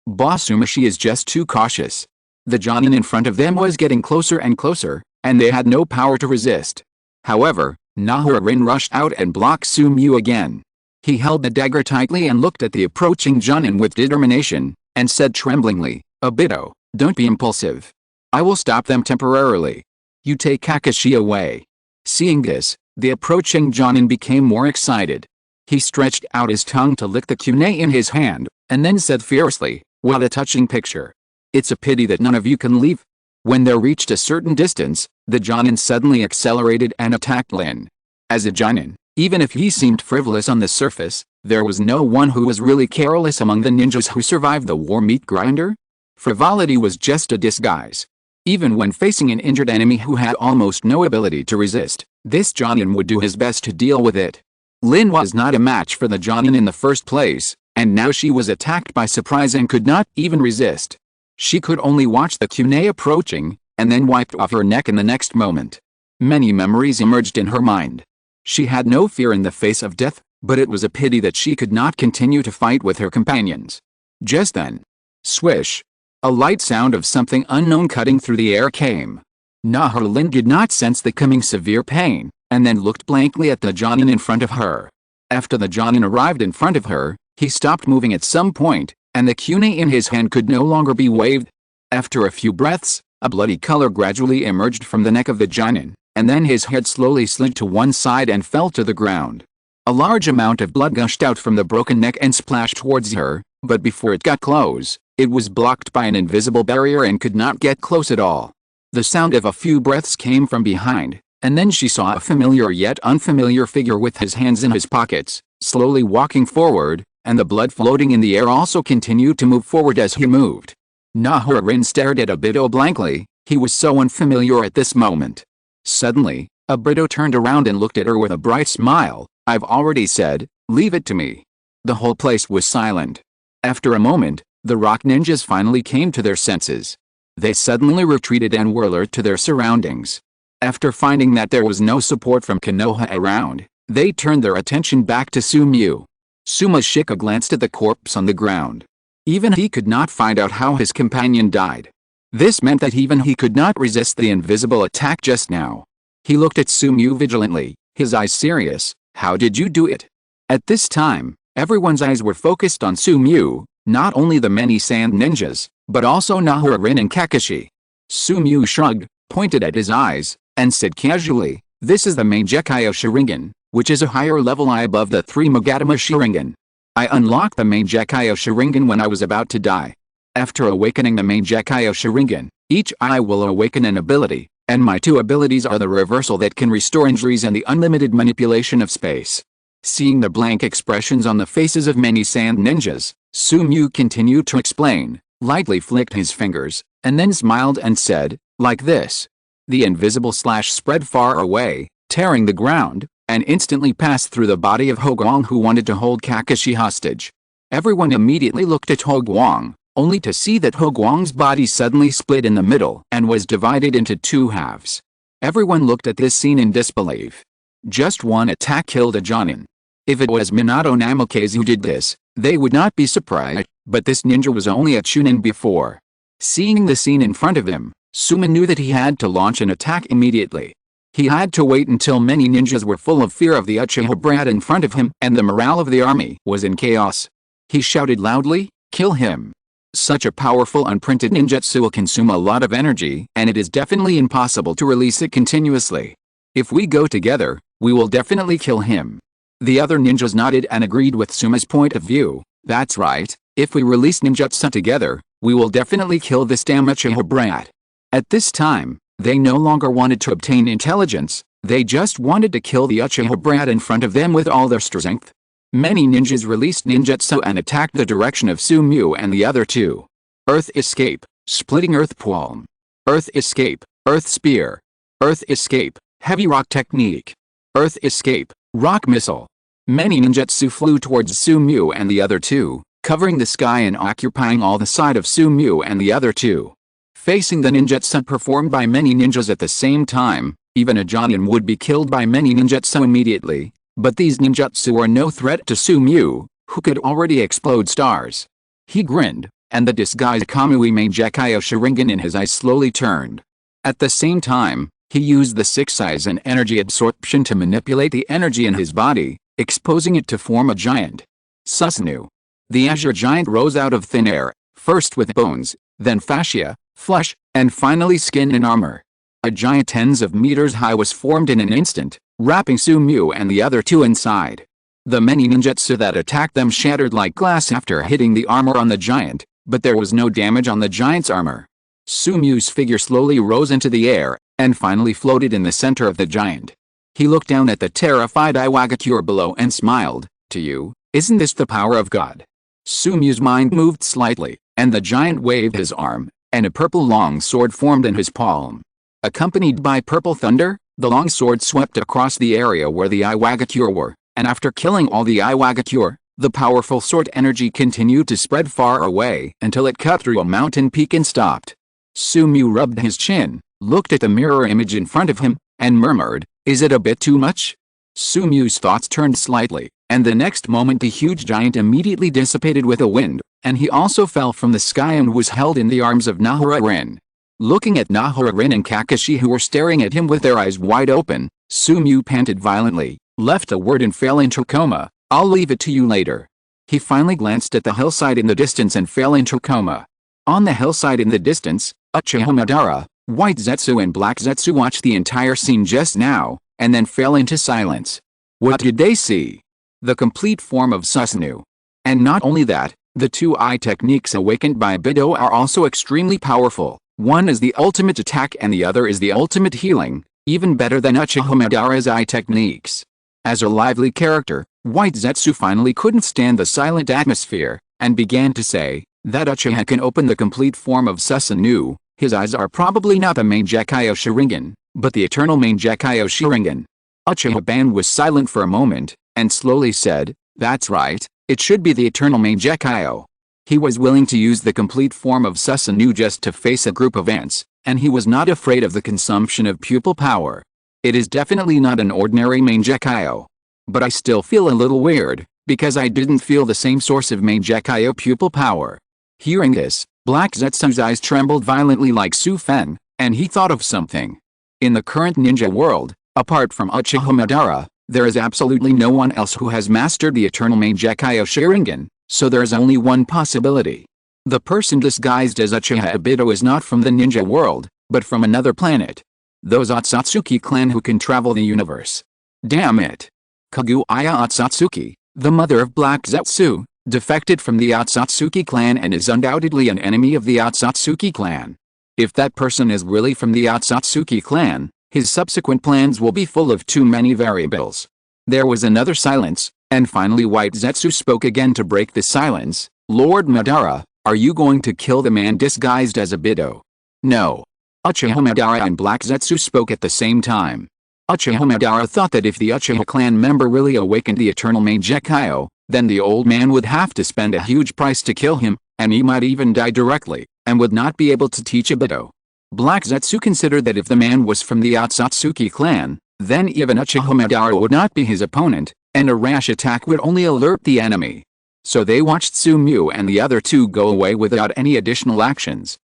Boss Sumashi is just too cautious." The Jonin in front of them was getting closer and closer, and they had no power to resist. However, Naharin rushed out and blocked Sumu again. He held the dagger tightly and looked at the approaching Jonin with determination, and said tremblingly, "Obito, don't be impulsive. I will stop them temporarily. You take Kakashi away." Seeing this, the approaching Jonin became more excited. He stretched out his tongue to lick the kunai in his hand, and then said fiercely, "What a touching picture. It's a pity that none of you can leave." When they reached a certain distance, the Jonin suddenly accelerated and attacked Lin. As a Jonin, Even if he seemed frivolous on the surface, there was no one who was really careless among the ninjas who survived the war meat grinder. Frivolity was just a disguise. Even when facing an injured enemy who had almost no ability to resist, this Jonin would do his best to deal with it. Lin was not a match for the Jonin in the first place, and now she was attacked by surprise and could not even resist. She could only watch the kunai approaching, and then wiped off her neck in the next moment. Many memories emerged in her mind. She had no fear in the face of death, but it was a pity that she could not continue to fight with her companions. Just then, swish! A light sound of something unknown cutting through the air came. Lin did not sense the coming severe pain, and then looked blankly at the Jonin in front of her. After the Jonin arrived in front of her, he stopped moving at some point, and the kunai in his hand could no longer be waved. After a few breaths, a bloody color gradually emerged from the neck of the Jonin, and then his head slowly slid to one side and fell to the ground. A large amount of blood gushed out from the broken neck and splashed towards her, but before it got close, it was blocked by an invisible barrier and could not get close at all. The sound of a few breaths came from behind, and then she saw a familiar yet unfamiliar figure with his hands in his pockets, slowly walking forward, and the blood floating in the air also continued to move forward as he moved. Rin stared at Obito blankly. He was so unfamiliar at this moment. Suddenly, Obito turned around and looked at her with a bright smile. "I've already said, leave it to me." The whole place was silent. After a moment, the rock ninjas finally came to their senses. They suddenly retreated and were alert to their surroundings. After finding that there was no support from Konoha around, they turned their attention back to Sumiu. Shika glanced at the corpse on the ground. Even he could not find out how his companion died. This meant that even he could not resist the invisible attack just now. He looked at Sumiu vigilantly, his eyes serious. "How did you do it?" At this time, everyone's eyes were focused on Sumiu, not only the many sand ninjas, but also Rin and Kakashi. Sumiu shrugged, pointed at his eyes, and said casually, "This is the main Gekyo Sharingan, which is a higher level eye above the 3 Mogatama Sharingan. I unlocked the main Gekyo Sharingan when I was about to die. After awakening the main Gekyo Sharingan, each eye will awaken an ability, and my two abilities are the reversal that can restore injuries and the unlimited manipulation of space." Seeing the blank expressions on the faces of many sand ninjas, Sumiu continued to explain, lightly flicked his fingers, and then smiled and said, "Like this." The invisible slash spread far away, tearing the ground, and instantly passed through the body of Hogwang, who wanted to hold Kakashi hostage. Everyone immediately looked at Hogwang, only to see that Hogwang's body suddenly split in the middle and was divided into two halves. Everyone looked at this scene in disbelief. Just one attack killed a Jonin. If it was Minato Namikaze who did this, they would not be surprised, but this ninja was only a Chunin before. Seeing the scene in front of him, Suma knew that he had to launch an attack immediately. He had to wait until many ninjas were full of fear of the Uchiha brat in front of him and the morale of the army was in chaos. He shouted loudly, "Kill him!" Such a powerful unprinted ninjutsu will consume a lot of energy, and it is definitely impossible to release it continuously. If we go together, we will definitely kill him. The other ninjas nodded and agreed with Suma's point of view. That's right, if we release ninjutsu together, we will definitely kill this damn Uchiha brat. At this time, they no longer wanted to obtain intelligence, they just wanted to kill the Uchiha brat in front of them with all their strength. Many ninjas released ninjutsu and attacked the direction of Sumiu and the other two. Earth Escape, Splitting Earth Palm. Earth Escape, Earth Spear. Earth Escape, Heavy Rock Technique. Earth Escape, Rock Missile. Many ninjutsu flew towards Sumiu and the other two, covering the sky and occupying all the side of Sumiu and the other two. Facing the ninjutsu performed by many ninjas at the same time, even a Jonin would be killed by many ninjutsu immediately, but these ninjutsu were no threat to Sumiu, who could already explode stars. He grinned, and the disguised Kamui main Gekyo Sharingan in his eyes slowly turned. At the same time, he used the six eyes and energy absorption to manipulate the energy in his body, exposing it to form a giant. Susanoo. The azure giant rose out of thin air, first with bones, then fascia, flesh, and finally skin and armor. A giant tens of meters high was formed in an instant, wrapping Sumiu and the other two inside. The many ninjutsu that attacked them shattered like glass after hitting the armor on the giant, but there was no damage on the giant's armor. Sumiu's figure slowly rose into the air, and finally floated in the center of the giant. He looked down at the terrified Iwagakure below and smiled. To you, isn't this the power of God? Sumyu's mind moved slightly, and the giant waved his arm, and a purple long sword formed in his palm. Accompanied by purple thunder, the long sword swept across the area where the Iwagakure were, and after killing all the Iwagakure, the powerful sword energy continued to spread far away until it cut through a mountain peak and stopped. Sumyu rubbed his chin, looked at the mirror image in front of him, and murmured, "Is it a bit too much?" Sumyu's thoughts turned slightly, and the next moment the huge giant immediately dissipated with a wind, and he also fell from the sky and was held in the arms of Nahara-rin. Looking at Nahara-rin and Kakashi who were staring at him with their eyes wide open, Sumyu panted violently, left a word and fell into coma. "I'll leave it to you later." He finally glanced at the hillside in the distance and fell into coma. On the hillside in the distance, Uchiha Madara, White Zetsu and Black Zetsu watched the entire scene just now, and then fell into silence. What did they see? The complete form of Susanoo. And not only that, the two eye techniques awakened by Bido are also extremely powerful. One is the ultimate attack and the other is the ultimate healing, even better than Uchiha Madara's eye techniques. As a lively character, White Zetsu finally couldn't stand the silent atmosphere, and began to say, "That Uchiha can open the complete form of Susanoo. His eyes are probably not the main Gekyo Sharingan, but the eternal main Gekyo Sharingan." Uchiha-ban was silent for a moment, and slowly said, "That's right, it should be the eternal main Gekyo." He was willing to use the complete form of Susanoo just to face a group of ants, and he was not afraid of the consumption of pupil power. It is definitely not an ordinary main Gekyo. But I still feel a little weird, because I didn't feel the same source of main Gekyo pupil power. Hearing this, Black Zetsu's eyes trembled violently like Su-fen, and he thought of something. In the current ninja world, apart from Uchiha Madara, there is absolutely no one else who has mastered the eternal main Gekyo Sharingan, so there is only one possibility. The person disguised as Uchiha Obito is not from the ninja world, but from another planet. Those Otsutsuki clan who can travel the universe. Damn it. Kaguya Otsutsuki, the mother of Black Zetsu, defected from the Otsutsuki clan and is undoubtedly an enemy of the Otsutsuki clan. If that person is really from the Otsutsuki clan, his subsequent plans will be full of too many variables. There was another silence, and finally White Zetsu spoke again to break the silence. "Lord Madara, are you going to kill the man disguised as Obito?" "No." Uchiha Madara and Black Zetsu spoke at the same time. Uchiha Madara thought that if the Uchiha clan member really awakened the eternal main Gekyo, then the old man would have to spend a huge price to kill him, and he might even die directly, and would not be able to teach Obito. Black Zetsu considered that if the man was from the Otsutsuki clan, then even Uchiha Madara would not be his opponent, and a rash attack would only alert the enemy. So they watched Sumyu and the other two go away without any additional actions.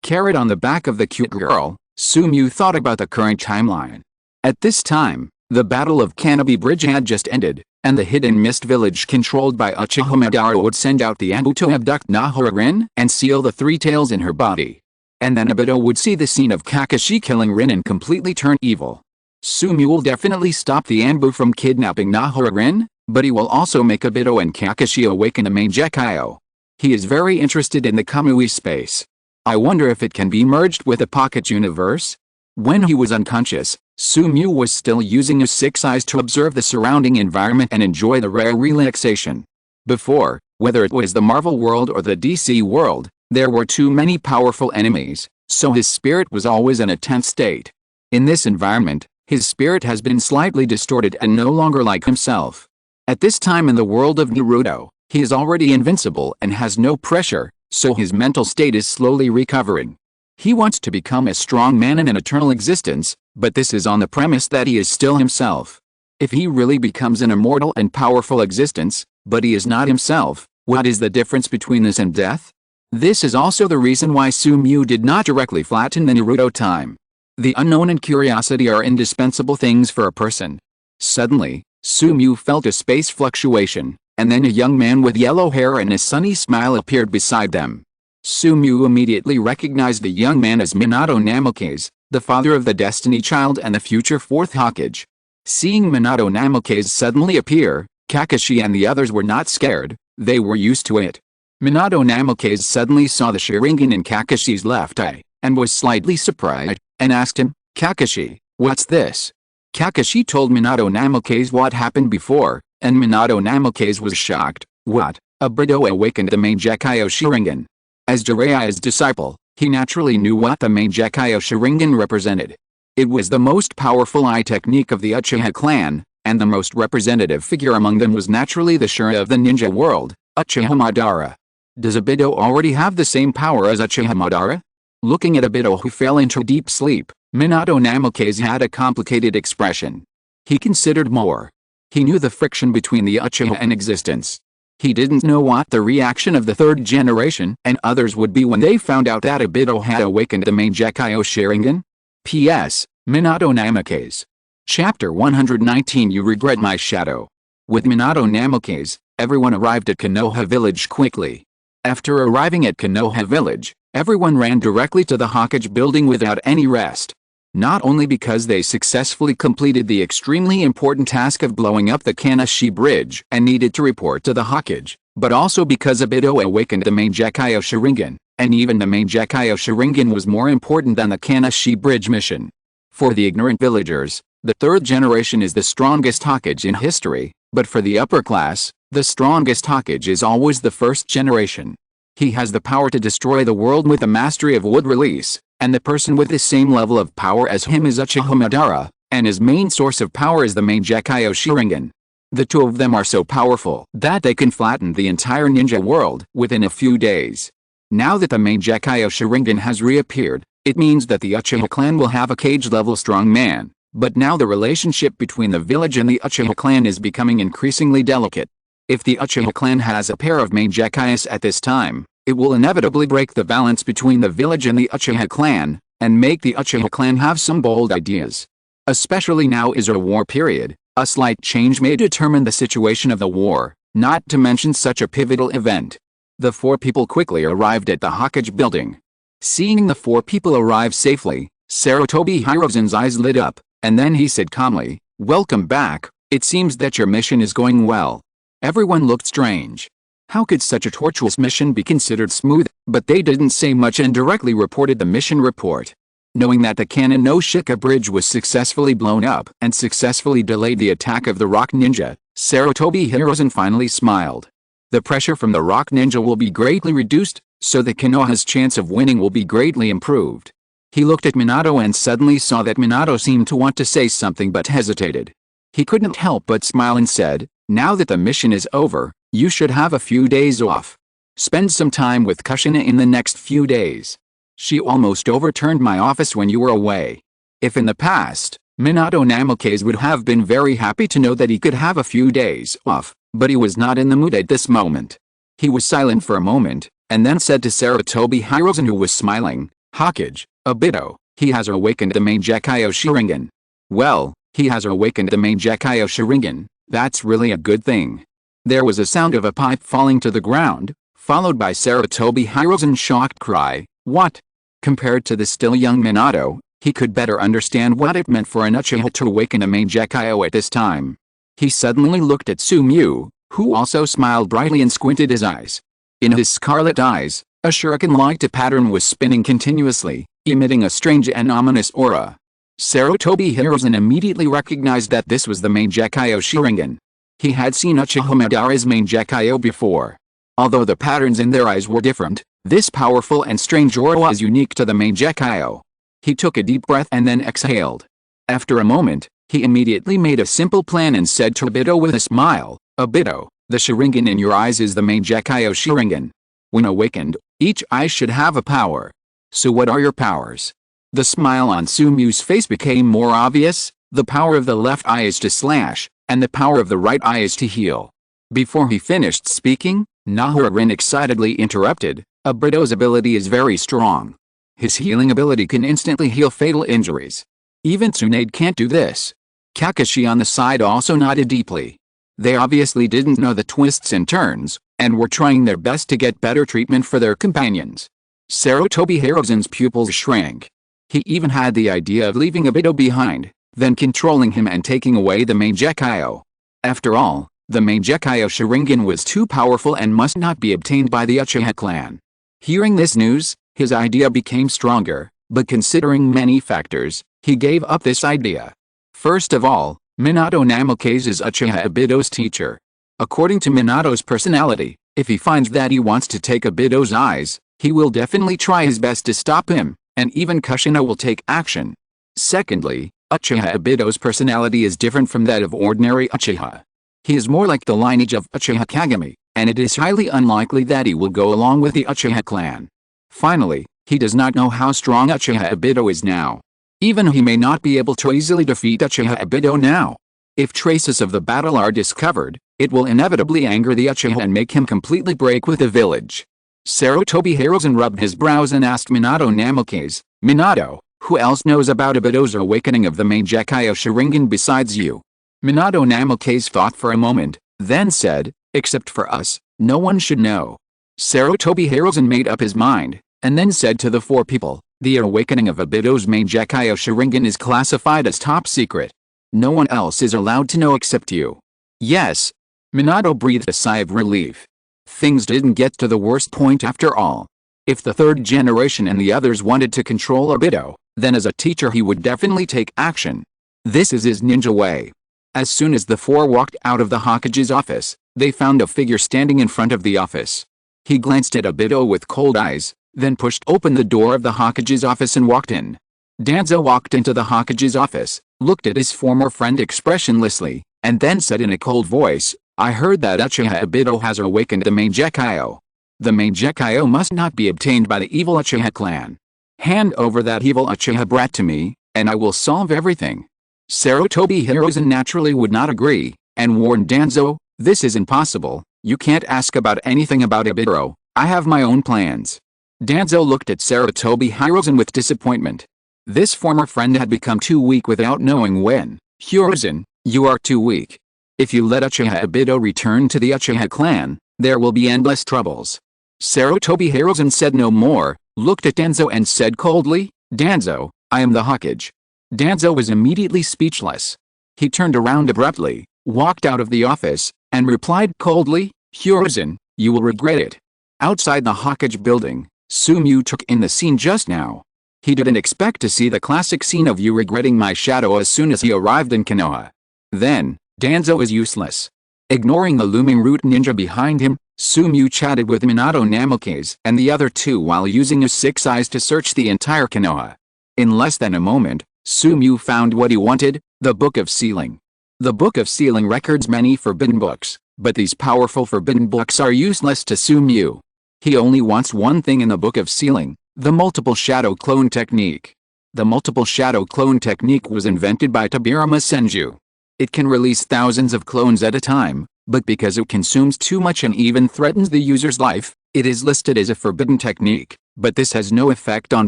Carrot on the back of the cute girl, Sumyu thought about the current timeline. At this time, the Battle of Canopy Bridge had just ended, and the Hidden Mist Village controlled by Uchiha Madara would send out the Ambu to abduct Nahara-rin and seal the three tails in her body. And then Obito would see the scene of Kakashi killing Rin and completely turn evil. Sumyu will definitely stop the Ambu from kidnapping Nahara-rin, but he will also make Obito and Kakashi awaken the main Gekyo. He is very interested in the Kamui space. I wonder if it can be merged with a pocket universe? When he was unconscious, Sumyu was still using his six eyes to observe the surrounding environment and enjoy the rare relaxation. Before, whether it was the Marvel world or the DC world, there were too many powerful enemies, so his spirit was always in a tense state. In this environment, his spirit has been slightly distorted and no longer like himself. At this time in the world of Naruto, he is already invincible and has no pressure, so his mental state is slowly recovering. He wants to become a strong man in an eternal existence, but this is on the premise that he is still himself. If he really becomes an immortal and powerful existence, but he is not himself, what is the difference between this and death? This is also the reason why Sumyu did not directly flatten the Naruto time. The unknown and curiosity are indispensable things for a person. Suddenly, Sumyu felt a space fluctuation, and then a young man with yellow hair and a sunny smile appeared beside them. Sumyu immediately recognized the young man as Minato Namikaze, the father of the Destiny Child and the future fourth Hokage. Seeing Minato Namikaze suddenly appear, Kakashi and the others were not scared, they were used to it. Minato Namikaze suddenly saw the Sharingan in Kakashi's left eye, and was slightly surprised, and asked him, "Kakashi, what's this?" Kakashi told Minato Namikaze what happened before, and Minato Namikaze was shocked. What? Obito awakened the Mangekyou Sharingan. As Jiraiya's disciple, he naturally knew what the Mangekyou Sharingan represented. It was the most powerful eye technique of the Uchiha clan, and the most representative figure among them was naturally the Shura of the ninja world, Uchiha Madara. Does Obito already have the same power as Uchiha Madara? Looking at Obito, who fell into deep sleep, Minato Namikaze had a complicated expression. He considered more. He knew the friction between the Uchiha in existence. He didn't know what the reaction of the third generation and others would be when they found out that Obito had awakened the Mangekyou Sharingan. P.S. Minato Namikaze. Chapter 119 You Regret My Shadow. With Minato Namikaze, everyone arrived at Konoha village quickly. After arriving at Konoha village, everyone ran directly to the Hokage building without any rest. Not only because they successfully completed the extremely important task of blowing up the Kanashi Bridge and needed to report to the Hokage, but also because Obito awakened the Mangekyou Sharingan, and even the Mangekyou Sharingan was more important than the Kanashi Bridge mission. For the ignorant villagers, the third generation is the strongest Hokage in history, but for the upper class, the strongest Hokage is always the first generation. He has the power to destroy the world with the mastery of wood release, and the person with the same level of power as him is Uchiha Madara, and his main source of power is the Mangekyou Sharingan. The two of them are so powerful that they can flatten the entire ninja world within a few days. Now that the Mangekyou Sharingan has reappeared, it means that the Uchiha clan will have a cage-level strong man, but now the relationship between the village and the Uchiha clan is becoming increasingly delicate. If the Uchiha clan has a pair of Mangekyous at this time, it will inevitably break the balance between the village and the Uchiha clan, and make the Uchiha clan have some bold ideas. Especially now is a war period, a slight change may determine the situation of the war, not to mention such a pivotal event. The four people quickly arrived at the Hokage building. Seeing the four people arrive safely, Sarutobi Hiruzen's eyes lit up, and then he said calmly, "Welcome back, it seems that your mission is going well." Everyone looked strange. How could such a tortuous mission be considered smooth? But they didn't say much and directly reported the mission report. Knowing that the Kanon no Shika bridge was successfully blown up and successfully delayed the attack of the Rock Ninja, Sarutobi Hiruzen finally smiled. The pressure from the Rock Ninja will be greatly reduced, so that Konoha's chance of winning will be greatly improved. He looked at Minato and suddenly saw that Minato seemed to want to say something but hesitated. He couldn't help but smile and said, "Now that the mission is over, you should have a few days off. Spend some time with Kushina in the next few days. She almost overturned my office when you were away." If in the past, Minato Namikaze would have been very happy to know that he could have a few days off, but he was not in the mood at this moment. He was silent for a moment, and then said to Sarutobi Hiruzen, who was smiling, "Hokage, Obito, he has awakened the Mangekyou Sharingan." "Well, he has awakened the Mangekyou Sharingan, that's really a good thing." There was a sound of a pipe falling to the ground, followed by Sarutobi Hiruzen's shocked cry, "What?" Compared to the still young Minato, he could better understand what it meant for an Uchiha to awaken a Mangekyou at this time. He suddenly looked at Sumiu, who also smiled brightly and squinted his eyes. In his scarlet eyes, a shuriken-like pattern was spinning continuously, emitting a strange and ominous aura. Sarutobi Hiruzen immediately recognized that this was the Mangekyou Sharingan. He had seen Uchiha Madara's Mangekyou before. Although the patterns in their eyes were different, this powerful and strange aura is unique to the Mangekyou. He took a deep breath and then exhaled. After a moment, he immediately made a simple plan and said to Obito with a smile, "Obito, the Sharingan in your eyes is the Mangekyou Sharingan. When awakened, each eye should have a power. So what are your powers?" The smile on Sumiu's face became more obvious. The power of the left eye is to slash, and the power of the right eye is to heal. Before he finished speaking, Nahararin excitedly interrupted, "Obito's ability is very strong. His healing ability can instantly heal fatal injuries. Even Tsunade can't do this." Kakashi on the side also nodded deeply. They obviously didn't know the twists and turns, and were trying their best to get better treatment for their companions. Sarutobi Hiruzen's pupils shrank. He even had the idea of leaving Obito behind, then controlling him and taking away the Mangekyou. After all, the Mangekyou Sharingan was too powerful and must not be obtained by the Uchiha clan. Hearing this news, his idea became stronger, but considering many factors, he gave up this idea. First of all, Minato Namikaze is Uchiha Obito's teacher. According to Minato's personality, if he finds that he wants to take Obito's eyes, he will definitely try his best to stop him, and even Kushina will take action. Secondly, Uchiha Obito's personality is different from that of ordinary Uchiha. He is more like the lineage of Uchiha Kagami, and it is highly unlikely that he will go along with the Uchiha clan. Finally, he does not know how strong Uchiha Obito is now. Even he may not be able to easily defeat Uchiha Obito now. If traces of the battle are discovered, it will inevitably anger the Uchiha and make him completely break with the village. Sarutobi Hiruzen rubbed his brows and asked Minato Namikaze, "Minato, who else knows about Obito's awakening of the Mangekyo Sharingan besides you?" Minato Namikaze thought for a moment, then said, "Except for us, no one should know." Sarutobi Hiruzen made up his mind, and then said to the four people, "The awakening of Obito's Mangekyo Sharingan is classified as top secret. No one else is allowed to know except you." "Yes." Minato breathed a sigh of relief. Things didn't get to the worst point after all. If the third generation and the others wanted to control Obito, then as a teacher he would definitely take action. This is his ninja way. As soon as the four walked out of the Hokage's office, they found a figure standing in front of the office. He glanced at Obito with cold eyes, then pushed open the door of the Hokage's office and walked in. Danzo walked into the Hokage's office, looked at his former friend expressionlessly, and then said in a cold voice, "I heard that Uchiha Obito has awakened the Mangekyo. The Mangekyo must not be obtained by the evil Uchiha clan. Hand over that evil Uchiha brat to me, and I will solve everything." Sarutobi Hiruzen naturally would not agree, and warned Danzo, "This is impossible, you can't ask about anything about Obito, I have my own plans." Danzo looked at Sarutobi Hiruzen with disappointment. This former friend had become too weak without knowing when. "Hiruzen, you are too weak. If you let Uchiha Obito return to the Uchiha clan, there will be endless troubles." Sarutobi Hiruzen said no more, looked at Danzo and said coldly, "Danzo, I am the Hokage." Danzo was immediately speechless. He turned around abruptly, walked out of the office, and replied coldly, "Hiruzen, you will regret it." Outside the Hokage building, Sumiu took in the scene just now. He didn't expect to see the classic scene of you regretting my shadow as soon as he arrived in Konoha. Then, Danzo is useless. Ignoring the looming root ninja behind him, Sumiu chatted with Minato Namikaze and the other two while using his 6 eyes to search the entire Konoha. In less than a moment, Sumiu found what he wanted, the Book of Sealing. The Book of Sealing records many forbidden books, but these powerful forbidden books are useless to Sumiu. He only wants one thing in the Book of Sealing, the multiple shadow clone technique. The multiple shadow clone technique was invented by Tobirama Senju. It can release thousands of clones at a time, but because it consumes too much and even threatens the user's life, it is listed as a forbidden technique, but this has no effect on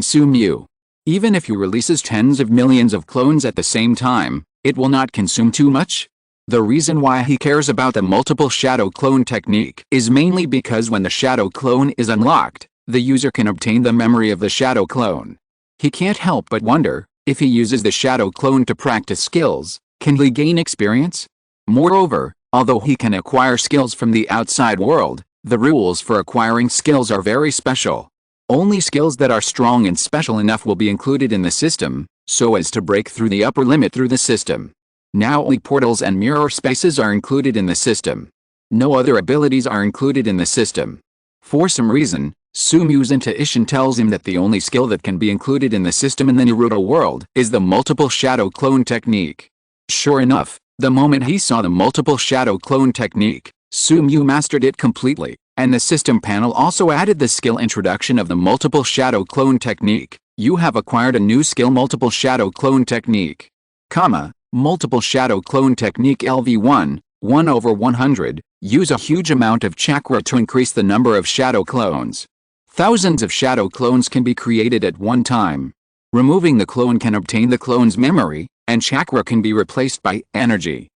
Sumiu. Even if he releases tens of millions of clones at the same time, it will not consume too much. The reason why he cares about the multiple shadow clone technique is mainly because when the shadow clone is unlocked, the user can obtain the memory of the shadow clone. He can't help but wonder, if he uses the shadow clone to practice skills, can he gain experience? Moreover, although he can acquire skills from the outside world, the rules for acquiring skills are very special. Only skills that are strong and special enough will be included in the system, so as to break through the upper limit through the system. Now only portals and mirror spaces are included in the system. No other abilities are included in the system. For some reason, Sumiu's intuition tells him that the only skill that can be included in the system in the Naruto world is the multiple shadow clone technique. Sure enough, the moment he saw the multiple shadow clone technique, Sumiu mastered it completely, and the system panel also added the skill introduction of the multiple shadow clone technique. You have acquired a new skill, multiple shadow clone technique. Multiple shadow clone technique LV1, 1/100, use a huge amount of chakra to increase the number of shadow clones. Thousands of shadow clones can be created at one time. Removing the clone can obtain the clone's memory, and chakra can be replaced by energy.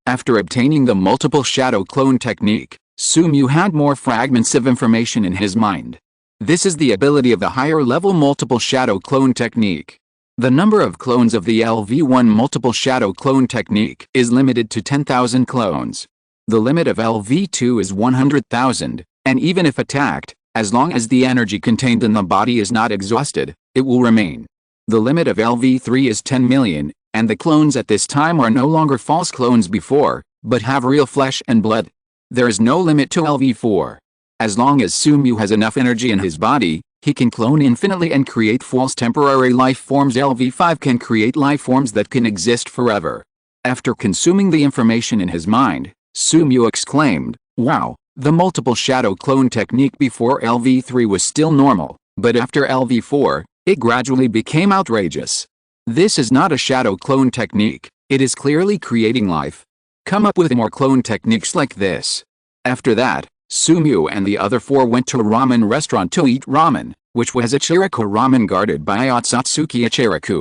After obtaining the multiple shadow clone technique, Sumiu had more fragments of information in his mind. This is the ability of the higher level multiple shadow clone technique. The number of clones of the LV1 multiple shadow clone technique is limited to 10,000 clones. The limit of LV2 is 100,000, and even if attacked, as long as the energy contained in the body is not exhausted, it will remain. The limit of LV3 is 10 million, and the clones at this time are no longer false clones before, but have real flesh and blood. There is no limit to LV4. As long as Sumu has enough energy in his body, he can clone infinitely and create false temporary life forms. LV5 can create life forms that can exist forever. After consuming the information in his mind, Sumu exclaimed, "Wow, the multiple shadow clone technique before LV3 was still normal, but after LV4, it gradually became outrageous. This is not a shadow clone technique, it is clearly creating life. Come up with more clone techniques like this." After that, Sumu and the other four went to a ramen restaurant to eat ramen, which was Ichiraku ramen guarded by Otsutsuki Ichiraku.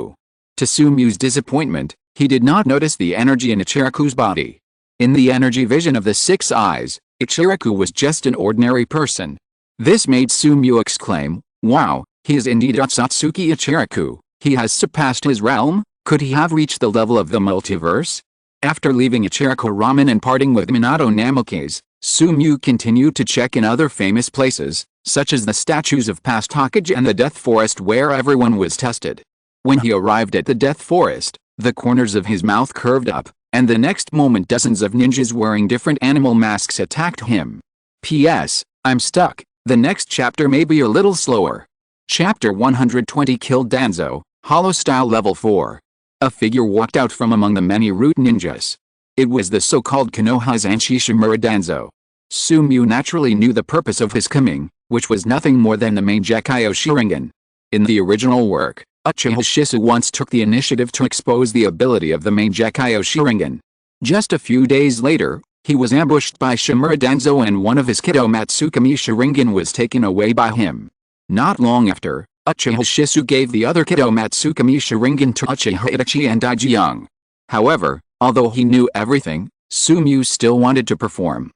To Sumu's disappointment, he did not notice the energy in Ichiraku's body. In the energy vision of the six eyes, Ichiraku was just an ordinary person. This made Sumu exclaim, "Wow, he is indeed Otsutsuki Ichiraku, he has surpassed his realm, could he have reached the level of the multiverse?" After leaving Ichiraku ramen and parting with Minato Namikaze, Sumu continued to check in other famous places, such as the statues of past Hokage and the Death Forest where everyone was tested. When he arrived at the Death Forest, the corners of his mouth curved up, and the next moment dozens of ninjas wearing different animal masks attacked him. P.S. I'm stuck, the next chapter may be a little slower. Chapter 120 Killed Danzo, Hollow Style Level 4. A figure walked out from among the many root ninjas. It was the so-called Konoha Zanshi Shimura Danzo. Sumu naturally knew the purpose of his coming, which was nothing more than the main Gekyo Sharingan. In the original work, Uchiha Shisu once took the initiative to expose the ability of the main Gekyo Sharingan. Just a few days later, he was ambushed by Shimura Danzo and one of his Kido Matsukami Sharingan was taken away by him. Not long after, Uchiha Shisu gave the other Kido Matsukami Sharingan to Uchiha Itachi and Daijiyang. However, although he knew everything, Sumu still wanted to perform.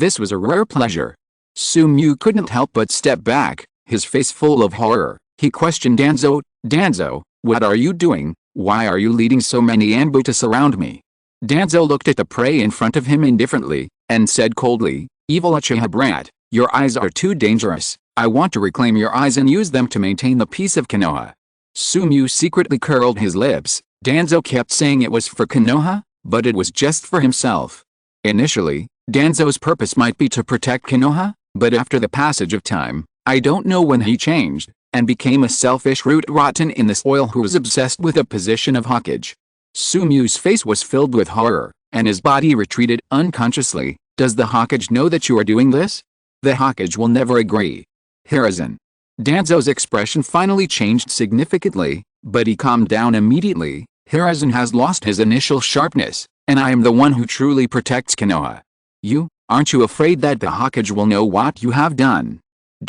This was a rare pleasure. Sumu couldn't help but step back, his face full of horror. He questioned Danzo, "Danzo, what are you doing? Why are you leading so many Anbu to surround me?" Danzo looked at the prey in front of him indifferently, and said coldly, "Evil Uchiha brat, your eyes are too dangerous. I want to reclaim your eyes and use them to maintain the peace of Konoha." Sumu secretly curled his lips. Danzo kept saying it was for Konoha, but it was just for himself. Initially, Danzo's purpose might be to protect Konoha, but after the passage of time, I don't know when he changed, and became a selfish root rotten in the soil who was obsessed with a position of Hokage. Sumu's face was filled with horror, and his body retreated unconsciously. "Does the Hokage know that you are doing this?" "The Hokage will never agree." Hiruzen. Danzo's expression finally changed significantly, but he calmed down immediately. "Hiruzen has lost his initial sharpness, and I am the one who truly protects Konoha. Aren't you afraid that the Hokage will know what you have done?"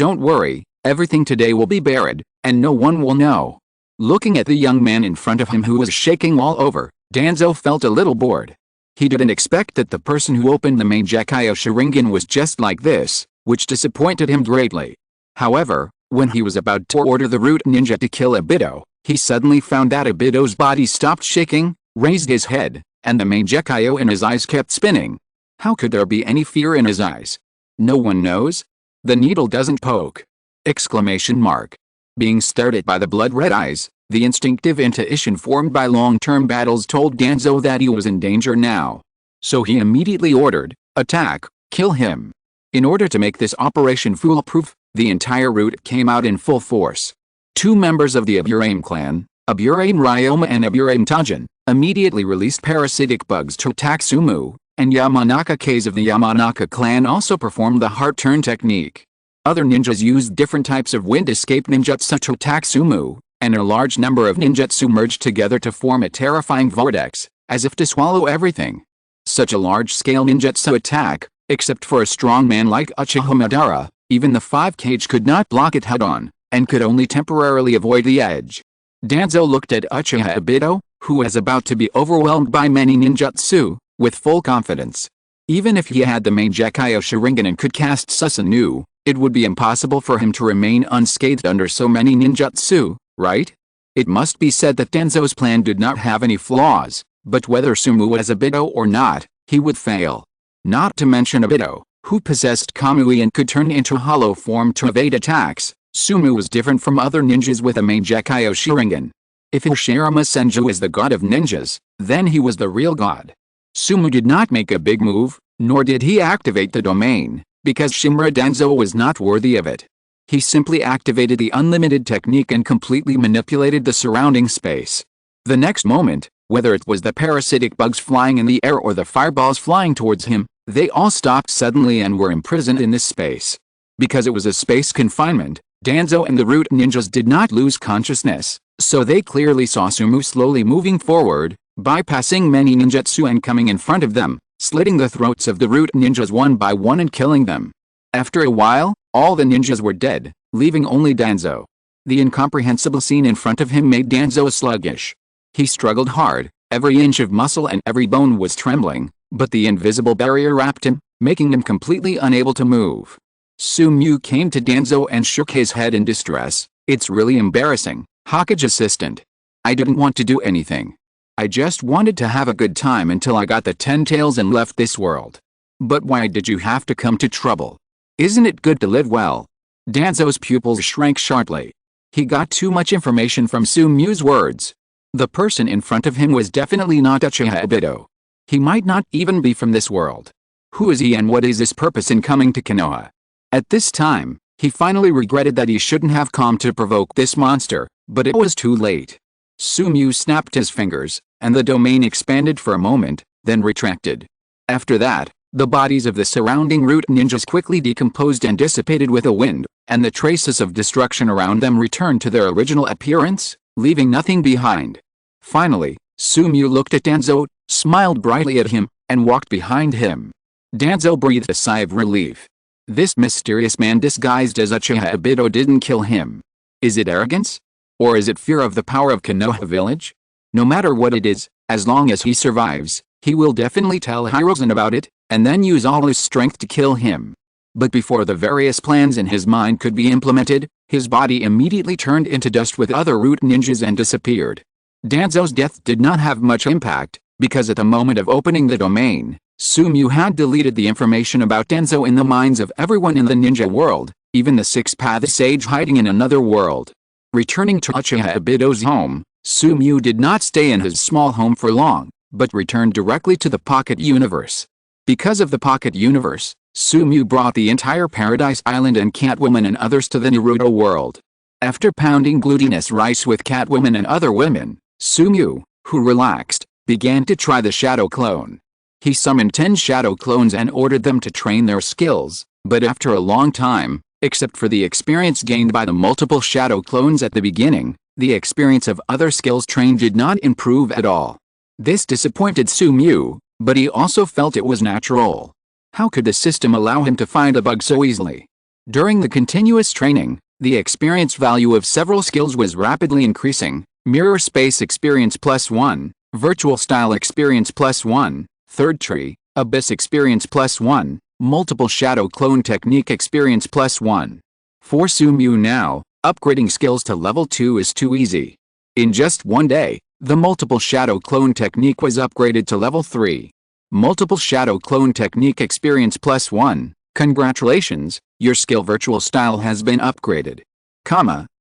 "Don't worry, everything today will be buried, and no one will know." Looking at the young man in front of him who was shaking all over, Danzo felt a little bored. He didn't expect that the person who opened the main Gekyo Sharingan was just like this, which disappointed him greatly. However, when he was about to order the root ninja to kill Obito, he suddenly found that Obito's body stopped shaking, raised his head, and the main Gekyo in his eyes kept spinning. How could there be any fear in his eyes? No one knows. The needle doesn't poke! Exclamation mark. Being stared at by the blood-red eyes, the instinctive intuition formed by long-term battles told Danzo that he was in danger now. So he immediately ordered, "Attack, kill him." In order to make this operation foolproof, the entire root came out in full force. Two members of the Aburame clan, Aburame Ryoma and Aburame Tajin, immediately released parasitic bugs to attack Sumu, and Yamanaka K's of the Yamanaka clan also performed the heart turn technique. Other ninjas used different types of wind escape ninjutsu to attack Sumu, and a large number of ninjutsu merged together to form a terrifying vortex, as if to swallow everything. Such a large-scale ninjutsu attack, except for a strong man like Uchiha Madara, even the 5 Kage could not block it head-on, and could only temporarily avoid the edge. Danzo looked at Uchiha Obito, who was about to be overwhelmed by many ninjutsu, with full confidence. Even if he had the main Gekyo Sharingan and could cast Susanoo, it would be impossible for him to remain unscathed under so many ninjutsu, right? It must be said that Danzo's plan did not have any flaws, but whether Sumu was Obito or not, he would fail. Not to mention Obito, who possessed Kamui and could turn into hollow form to evade attacks. Sumu was different from other ninjas with a main Gekyo Sharingan. If Hirashirama Senju is the god of ninjas, then he was the real god. Sumu did not make a big move, nor did he activate the domain, because Shimura Denzo was not worthy of it. He simply activated the unlimited technique and completely manipulated the surrounding space. The next moment, whether it was the parasitic bugs flying in the air or the fireballs flying towards him, they all stopped suddenly and were imprisoned in this space. Because it was a space confinement, Danzo and the root ninjas did not lose consciousness, so they clearly saw Sumu slowly moving forward, bypassing many ninjutsu and coming in front of them, slitting the throats of the root ninjas one by one and killing them. After a while, all the ninjas were dead, leaving only Danzo. The incomprehensible scene in front of him made Danzo sluggish. He struggled hard, every inch of muscle and every bone was trembling, but the invisible barrier wrapped him, making him completely unable to move. Sumu came to Danzo and shook his head in distress. "It's really embarrassing, Hokage assistant. I didn't want to do anything. I just wanted to have a good time until I got the 10 tails and left this world. But why did you have to come to trouble? Isn't it good to live well?" Danzo's pupils shrank sharply. He got too much information from Sumu's words. The person in front of him was definitely not Uchiha Obito. He might not even be from this world. Who is he and what is his purpose in coming to Konoha? At this time, he finally regretted that he shouldn't have come to provoke this monster, but it was too late. Sumu snapped his fingers, and the domain expanded for a moment, then retracted. After that, the bodies of the surrounding root ninjas quickly decomposed and dissipated with a wind, and the traces of destruction around them returned to their original appearance, leaving nothing behind. Finally, Sumu looked at Danzo, smiled brightly at him, and walked behind him. Danzo breathed a sigh of relief. This mysterious man disguised as Uchiha Obito didn't kill him. Is it arrogance? Or is it fear of the power of Konoha village? No matter what it is, as long as he survives, he will definitely tell Hiruzen about it, and then use all his strength to kill him. But before the various plans in his mind could be implemented, his body immediately turned into dust with other root ninjas and disappeared. Danzo's death did not have much impact, because at the moment of opening the domain, Sumu had deleted the information about Danzo in the minds of everyone in the ninja world, even the six-path sage hiding in another world. Returning to Uchiha Obito's home, Sumu did not stay in his small home for long, but returned directly to the Pocket Universe. Because of the Pocket Universe, Sumu brought the entire Paradise Island and Catwoman and others to the Naruto world. After pounding glutinous rice with Catwoman and other women, Sumu, who relaxed, began to try the Shadow Clone. He summoned 10 Shadow Clones and ordered them to train their skills, but after a long time, except for the experience gained by the multiple Shadow Clones at the beginning, the experience of other skills trained did not improve at all. This disappointed Sumu, but he also felt it was natural. How could the system allow him to find a bug so easily? During the continuous training, the experience value of several skills was rapidly increasing: Mirror Space Experience +1, Virtual Style Experience +1, Third Tree, Abyss Experience +1, Multiple Shadow Clone Technique Experience +1. For Sumu now, upgrading skills to level 2 is too easy. In just one day, the Multiple Shadow Clone Technique was upgraded to level 3. Multiple Shadow Clone Technique Experience +1, congratulations, your skill Virtual Style has been upgraded.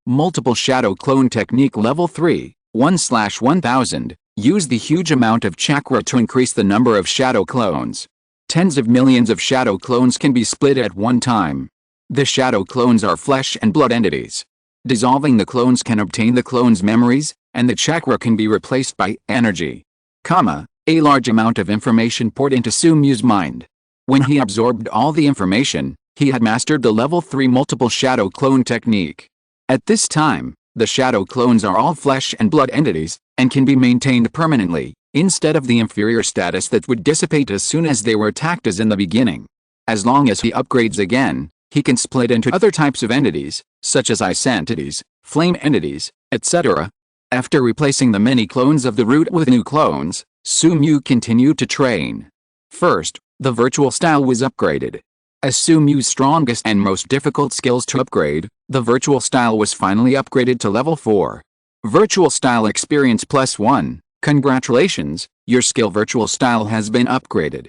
Multiple Shadow Clone Technique level 3, 1/1000, use the huge amount of chakra to increase the number of shadow clones. Tens of millions of shadow clones can be split at one time. The shadow clones are flesh and blood entities. Dissolving the clones can obtain the clone's memories, and the chakra can be replaced by energy. A large amount of information poured into Sumu's mind. When he absorbed all the information, he had mastered the level 3 multiple shadow clone technique. At this time, the shadow clones are all flesh and blood entities, and can be maintained permanently, instead of the inferior status that would dissipate as soon as they were attacked as in the beginning. As long as he upgrades again, he can split into other types of entities, such as ice entities, flame entities, etc. After replacing the many clones of the root with new clones, Sumu continued to train. First, the virtual style was upgraded. As Sumu's strongest and most difficult skills to upgrade, the virtual style was finally upgraded to level 4. Virtual Style Experience +1, congratulations, your skill Virtual Style has been upgraded.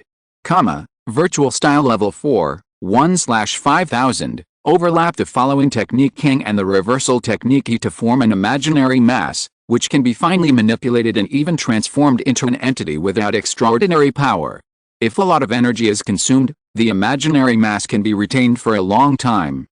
Virtual Style level 4, 1/5000, Overlap the following technique King and the reversal technique E to form an imaginary mass, which can be finely manipulated and even transformed into an entity without extraordinary power. If a lot of energy is consumed, the imaginary mass can be retained for a long time.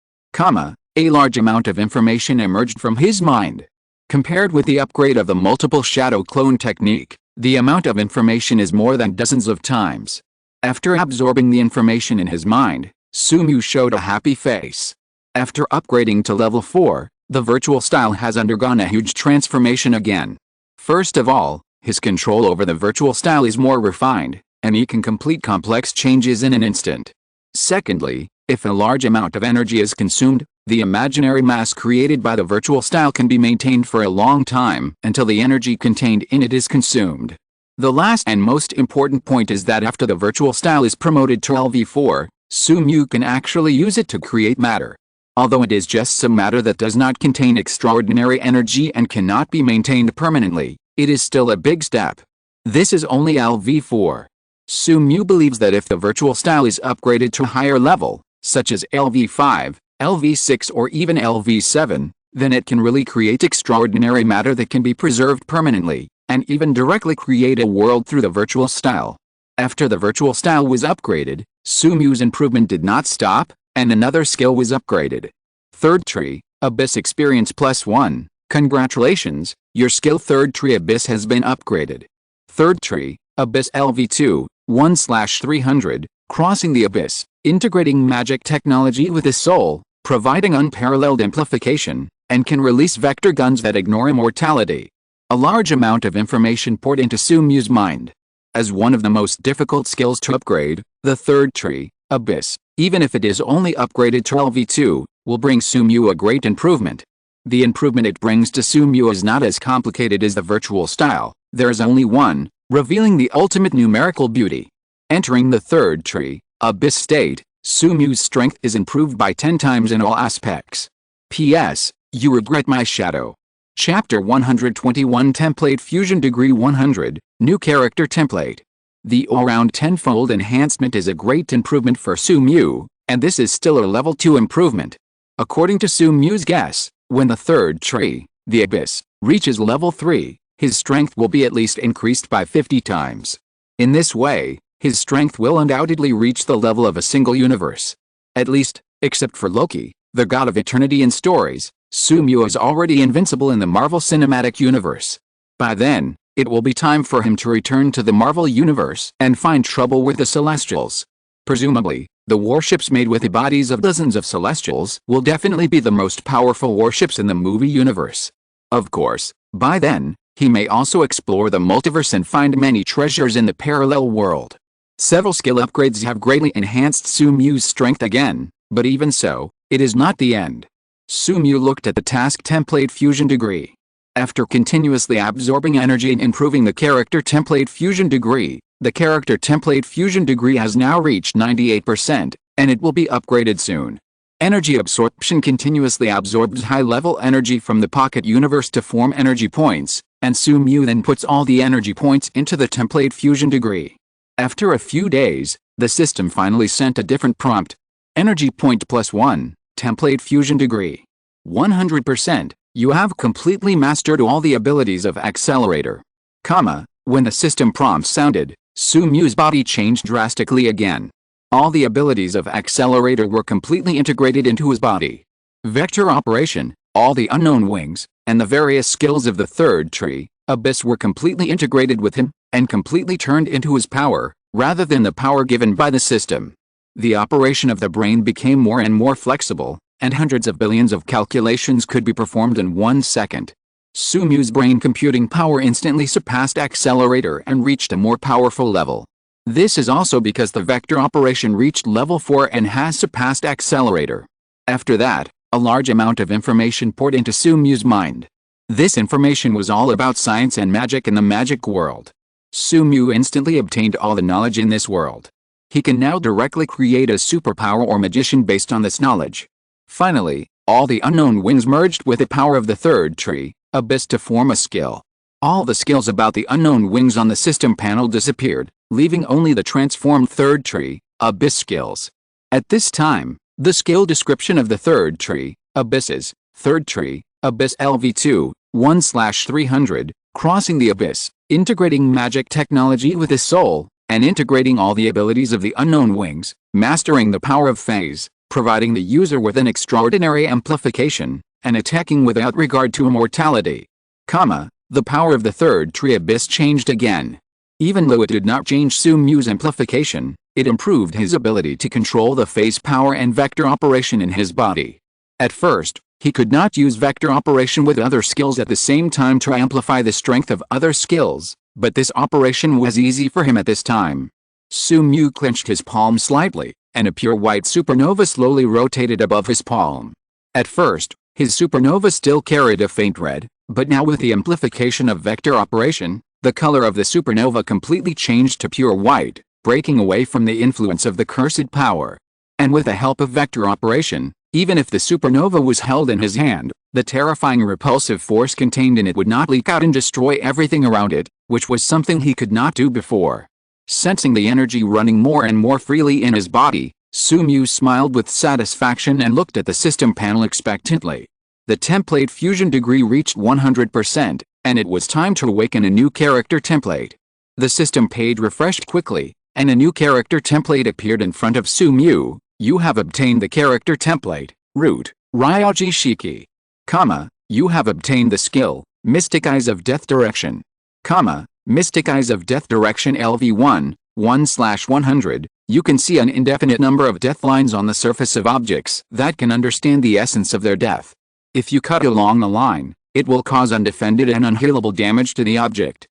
A large amount of information emerged from his mind. Compared with the upgrade of the multiple shadow clone technique, the amount of information is more than dozens of times. After absorbing the information in his mind, Sumu showed a happy face. After upgrading to level 4, the virtual style has undergone a huge transformation again. First of all, his control over the virtual style is more refined, and he can complete complex changes in an instant. Secondly, if a large amount of energy is consumed, the imaginary mass created by the virtual style can be maintained for a long time until the energy contained in it is consumed. The last and most important point is that after the virtual style is promoted to LV4, Sumu can actually use it to create matter. Although it is just some matter that does not contain extraordinary energy and cannot be maintained permanently, it is still a big step. This is only LV4. Sumu believes that if the virtual style is upgraded to a higher level, such as LV5, LV6 or even LV7, then it can really create extraordinary matter that can be preserved permanently, and even directly create a world through the virtual style. After the virtual style was upgraded, Sumu's improvement did not stop, and another skill was upgraded. Third tree, Abyss Experience +1. Congratulations, your skill Third tree Abyss has been upgraded. Third tree, Abyss LV2, 1/300, Crossing the Abyss, integrating magic technology with the soul, providing unparalleled amplification, and can release vector guns that ignore immortality. A large amount of information poured into Sumu's mind. As one of the most difficult skills to upgrade, the third tree, Abyss, even if it is only upgraded to LV2, will bring Sumu a great improvement. The improvement it brings to Sumu is not as complicated as the virtual style. There is only one, revealing the ultimate numerical beauty. Entering the third tree, Abyss state, Sumu's strength is improved by 10 times in all aspects. P.S. You regret my shadow. Chapter 121 Template Fusion Degree 100, New Character Template. The all-round tenfold enhancement is a great improvement for Sumu, and this is still a level 2 improvement. According to Sumu's guess, when the third tree, the Abyss, reaches level 3, his strength will be at least increased by 50 times. In this way, his strength will undoubtedly reach the level of a single universe. At least, except for Loki, the god of eternity in stories, Sumu is already invincible in the Marvel Cinematic Universe. By then, it will be time for him to return to the Marvel Universe and find trouble with the Celestials. Presumably, the warships made with the bodies of dozens of Celestials will definitely be the most powerful warships in the movie universe. Of course, by then, he may also explore the multiverse and find many treasures in the parallel world. Several skill upgrades have greatly enhanced Sumu's strength again, but even so, it is not the end. Sumu looked at the task template fusion degree. After continuously absorbing energy and improving the character template fusion degree, the character template fusion degree has now reached 98%, and it will be upgraded soon. Energy absorption continuously absorbs high-level energy from the pocket universe to form energy points, and Sumu then puts all the energy points into the template fusion degree. After a few days, the system finally sent a different prompt. Energy point +1, template fusion degree. 100%, you have completely mastered all the abilities of Accelerator. When the system prompt sounded, Sumu's body changed drastically again. All the abilities of Accelerator were completely integrated into his body. Vector operation, all the unknown wings, and the various skills of the third tree, Abyss were completely integrated with him, and completely turned into his power, rather than the power given by the system. The operation of the brain became more and more flexible, and hundreds of billions of calculations could be performed in 1 second. Sumu's brain computing power instantly surpassed Accelerator and reached a more powerful level. This is also because the vector operation reached level 4 and has surpassed Accelerator. After that, a large amount of information poured into Sumu's mind. This information was all about science and magic in the magic world. Sumu instantly obtained all the knowledge in this world. He can now directly create a superpower or magician based on this knowledge. Finally, all the unknown wings merged with the power of the third tree, Abyss, to form a skill. All the skills about the unknown wings on the system panel disappeared, leaving only the transformed third tree, Abyss skills. At this time, The skill description of the third tree, Abysses, third tree, Abyss LV2, 1/300, crossing the abyss, integrating magic technology with his soul, and integrating all the abilities of the unknown wings, mastering the power of phase, providing the user with an extraordinary amplification, and attacking without regard to immortality. The power of the third tree Abyss changed again. Even though it did not change Sumyu's amplification, it improved his ability to control the phase power and vector operation in his body. At first, he could not use vector operation with other skills at the same time to amplify the strength of other skills, but this operation was easy for him at this time. Sumyu clenched his palm slightly, and a pure white supernova slowly rotated above his palm. At first, his supernova still carried a faint red, but now with the amplification of vector operation, the color of the supernova completely changed to pure white, breaking away from the influence of the cursed power. And with the help of vector operation, even if the supernova was held in his hand, the terrifying repulsive force contained in it would not leak out and destroy everything around it, which was something he could not do before. Sensing the energy running more and more freely in his body, Sumyu smiled with satisfaction and looked at the system panel expectantly. The template fusion degree reached 100%, and it was time to awaken a new character template. The system page refreshed quickly, and a new character template appeared in front of Sumyu. You have obtained the character template, Root, Ryougi Shiki. You have obtained the skill, Mystic Eyes of Death Direction. Mystic Eyes of Death Direction LV1, 1/100. You can see an indefinite number of death lines on the surface of objects that can understand the essence of their death. If you cut along the line, it will cause undefended and unhealable damage to the object.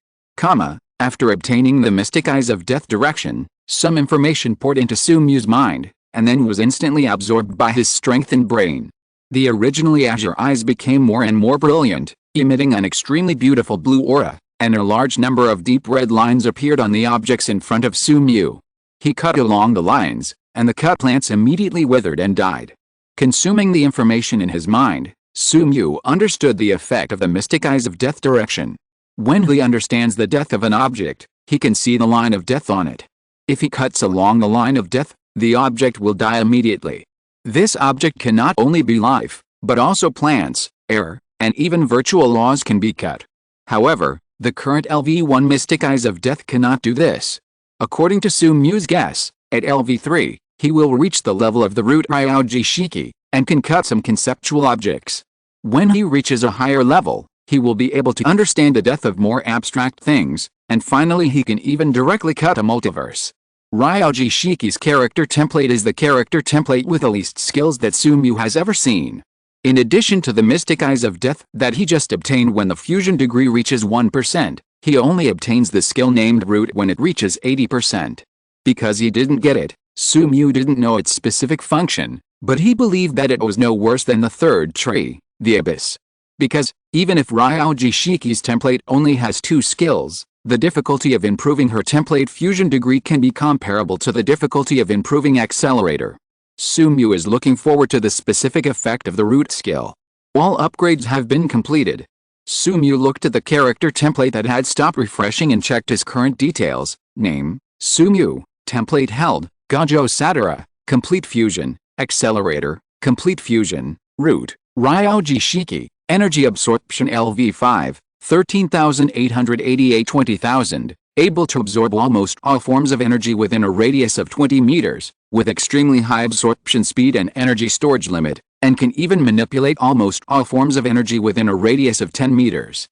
After obtaining the Mystic Eyes of Death Direction, some information poured into Sumyu's mind, and then was instantly absorbed by his strengthened brain. The originally azure eyes became more and more brilliant, emitting an extremely beautiful blue aura, and a large number of deep red lines appeared on the objects in front of Sumyu. He cut along the lines, and the cut plants immediately withered and died. Consuming the information in his mind, Sumyu understood the effect of the Mystic Eyes of Death Direction. When he understands the death of an object, he can see the line of death on it. If he cuts along the line of death, the object will die immediately. This object can not only be life, but also plants, air, and even virtual laws can be cut. However, the current LV1 Mystic Eyes of Death cannot do this. According to Sumyu's guess, at LV3, he will reach the level of the Root Ryougi Shiki, and can cut some conceptual objects. When he reaches a higher level, he will be able to understand the death of more abstract things, and finally he can even directly cut a multiverse. Ryougi Shiki's character template is the character template with the least skills that Sumyu has ever seen. In addition to the Mystic Eyes of Death that he just obtained when the fusion degree reaches 1%, he only obtains the skill named Root when it reaches 80%. Because he didn't get it, Sumyu didn't know its specific function, but he believed that it was no worse than the third tree, the Abyss. Because, even if Ryougi Shiki's template only has 2 skills, the difficulty of improving her template fusion degree can be comparable to the difficulty of improving Accelerator. Sumyu is looking forward to the specific effect of the Root skill. All upgrades have been completed. Sumyu looked at the character template that had stopped refreshing and checked his current details. Name, Sumyu. Template held, Gojo Satoru. Complete fusion, Accelerator, complete fusion, Root, Ryougi Shiki. Energy absorption LV5, 13,888 20,000, able to absorb almost all forms of energy within a radius of 20 meters, with extremely high absorption speed and energy storage limit, and can even manipulate almost all forms of energy within a radius of 10 meters.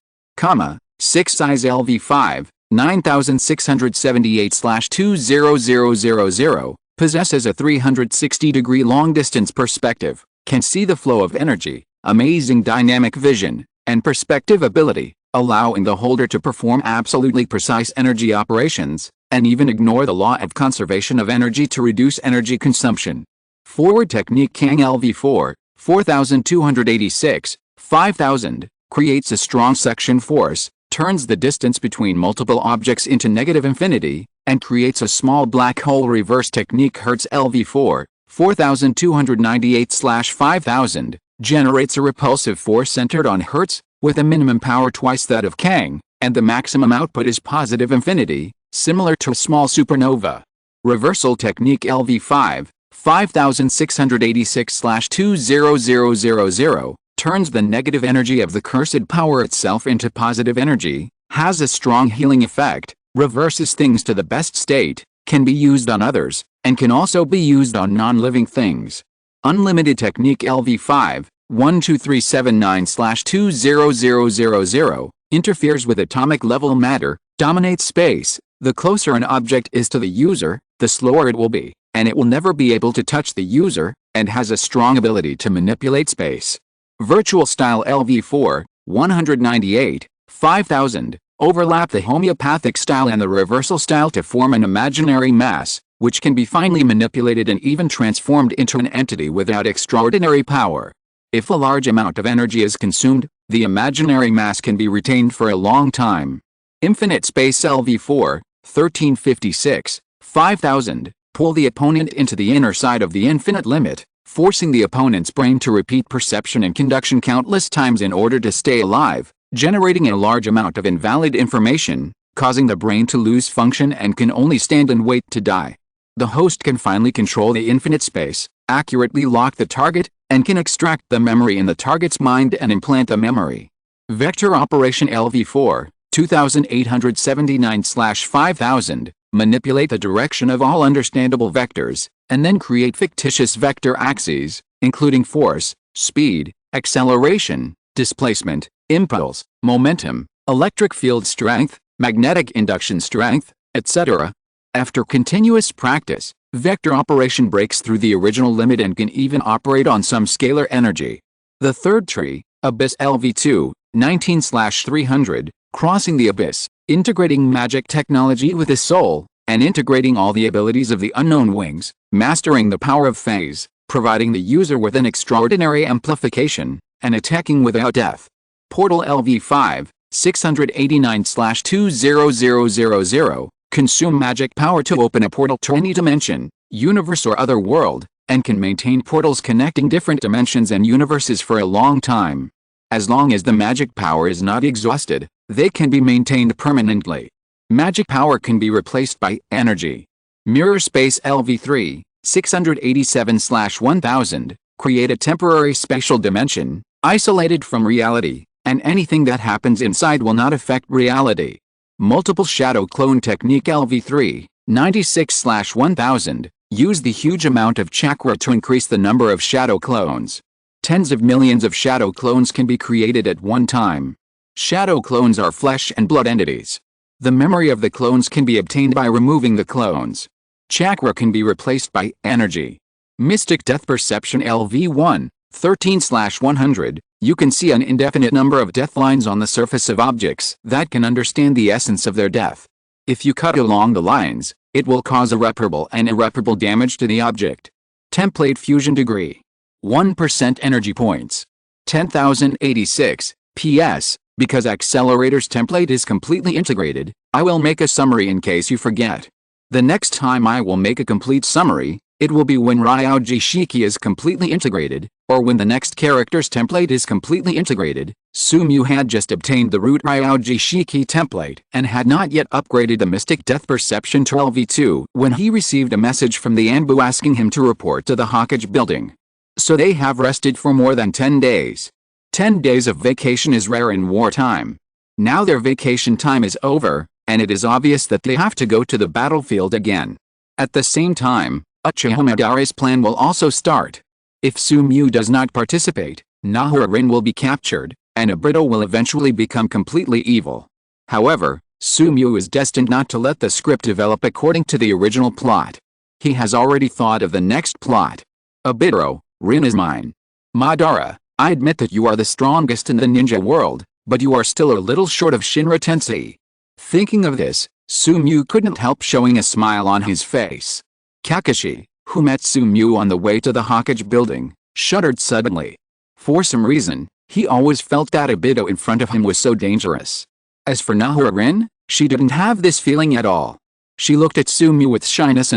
6 size LV5, 9678/20000, possesses a 360-degree long-distance perspective, can see the flow of energy, amazing dynamic vision, and perspective ability, allowing the holder to perform absolutely precise energy operations, and even ignore the law of conservation of energy to reduce energy consumption. Forward technique Kang LV4, 4286, 5000, creates a strong suction force, turns the distance between multiple objects into negative infinity, and creates a small black hole. Reverse technique Hertz LV4, 4298/5000, generates a repulsive force centered on Hertz, with a minimum power twice that of Kang, and the maximum output is positive infinity, similar to a small supernova. Reversal technique LV5, 5686/20000, turns the negative energy of the cursed power itself into positive energy, has a strong healing effect, reverses things to the best state, can be used on others, and can also be used on non-living things. Unlimited Technique LV5, 12379/20000, interferes with atomic level matter, dominates space. The closer an object is to the user, the slower it will be, and it will never be able to touch the user, and has a strong ability to manipulate space. Virtual Style LV4, 198, 5000, overlap the homeopathic style and the reversal style to form an imaginary mass, which can be finely manipulated and even transformed into an entity without extraordinary power. If a large amount of energy is consumed, the imaginary mass can be retained for a long time. Infinite Space LV4, 1356, 5000, pull the opponent into the inner side of the infinite limit, forcing the opponent's brain to repeat perception and conduction countless times in order to stay alive, generating a large amount of invalid information, causing the brain to lose function and can only stand and wait to die. The host can finally control the infinite space, accurately lock the target, and can extract the memory in the target's mind and implant the memory. Vector Operation LV4, 2879/5000, manipulate the direction of all understandable vectors, and then create fictitious vector axes, including force, speed, acceleration, displacement, impulse, momentum, electric field strength, magnetic induction strength, etc. After continuous practice, vector operation breaks through the original limit and can even operate on some scalar energy. The third tree, Abyss LV2, 19/300, crossing the abyss, integrating magic technology with the soul, and integrating all the abilities of the unknown wings, mastering the power of phase, providing the user with an extraordinary amplification, and attacking without death. Portal LV5, 689/20000, consume magic power to open a portal to any dimension, universe or other world, and can maintain portals connecting different dimensions and universes for a long time. As long as the magic power is not exhausted, they can be maintained permanently. Magic power can be replaced by energy. Mirror Space LV3, 687/1000, create a temporary spatial dimension, isolated from reality, and anything that happens inside will not affect reality. Multiple Shadow Clone Technique LV3, 96/1000, use the huge amount of chakra to increase the number of shadow clones. Tens of millions of shadow clones can be created at one time. Shadow clones are flesh and blood entities. The memory of the clones can be obtained by removing the clones. Chakra can be replaced by energy. Mystic Death Perception LV1, 13/100, you can see an indefinite number of death lines on the surface of objects that can understand the essence of their death. If you cut along the lines, it will cause irreparable and irreparable damage to the object. Template Fusion Degree. 1% energy points. 10,086, PS, because Accelerator's template is completely integrated, I will make a summary in case you forget. The next time I will make a complete summary, it will be when Ryougi Shiki is completely integrated, or when the next character's template is completely integrated. Sumu had just obtained the root Ryougi Shiki template and had not yet upgraded the Mystic Death Perception to LV2 when he received a message from the Anbu asking him to report to the Hokage building. So they have rested for more than 10 days. 10 days of vacation is rare in wartime. Now their vacation time is over, and it is obvious that they have to go to the battlefield again. At the same time, Uchiha Madara's plan will also start. If Sumu does not participate, Nahara-rin will be captured, and Obito will eventually become completely evil. However, Sumu is destined not to let the script develop according to the original plot. He has already thought of the next plot. Obito, Rin is mine. Madara, I admit that you are the strongest in the ninja world, but you are still a little short of Shinra Tensei. Thinking of this, Sumu couldn't help showing a smile on his face. Kakashi, who met Sumu on the way to the Hokage building, shuddered suddenly. For some reason, he always felt that Obito in front of him was so dangerous. As for Nahara-rin, she didn't have this feeling at all. She looked at Sumu with shyness.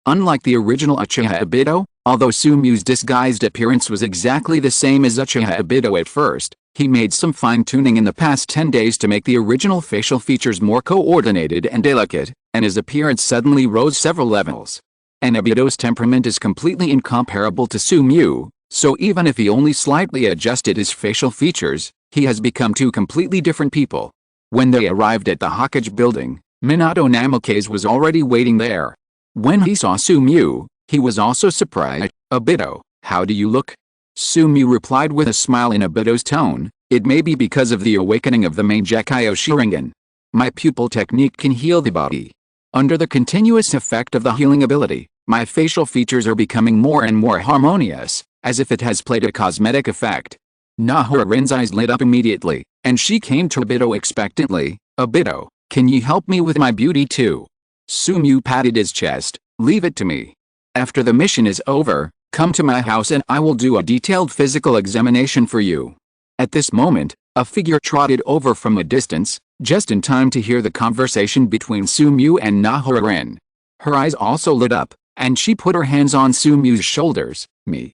Unlike the original Uchiha Obito, although Sumu's disguised appearance was exactly the same as Uchiha Obito at first, he made some fine-tuning in the past 10 days to make the original facial features more coordinated and delicate, and his appearance suddenly rose several levels. and Obito's temperament is completely incomparable to Sumiu, so even if he only slightly adjusted his facial features, he has become two completely different people. When they arrived at the Hokage building, Minato Namikaze was already waiting there. When he saw Sumiu, he was also surprised. "Obito, how do you look?" Sumiu replied with a smile in Obito's tone, "It may be because of the awakening of the main Gekyo Sharingan. My pupil technique can heal the body. Under the continuous effect of the healing ability, my facial features are becoming more and more harmonious, as if it has played a cosmetic effect." Nahararin's eyes lit up immediately, and she came to Obito expectantly. "Obito, can you help me with my beauty too?" Sumiu patted his chest. "Leave it to me. After the mission is over, come to my house and I will do a detailed physical examination for you." At this moment, a figure trotted over from a distance, just in time to hear the conversation between Sumiu and Nahararin. Her eyes also lit up, and she put her hands on Sumiu's shoulders. Me,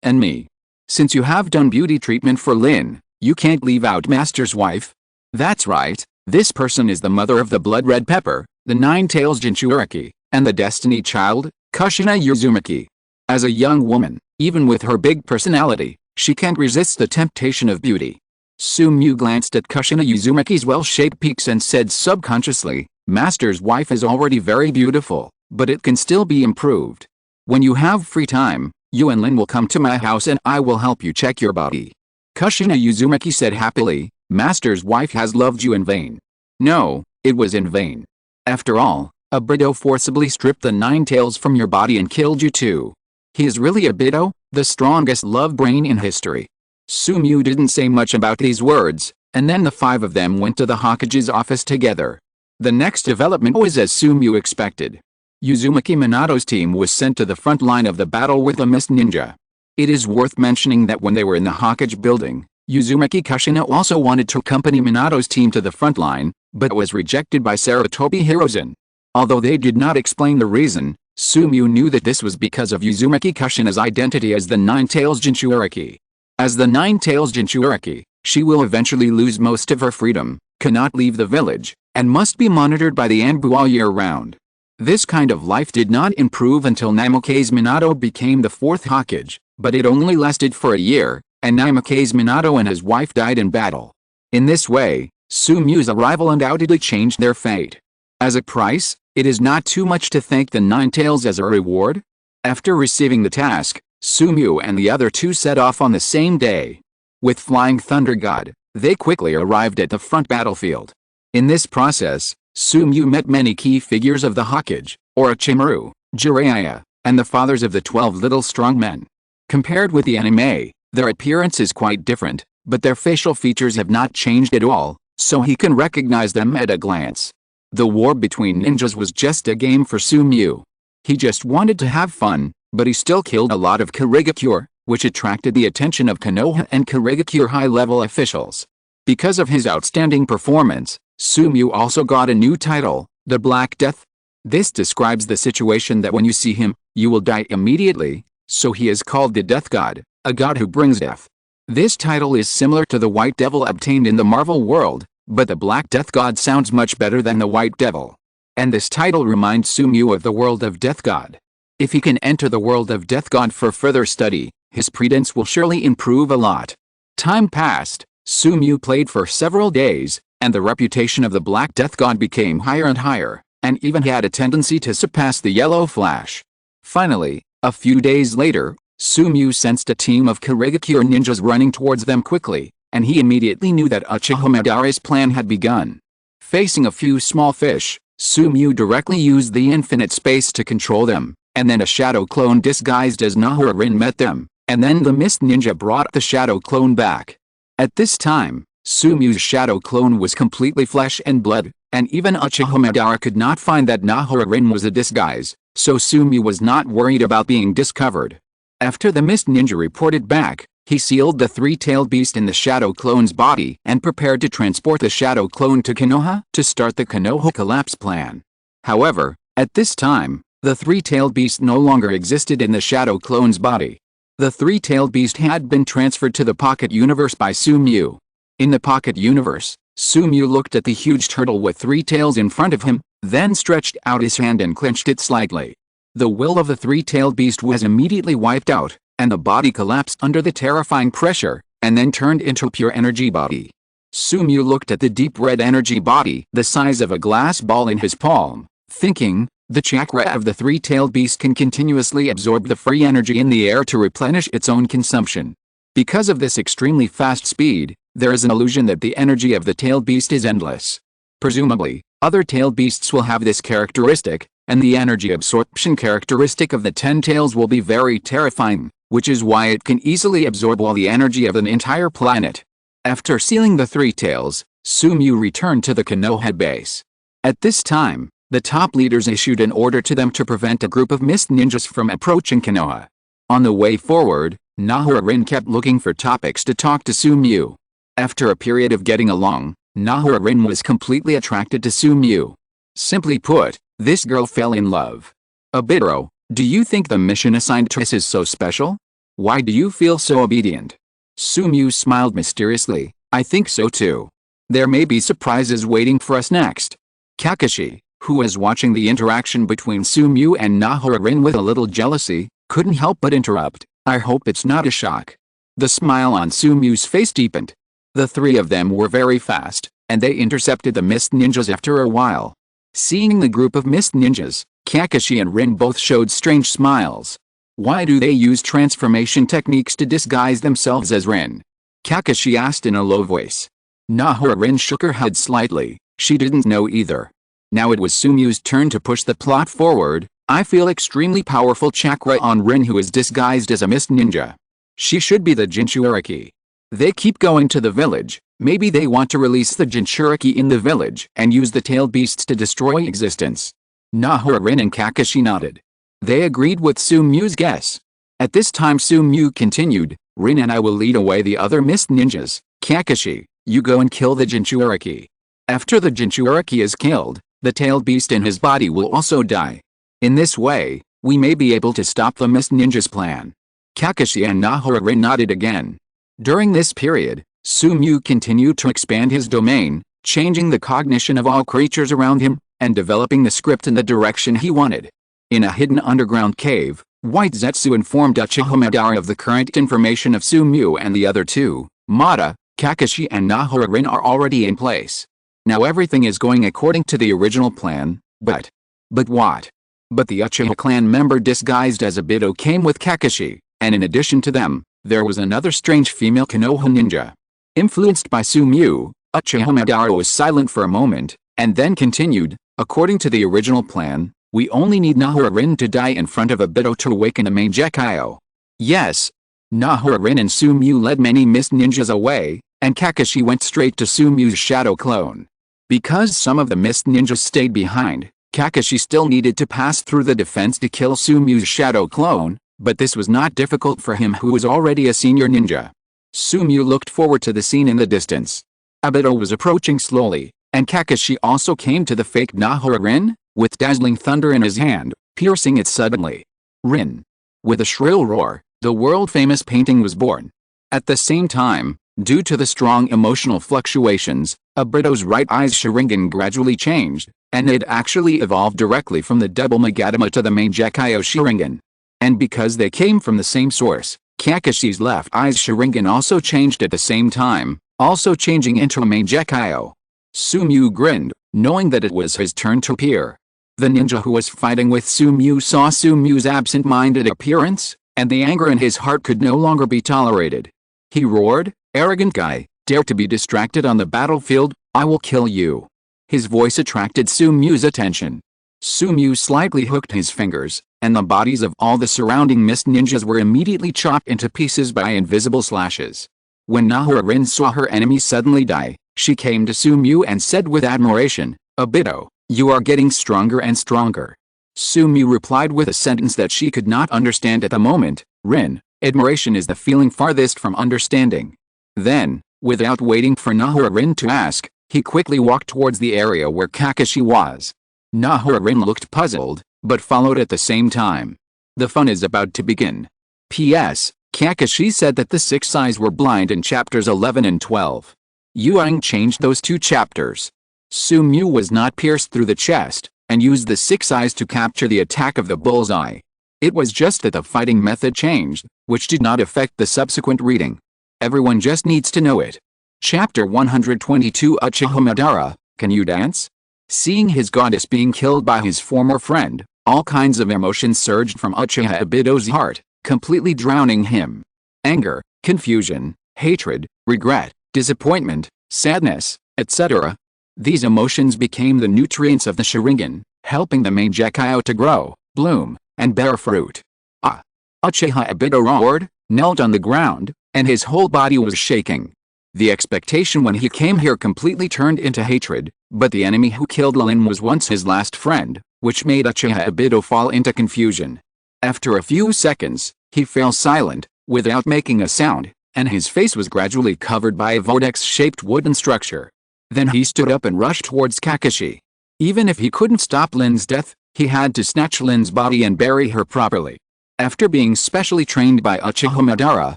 and me. "Since you have done beauty treatment for Lin, you can't leave out Master's wife." "That's right, this person is the mother of the blood red pepper, the nine-tails Jinchuriki, and the destiny child, Kushina Uzumaki. As a young woman, even with her big personality, she can't resist the temptation of beauty." Sumiu glanced at Kushina Uzumaki's well-shaped peaks and said subconsciously, "Master's wife is already very beautiful, but it can still be improved. When you have free time, you and Lin will come to my house and I will help you check your body." Kushina Uzumaki said happily, "Master's wife has loved you in vain." "No, it was in vain. After all, Obito forcibly stripped the nine tails from your body and killed you too. He is really Obito, the strongest love brain in history." Sumiu didn't say much about these words, and then the five of them went to the Hokage's office together. The next development was as Sumiu expected. Uzumaki Minato's team was sent to the front line of the battle with the Mist Ninja. It is worth mentioning that when they were in the Hokage building, Uzumaki Kushina also wanted to accompany Minato's team to the front line, but was rejected by Sarutobi Hiruzen. Although they did not explain the reason, Sumiu knew that this was because of Uzumaki Kushina's identity as the Nine-Tails Jinchuriki. As the Nine-Tails Jinchuriki, she will eventually lose most of her freedom, cannot leave the village, and must be monitored by the Anbu all year round. This kind of life did not improve until Namikaze Minato became the fourth Hokage, but it only lasted for a year, and Namikaze Minato and his wife died in battle. In this way, Sumiu's arrival undoubtedly changed their fate. As a price, it is not too much to thank the Nine Tails as a reward. After receiving the task, Sumiu and the other two set off on the same day. With Flying Thunder God, they quickly arrived at the front battlefield. In this process, Sumiu met many key figures of the Hokage, Orochimaru, Jiraiya, and the fathers of the 12 little strong men. Compared with the anime, their appearance is quite different, but their facial features have not changed at all, so he can recognize them at a glance. The war between ninjas was just a game for Sumiu. He just wanted to have fun, but he still killed a lot of Kirigakure, which attracted the attention of Konoha and Kirigakure high-level officials. Because of his outstanding performance, Sumiu also got a new title, the Black Death. This describes the situation that when you see him, you will die immediately, so he is called the Death God, a god who brings death. This title is similar to the White Devil obtained in the Marvel world, but the Black Death God sounds much better than the White Devil. And this title reminds Sumiu of the world of Death God. If he can enter the world of Death God for further study, his prudence will surely improve a lot. Time passed, Sumiu played for several days, and the reputation of the Black Death God became higher and higher, and even had a tendency to surpass the Yellow Flash. Finally, a few days later, Sumiu sensed a team of Kirigakure ninjas running towards them quickly, and he immediately knew that Uchiha Madara's plan had begun. Facing a few small fish, Sumiu directly used the infinite space to control them, and then a shadow clone disguised as Nahararin met them, and then the Mist Ninja brought the shadow clone back. At this time, Sumiu's shadow clone was completely flesh and blood, and even Uchiha Madara could not find that Nahararin was a disguise, so Sumiu was not worried about being discovered. After the Mist Ninja reported back, he sealed the three-tailed beast in the shadow clone's body and prepared to transport the shadow clone to Konoha to start the Konoha collapse plan. However, at this time, the three-tailed beast no longer existed in the shadow clone's body. The three-tailed beast had been transferred to the pocket universe by Sumiu. In the pocket universe, Sumiu looked at the huge turtle with three tails in front of him, then stretched out his hand and clenched it slightly. The will of the three-tailed beast was immediately wiped out, and the body collapsed under the terrifying pressure, and then turned into a pure energy body. Sumyu looked at the deep red energy body, the size of a glass ball in his palm, thinking, the chakra of the three-tailed beast can continuously absorb the free energy in the air to replenish its own consumption. Because of this extremely fast speed, there is an illusion that the energy of the tailed beast is endless. Presumably, other tailed beasts will have this characteristic, and the energy absorption characteristic of the 10 tails will be very terrifying, which is why it can easily absorb all the energy of an entire planet. After sealing the 3 tails, Sumyu returned to the Konoha base. At this time, the top leaders issued an order to them to prevent a group of mist ninjas from approaching Konoha. On the way forward, Nahara-rin kept looking for topics to talk to Sumyu. After a period of getting along, Nahara-rin was completely attracted to Sumyu. Simply put, this girl fell in love. Obito, do you think the mission assigned to us is so special? Why do you feel so obedient? Sumyu smiled mysteriously. I think so too. There may be surprises waiting for us next. Kakashi, who was watching the interaction between Sumyu and Nahara-rin with a little jealousy, couldn't help but interrupt. I hope it's not a shock. The smile on Sumyu's face deepened. The 3 of them were very fast, and they intercepted the mist ninjas after a while. Seeing the group of mist ninjas, Kakashi and Rin both showed strange smiles. Why do they use transformation techniques to disguise themselves as Rin? Kakashi asked in a low voice. Nahara-rin shook her head slightly. She didn't know either. Now it was Sumyu's turn to push the plot forward. I feel extremely powerful chakra on Rin, who is disguised as a mist ninja. She should be the Jinchuriki. They keep going to the village. Maybe they want to release the Jinchuriki in the village and use the tailed beasts to destroy existence. Nahara-rin and Kakashi nodded. They agreed with Sumyu's guess. At this time Sumyu continued, Rin and I will lead away the other mist ninjas. Kakashi, you go and kill the Jinchuriki. After the Jinchuriki is killed, the tailed beast in his body will also die. In this way, we may be able to stop the mist ninjas' plan. Kakashi and Nahara-rin nodded again. During this period, Sumyu continued to expand his domain, changing the cognition of all creatures around him, and developing the script in the direction he wanted. In a hidden underground cave, White Zetsu informed Uchiha Madara of the current information of Sumyu, and the other 2, Mata, Kakashi and Nahara-rin, are already in place. Now everything is going according to the original plan, but what? But the Uchiha clan member disguised as Obito came with Kakashi, and in addition to them, there was another strange female Konoha ninja. Influenced by Sumyu, Uchiha Madara was silent for a moment, and then continued, according to the original plan, we only need Nahara-rin to die in front of Obito to awaken the main Gekio. Yes. Nahara-rin and Sumyu led many mist ninjas away, and Kakashi went straight to Sumyu's shadow clone. Because some of the mist ninjas stayed behind, Kakashi still needed to pass through the defense to kill Sumyu's shadow clone, but this was not difficult for him, who was already a senior ninja. Sumyu looked forward to the scene in the distance. Obito was approaching slowly, and Kakashi also came to the fake Nahara-rin, with dazzling thunder in his hand, piercing it suddenly. Rin. With a shrill roar, the world-famous painting was born. At the same time, due to the strong emotional fluctuations, Obito's right eye's Sharingan gradually changed, and it actually evolved directly from the double Magatama to the main Gekio Sharingan. And because they came from the same source, Kakashi's left eye's Sharingan also changed at the same time, also changing into a main Gekio. Sumyu grinned, knowing that it was his turn to appear. The ninja who was fighting with Sumyu saw Sumyu's absent-minded appearance, and the anger in his heart could no longer be tolerated. He roared, "Arrogant guy, dare to be distracted on the battlefield, I will kill you." His voice attracted Sumyu's attention. Sumyu slightly hooked his fingers, and the bodies of all the surrounding mist ninjas were immediately chopped into pieces by invisible slashes. When Nahara-rin saw her enemy suddenly die, she came to Sumyu and said with admiration, "Obito, you are getting stronger and stronger." Sumyu replied with a sentence that she could not understand at the moment, "Rin, admiration is the feeling farthest from understanding." Then, without waiting for Nahara-rin to ask, he quickly walked towards the area where Kakashi was. Nahara-rin looked puzzled, but followed at the same time. The fun is about to begin. P.S. Kakashi said that the 6 eyes were blind in chapters 11 and 12. Yuang changed those 2 chapters. Sumyu was not pierced through the chest, and used the 6 eyes to capture the attack of the bullseye. It was just that the fighting method changed, which did not affect the subsequent reading. Everyone just needs to know it. Chapter 122 Uchiha Madara, Can You Dance? Seeing his goddess being killed by his former friend, all kinds of emotions surged from Uchiha Obito's heart, completely drowning him. Anger, confusion, hatred, regret, disappointment, sadness, etc. These emotions became the nutrients of the Sharingan, helping the main Gekio to grow, bloom, and bear fruit. Ah! Uchiha Obito roared, knelt on the ground, and his whole body was shaking. The expectation when he came here completely turned into hatred, but the enemy who killed Lin was once his last friend, which made Uchiha Obito fall into confusion. After a few seconds, he fell silent, without making a sound, and his face was gradually covered by a vortex-shaped wooden structure. Then he stood up and rushed towards Kakashi. Even if he couldn't stop Lin's death, he had to snatch Lin's body and bury her properly. After being specially trained by Uchiha Madara,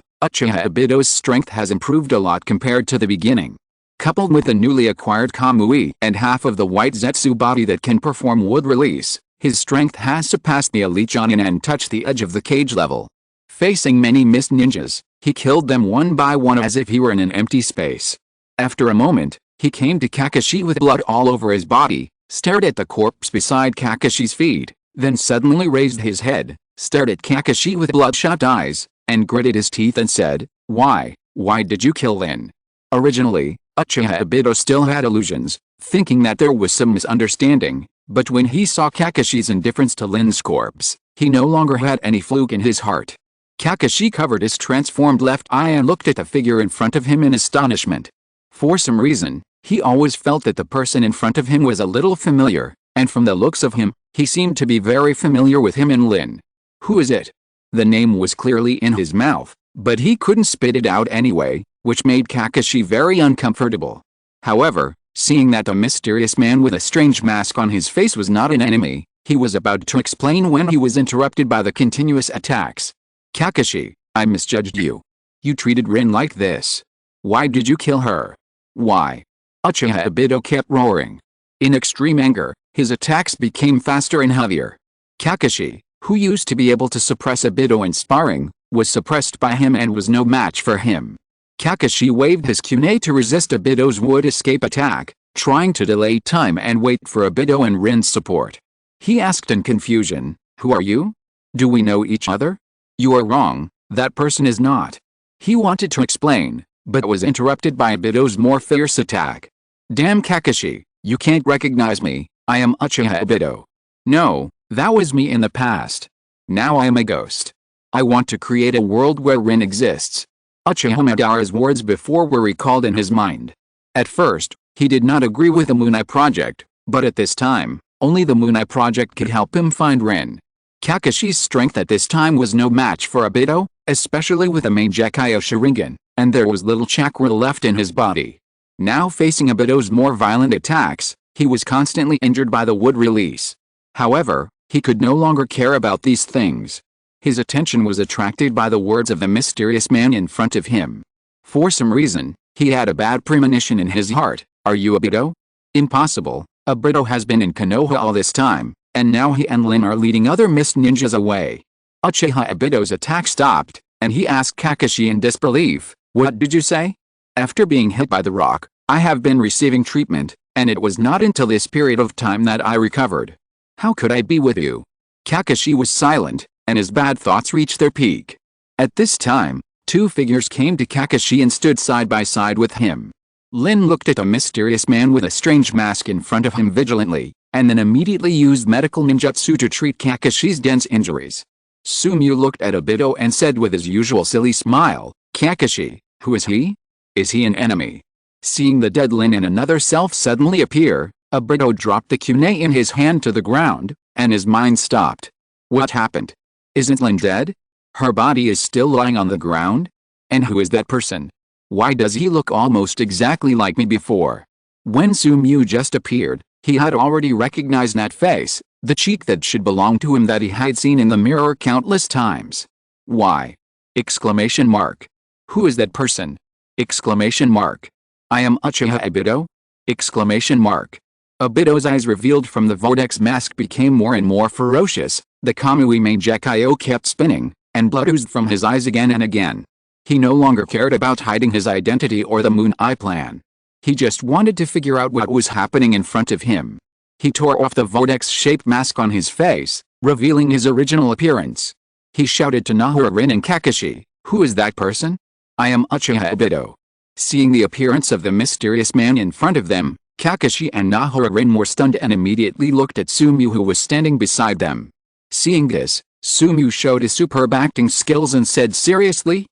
Uchiha Obito's strength has improved a lot compared to the beginning. Coupled with the newly acquired Kamui and half of the white Zetsu body that can perform wood release, his strength has surpassed the elite Jonin and touched the edge of the cage level. Facing many mist ninjas, he killed them one by one as if he were in an empty space. After a moment, he came to Kakashi with blood all over his body, stared at the corpse beside Kakashi's feet, then suddenly raised his head, stared at Kakashi with bloodshot eyes, and gritted his teeth and said, Why did you kill Lin? Originally, Uchiha Obito still had illusions, thinking that there was some misunderstanding, but when he saw Kakashi's indifference to Lin's corpse, he no longer had any fluke in his heart. Kakashi covered his transformed left eye and looked at the figure in front of him in astonishment. For some reason, he always felt that the person in front of him was a little familiar, and from the looks of him, he seemed to be very familiar with him and Lin. Who is it? The name was clearly in his mouth, but he couldn't spit it out anyway, which made Kakashi very uncomfortable. However, seeing that the mysterious man with a strange mask on his face was not an enemy, he was about to explain when he was interrupted by the continuous attacks. Kakashi, I misjudged you. You treated Rin like this. Why did you kill her? Why? Uchiha Obito kept roaring. In extreme anger, his attacks became faster and heavier. Kakashi, who used to be able to suppress Obito in sparring, was suppressed by him and was no match for him. Kakashi waved his kunai to resist Obito's wood escape attack, trying to delay time and wait for Obito and Rin's support. He asked in confusion, Who are you? Do we know each other? You are wrong, that person is not. He wanted to explain, but was interrupted by Obito's more fierce attack. Damn Kakashi, you can't recognize me, I am Uchiha Obito. No, that was me in the past. Now I am a ghost. I want to create a world where Rin exists. Uchiha Madara's words before were recalled in his mind. At first, he did not agree with the Moon Eye Project, but at this time, only the Moon Eye Project could help him find Rin. Kakashi's strength at this time was no match for Obito, especially with the main Gekio Sharingan, and there was little chakra left in his body. Now facing Obito's more violent attacks, he was constantly injured by the wood release. However, he could no longer care about these things. His attention was attracted by the words of the mysterious man in front of him. For some reason, he had a bad premonition in his heart. Are you Obito? Impossible, Obito has been in Konoha all this time, and now he and Lin are leading other mist ninjas away. Uchiha Obito's attack stopped, and he asked Kakashi in disbelief, What did you say? After being hit by the rock, I have been receiving treatment, and it was not until this period of time that I recovered. How could I be with you? Kakashi was silent, and his bad thoughts reached their peak. At this time, two figures came to Kakashi and stood side by side with him. Lin looked at the mysterious man with a strange mask in front of him vigilantly, and then immediately used medical ninjutsu to treat Kakashi's dense injuries. Sumiu looked at Obito and said with his usual silly smile, Kakashi, who is he? Is he an enemy? Seeing the dead Lin and another self suddenly appear, Obito dropped the kunai in his hand to the ground, and his mind stopped. What happened? Isn't Lin dead? Her body is still lying on the ground? And who is that person? Why does he look almost exactly like me before? When Sumiu just appeared, he had already recognized that face, the cheek that should belong to him that he had seen in the mirror countless times. Why? Exclamation mark. Who is that person? Exclamation mark. I am Uchiha Obito? Exclamation mark. Obito's eyes revealed from the vortex mask became more and more ferocious, the Kamui Mangekyo kept spinning, and blood oozed from his eyes again and again. He no longer cared about hiding his identity or the Moon Eye plan. He just wanted to figure out what was happening in front of him. He tore off the vortex-shaped mask on his face, revealing his original appearance. He shouted to Nahara-rin and Kakashi, "Who is that person?" "I am Uchiha Obito." Seeing the appearance of the mysterious man in front of them, Kakashi and Nahara-rin were stunned and immediately looked at Sumiu, who was standing beside them. Seeing this, Sumiu showed his superb acting skills and said seriously,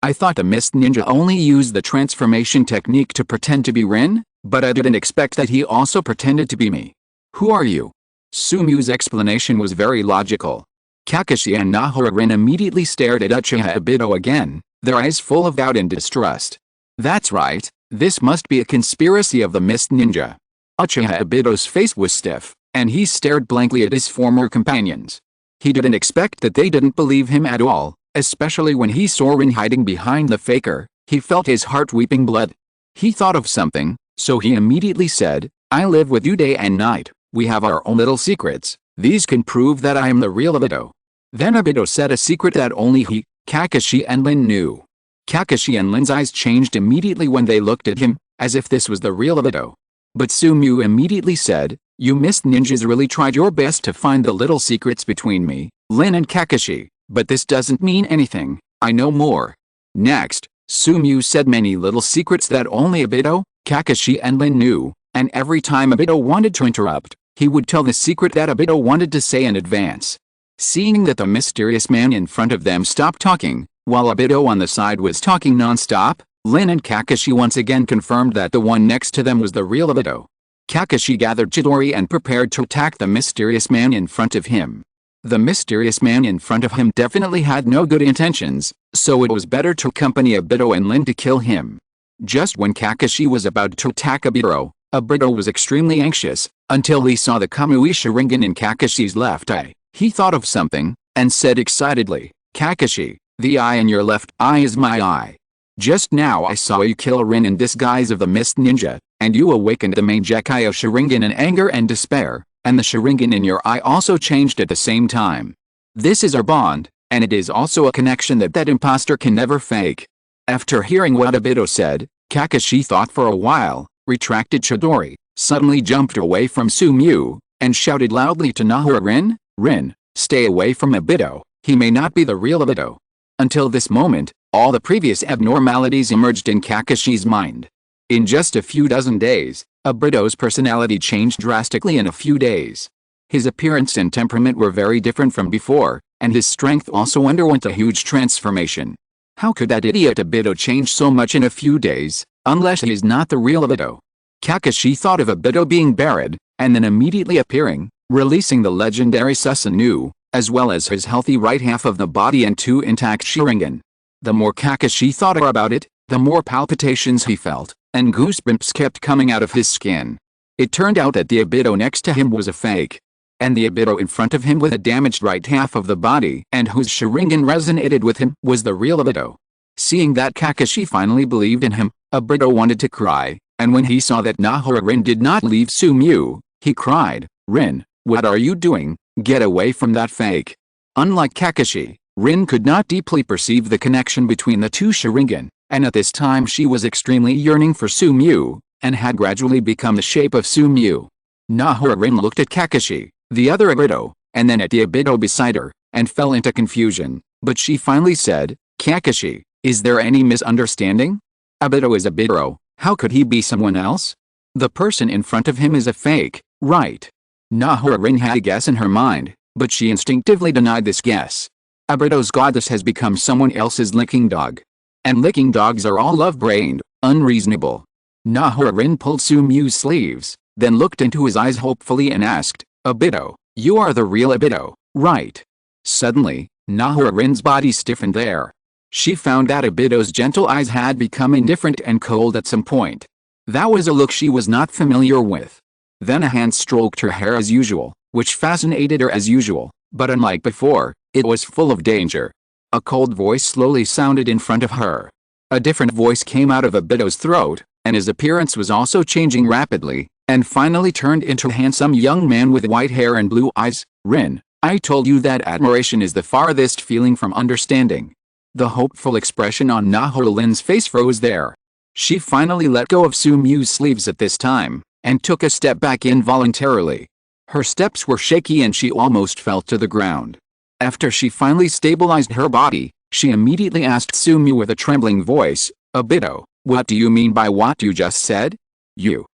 I thought the Mist Ninja only used the transformation technique to pretend to be Rin, but I didn't expect that he also pretended to be me. Who are you?" Sumiu's explanation was very logical. Kakashi and Nahara-rin immediately stared at Uchiha Obito again, their eyes full of doubt and distrust. That's right, this must be a conspiracy of the Mist Ninja. Uchiha Obito's face was stiff, and he stared blankly at his former companions. He didn't expect that they didn't believe him at all, especially when he saw Rin hiding behind the faker. He felt his heart weeping blood. He thought of something, so he immediately said, "I live with you day and night, we have our own little secrets, these can prove that I am the real Obito." Then Obito said a secret that only he, Kakashi and Lin knew. Kakashi and Lin's eyes changed immediately when they looked at him, as if this was the real Obito. But Sumiu immediately said, "You Mist Ninjas really tried your best to find the little secrets between me, Lin and Kakashi, but this doesn't mean anything, I know more." Next, Sumiu said many little secrets that only Obito, Kakashi and Lin knew, and every time Obito wanted to interrupt, he would tell the secret that Obito wanted to say in advance. Seeing that the mysterious man in front of them stopped talking, while Obito on the side was talking non-stop, Lin and Kakashi once again confirmed that the one next to them was the real Obito. Kakashi gathered Chidori and prepared to attack the mysterious man in front of him. The mysterious man in front of him definitely had no good intentions, so it was better to accompany Obito and Lin to kill him. Just when Kakashi was about to attack Obito was extremely anxious, until he saw the Kamui Sharingan in Kakashi's left eye. He thought of something, and said excitedly, "Kakashi, the eye in your left eye is my eye. Just now I saw you kill Rin in disguise of the Mist Ninja, and you awakened the Mangekyo Sharingan in anger and despair, and the Sharingan in your eye also changed at the same time. This is our bond, and it is also a connection that imposter can never fake." After hearing what Obito said, Kakashi thought for a while, retracted Chidori, suddenly jumped away from Sumiu, and shouted loudly to Nahara-rin, "Rin, stay away from Obito, he may not be the real Obito." Until this moment, all the previous abnormalities emerged in Kakashi's mind. In just a few dozen days, Obito's personality changed drastically in a few days. His appearance and temperament were very different from before, and his strength also underwent a huge transformation. How could that idiot Obito change so much in a few days, unless he is not the real Obito? Kakashi thought of Obito being buried, and then immediately appearing, releasing the legendary Susanoo, as well as his healthy right half of the body and 2 intact Sharingan. The more Kakashi thought about it, the more palpitations he felt, and goosebumps kept coming out of his skin. It turned out that the Obito next to him was a fake. And the Obito in front of him with a damaged right half of the body and whose Sharingan resonated with him was the real Obito. Seeing that Kakashi finally believed in him, Obito wanted to cry, and when he saw that Nahara-rin did not leave Sumiu, he cried, "Rin, what are you doing? Get away from that fake." Unlike Kakashi, Rin could not deeply perceive the connection between the 2 Sharingan, and at this time she was extremely yearning for Sumiu, and had gradually become the shape of Sumiu. Nahara-rin looked at Kakashi, the other Obito, and then at the Obito beside her, and fell into confusion, but she finally said, "Kakashi, is there any misunderstanding? Obito is Obito, how could he be someone else? The person in front of him is a fake, right?" Nahara-rin had a guess in her mind, but she instinctively denied this guess. Obito's goddess has become someone else's licking dog. And licking dogs are all love-brained, unreasonable. Nahara-rin pulled Sumiu's sleeves, then looked into his eyes hopefully and asked, "Obito, you are the real Obito, right?" Suddenly, Nahara-rin's body stiffened there. She found that Obito's gentle eyes had become indifferent and cold at some point. That was a look she was not familiar with. Then a hand stroked her hair as usual, which fascinated her as usual, but unlike before, it was full of danger. A cold voice slowly sounded in front of her. A different voice came out of Obito's throat, and his appearance was also changing rapidly. and finally turned into a handsome young man with white hair and blue eyes. Rin, I told you that admiration is the farthest feeling from understanding. The hopeful expression on Naholin's face froze there. She finally let go of Sumyu's sleeves at this time, and took a step back involuntarily. Her steps were shaky and she almost fell to the ground. After she finally stabilized her body, she immediately asked Sumyu with a trembling voice, "Obito, what do you mean by what you just said? You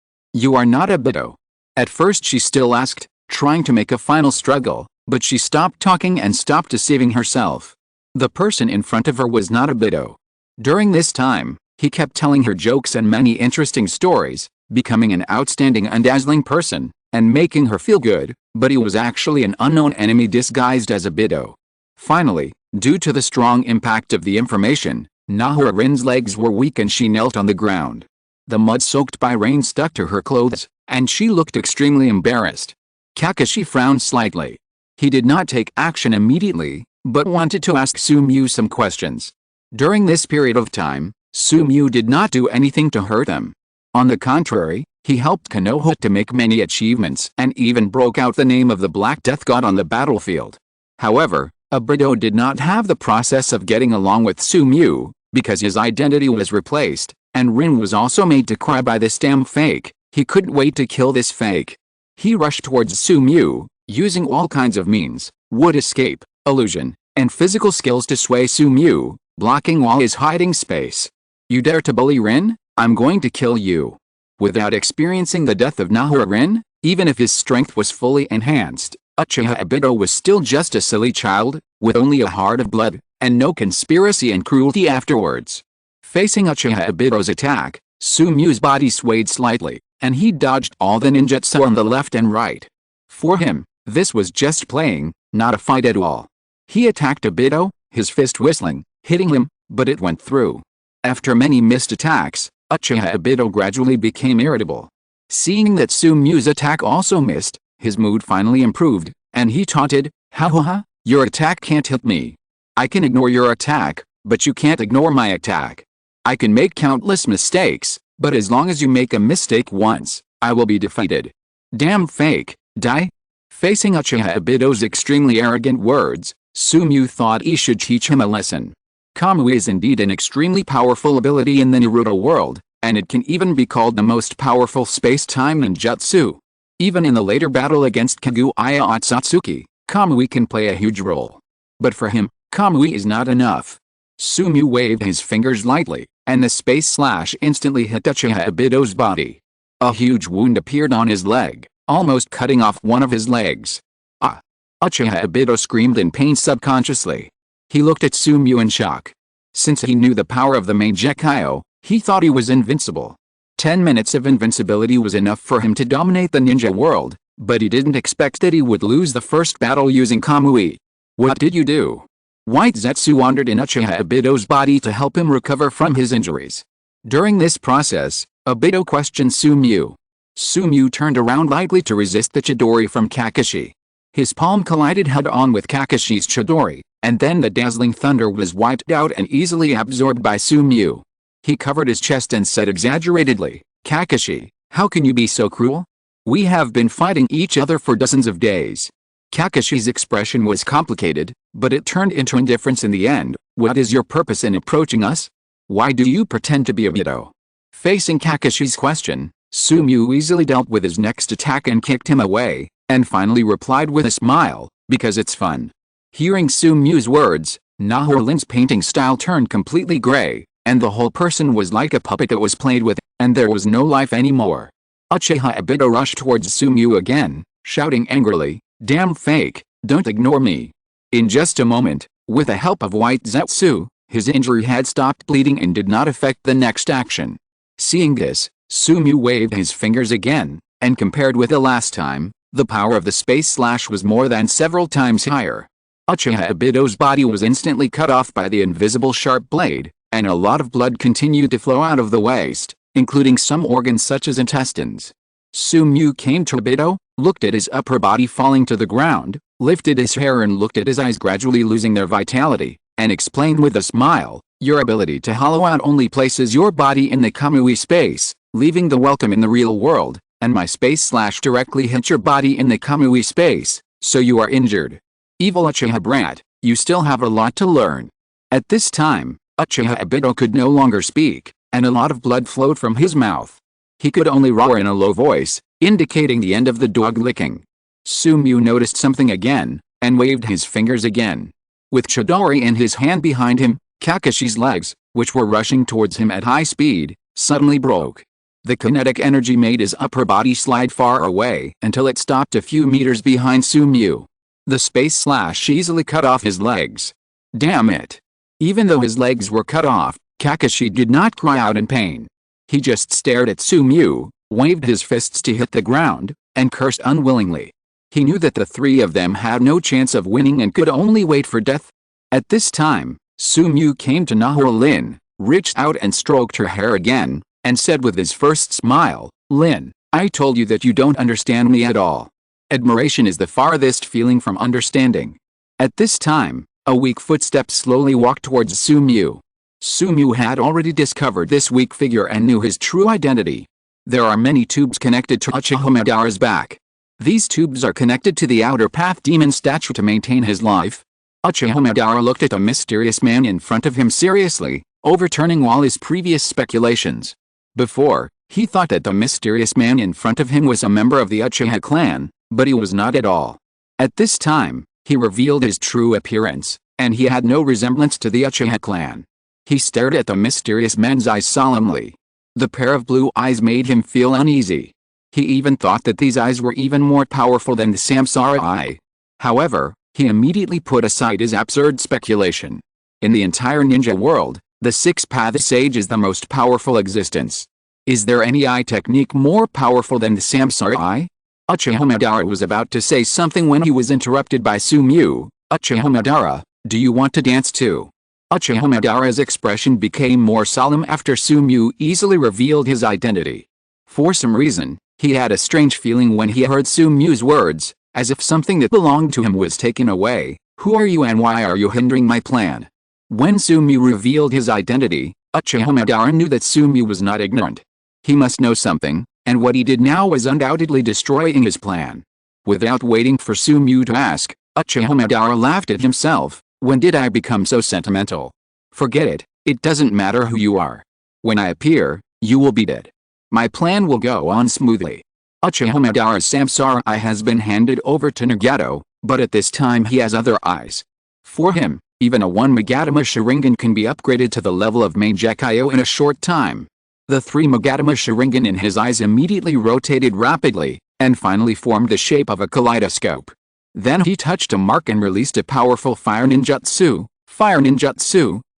are not Obito." At first she still asked, trying to make a final struggle, but she stopped talking and stopped deceiving herself. The person in front of her was not Obito. During this time, he kept telling her jokes and many interesting stories, becoming an outstanding and dazzling person, and making her feel good, but he was actually an unknown enemy disguised as Obito. Finally, due to the strong impact of the information, Nahorin's legs were weak and she knelt on the ground. The mud soaked by rain stuck to her clothes, and she looked extremely embarrassed. Kakashi frowned slightly. He did not take action immediately, but wanted to ask Sumyu some questions. During this period of time, Sumyu did not do anything to hurt them. On the contrary, he helped Konoha to make many achievements and even broke out the name of the Black Death God on the battlefield. However, Obito did not have the process of getting along with Sumyu, because his identity was replaced, and Rin was also made to cry by this damn fake. He couldn't wait to kill this fake. He rushed towards Sumyu, using all kinds of means, would escape, illusion, and physical skills to sway Sumyu, blocking all his hiding space. "You dare to bully Rin? I'm going to kill you." Without experiencing the death of Nahorin, even if his strength was fully enhanced, Uchiha Obito was still just a silly child, with only a heart of blood, and no conspiracy and cruelty afterwards. Facing Uchiha Obito's attack, Sumyu's body swayed slightly, and he dodged all the ninjutsu on the left and right. For him, this was just playing, not a fight at all. He attacked Obito, his fist whistling, hitting him, but it went through. After many missed attacks, Uchiha Obito gradually became irritable. Seeing that Sumyu's attack also missed, his mood finally improved, and he taunted, "Ha ha ha, your attack can't hit me. I can ignore your attack, but you can't ignore my attack. I can make countless mistakes, but as long as you make a mistake once, I will be defeated. Damn fake, die." Facing Uchiha Obito's extremely arrogant words, Sumyu thought he should teach him a lesson. Kamui is indeed an extremely powerful ability in the Naruto world, and it can even be called the most powerful space-time ninjutsu. Even in the later battle against Kaguya Otsutsuki, Kamui can play a huge role. But for him, Kamui is not enough. Sumyu waved his fingers lightly, and the space slash instantly hit Uchiha Obito's body. A huge wound appeared on his leg, almost cutting off one of his legs. "Ah!" Uchiha Obito screamed in pain subconsciously. He looked at Sumyu in shock. Since he knew the power of the Mangekyo, he thought he was invincible. 10 minutes of invincibility was enough for him to dominate the ninja world, but he didn't expect that he would lose the first battle using Kamui. "What did you do?" White Zetsu wandered in Uchiha Obito's body to help him recover from his injuries. During this process, Obito questioned Sumyu. Sumyu turned around likely to resist the Chidori from Kakashi. His palm collided head-on with Kakashi's Chidori, and then the dazzling thunder was wiped out and easily absorbed by Sumyu. He covered his chest and said exaggeratedly, "Kakashi, how can you be so cruel? We have been fighting each other for dozens of days." Kakashi's expression was complicated, but it turned into indifference in the end. "What is your purpose in approaching us? Why do you pretend to be Obito?" Facing Kakashi's question, Sumyu easily dealt with his next attack and kicked him away, and finally replied with a smile, "Because it's fun." Hearing Sumyu's words, Naholin's painting style turned completely gray, and the whole person was like a puppet that was played with, and there was no life anymore. Uchiha Obito rushed towards Sumyu again, shouting angrily, "Damn fake, don't ignore me." In just a moment, with the help of White Zetsu, his injury had stopped bleeding and did not affect the next action. Seeing this, Sumyu waved his fingers again, and compared with the last time, the power of the space slash was more than several times higher. Uchiha Obito's body was instantly cut off by the invisible sharp blade, and a lot of blood continued to flow out of the waist, including some organs such as intestines. Sumyu came to Obito, looked at his upper body falling to the ground, lifted his hair and looked at his eyes gradually losing their vitality, and explained with a smile, "Your ability to hollow out only places your body in the Kamui space, leaving the welcome in the real world. and my space slash directly hit your body in the Kamui space, so you are injured. Evil Uchiha brat, you still have a lot to learn. At this time, Uchiha Obito could no longer speak, and a lot of blood flowed from his mouth. He could only roar in a low voice, indicating the end of the dog licking. Sumiu noticed something again, and waved his fingers again. With Chidori in his hand behind him, Kakashi's legs, which were rushing towards him at high speed, suddenly broke. The kinetic energy made his upper body slide far away until it stopped a few meters behind Sumiu. The space slash easily cut off his legs. Damn it! Even though his legs were cut off, Kakashi did not cry out in pain. He just stared at Sumiu, waved his fists to hit the ground, and cursed unwillingly. He knew that the three of them had no chance of winning and could only wait for death. At this time, Sumiu came to Nahor Lin, reached out and stroked her hair again, and said with his first smile, "Lin, I told you that you don't understand me at all. Admiration is the farthest feeling from understanding." At this time, a weak footstep slowly walked towards Sumiu. Sumiu had already discovered this weak figure and knew his true identity. There are many tubes connected to Uchiha Madara's back. These tubes are connected to the outer path demon statue to maintain his life. Uchiha Madara looked at the mysterious man in front of him seriously, overturning all his previous speculations. Before, he thought that the mysterious man in front of him was a member of the Uchiha clan, but he was not at all. At this time, he revealed his true appearance, and he had no resemblance to the Uchiha clan. He stared at the mysterious man's eyes solemnly. The pair of blue eyes made him feel uneasy. He even thought that these eyes were even more powerful than the Samsara eye. However, he immediately put aside his absurd speculation. In the entire ninja world, the six-path sage is the most powerful existence. Is there any eye technique more powerful than the Samsara eye? Uchiha Madara was about to say something when he was interrupted by Sumiu. "Uchiha Madara, do you want to dance too?" Uchiha Madara's expression became more solemn after Sumiu easily revealed his identity. For some reason, he had a strange feeling when he heard Sumiu's words, as if something that belonged to him was taken away. "Who are you and why are you hindering my plan?" When Sumiu revealed his identity, Uchiha Madara knew that Sumiu was not ignorant. He must know something, and what he did now was undoubtedly destroying his plan. Without waiting for Sumiu to ask, Uchiha Madara laughed at himself. "When did I become so sentimental? Forget it, it doesn't matter who you are. When I appear, you will be dead. My plan will go on smoothly." Uchiha Madara's Samsara eye has been handed over to Nagato, but at this time he has other eyes. For him, even a 1 Magatama Sharingan can be upgraded to the level of Mangekyo in a short time. The 3 Magatama Sharingan in his eyes immediately rotated rapidly, and finally formed the shape of a kaleidoscope. Then he touched a mark and released a powerful fire ninjutsu,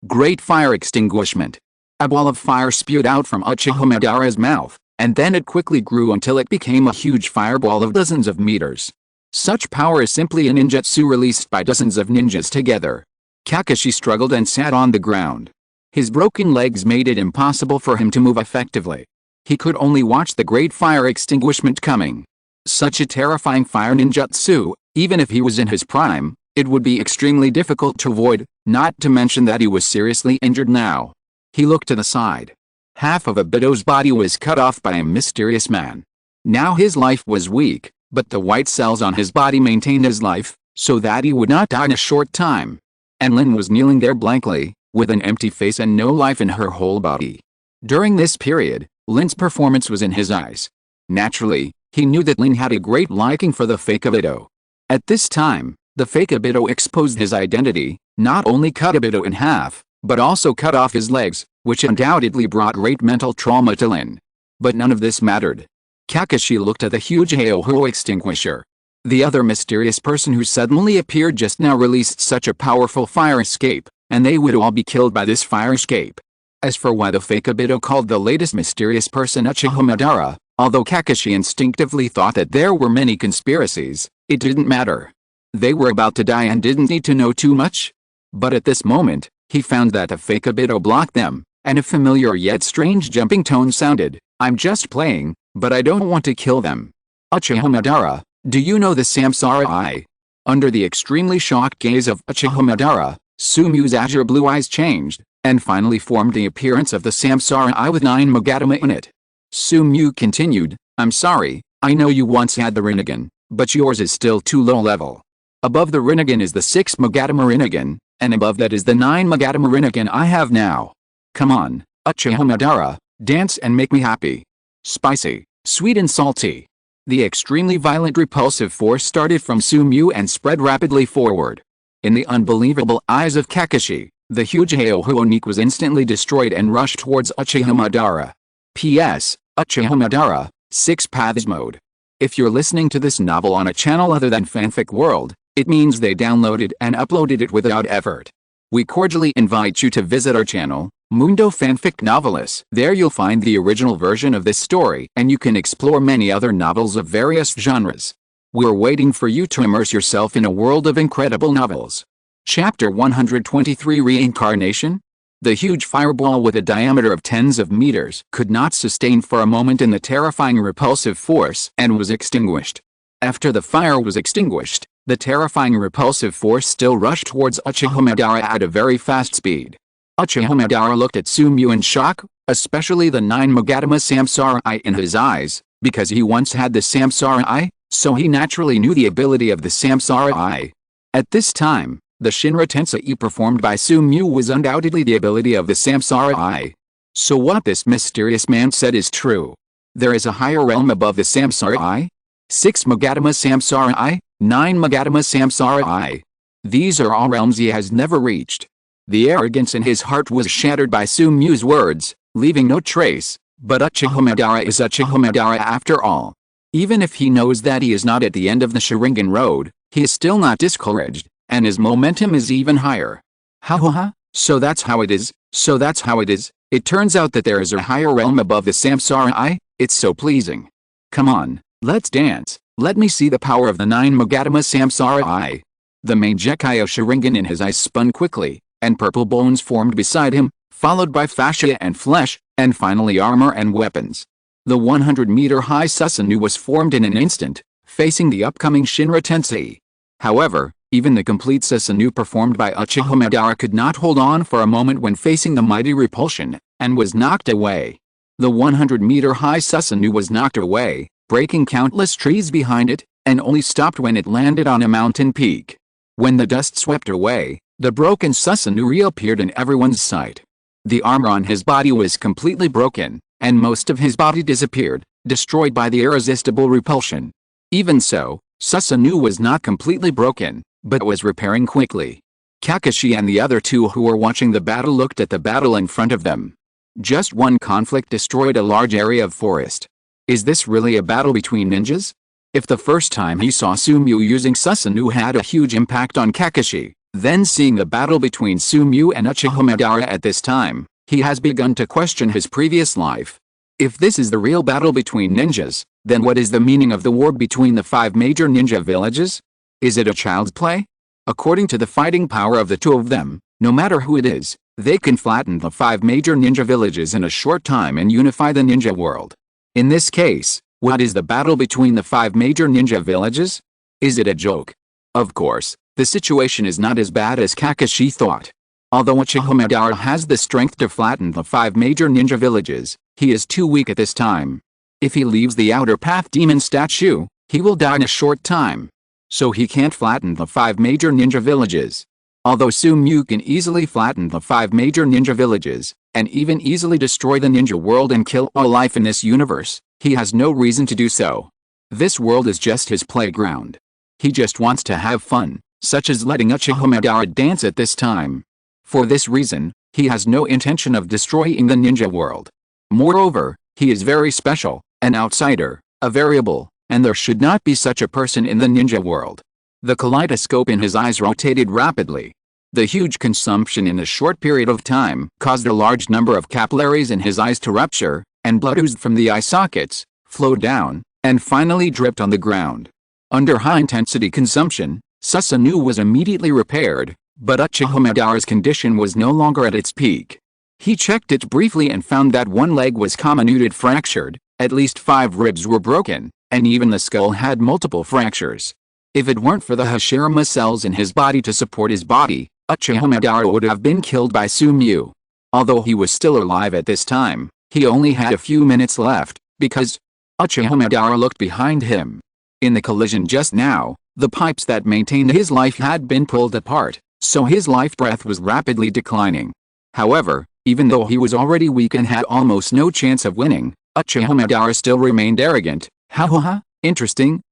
Great Fire Extinguishment. A ball of fire spewed out from Uchiha Madara's mouth, and then it quickly grew until it became a huge fireball of dozens of meters. Such power is simply a ninjutsu released by dozens of ninjas together. Kakashi struggled and sat on the ground. His broken legs made it impossible for him to move effectively. He could only watch the Great Fire Extinguishment coming. Such a terrifying fire ninjutsu, even if he was in his prime, it would be extremely difficult to avoid, not to mention that he was seriously injured now. He looked to the side. Half of Obito's body was cut off by a mysterious man. Now his life was weak, but the white cells on his body maintained his life, so that he would not die in a short time. And Lin was kneeling there blankly, with an empty face and no life in her whole body. During this period, Lin's performance was in his eyes. Naturally, he knew that Lin had a great liking for the fake Obito. At this time, the fake Obito exposed his identity, not only cut Obito in half, but also cut off his legs, which undoubtedly brought great mental trauma to Lin. But none of this mattered. Kakashi looked at the huge Haoho extinguisher. The other mysterious person who suddenly appeared just now released such a powerful fire escape, and they would all be killed by this fire escape. As for why the fake Obito called the latest mysterious person Uchiha Madara, although Kakashi instinctively thought that there were many conspiracies, it didn't matter. They were about to die and didn't need to know too much. But at this moment, he found that the fake Obito blocked them, and a familiar yet strange jumping tone sounded, "I'm just playing, but I don't want to kill them." "Uchiha Madara, do you know the Samsara eye?" Under the extremely shocked gaze of Uchiha Madara, Sumiu's azure blue eyes changed, and finally formed the appearance of the Samsara eye with 9 Magatama in it. Sumiu continued, I'm sorry, I know you once had the Rinnegan, but yours is still too low level. Above the Rinnegan is the 6 Magatama Rinnegan, and above that is the 9 Magatama Rinnegan I have now. Come on, Uchiha Madara, dance and make me happy. Spicy, sweet and salty. The extremely violent repulsive force started from Sumiu and spread rapidly forward. In the unbelievable eyes of Kakashi, the huge Haohonik was instantly destroyed and rushed towards Uchiha Madara. P.S. Uchiha Madara, 6 Paths Mode. If you're listening to this novel on a channel other than Fanfic World, it means they downloaded and uploaded it without effort. We cordially invite you to visit our channel, Mundo Fanfic Novelist. There you'll find the original version of this story and you can explore many other novels of various genres. We're waiting for you to immerse yourself in a world of incredible novels. Chapter 123 Reincarnation? The huge fireball with a diameter of tens of meters could not sustain for a moment in the terrifying repulsive force and was extinguished. After the fire was extinguished, the terrifying repulsive force still rushed towards Uchiha Madara at a very fast speed. Uchiha Madara looked at Sumiu in shock, especially the 9 Magatama Samsara Eye in his eyes, because he once had the Samsara Eye, so he naturally knew the ability of the Samsara Eye. At this time, the Shinra Tensei performed by Sumiu was undoubtedly the ability of the Samsara Eye. So what this mysterious man said is true. There is a higher realm above the Samsara Eye? 6 Magatama Samsara Eye, 9 Magatama Samsara Eye. These are all realms he has never reached. The arrogance in his heart was shattered by Sumiu's words, leaving no trace, but Uchiha Madara is Uchiha Madara after all. Even if he knows that he is not at the end of the Sharingan road, he is still not discouraged, and his momentum is even higher. Ha ha ha, so that's how it is, so that's how it is. It turns out that there is a higher realm above the Samsara Eye, it's so pleasing. Come on, let's dance, let me see the power of the 9 Magatama Samsara Eye. The Mangekyo Sharingan in his eyes spun quickly, and purple bones formed beside him, followed by fascia and flesh, and finally armor and weapons. The 100-meter-high Susanoo was formed in an instant, facing the upcoming Shinra Tensei. However, even the complete Susanoo performed by Uchiha Madara could not hold on for a moment when facing the mighty repulsion, and was knocked away. The 100-meter-high Susanoo was knocked away, breaking countless trees behind it, and only stopped when it landed on a mountain peak. When the dust swept away, the broken Susanoo reappeared in everyone's sight. The armor on his body was completely broken, and most of his body disappeared, destroyed by the irresistible repulsion. Even so, Susanoo was not completely broken, but was repairing quickly. Kakashi and the other two who were watching the battle looked at the battle in front of them. Just one conflict destroyed a large area of forest. Is this really a battle between ninjas? If the first time he saw Sumiu using Susanoo had a huge impact on Kakashi, then seeing the battle between Sumiu and Uchiha Madara at this time, he has begun to question his previous life. If this is the real battle between ninjas, then what is the meaning of the war between the 5 major ninja villages? Is it a child's play? According to the fighting power of the two of them, no matter who it is, they can flatten the 5 major ninja villages in a short time and unify the ninja world. In this case, what is the battle between the 5 major ninja villages? Is it a joke? Of course, the situation is not as bad as Kakashi thought. Although Uchiha Madara has the strength to flatten the 5 major ninja villages, he is too weak at this time. If he leaves the outer path demon statue, he will die in a short time. So he can't flatten the 5 major ninja villages. Although Sumiu can easily flatten the 5 major ninja villages, and even easily destroy the ninja world and kill all life in this universe, he has no reason to do so. This world is just his playground. He just wants to have fun, such as letting Uchiha Madara dance at this time. For this reason, he has no intention of destroying the ninja world. Moreover, he is very special, an outsider, a variable, and there should not be such a person in the ninja world. The kaleidoscope in his eyes rotated rapidly. The huge consumption in a short period of time caused a large number of capillaries in his eyes to rupture, and blood oozed from the eye sockets, flowed down, and finally dripped on the ground. Under high-intensity consumption, Susanoo was immediately repaired, but Uchiha Madara's condition was no longer at its peak. He checked it briefly and found that one leg was comminuted fractured, at least 5 ribs were broken, and even the skull had multiple fractures. If it weren't for the Hashirama cells in his body to support his body, Uchiha Madara would have been killed by Sumiu. Although he was still alive at this time, he only had a few minutes left, because Uchiha looked behind him. In the collision just now, the pipes that maintained his life had been pulled apart, so his life breath was rapidly declining. However, even though he was already weak and had almost no chance of winning, Uchiha still remained arrogant. Ha ha ha, interesting.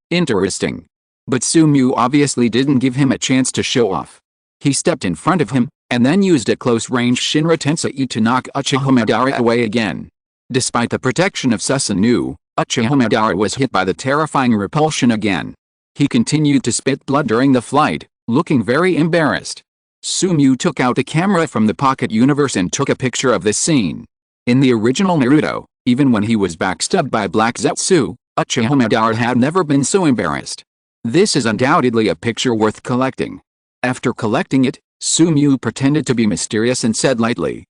But Sumu obviously didn't give him a chance to show off. He stepped in front of him, and then used a close-range Shinra Tensei to knock Uchiha away again. Despite the protection of Susanoo, Uchiha was hit by the terrifying repulsion again. He continued to spit blood during the flight, looking very embarrassed. Sumu took out a camera from the pocket universe and took a picture of this scene. In the original Naruto, even when he was backstabbed by Black Zetsu, Uchiha had never been so embarrassed. This is undoubtedly a picture worth collecting. After collecting it, Sumu pretended to be mysterious and said lightly,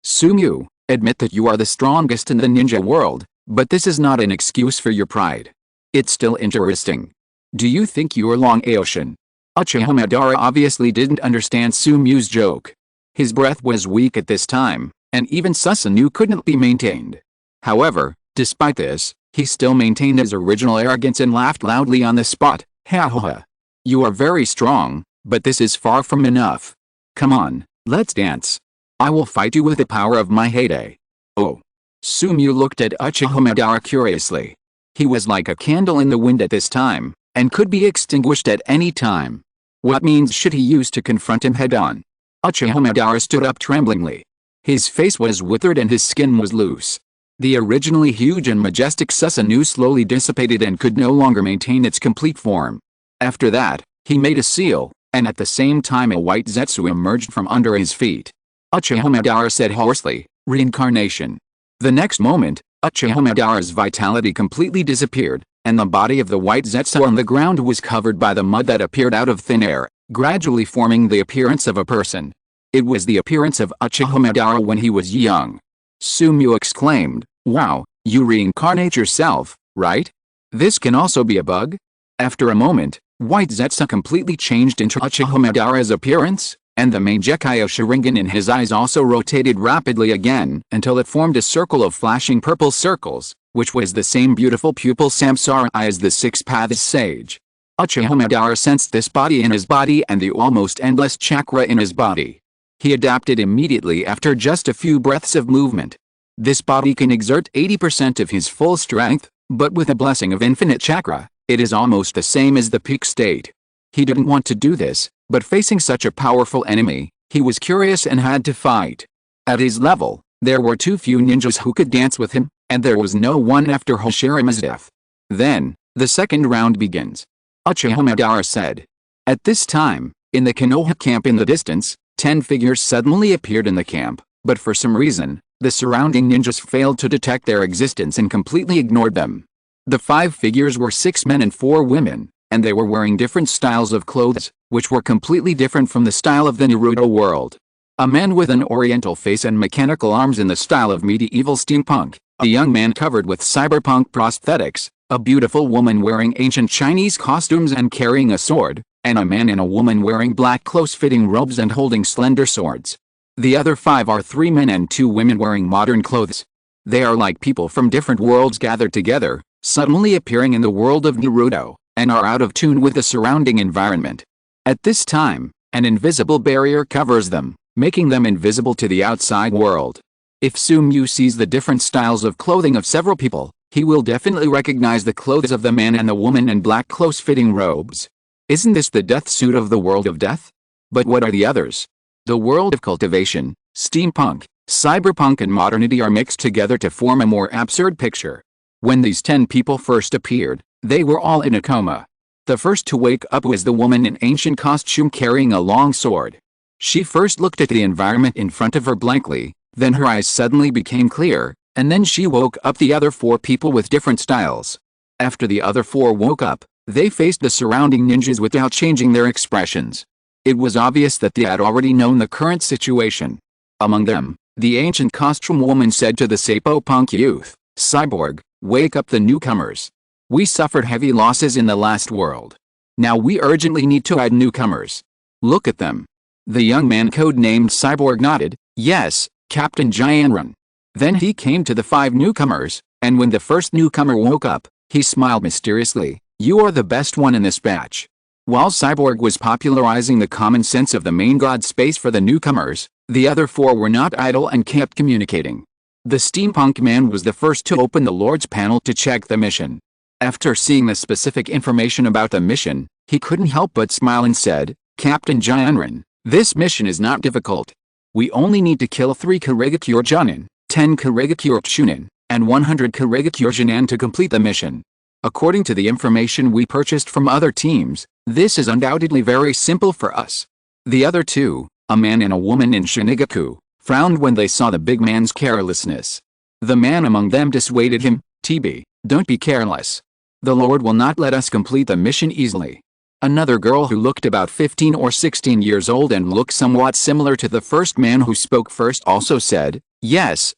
Sumu, admit that you are the strongest in the ninja world, but this is not an excuse for your pride. It's still interesting. Do you think you're long Aoshin? Uchiha obviously didn't understand Sumu's joke. His breath was weak at this time, and even Susanoo couldn't be maintained. However, despite this, he still maintained his original arrogance and laughed loudly on the spot. Ha ha ha. You are very strong, but this is far from enough. Come on, let's dance. I will fight you with the power of my heyday. Oh. Sumu looked at Uchiha curiously. He was like a candle in the wind at this time, and could be extinguished at any time. What means should he use to confront him head-on? Uchiha stood up tremblingly. His face was withered and his skin was loose. The originally huge and majestic Susanoo slowly dissipated and could no longer maintain its complete form. After that, he made a seal, and at the same time a white Zetsu emerged from under his feet. Uchiha said hoarsely, "Reincarnation." The next moment, Uchiha vitality completely disappeared, and the body of the white Zetsu on the ground was covered by the mud that appeared out of thin air, gradually forming the appearance of a person. It was the appearance of Uchiha when he was young. Sumu exclaimed, "Wow, you reincarnate yourself, right? This can also be a bug?" After a moment, white Zetsu completely changed into Uchiha appearance, and the main Gekio Sharingan in his eyes also rotated rapidly again until it formed a circle of flashing purple circles, which was the same beautiful pupil Samsara eye as the Six Paths Sage. Uchiha sensed this body in his body and the almost endless chakra in his body. He adapted immediately after just a few breaths of movement. This body can exert 80% of his full strength, but with a blessing of infinite chakra, it is almost the same as the peak state. He didn't want to do this, but facing such a powerful enemy, he was curious and had to fight. At his level, there were too few ninjas who could dance with him, and there was no one after Hoshirima's death. Then, the second round begins. Uchiha said. At this time, in the Konoha camp in the distance, 10 figures suddenly appeared in the camp, but for some reason, the surrounding ninjas failed to detect their existence and completely ignored them. The 5 figures were 6 men and 4 women, and they were wearing different styles of clothes, which were completely different from the style of the Naruto world. A man with an oriental face and mechanical arms in the style of medieval steampunk, a young man covered with cyberpunk prosthetics, a beautiful woman wearing ancient Chinese costumes and carrying a sword, and a man and a woman wearing black close-fitting robes and holding slender swords. The other 5 are 3 men and 2 women wearing modern clothes. They are like people from different worlds gathered together, suddenly appearing in the world of Naruto, and are out of tune with the surrounding environment. At this time, an invisible barrier covers them, making them invisible to the outside world. If Sumu sees the different styles of clothing of several people, he will definitely recognize the clothes of the man and the woman in black close-fitting robes. Isn't this the death suit of the world of death? But what are the others? The world of cultivation, steampunk, cyberpunk and modernity are mixed together to form a more absurd picture. When these 10 people first appeared, they were all in a coma. The first to wake up was the woman in ancient costume carrying a long sword. She first looked at the environment in front of her blankly, then her eyes suddenly became clear, and then she woke up the other 4 people with different styles. After the other 4 woke up, they faced the surrounding ninjas without changing their expressions. It was obvious that they had already known the current situation. Among them, the ancient costume woman said to the Sapopunk youth, "Cyborg, wake up the newcomers. We suffered heavy losses in the last world. Now we urgently need to add newcomers. Look at them." The young man codenamed Cyborg nodded, "Yes, Captain Gianrun." Then he came to the 5 newcomers, And when the first newcomer woke up, he smiled mysteriously. You are the best one in this batch. While Cyborg was popularizing the common sense of the main god space for the newcomers, the other four were not idle and kept communicating. The steampunk man was the first to open the Lord's panel to check the mission. After seeing the specific information about the mission, he couldn't help but smile and said, Captain Jianren, this mission is not difficult. We only need to kill 3 Kirigakure Junin, 10 Kirigakure Chunin, and 100 Kirigakure Jinan to complete the mission. According to the information we purchased from other teams, this is undoubtedly very simple for us. The other two, a man and a woman in Shinigaku, frowned when they saw the big man's carelessness. The man among them dissuaded him, TB, don't be careless. The Lord will not let us complete the mission easily. Another girl who looked about 15 or 16 years old and looked somewhat similar to the first man who spoke first also said, yes,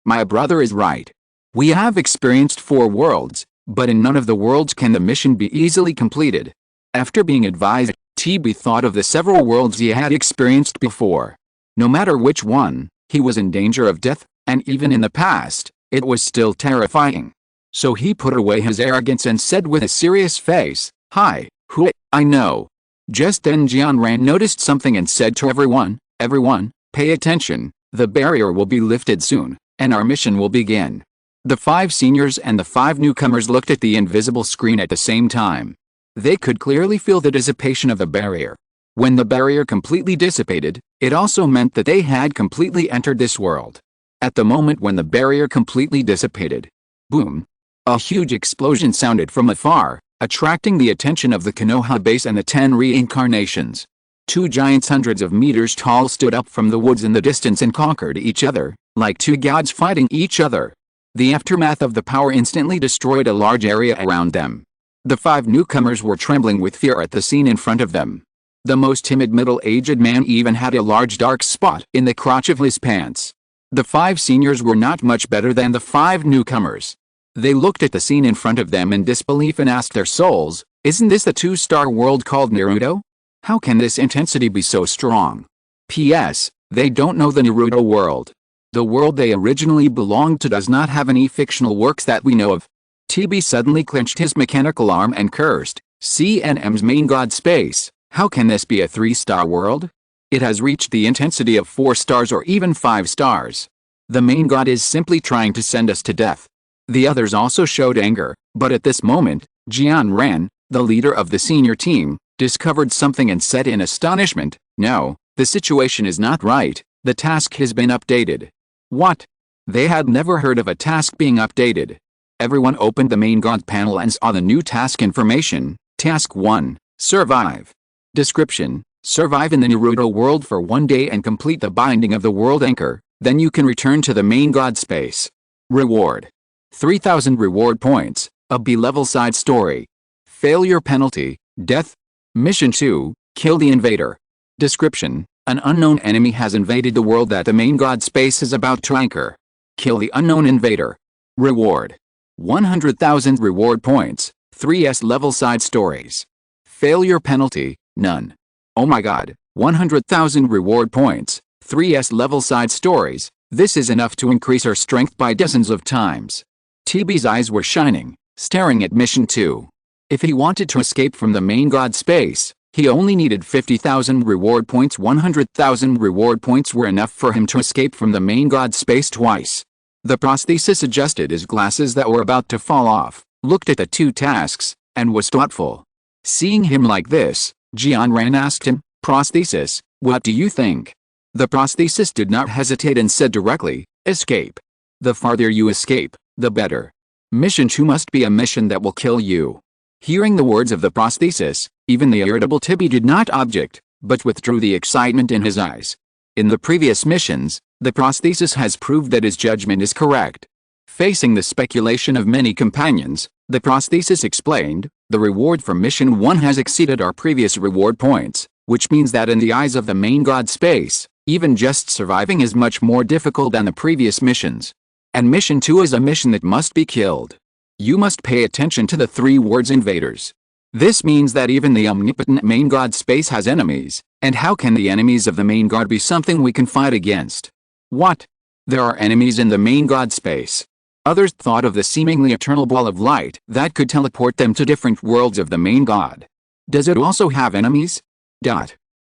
my brother is right. We have experienced 4 worlds, but in none of the worlds can the mission be easily completed. After being advised, TB thought of the several worlds he had experienced before. No matter which one, he was in danger of death, and even in the past, it was still terrifying. So he put away his arrogance and said with a serious face, Hi, Hui, I know. Just then Jianran noticed something and said to everyone, pay attention, the barrier will be lifted soon, and our mission will begin. The 5 seniors and the 5 newcomers looked at the invisible screen at the same time. They could clearly feel the dissipation of the barrier. When the barrier completely dissipated, it also meant that they had completely entered this world. At the moment when the barrier completely dissipated, boom! A huge explosion sounded from afar, attracting the attention of the Konoha base and the 10 reincarnations. 2 giants hundreds of meters tall stood up from the woods in the distance and conquered each other, like 2 gods fighting each other. The aftermath of the power instantly destroyed a large area around them. The 5 newcomers were trembling with fear at the scene in front of them. The most timid middle-aged man even had a large dark spot in the crotch of his pants. The 5 seniors were not much better than the 5 newcomers. They looked at the scene in front of them in disbelief and asked their souls, isn't this the 2-star world called Naruto? How can this intensity be so strong? P.S. They don't know the Naruto world. The world they originally belonged to does not have any fictional works that we know of. TB suddenly clenched his mechanical arm and cursed, CNM's main god space, how can this be a 3-star world? It has reached the intensity of 4 stars or even 5 stars. The main god is simply trying to send us to death. The others also showed anger, but at this moment, Jianran, the leader of the senior team, discovered something and said in astonishment, no, the situation is not right, the task has been updated. What? They had never heard of a task being updated. Everyone opened the main god panel and saw the new task information. Task 1, Survive. Description, survive in the Naruto world for 1 day and complete the binding of the world anchor, then you can return to the main god space. Reward, 3,000 reward points, a B-level side story. Failure penalty, death. Mission 2, kill the invader. Description, an unknown enemy has invaded the world that the main god space is about to anchor. Kill the unknown invader. Reward, 100,000 reward points, 3S level side stories. Failure penalty, none. Oh my god, 100,000 reward points, 3S level side stories, this is enough to increase her strength by dozens of times. TB's eyes were shining, staring at mission 2. If he wanted to escape from the main god space, he only needed 50,000 reward points. 100,000 reward points were enough for him to escape from the main god space twice. The prosthesis adjusted his glasses that were about to fall off, looked at the 2 tasks, and was thoughtful. Seeing him like this, Jianran asked him, prosthesis, what do you think? The prosthesis did not hesitate and said directly, escape. The farther you escape, the better. Mission 2 must be a mission that will kill you. Hearing the words of the prosthesis, even the irritable Tibi did not object, but withdrew the excitement in his eyes. In the previous missions, the prosthesis has proved that his judgment is correct. Facing the speculation of many companions, the prosthesis explained, the reward for mission 1 has exceeded our previous reward points, which means that in the eyes of the main god space, even just surviving is much more difficult than the previous missions. And mission 2 is a mission that must be killed. You must pay attention to the 3 words invaders. This means that even the omnipotent main god space has enemies, and how can the enemies of the main god be something we can fight against? What? There are enemies in the main god space. Others thought of the seemingly eternal ball of light that could teleport them to different worlds of the main god. Does it also have enemies?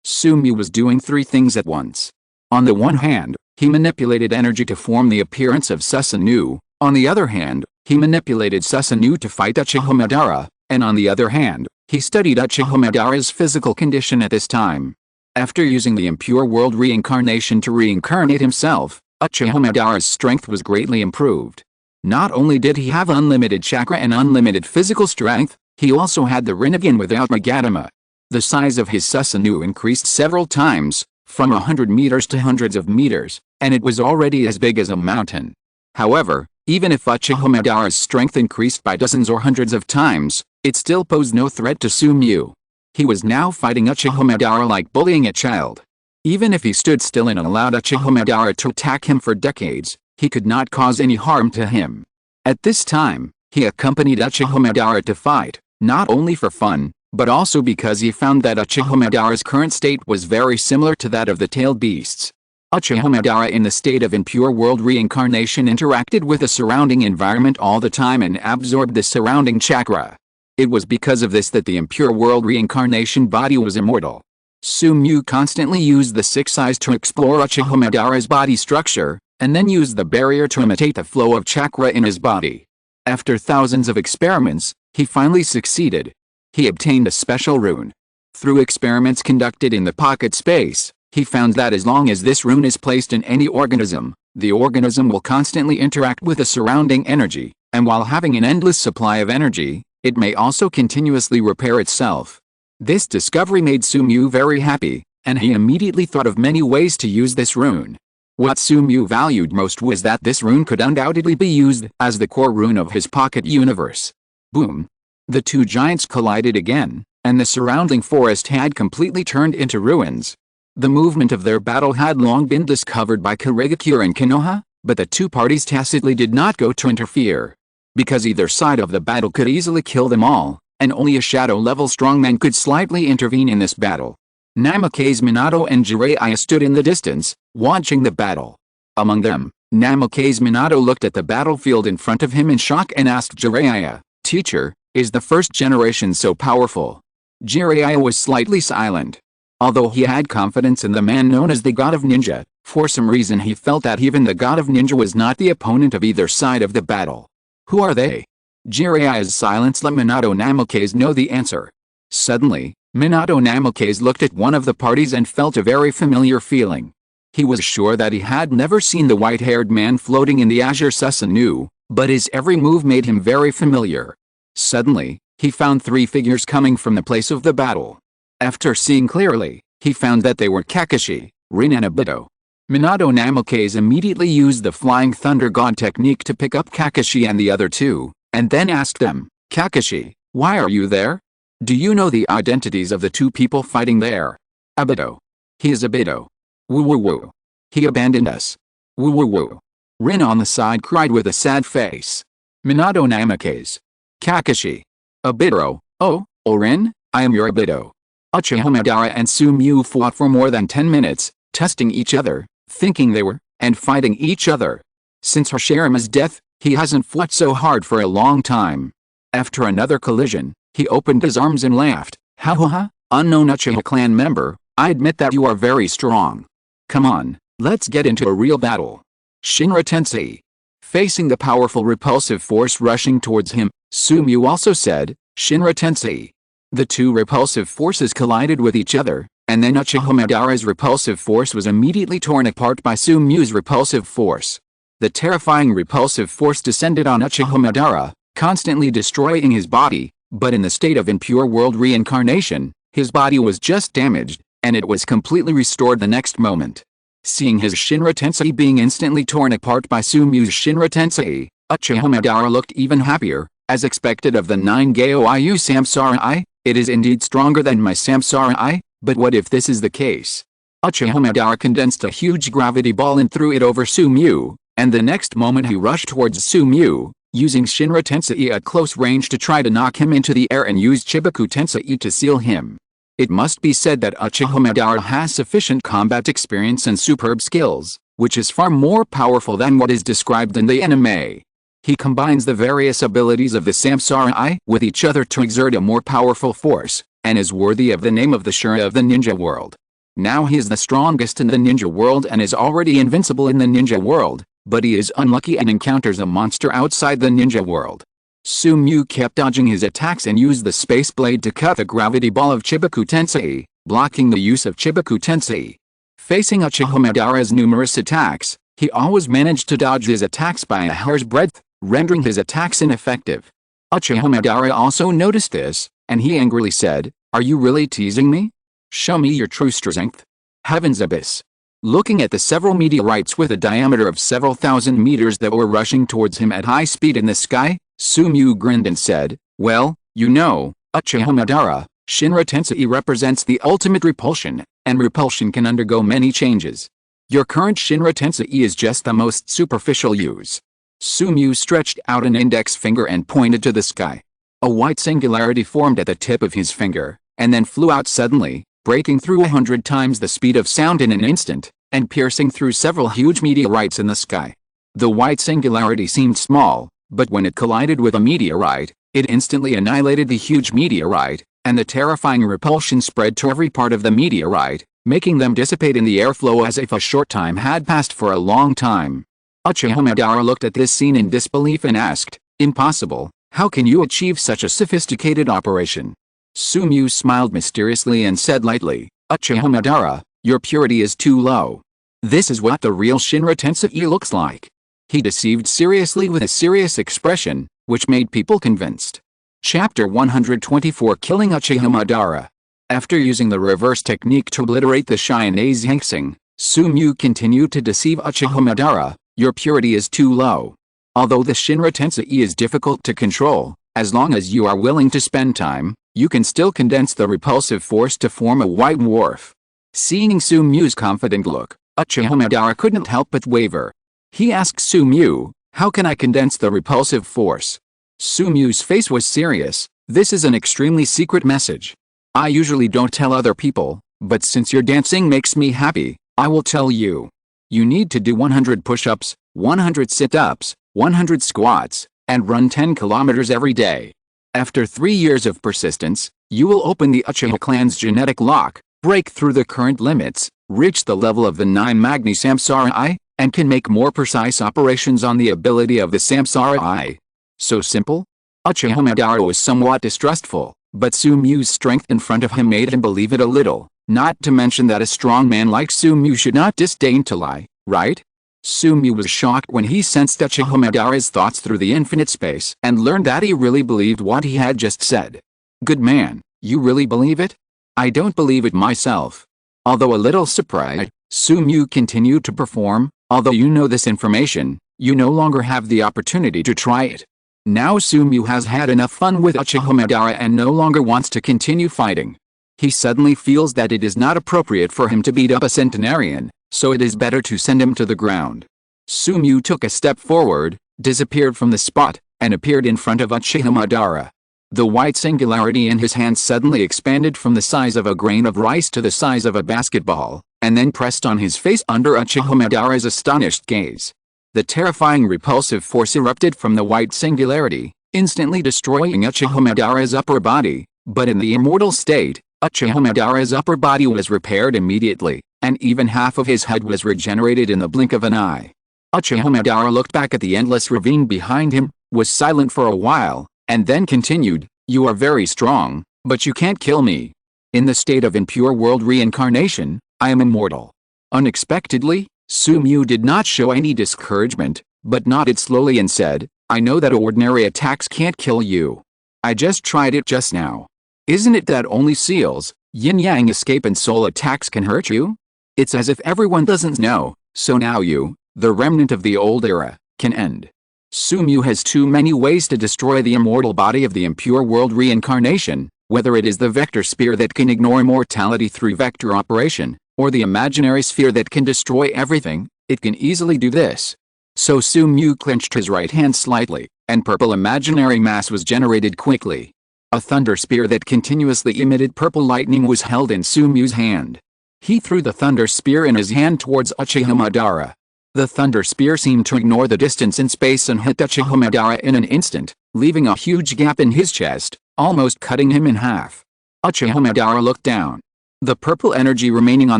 Sumu was doing three things at once. On the one hand, he manipulated energy to form the appearance of Susanoo. On the other hand, he manipulated Susanoo to fight Uchiha Madara, and on the other hand, he studied Uchiha Madara's physical condition at this time. After using the impure world reincarnation to reincarnate himself, Uchiha Madara's strength was greatly improved. Not only did he have unlimited chakra and unlimited physical strength, he also had the Rinnegan without Magatama. The size of his Susanoo increased several times, from 100 meters to hundreds of meters, and it was already as big as a mountain. However, even if Uchiha Madara's strength increased by dozens or hundreds of times, it still posed no threat to Sumu. He was now fighting Uchiha Madara like bullying a child. Even if he stood still and allowed Uchiha Madara to attack him for decades, he could not cause any harm to him. At this time, he accompanied Uchiha Madara to fight, not only for fun, but also because he found that Uchiha Madara's current state was very similar to that of the tailed beasts. Uchiha Madara in the state of impure world reincarnation interacted with the surrounding environment all the time and absorbed the surrounding chakra. It was because of this that the impure world reincarnation body was immortal. Sumu constantly used the six eyes to explore Uchiha Madara's body structure, and then used the barrier to imitate the flow of chakra in his body. After thousands of experiments, he finally succeeded. He obtained a special rune. Through experiments conducted in the pocket space, he found that as long as this rune is placed in any organism, the organism will constantly interact with the surrounding energy, and while having an endless supply of energy, it may also continuously repair itself. This discovery made Sumu very happy, and he immediately thought of many ways to use this rune. What Sumu valued most was that this rune could undoubtedly be used as the core rune of his pocket universe. Boom! The two giants collided again, and the surrounding forest had completely turned into ruins. The movement of their battle had long been discovered by Kirigakure and Konoha, but the two parties tacitly did not go to interfere. Because either side of the battle could easily kill them all, and only a shadow-level strongman could slightly intervene in this battle. Namake's Minato and Jiraiya stood in the distance, watching the battle. Among them, Namake's Minato looked at the battlefield in front of him in shock and asked Jiraiya, "Teacher, is the first generation so powerful?" Jiraiya was slightly silent. Although he had confidence in the man known as the God of Ninja, for some reason he felt that even the God of Ninja was not the opponent of either side of the battle. Who are they? Jiraiya's silence let Minato Namake's know the answer. Suddenly, Minato Namake's looked at one of the parties and felt a very familiar feeling. He was sure that he had never seen the white-haired man floating in the azure Susanoo, but his every move made him very familiar. Suddenly, he found three figures coming from the place of the battle. After seeing clearly, he found that they were Kakashi, Rin and Obito. Minato Namake's immediately used the Flying Thunder God technique to pick up Kakashi and the other two, and then asked them, "Kakashi, why are you there? Do you know the identities of the two people fighting there?" Obito. "He is Obito. Woo woo woo. He abandoned us. Woo woo woo." Rin on the side cried with a sad face. Minato Namake's. "Kakashi. Obito, oh Rin, I am your Obito." Uchiha Madara and Sumu fought for more than 10 minutes, testing each other, thinking they were, and fighting each other. Since Hashirama's death, he hasn't fought so hard for a long time. After another collision, he opened his arms and laughed. "Ha ha ha, unknown Uchiha clan member, I admit that you are very strong. Come on, let's get into a real battle." Shinra Tensei. Facing the powerful repulsive force rushing towards him, Sumu also said, "Shinra Tensei." The two repulsive forces collided with each other, and then Uchiha Madara's repulsive force was immediately torn apart by Sumu's repulsive force. The terrifying repulsive force descended on Uchiha Madara, constantly destroying his body, but in the state of impure world reincarnation, his body was just damaged, and it was completely restored the next moment. Seeing his Shinra Tensei being instantly torn apart by Sumu's Shinra Tensei, Uchiha Madara looked even happier. As expected of the 9-Gyo-Iu Samsara, it is indeed stronger than my Samsara, but what if this is the case? Uchiha Madara condensed a huge gravity ball and threw it over Sumu, and the next moment he rushed towards Sumu, using Shinra Tensei at close range to try to knock him into the air and used Chibaku Tensei to seal him. It must be said that Uchiha Madara has sufficient combat experience and superb skills, which is far more powerful than what is described in the anime. He combines the various abilities of the Samsara with each other to exert a more powerful force, and is worthy of the name of the Shura of the ninja world. Now he is the strongest in the ninja world and is already invincible in the ninja world, but he is unlucky and encounters a monster outside the ninja world. Sumu kept dodging his attacks and used the space blade to cut the gravity ball of Chibaku Tensei, blocking the use of Chibaku Tensei. Facing Uchiha Madara's numerous attacks, he always managed to dodge his attacks by a hair's breadth, rendering his attacks ineffective. Uchiha Madara also noticed this, and he angrily said, "Are you really teasing me? Show me your true strength." Heaven's Abyss. Looking at the several meteorites with a diameter of several thousand meters that were rushing towards him at high speed in the sky, Sumu grinned and said, "Well, you know, Uchiha Madara, Shinra Tensei represents the ultimate repulsion, and repulsion can undergo many changes. Your current Shinra Tensei is just the most superficial use." Sumu stretched out an index finger and pointed to the sky. A white singularity formed at the tip of his finger, and then flew out suddenly, breaking through 100 times the speed of sound in an instant, and piercing through several huge meteorites in the sky. The white singularity seemed small, but when it collided with a meteorite, it instantly annihilated the huge meteorite, and the terrifying repulsion spread to every part of the meteorite, making them dissipate in the airflow as if a short time had passed for a long time. Uchiha Madara looked at this scene in disbelief and asked, "Impossible, how can you achieve such a sophisticated operation?" Sumu smiled mysteriously and said lightly, "Uchiha Madara, your purity is too low. This is what the real Shinra Tensei looks like." He deceived seriously with a serious expression, which made people convinced. Chapter 124 Killing Uchiha Madara. After using the reverse technique to obliterate the Shinase Hensing, Sumu continued to deceive Uchiha Madara, "Your purity is too low. Although the Shinra Tensei is difficult to control, as long as you are willing to spend time, you can still condense the repulsive force to form a white dwarf." Seeing Sumu's confident look, Uchiha Madara couldn't help but waver. He asked Sumu, "How can I condense the repulsive force?" Sumu's face was serious. "This is an extremely secret message. I usually don't tell other people, but since your dancing makes me happy, I will tell you. You need to do 100 push-ups, 100 sit-ups, 100 squats, and run 10 kilometers every day. After 3 years of persistence, you will open the Uchiha clan's genetic lock, break through the current limits, reach the level of the 9 Magni Samsara, and can make more precise operations on the ability of the Samsara. So simple? Uchiha Madara was somewhat distrustful, but Sumu's strength in front of him made him believe it a little, not to mention that a strong man like Sumu should not disdain to lie, right? Sumu was shocked when he sensed Uchiha Madara's thoughts through the infinite space and learned that he really believed what he had just said. "Good man, you really believe it? I don't believe it myself." Although a little surprised, Sumu continued to perform, "Although you know this information, you no longer have the opportunity to try it." Now Sumu has had enough fun with Uchiha Madara and no longer wants to continue fighting. He suddenly feels that it is not appropriate for him to beat up a centenarian, so it is better to send him to the ground. Sumu took a step forward, disappeared from the spot, and appeared in front of Uchiha Madara. The white singularity in his hand suddenly expanded from the size of a grain of rice to the size of a basketball, and then pressed on his face under Uchiha Madara's astonished gaze. The terrifying repulsive force erupted from the white singularity, instantly destroying Uchiha Madara's upper body, but in the immortal state, Uchiha Madara's upper body was repaired immediately, and even half of his head was regenerated in the blink of an eye. Uchiha Madara looked back at the endless ravine behind him, was silent for a while, and then continued, "You are very strong, but you can't kill me. In the state of impure world reincarnation, I am immortal." Unexpectedly, Sumu did not show any discouragement, but nodded slowly and said, "I know that ordinary attacks can't kill you. I just tried it just now. Isn't it that only seals, yin-yang escape and soul attacks can hurt you? It's as if everyone doesn't know, so now you, the remnant of the old era, can end." Sumu has too many ways to destroy the immortal body of the impure world reincarnation, whether it is the vector spear that can ignore mortality through vector operation, or the imaginary sphere that can destroy everything, it can easily do this. So Sumu clenched his right hand slightly, and purple imaginary mass was generated quickly. A thunder spear that continuously emitted purple lightning was held in Sumu's hand. He threw the thunder spear in his hand towards Uchiha Madara. The thunder spear seemed to ignore the distance in space and hit Uchiha Madara in an instant, leaving a huge gap in his chest, almost cutting him in half. Uchiha Madara looked down. The purple energy remaining on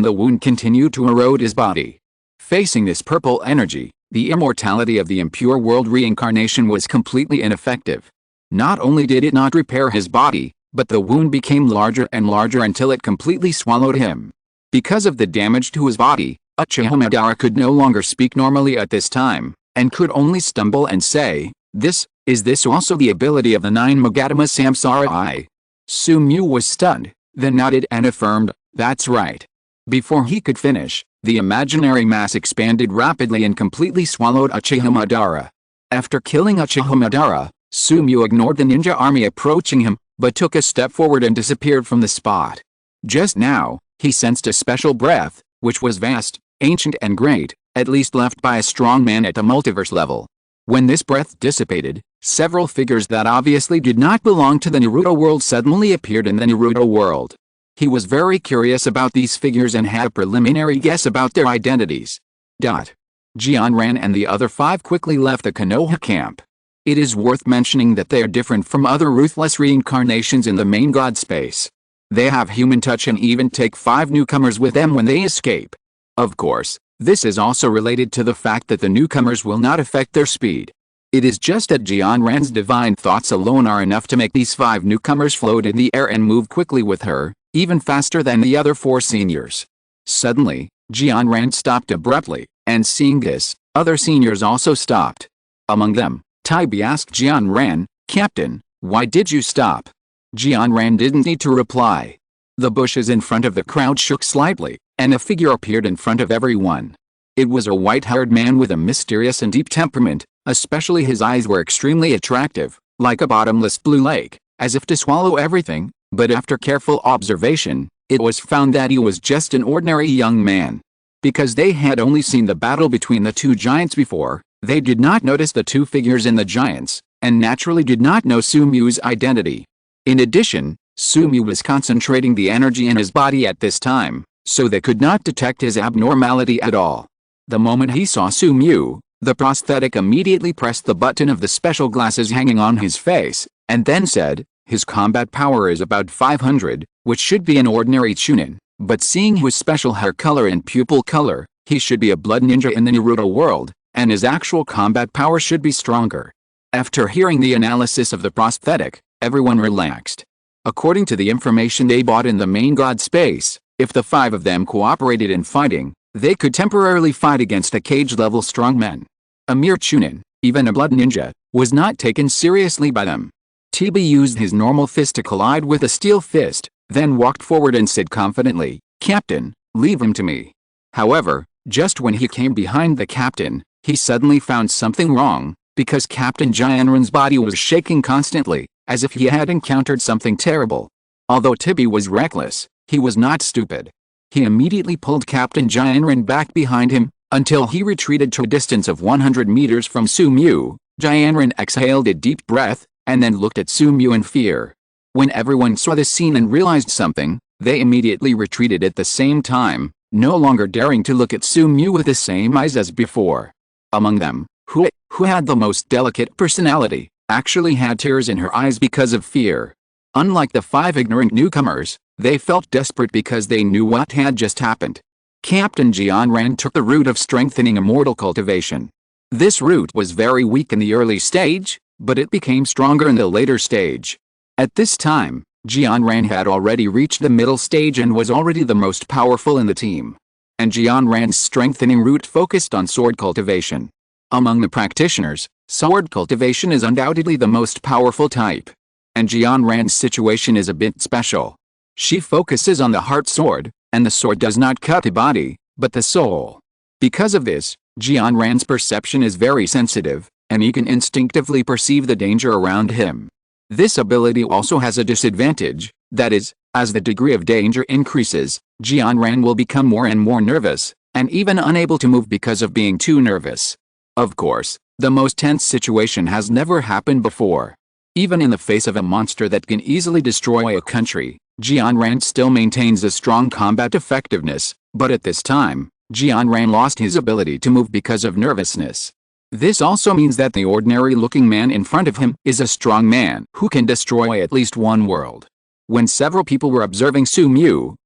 the wound continued to erode his body. Facing this purple energy, the immortality of the impure world reincarnation was completely ineffective. Not only did it not repair his body, but the wound became larger and larger until it completely swallowed him. Because of the damage to his body, Uchiha Madara could no longer speak normally at this time, and could only stumble and say, Is this also the ability of the 9 Magatama Samsara? Sumiu was stunned, then nodded and affirmed, "That's right." Before he could finish, the imaginary mass expanded rapidly and completely swallowed Uchiha Madara. After killing Uchiha Madara, Sumiu ignored the ninja army approaching him, but took a step forward and disappeared from the spot. Just now, he sensed a special breath, which was vast, ancient and great, at least left by a strong man at the multiverse level. When this breath dissipated, several figures that obviously did not belong to the Naruto world suddenly appeared in the Naruto world. He was very curious about these figures and had a preliminary guess about their identities. Jianran and the other 5 quickly left the Konoha camp. It is worth mentioning that they are different from other ruthless reincarnations in the main god space. They have human touch and even take 5 newcomers with them when they escape. Of course, this is also related to the fact that the newcomers will not affect their speed. It is just that Jianran's divine thoughts alone are enough to make these 5 newcomers float in the air and move quickly with her, even faster than the other 4 seniors. Suddenly, Jianran stopped abruptly, and seeing this, other seniors also stopped. Among them, Taibi asked Jianran, "Captain, why did you stop?" Jianran didn't need to reply. The bushes in front of the crowd shook slightly, and a figure appeared in front of everyone. It was a white-haired man with a mysterious and deep temperament, especially his eyes were extremely attractive, like a bottomless blue lake, as if to swallow everything, but after careful observation, it was found that he was just an ordinary young man. Because they had only seen the battle between the 2 giants before, they did not notice the 2 figures in the giants, and naturally did not know Sumiu's identity. In addition, Sumiu was concentrating the energy in his body at this time, so they could not detect his abnormality at all. The moment he saw Sumiu, the prosthetic immediately pressed the button of the special glasses hanging on his face, and then said, "His combat power is about 500, which should be an ordinary chunin, but seeing his special hair color and pupil color, he should be a blood ninja in the Naruto world, and his actual combat power should be stronger." After hearing the analysis of the prosthetic, everyone relaxed. According to the information they bought in the main god space, if the 5 of them cooperated in fighting, they could temporarily fight against a cage-level strongman. A mere chunin, even a blood ninja, was not taken seriously by them. Tibi used his normal fist to collide with a steel fist, then walked forward and said confidently, "Captain, leave him to me." However, just when he came behind the captain, he suddenly found something wrong, because Captain Jianran's body was shaking constantly, as if he had encountered something terrible. Although Tibi was reckless, he was not stupid. He immediately pulled Captain Jianran back behind him, until he retreated to a distance of 100 meters from Sumiu. Jianran exhaled a deep breath, and then looked at Sumiu in fear. When everyone saw the scene and realized something, they immediately retreated at the same time, no longer daring to look at Sumiu with the same eyes as before. Among them, who had the most delicate personality, actually had tears in her eyes because of fear. Unlike the 5 ignorant newcomers, they felt desperate because they knew what had just happened. Captain Jianran took the route of strengthening immortal cultivation. This route was very weak in the early stage, but it became stronger in the later stage. At this time, Jianran had already reached the middle stage and was already the most powerful in the team. And Jianran's strengthening route focused on sword cultivation. Among the practitioners, sword cultivation is undoubtedly the most powerful type. And Jianran's situation is a bit special. She focuses on the heart sword, and the sword does not cut the body, but the soul. Because of this, Jianran's perception is very sensitive, and he can instinctively perceive the danger around him. This ability also has a disadvantage, that is, as the degree of danger increases, Jianran will become more and more nervous, and even unable to move because of being too nervous. Of course, the most tense situation has never happened before. Even in the face of a monster that can easily destroy a country, Jianran still maintains a strong combat effectiveness, but at this time, Jianran lost his ability to move because of nervousness. This also means that the ordinary-looking man in front of him is a strong man who can destroy at least one world. When several people were observing Sumu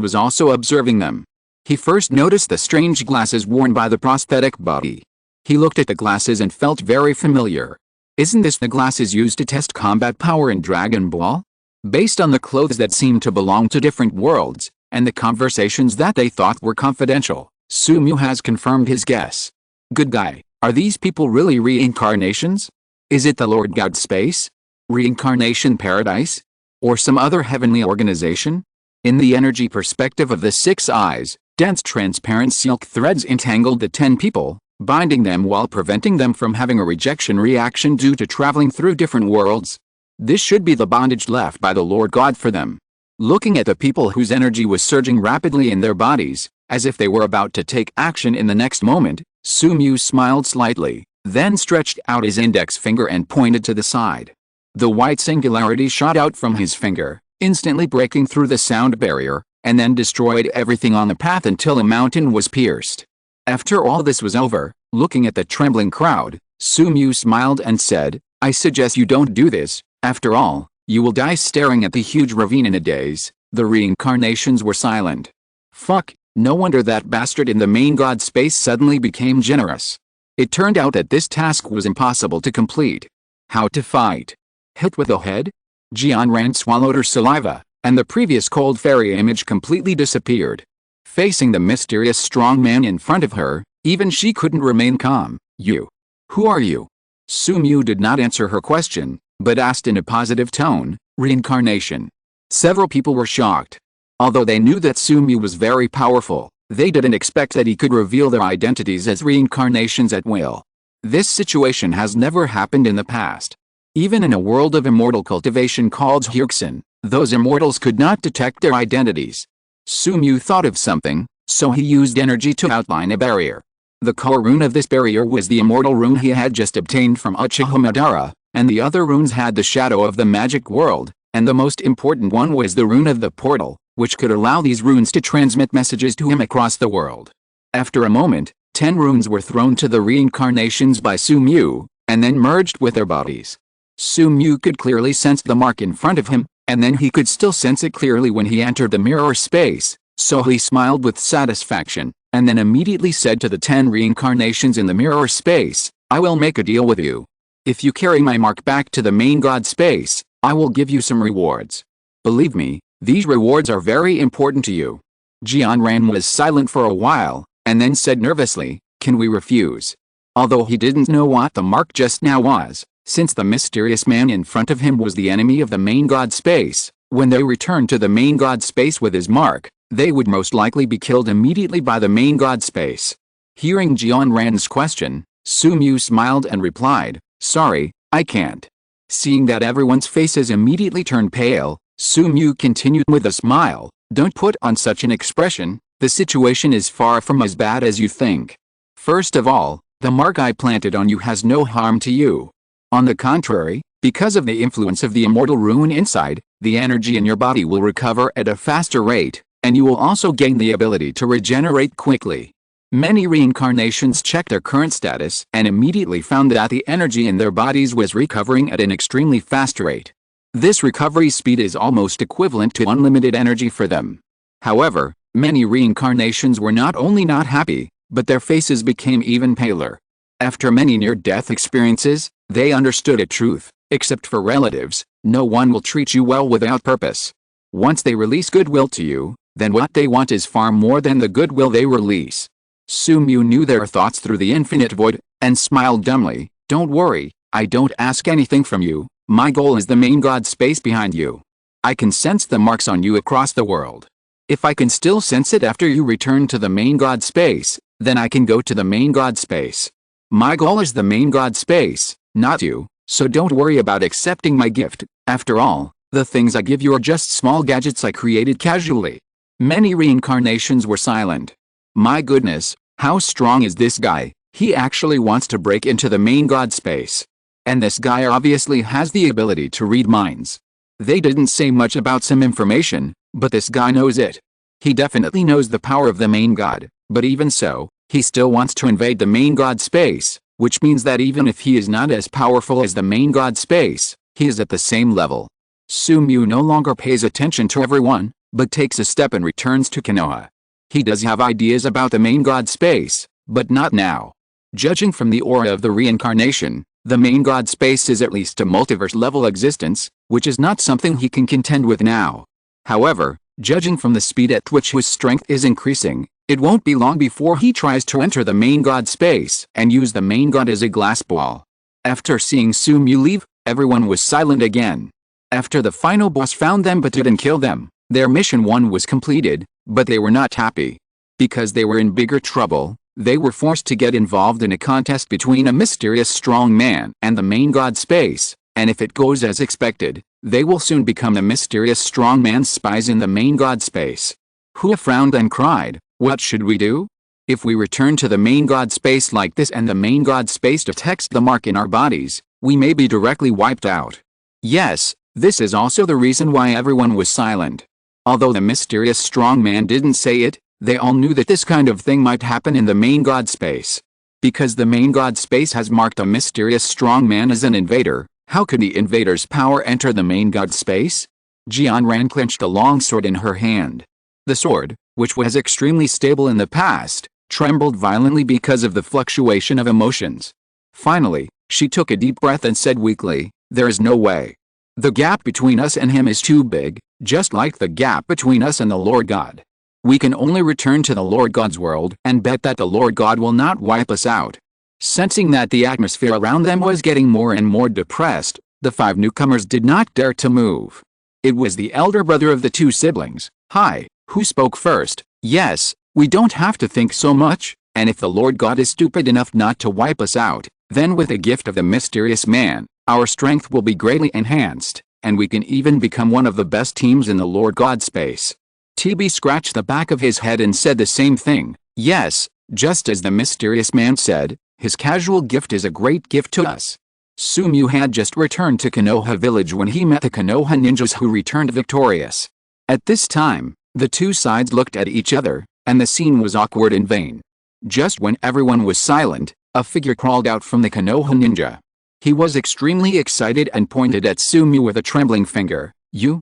was also observing them. He first noticed the strange glasses worn by the prosthetic body. He looked at the glasses and felt very familiar. Isn't this the glasses used to test combat power in Dragon Ball? Based on the clothes that seemed to belong to different worlds, and the conversations that they thought were confidential, Sumu has confirmed his guess. Good guy, are these people really reincarnations? Is it the Lord God Space? Reincarnation Paradise? Or some other heavenly organization? In the energy perspective of the 6 eyes, dense transparent silk threads entangled the 10 people, binding them while preventing them from having a rejection reaction due to traveling through different worlds. This should be the bondage left by the Lord God for them. Looking at the people whose energy was surging rapidly in their bodies, as if they were about to take action in the next moment, Sumu smiled slightly, then stretched out his index finger and pointed to the side. The white singularity shot out from his finger, instantly breaking through the sound barrier, and then destroyed everything on the path until a mountain was pierced. After all this was over, looking at the trembling crowd, Sumu smiled and said, "I suggest you don't do this. After all, you will die staring at the huge ravine in a daze." The reincarnations were silent. Fuck, no wonder that bastard in the main god space suddenly became generous. It turned out that this task was impossible to complete. How to fight? Hit with the head? Jianran swallowed her saliva, and the previous cold fairy image completely disappeared. Facing the mysterious strong man in front of her, even she couldn't remain calm. "You. Who are you?" Sumu did not answer her question, but asked in a positive tone, "Reincarnation." Several people were shocked. Although they knew that Sumu was very powerful, they didn't expect that he could reveal their identities as reincarnations at will. This situation has never happened in the past. Even in a world of immortal cultivation called Hyuxin, those immortals could not detect their identities. Sumu thought of something, so he used energy to outline a barrier. The core rune of this barrier was the immortal rune he had just obtained from Uchiha Madara, and the other runes had the shadow of the magic world, and the most important one was the rune of the portal, which could allow these runes to transmit messages to him across the world. After a moment, 10 runes were thrown to the reincarnations by Sumu, and then merged with their bodies. Sumu could clearly sense the mark in front of him, and then he could still sense it clearly when he entered the mirror space, so he smiled with satisfaction, and then immediately said to the 10 reincarnations in the mirror space, "I will make a deal with you. If you carry my mark back to the main god space, I will give you some rewards. Believe me, these rewards are very important to you." Jianran was silent for a while, and then said nervously, "Can we refuse?" Although he didn't know what the mark just now was, since the mysterious man in front of him was the enemy of the main god space, when they returned to the main god space with his mark, they would most likely be killed immediately by the main god space. Hearing Jianran's question, Sumu smiled and replied, "Sorry, I can't." Seeing that everyone's faces immediately turned pale, Sumu continued with a smile, "Don't put on such an expression, the situation is far from as bad as you think. First of all, the mark I planted on you has no harm to you. On the contrary, because of the influence of the immortal rune inside, the energy in your body will recover at a faster rate, and you will also gain the ability to regenerate quickly." Many reincarnations checked their current status and immediately found that the energy in their bodies was recovering at an extremely fast rate. This recovery speed is almost equivalent to unlimited energy for them. However, many reincarnations were not only not happy, but their faces became even paler. After many near-death experiences, they understood a truth: except for relatives, no one will treat you well without purpose. Once they release goodwill to you, then what they want is far more than the goodwill they release. Sumu knew their thoughts through the infinite void, and smiled dumbly, "Don't worry, I don't ask anything from you, my goal is the main god space behind you. I can sense the marks on you across the world. If I can still sense it after you return to the main god space, then I can go to the main god space. My goal is the main god space, not you, so don't worry about accepting my gift. After all, the things I give you are just small gadgets I created casually." Many reincarnations were silent. My goodness, how strong is this guy? He actually wants to break into the main god space. And this guy obviously has the ability to read minds. They didn't say much about some information, but this guy knows it. He definitely knows the power of the main god, but even so, he still wants to invade the main god space, which means that even if he is not as powerful as the main god space, he is at the same level. Sumu no longer pays attention to everyone, but takes a step and returns to Konoha. He does have ideas about the main god space, but not now. Judging from the aura of the reincarnation, the main god space is at least a multiverse-level existence, which is not something he can contend with now. However, judging from the speed at which his strength is increasing, it won't be long before he tries to enter the main god space and use the main god as a glass ball. After seeing Sumu leave, everyone was silent again. After the final boss found them but didn't kill them, their mission 1 was completed, but they were not happy. Because they were in bigger trouble, they were forced to get involved in a contest between a mysterious strong man and the main god space, and if it goes as expected, they will soon become the mysterious strong man's spies in the main god space. Hua frowned and cried, "What should we do? If we return to the main god space like this and the main god space detects the mark in our bodies, we may be directly wiped out." Yes, this is also the reason why everyone was silent. Although the mysterious strong man didn't say it, they all knew that this kind of thing might happen in the main god space. Because the main god space has marked a mysterious strong man as an invader, how could the invader's power enter the main god space? Jianran clenched a long sword in her hand. The sword, which was extremely stable in the past, trembled violently because of the fluctuation of emotions. Finally, she took a deep breath and said weakly, "There is no way. The gap between us and him is too big, just like the gap between us and the Lord God. We can only return to the Lord God's world and bet that the Lord God will not wipe us out." Sensing that the atmosphere around them was getting more and more depressed, the 5 newcomers did not dare to move. It was the elder brother of the 2 siblings, Hai, who spoke first. "Yes, we don't have to think so much, and if the Lord God is stupid enough not to wipe us out, then with the gift of the mysterious man, our strength will be greatly enhanced, and we can even become one of the best teams in the Lord God space." TB scratched the back of his head and said the same thing. "Yes, just as the mysterious man said, his casual gift is a great gift to us." Sumu had just returned to Konoha village when he met the Konoha ninjas who returned victorious. At this time, the 2 sides looked at each other, and the scene was awkward and vain. Just when everyone was silent, a figure crawled out from the Konoha ninja. He was extremely excited and pointed at Sumu with a trembling finger. You,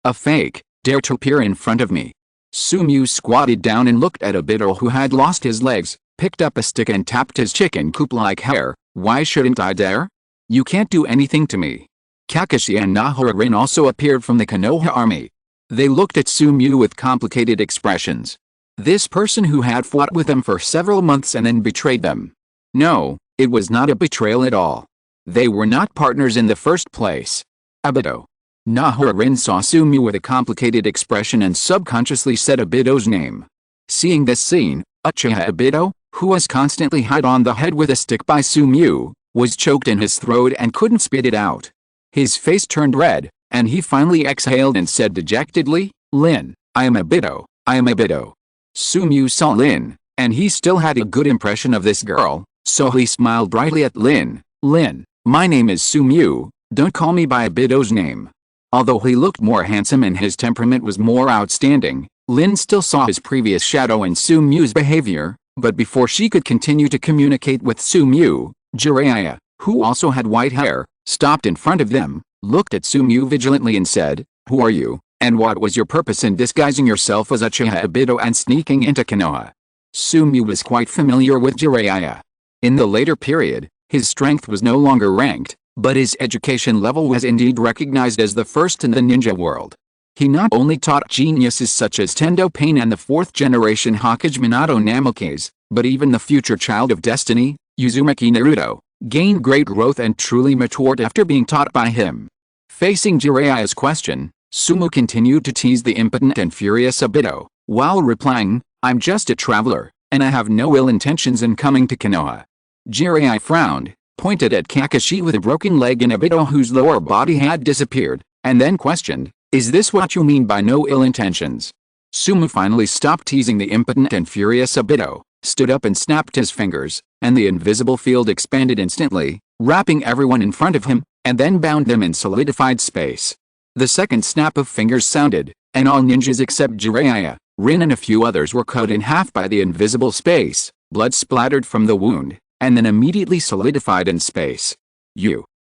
a fake, dare to appear in front of me." Sumu squatted down and looked at Obito who had lost his legs, picked up a stick and tapped his chicken coop-like hair. "Why shouldn't I dare? You can't do anything to me." Kakashi and Nahara-rin also appeared from the Konoha army. They looked at Sumu with complicated expressions. This person who had fought with them for several months and then betrayed them. No, it was not a betrayal at all. They were not partners in the first place. Obito. Nahara-rin saw Sumu with a complicated expression and subconsciously said Obito's name. Seeing this scene, Uchiha Obito, who was constantly hit on the head with a stick by Sumu, was choked in his throat and couldn't spit it out. His face turned red, and he finally exhaled and said dejectedly, "Lin, I am Obito, I am Obito." Sumu saw Lin, and he still had a good impression of this girl, so he smiled brightly at Lin. "Lin, my name is Sumu, don't call me by Obito's name." Although he looked more handsome and his temperament was more outstanding, Lin still saw his previous shadow in Sumu's behavior, but before she could continue to communicate with Sumu, Jiraiya, who also had white hair, stopped in front of them, looked at Sumu vigilantly and said, "Who are you, and what was your purpose in disguising yourself as Uchiha Obito and sneaking into Konoha?" Sumu was quite familiar with Jiraiya. In the later period, his strength was no longer ranked, but his education level was indeed recognized as the first in the ninja world. He not only taught geniuses such as Tendo Pain and the 4th generation Hokage Minato Namikaze, but even the future child of destiny, Uzumaki Naruto, gained great growth and truly matured after being taught by him. Facing Jiraiya's question, Sumu continued to tease the impotent and furious Obito, while replying, "I'm just a traveler, and I have no ill intentions in coming to Konoha." Jiraiya frowned, pointed at Kakashi with a broken leg and Obito whose lower body had disappeared, and then questioned, "Is this what you mean by no ill intentions?" Sumu finally stopped teasing the impotent and furious Obito, stood up and snapped his fingers, and the invisible field expanded instantly, wrapping everyone in front of him, and then bound them in solidified space. The second snap of fingers sounded, and all ninjas except Jiraiya, Rin and a few others were cut in half by the invisible space, blood splattered from the wound, and then immediately solidified in space.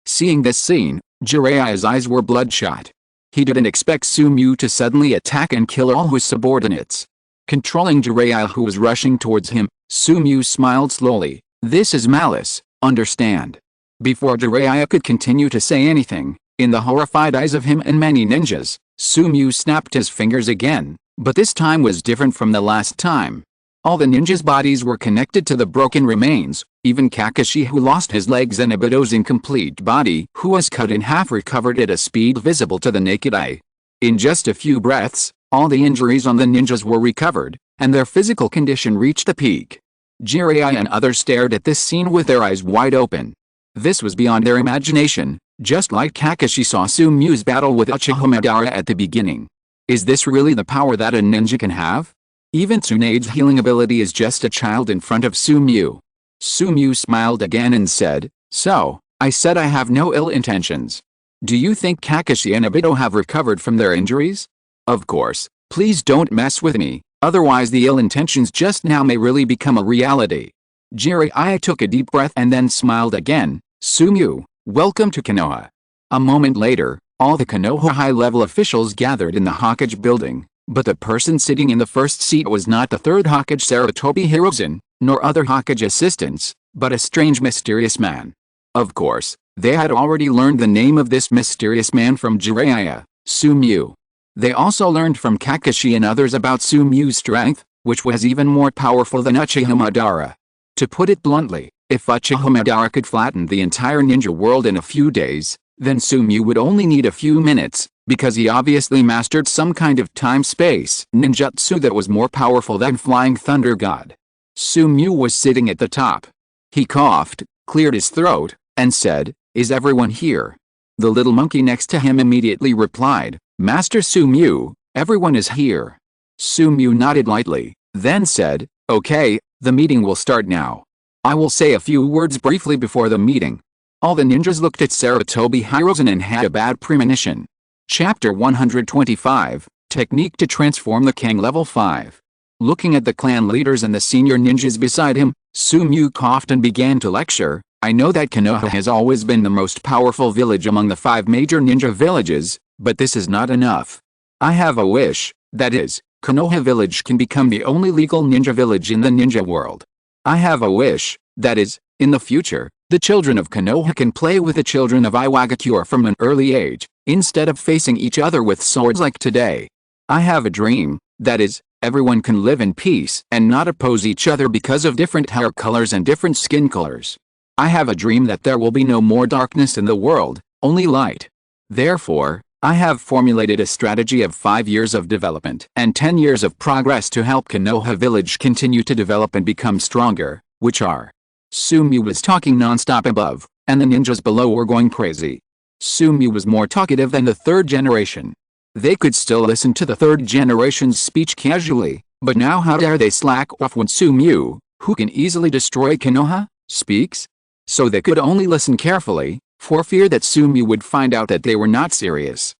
Seeing this scene, Jiraiya's eyes were bloodshot. He didn't expect Sumu to suddenly attack and kill all his subordinates. Controlling Jiraiya who was rushing towards him, Sumu smiled slowly. This is malice, understand? Before Jiraiya could continue to say anything, in the horrified eyes of him and many ninjas, Sumu snapped his fingers again, but this time was different from the last time. All the ninjas' bodies were connected to the broken remains, even Kakashi who lost his legs and Obito's incomplete body who was cut in half recovered at a speed visible to the naked eye. In just a few breaths, all the injuries on the ninjas were recovered, and their physical condition reached a peak. Jiraiya and others stared at this scene with their eyes wide open. This was beyond their imagination, just like Kakashi saw Sumu's battle with Uchiha Madara at the beginning. Is this really the power that a ninja can have? Even Tsunade's healing ability is just a child in front of Sumu. Sumu smiled again and said, "So, I said I have no ill intentions. Do you think Kakashi and Obito have recovered from their injuries? Of course, please don't mess with me, otherwise the ill intentions just now may really become a reality." Jiraiya took a deep breath and then smiled again. "Sumu, welcome to Konoha." A moment later, all the Konoha high-level officials gathered in the Hokage building. But the person sitting in the first seat was not the third Hokage Sarutobi Hiruzen, nor other Hokage assistants, but a strange mysterious man. Of course, they had already learned the name of this mysterious man from Jiraiya, Sumu. They also learned from Kakashi and others about Sumu's strength, which was even more powerful than Uchiha Madara. To put it bluntly, if Uchiha Madara could flatten the entire ninja world in a few days, then Sumu would only need a few minutes, because he obviously mastered some kind of time-space ninjutsu that was more powerful than Flying Thunder God. Sumu was sitting at the top. He coughed, cleared his throat, and said, "Is everyone here?" The little monkey next to him immediately replied, "Master Sumu, everyone is here." Sumu nodded lightly, then said, "Okay, the meeting will start now. I will say a few words briefly before the meeting." All the ninjas looked at Sarutobi Hiruzen and had a bad premonition. Chapter 125, Technique to Transform the King Level 5. Looking at the clan leaders and the senior ninjas beside him, Sumu coughed and began to lecture. "I know that Konoha has always been the most powerful village among the 5 major ninja villages, but this is not enough. I have a wish, that is, Konoha village can become the only legal ninja village in the ninja world. I have a wish, that is, in the future, the children of Konoha can play with the children of Iwagakure from an early age, instead of facing each other with swords like today. I have a dream, that is, everyone can live in peace and not oppose each other because of different hair colors and different skin colors. I have a dream that there will be no more darkness in the world, only light. Therefore, I have formulated a strategy of 5 years of development and 10 years of progress to help Konoha village continue to develop and become stronger, which are..." Sumu was talking non-stop above, and the ninjas below were going crazy. Sumu was more talkative than the third generation. They could still listen to the third generation's speech casually, but now how dare they slack off when Sumu, who can easily destroy Konoha, speaks? So they could only listen carefully, for fear that Sumu would find out that they were not serious.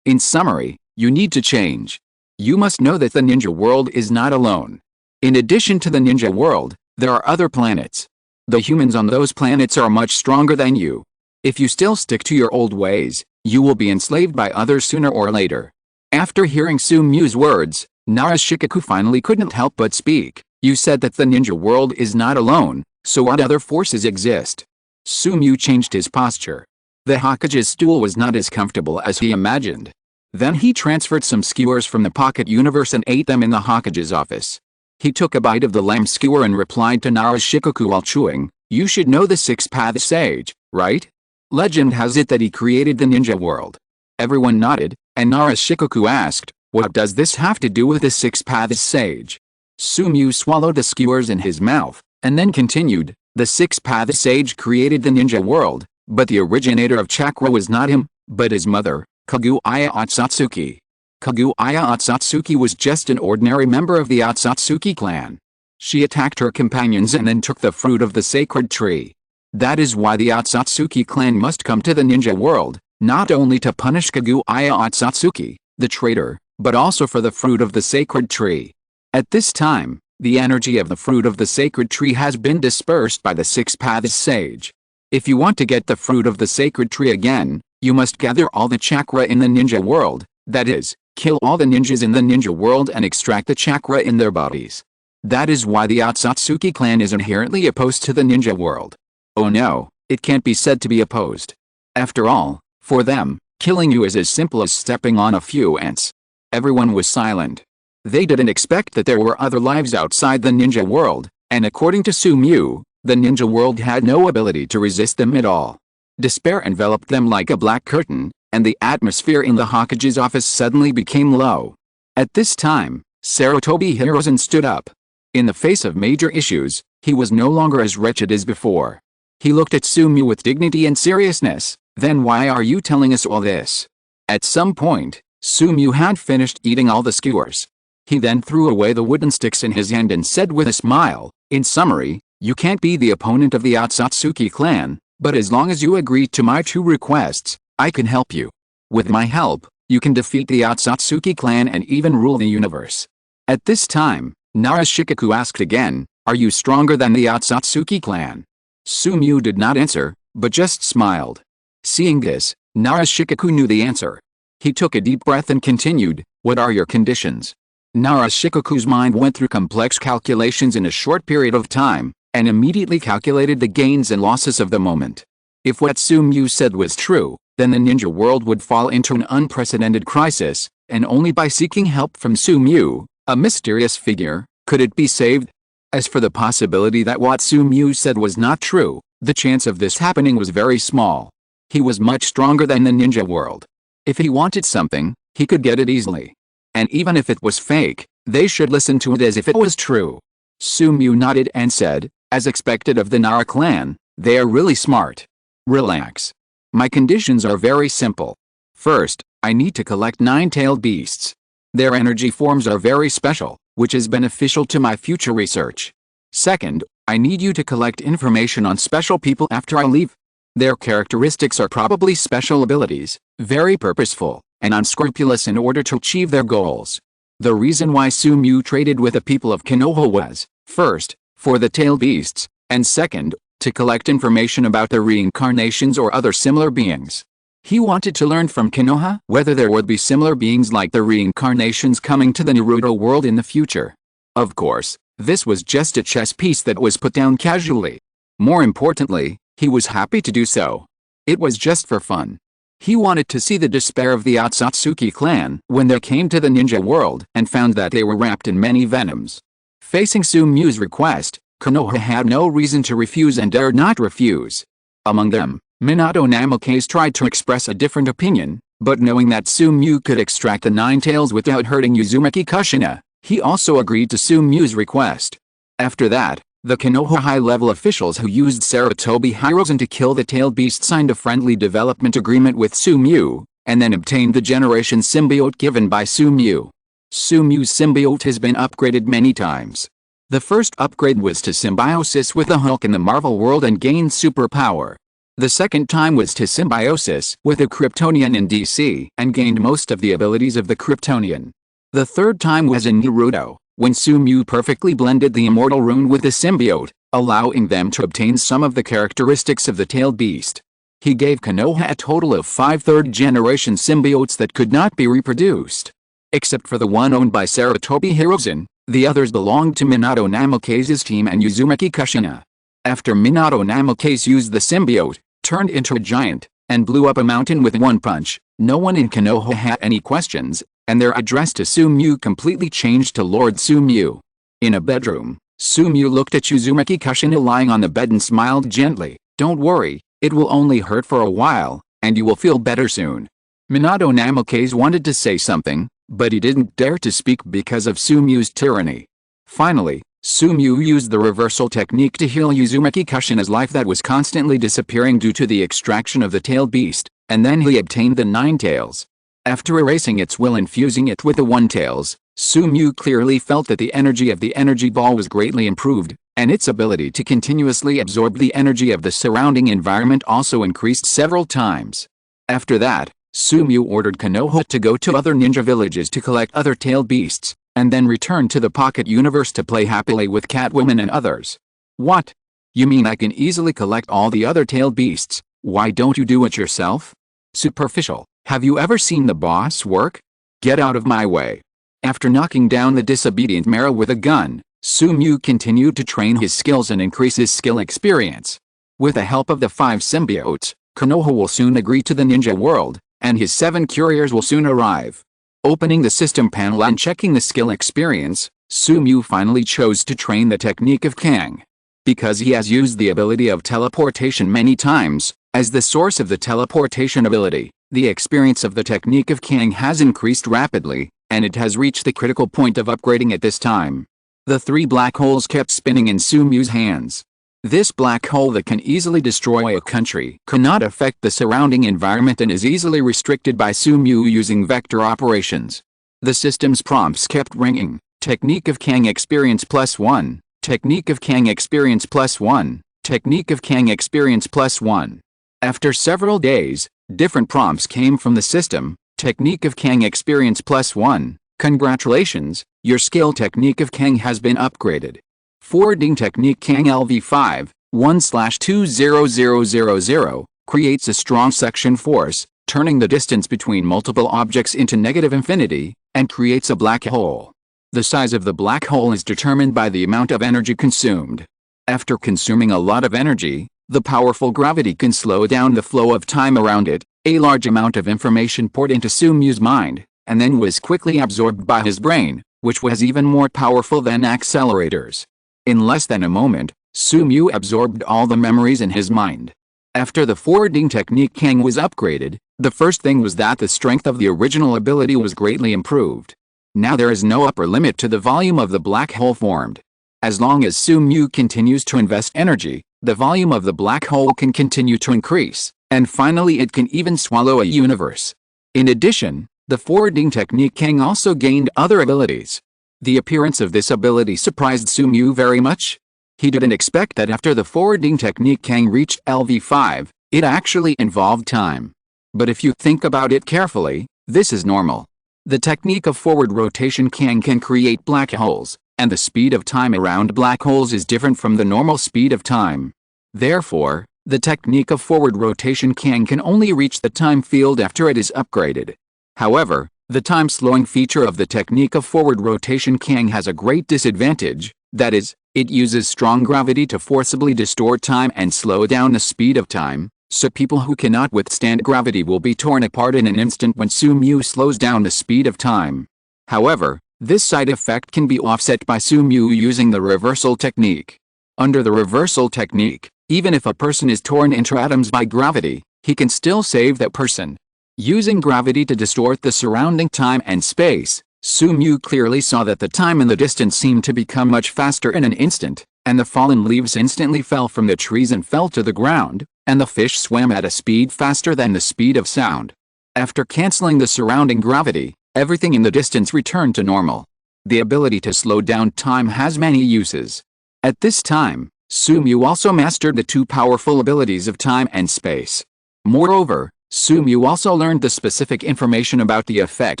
In summary, you need to change. You must know that the ninja world is not alone. In addition to the ninja world, there are other planets. The humans on those planets are much stronger than you. If you still stick to your old ways, you will be enslaved by others sooner or later. After hearing Sumu's words, Narashikaku finally couldn't help but speak. "You said that the ninja world is not alone, so what other forces exist?" Sumu changed his posture. The Hokage's stool was not as comfortable as he imagined. Then he transferred some skewers from the pocket universe and ate them in the Hokage's office. He took a bite of the lamb skewer and replied to Narashikaku while chewing, "You should know the Six-Path Sage, right? Legend has it that he created the ninja world." Everyone nodded, and Narashikaku asked, "What does this have to do with the Six-Path Sage?" Sumu swallowed the skewers in his mouth, and then continued, "The Six-Path Sage created the ninja world, but the originator of chakra was not him, but his mother, Kaguya Otsutsuki. Kaguya Otsutsuki was just an ordinary member of the Otsutsuki clan. She attacked her companions and then took the fruit of the sacred tree. That is why the Otsutsuki clan must come to the ninja world, not only to punish Kaguya Otsutsuki, the traitor, but also for the fruit of the sacred tree. At this time, the energy of the fruit of the sacred tree has been dispersed by the Six Paths Sage. If you want to get the fruit of the sacred tree again, you must gather all the chakra in the ninja world, that is, kill all the ninjas in the ninja world and extract the chakra in their bodies. That is why the Otsutsuki clan is inherently opposed to the ninja world. Oh no, it can't be said to be opposed. After all, for them, killing you is as simple as stepping on a few ants. Everyone was silent. They didn't expect that there were other lives outside the ninja world, and according to Sumiu, the ninja world had no ability to resist them at all. Despair enveloped them like a black curtain, and the atmosphere in the Hokage's office suddenly became low. At this time, Sarutobi Hiruzen stood up. In the face of major issues, he was no longer as wretched as before. He looked at Sumiu with dignity and seriousness. Then why are you telling us all this? At some point, Sumiu had finished eating all the skewers. He then threw away the wooden sticks in his hand and said with a smile, in summary, you can't be the opponent of the Otsutsuki clan, but as long as you agree to my 2 requests, I can help you. With my help, you can defeat the Otsutsuki clan and even rule the universe. At this time, Narashikaku asked again, are you stronger than the Otsutsuki clan? Sumiu did not answer, but just smiled. Seeing this, Narashikaku knew the answer. He took a deep breath and continued, what are your conditions? Narashikaku's mind went through complex calculations in a short period of time, and immediately calculated the gains and losses of the moment. If what Sumiu said was true, then the ninja world would fall into an unprecedented crisis, and only by seeking help from Sumiu, a mysterious figure, could it be saved. As for the possibility that what Sumiu said was not true, the chance of this happening was very small. He was much stronger than the ninja world. If he wanted something, he could get it easily. And even if it was fake, they should listen to it as if it was true. Sumiu nodded and said, as expected of the Nara clan, they are really smart. Relax. My conditions are very simple. First, I need to collect 9-tailed beasts. Their energy forms are very special, which is beneficial to my future research. Second, I need you to collect information on special people after I leave. Their characteristics are probably special abilities, very purposeful, and unscrupulous in order to achieve their goals. The reason why Sumiu traded with the people of Konoha was, first, for the tailed beasts, and second, to collect information about the reincarnations or other similar beings. He wanted to learn from Konoha whether there would be similar beings like the reincarnations coming to the Naruto world in the future. Of course, this was just a chess piece that was put down casually. More importantly, he was happy to do so. It was just for fun. He wanted to see the despair of the Otsutsuki clan when they came to the ninja world and found that they were wrapped in many venoms. Facing Sumiu's request, Konoha had no reason to refuse and dared not refuse. Among them, Minato Namikaze tried to express a different opinion, but knowing that Sumiu could extract the 9 tails without hurting Uzumaki Kushina, he also agreed to Sumiu's request. After that, the Konoha high-level officials who used Sarutobi Hiruzen to kill the tailed beast signed a friendly development agreement with Sumiu, and then obtained the generation symbiote given by Sumiu. Sumiu's symbiote has been upgraded many times. The first upgrade was to symbiosis with the Hulk in the Marvel world and gained superpower. The second time was to symbiosis with a Kryptonian in DC and gained most of the abilities of the Kryptonian. The third time was in Naruto, when Sumiu perfectly blended the immortal rune with the symbiote, allowing them to obtain some of the characteristics of the tailed beast. He gave Konoha a total of 5 third-generation symbiotes that could not be reproduced. Except for the one owned by Sarutobi Hiruzen, the others belonged to Minato Namikaze's team and Uzumaki Kushina. After Minato Namikaze used the symbiote, turned into a giant, and blew up a mountain with one punch, no one in Konoha had any questions, and their address to Sumiu completely changed to Lord Sumiu. In a bedroom, Sumiu looked at Uzumaki Kushina lying on the bed and smiled gently, "Don't worry, it will only hurt for a while, and you will feel better soon." Minato Namikaze wanted to say something, but he didn't dare to speak because of Sumiu's tyranny. Finally, Sumiu used the reversal technique to heal Uzumaki Kushina's life that was constantly disappearing due to the extraction of the tailed beast, and then he obtained the 9 tails. After erasing its will and fusing it with the 1 tails, Sumiu clearly felt that the energy of the energy ball was greatly improved, and its ability to continuously absorb the energy of the surrounding environment also increased several times. After that, Sumu ordered Konoha to go to other ninja villages to collect other tailed beasts, and then return to the pocket universe to play happily with Catwoman and others. What? You mean I can easily collect all the other tailed beasts? Why don't you do it yourself? Superficial. Have you ever seen the boss work? Get out of my way. After knocking down the disobedient Mara with a gun, Sumu continued to train his skills and increase his skill experience. With the help of the 5 symbiotes, Konoha will soon agree to the ninja world, and his 7 couriers will soon arrive. Opening the system panel and checking the skill experience, Sumu finally chose to train the technique of Kang. Because he has used the ability of teleportation many times, as the source of the teleportation ability, the experience of the technique of Kang has increased rapidly, and it has reached the critical point of upgrading at this time. The 3 black holes kept spinning in Sumu's hands. This black hole that can easily destroy a country cannot affect the surrounding environment and is easily restricted by Sumu using vector operations. The system's prompts kept ringing. Technique of Kang experience +1. Technique of Kang experience +1. Technique of Kang experience +1. After several days, different prompts came from the system. Technique of Kang experience +1. Congratulations, your skill technique of Kang has been upgraded. Forwarding technique Kang LV5, 1/20000, creates a strong suction force, turning the distance between multiple objects into negative infinity, and creates a black hole. The size of the black hole is determined by the amount of energy consumed. After consuming a lot of energy, the powerful gravity can slow down the flow of time around it. A large amount of information poured into Sumu's mind, and then was quickly absorbed by his brain, which was even more powerful than accelerators. In less than a moment, Sumu absorbed all the memories in his mind. After the forwarding technique Kang was upgraded, the first thing was that the strength of the original ability was greatly improved. Now there is no upper limit to the volume of the black hole formed. As long as Sumu continues to invest energy, the volume of the black hole can continue to increase, and finally it can even swallow a universe. In addition, the forwarding technique Kang also gained other abilities. The appearance of this ability surprised Sumu very much. He didn't expect that after the forwarding technique Kang reached LV5, it actually involved time. But if you think about it carefully, this is normal. The technique of forward rotation Kang can create black holes, and the speed of time around black holes is different from the normal speed of time. Therefore, the technique of forward rotation Kang can only reach the time field after it is upgraded. However, the time-slowing feature of the technique of forward rotation Kang has a great disadvantage, that is, it uses strong gravity to forcibly distort time and slow down the speed of time, so people who cannot withstand gravity will be torn apart in an instant when Sumu slows down the speed of time. However, this side effect can be offset by Sumu using the reversal technique. Under the reversal technique, even if a person is torn into atoms by gravity, he can still save that person. Using gravity to distort the surrounding time and space, Sumu clearly saw that the time and the distance seemed to become much faster in an instant, and the fallen leaves instantly fell from the trees and fell to the ground, and the fish swam at a speed faster than the speed of sound. After canceling the surrounding gravity, everything in the distance returned to normal. The ability to slow down time has many uses. At this time, Sumu also mastered the 2 powerful abilities of time and space. Moreover, Sumu also learned the specific information about the effect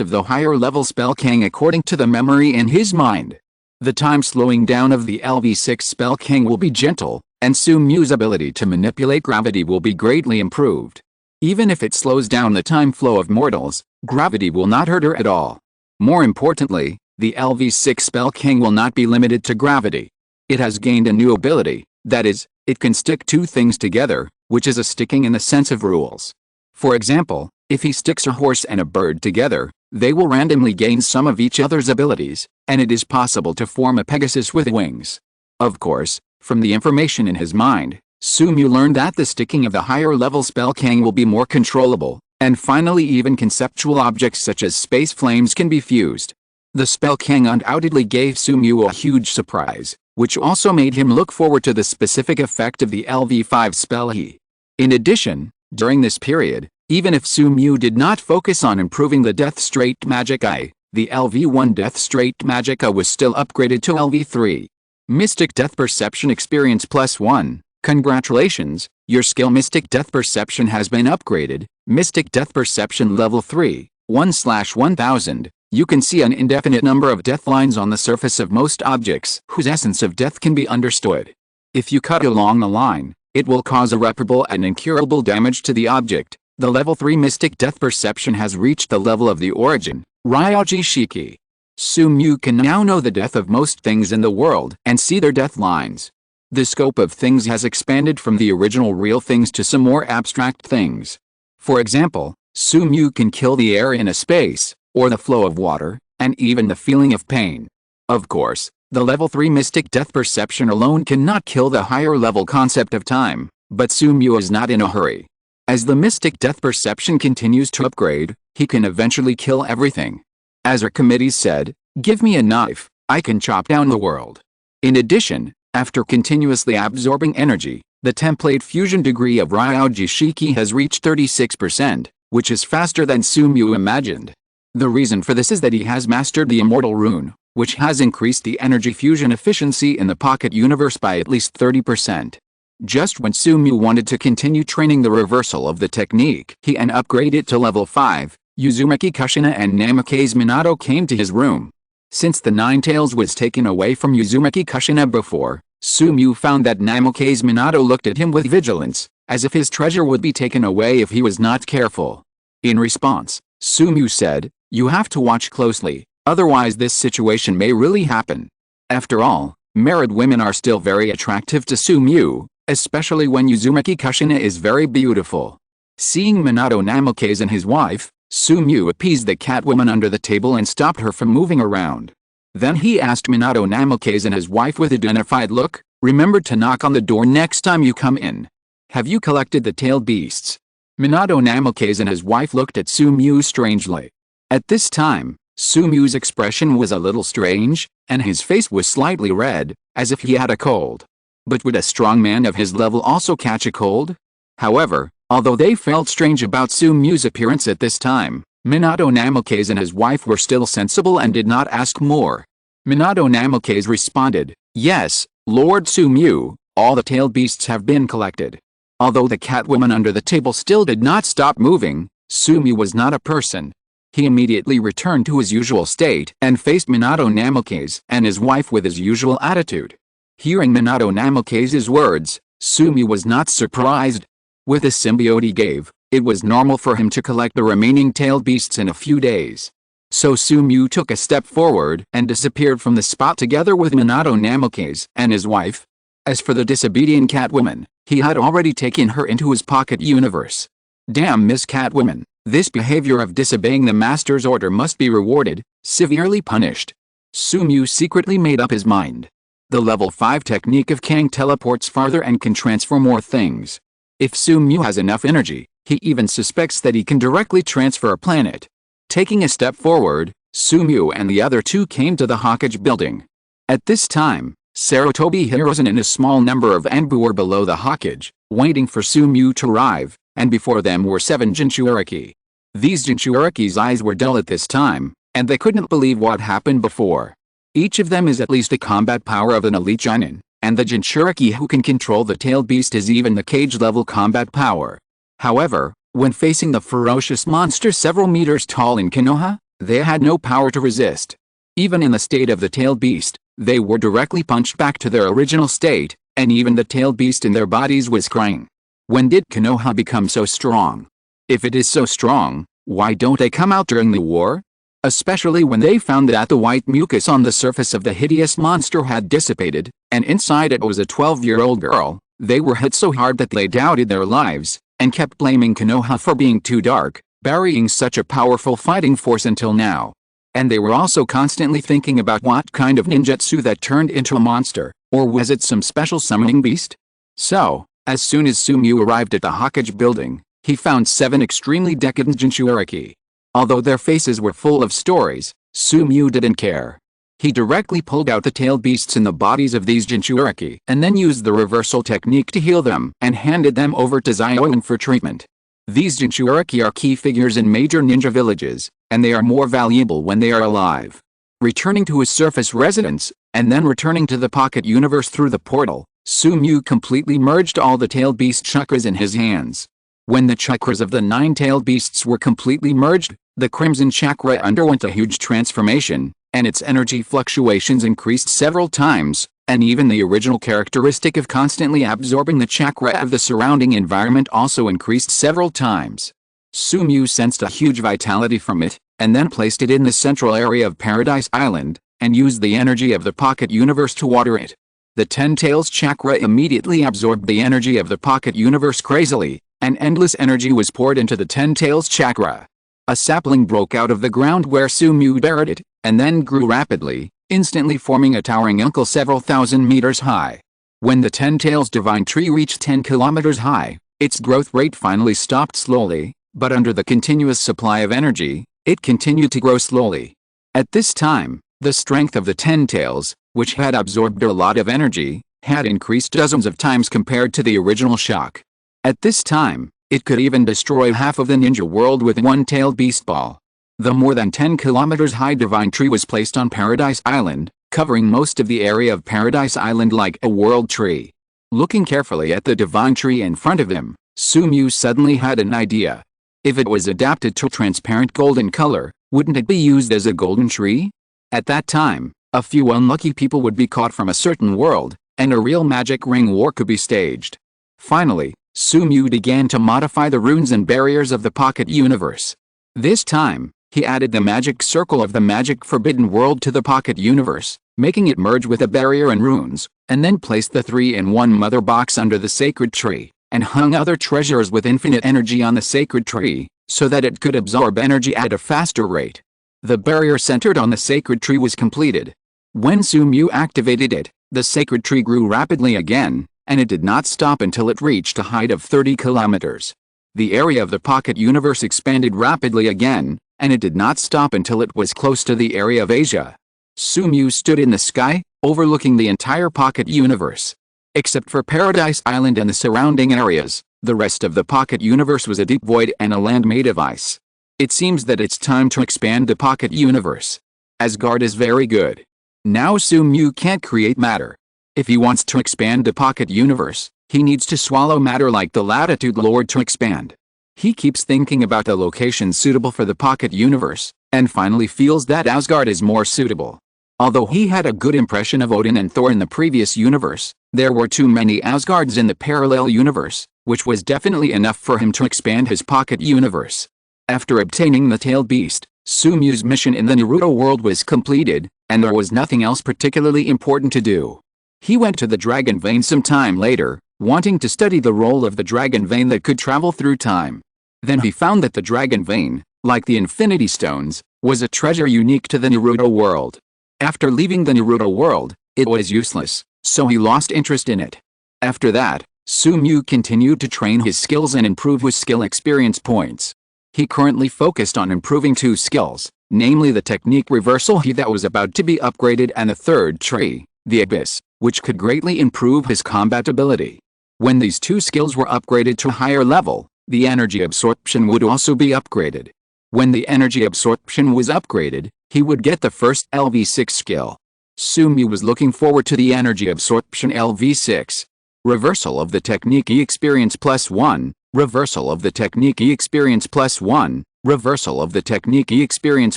of the higher-level spell Kang according to the memory in his mind. The time slowing down of the LV6 spell Kang will be gentle, and Sumu's ability to manipulate gravity will be greatly improved. Even if it slows down the time flow of mortals, gravity will not hurt her at all. More importantly, the LV6 spell Kang will not be limited to gravity. It has gained a new ability, that is, it can stick 2 things together, which is a sticking in the sense of rules. For example, if he sticks a horse and a bird together, they will randomly gain some of each other's abilities, and it is possible to form a Pegasus with wings. Of course, from the information in his mind, Sumu learned that the sticking of the higher-level spell Kang will be more controllable, and finally even conceptual objects such as space flames can be fused. The spell Kang undoubtedly gave Sumu a huge surprise, which also made him look forward to the specific effect of the LV5 spell he. In addition, during this period, even if Sumu did not focus on improving the Death Straight Magic Eye, the LV1 Death Straight Magic Eye was still upgraded to LV3. Mystic Death Perception Experience +1. Congratulations, your skill Mystic Death Perception has been upgraded. Mystic Death Perception Level 3, 1/1000. You can see an indefinite number of death lines on the surface of most objects whose essence of death can be understood. If you cut along the line, it will cause irreparable and incurable damage to the object. The Level 3 Mystic Death Perception has reached the level of the origin, Ryougi Shiki. Sumu can now know the death of most things in the world and see their death lines. The scope of things has expanded from the original real things to some more abstract things. For example, Sumu can kill the air in a space, or the flow of water, and even the feeling of pain. Of course, the Level 3 Mystic Death Perception alone cannot kill the higher level concept of time, but Sumu is not in a hurry. As the Mystic Death Perception continues to upgrade, he can eventually kill everything. As Archimedes said, "Give me a knife, I can chop down the world." In addition, after continuously absorbing energy, the template fusion degree of Ryougi Shiki has reached 36%, which is faster than Sumu imagined. The reason for this is that he has mastered the Immortal Rune, which has increased the energy fusion efficiency in the Pocket Universe by at least 30%. Just when Sumu wanted to continue training the reversal of the technique and upgrade it to level 5, Uzumaki Kushina and Namake's Minato came to his room. Since the Nine Tails was taken away from Uzumaki Kushina before, Sumu found that Namake's Minato looked at him with vigilance, as if his treasure would be taken away if he was not careful. In response, Sumu said, "You have to watch closely, otherwise this situation may really happen." After all, married women are still very attractive to Sumu, especially when Uzumaki Kushina is very beautiful. Seeing Minato Namake's and his wife, Sumu appeased the Catwoman under the table and stopped her from moving around. Then he asked Minato Namake's and his wife with a dignified look, "Remember to knock on the door next time you come in. Have you collected the tailed beasts?" Minato Namake's and his wife looked at Sumu strangely. At this time, Sumu's expression was a little strange, and his face was slightly red, as if he had a cold. But would a strong man of his level also catch a cold? However, although they felt strange about Sumu's appearance at this time, Minato Namake's and his wife were still sensible and did not ask more. Minato Namake's responded, "Yes, Lord Sumu, all the tailed beasts have been collected." Although the Catwoman under the table still did not stop moving, Sumu was not a person. He immediately returned to his usual state and faced Minato Namake's and his wife with his usual attitude. Hearing Minato Namake's words, Sumu was not surprised. With the symbiote he gave, it was normal for him to collect the remaining tailed beasts in a few days. So Sumu took a step forward and disappeared from the spot together with Minato Namake's and his wife. As for the disobedient Catwoman, he had already taken her into his pocket universe. Damn Miss Catwoman, this behavior of disobeying the master's order must be rewarded, severely punished. Sumu secretly made up his mind. The level 5 technique of Kang teleports farther and can transfer more things. If Sumu has enough energy, he even suspects that he can directly transfer a planet. Taking a step forward, Sumu and the other two came to the Hokage building. At this time, Sarutobi Hiruzen and a small number of Anbu were below the Hokage, waiting for Sumu to arrive, and before them were 7 Jinchuriki. These Jinchuriki's eyes were dull at this time, and they couldn't believe what happened before. Each of them is at least a combat power of an elite Chunin, and the Jinchuriki who can control the tailed beast is even the cage-level combat power. However, when facing the ferocious monster several meters tall in Konoha, they had no power to resist. Even in the state of the tailed beast, they were directly punched back to their original state, and even the tailed beast in their bodies was crying. When did Konoha become so strong? If it is so strong, why don't they come out during the war? Especially when they found that the white mucus on the surface of the hideous monster had dissipated, and inside it was a 12-year-old girl, they were hit so hard that they doubted their lives, and kept blaming Konoha for being too dark, burying such a powerful fighting force until now. And they were also constantly thinking about what kind of ninjutsu that turned into a monster, or was it some special summoning beast? So, as soon as Sumu arrived at the Hokage building, he found 7 extremely decadent Jinchuriki. Although their faces were full of stories, Sumu didn't care. He directly pulled out the tailed beasts in the bodies of these Jinchuriki and then used the reversal technique to heal them and handed them over to Zioin for treatment. These Jinchuriki are key figures in major ninja villages, and they are more valuable when they are alive. Returning to his surface residence, and then returning to the pocket universe through the portal, Sumu completely merged all the tailed beast chakras in his hands. When the chakras of the nine-tailed beasts were completely merged, the Crimson Chakra underwent a huge transformation, and its energy fluctuations increased several times, and even the original characteristic of constantly absorbing the chakra of the surrounding environment also increased several times. Sumu sensed a huge vitality from it, and then placed it in the central area of Paradise Island, and used the energy of the pocket universe to water it. The Ten Tails chakra immediately absorbed the energy of the pocket universe crazily, and endless energy was poured into the Ten Tails chakra. A sapling broke out of the ground where Sumu buried it, and then grew rapidly, instantly forming a towering uncle several thousand meters high. When the Ten Tails divine tree reached 10 kilometers high, its growth rate finally stopped slowly, but under the continuous supply of energy, it continued to grow slowly. At this time, the strength of the Ten Tails, which had absorbed a lot of energy, had increased dozens of times compared to the original shock. At this time, it could even destroy half of the ninja world with one-tailed beast ball. The more than 10 kilometers high divine tree was placed on Paradise Island, covering most of the area of Paradise Island like a world tree. Looking carefully at the divine tree in front of him, Sumu suddenly had an idea. If it was adapted to transparent golden color, wouldn't it be used as a golden tree? At that time, a few unlucky people would be caught from a certain world, and a real magic ring war could be staged. Finally, Sumu began to modify the runes and barriers of the pocket universe. This time, he added the magic circle of the magic forbidden world to the pocket universe, making it merge with a barrier and runes, and then placed the 3-in-1 mother box under the sacred tree, and hung other treasures with infinite energy on the sacred tree, so that it could absorb energy at a faster rate. The barrier centered on the sacred tree was completed. When Sumu activated it, the sacred tree grew rapidly again, and it did not stop until it reached a height of 30 kilometers. The area of the pocket universe expanded rapidly again, and it did not stop until it was close to the area of Asia. Sumu stood in the sky, overlooking the entire pocket universe. Except for Paradise Island and the surrounding areas, the rest of the pocket universe was a deep void and a land made of ice. It seems that it's time to expand the pocket universe. Asgard is very good. Now Sumu can't create matter. If he wants to expand the pocket universe, he needs to swallow matter like the Latitude Lord to expand. He keeps thinking about the location suitable for the pocket universe, and finally feels that Asgard is more suitable. Although he had a good impression of Odin and Thor in the previous universe, there were too many Asgards in the parallel universe, which was definitely enough for him to expand his pocket universe. After obtaining the tailed beast, Sumu's mission in the Naruto world was completed, and there was nothing else particularly important to do. He went to the Dragon Vein some time later, wanting to study the role of the Dragon Vein that could travel through time. Then he found that the Dragon Vein, like the Infinity Stones, was a treasure unique to the Naruto world. After leaving the Naruto world, it was useless, so he lost interest in it. After that, Sumu continued to train his skills and improve his skill experience points. He currently focused on improving 2 skills, namely the technique reversal he that was about to be upgraded and the third tree, the abyss, which could greatly improve his combat ability. When these 2 skills were upgraded to a higher level, the energy absorption would also be upgraded. When the energy absorption was upgraded, he would get the first LV6 skill. Sumu was looking forward to the energy absorption LV6. Reversal of the technique E experience +1, reversal of the technique E experience +1, reversal of the technique E experience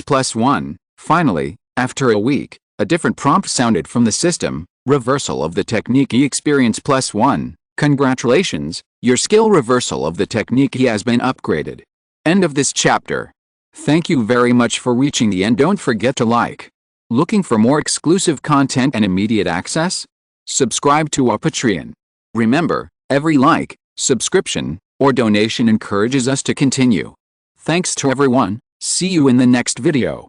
+1. Finally, after a week, a different prompt sounded from the system, reversal of the technique E experience +1. Congratulations, your skill reversal of the technique E has been upgraded. End of this chapter. Thank you very much for reaching the end. Don't forget to like. Looking for more exclusive content and immediate access? Subscribe to our Patreon. Remember, every like, subscription, or donation encourages us to continue. Thanks to everyone. See you in the next video.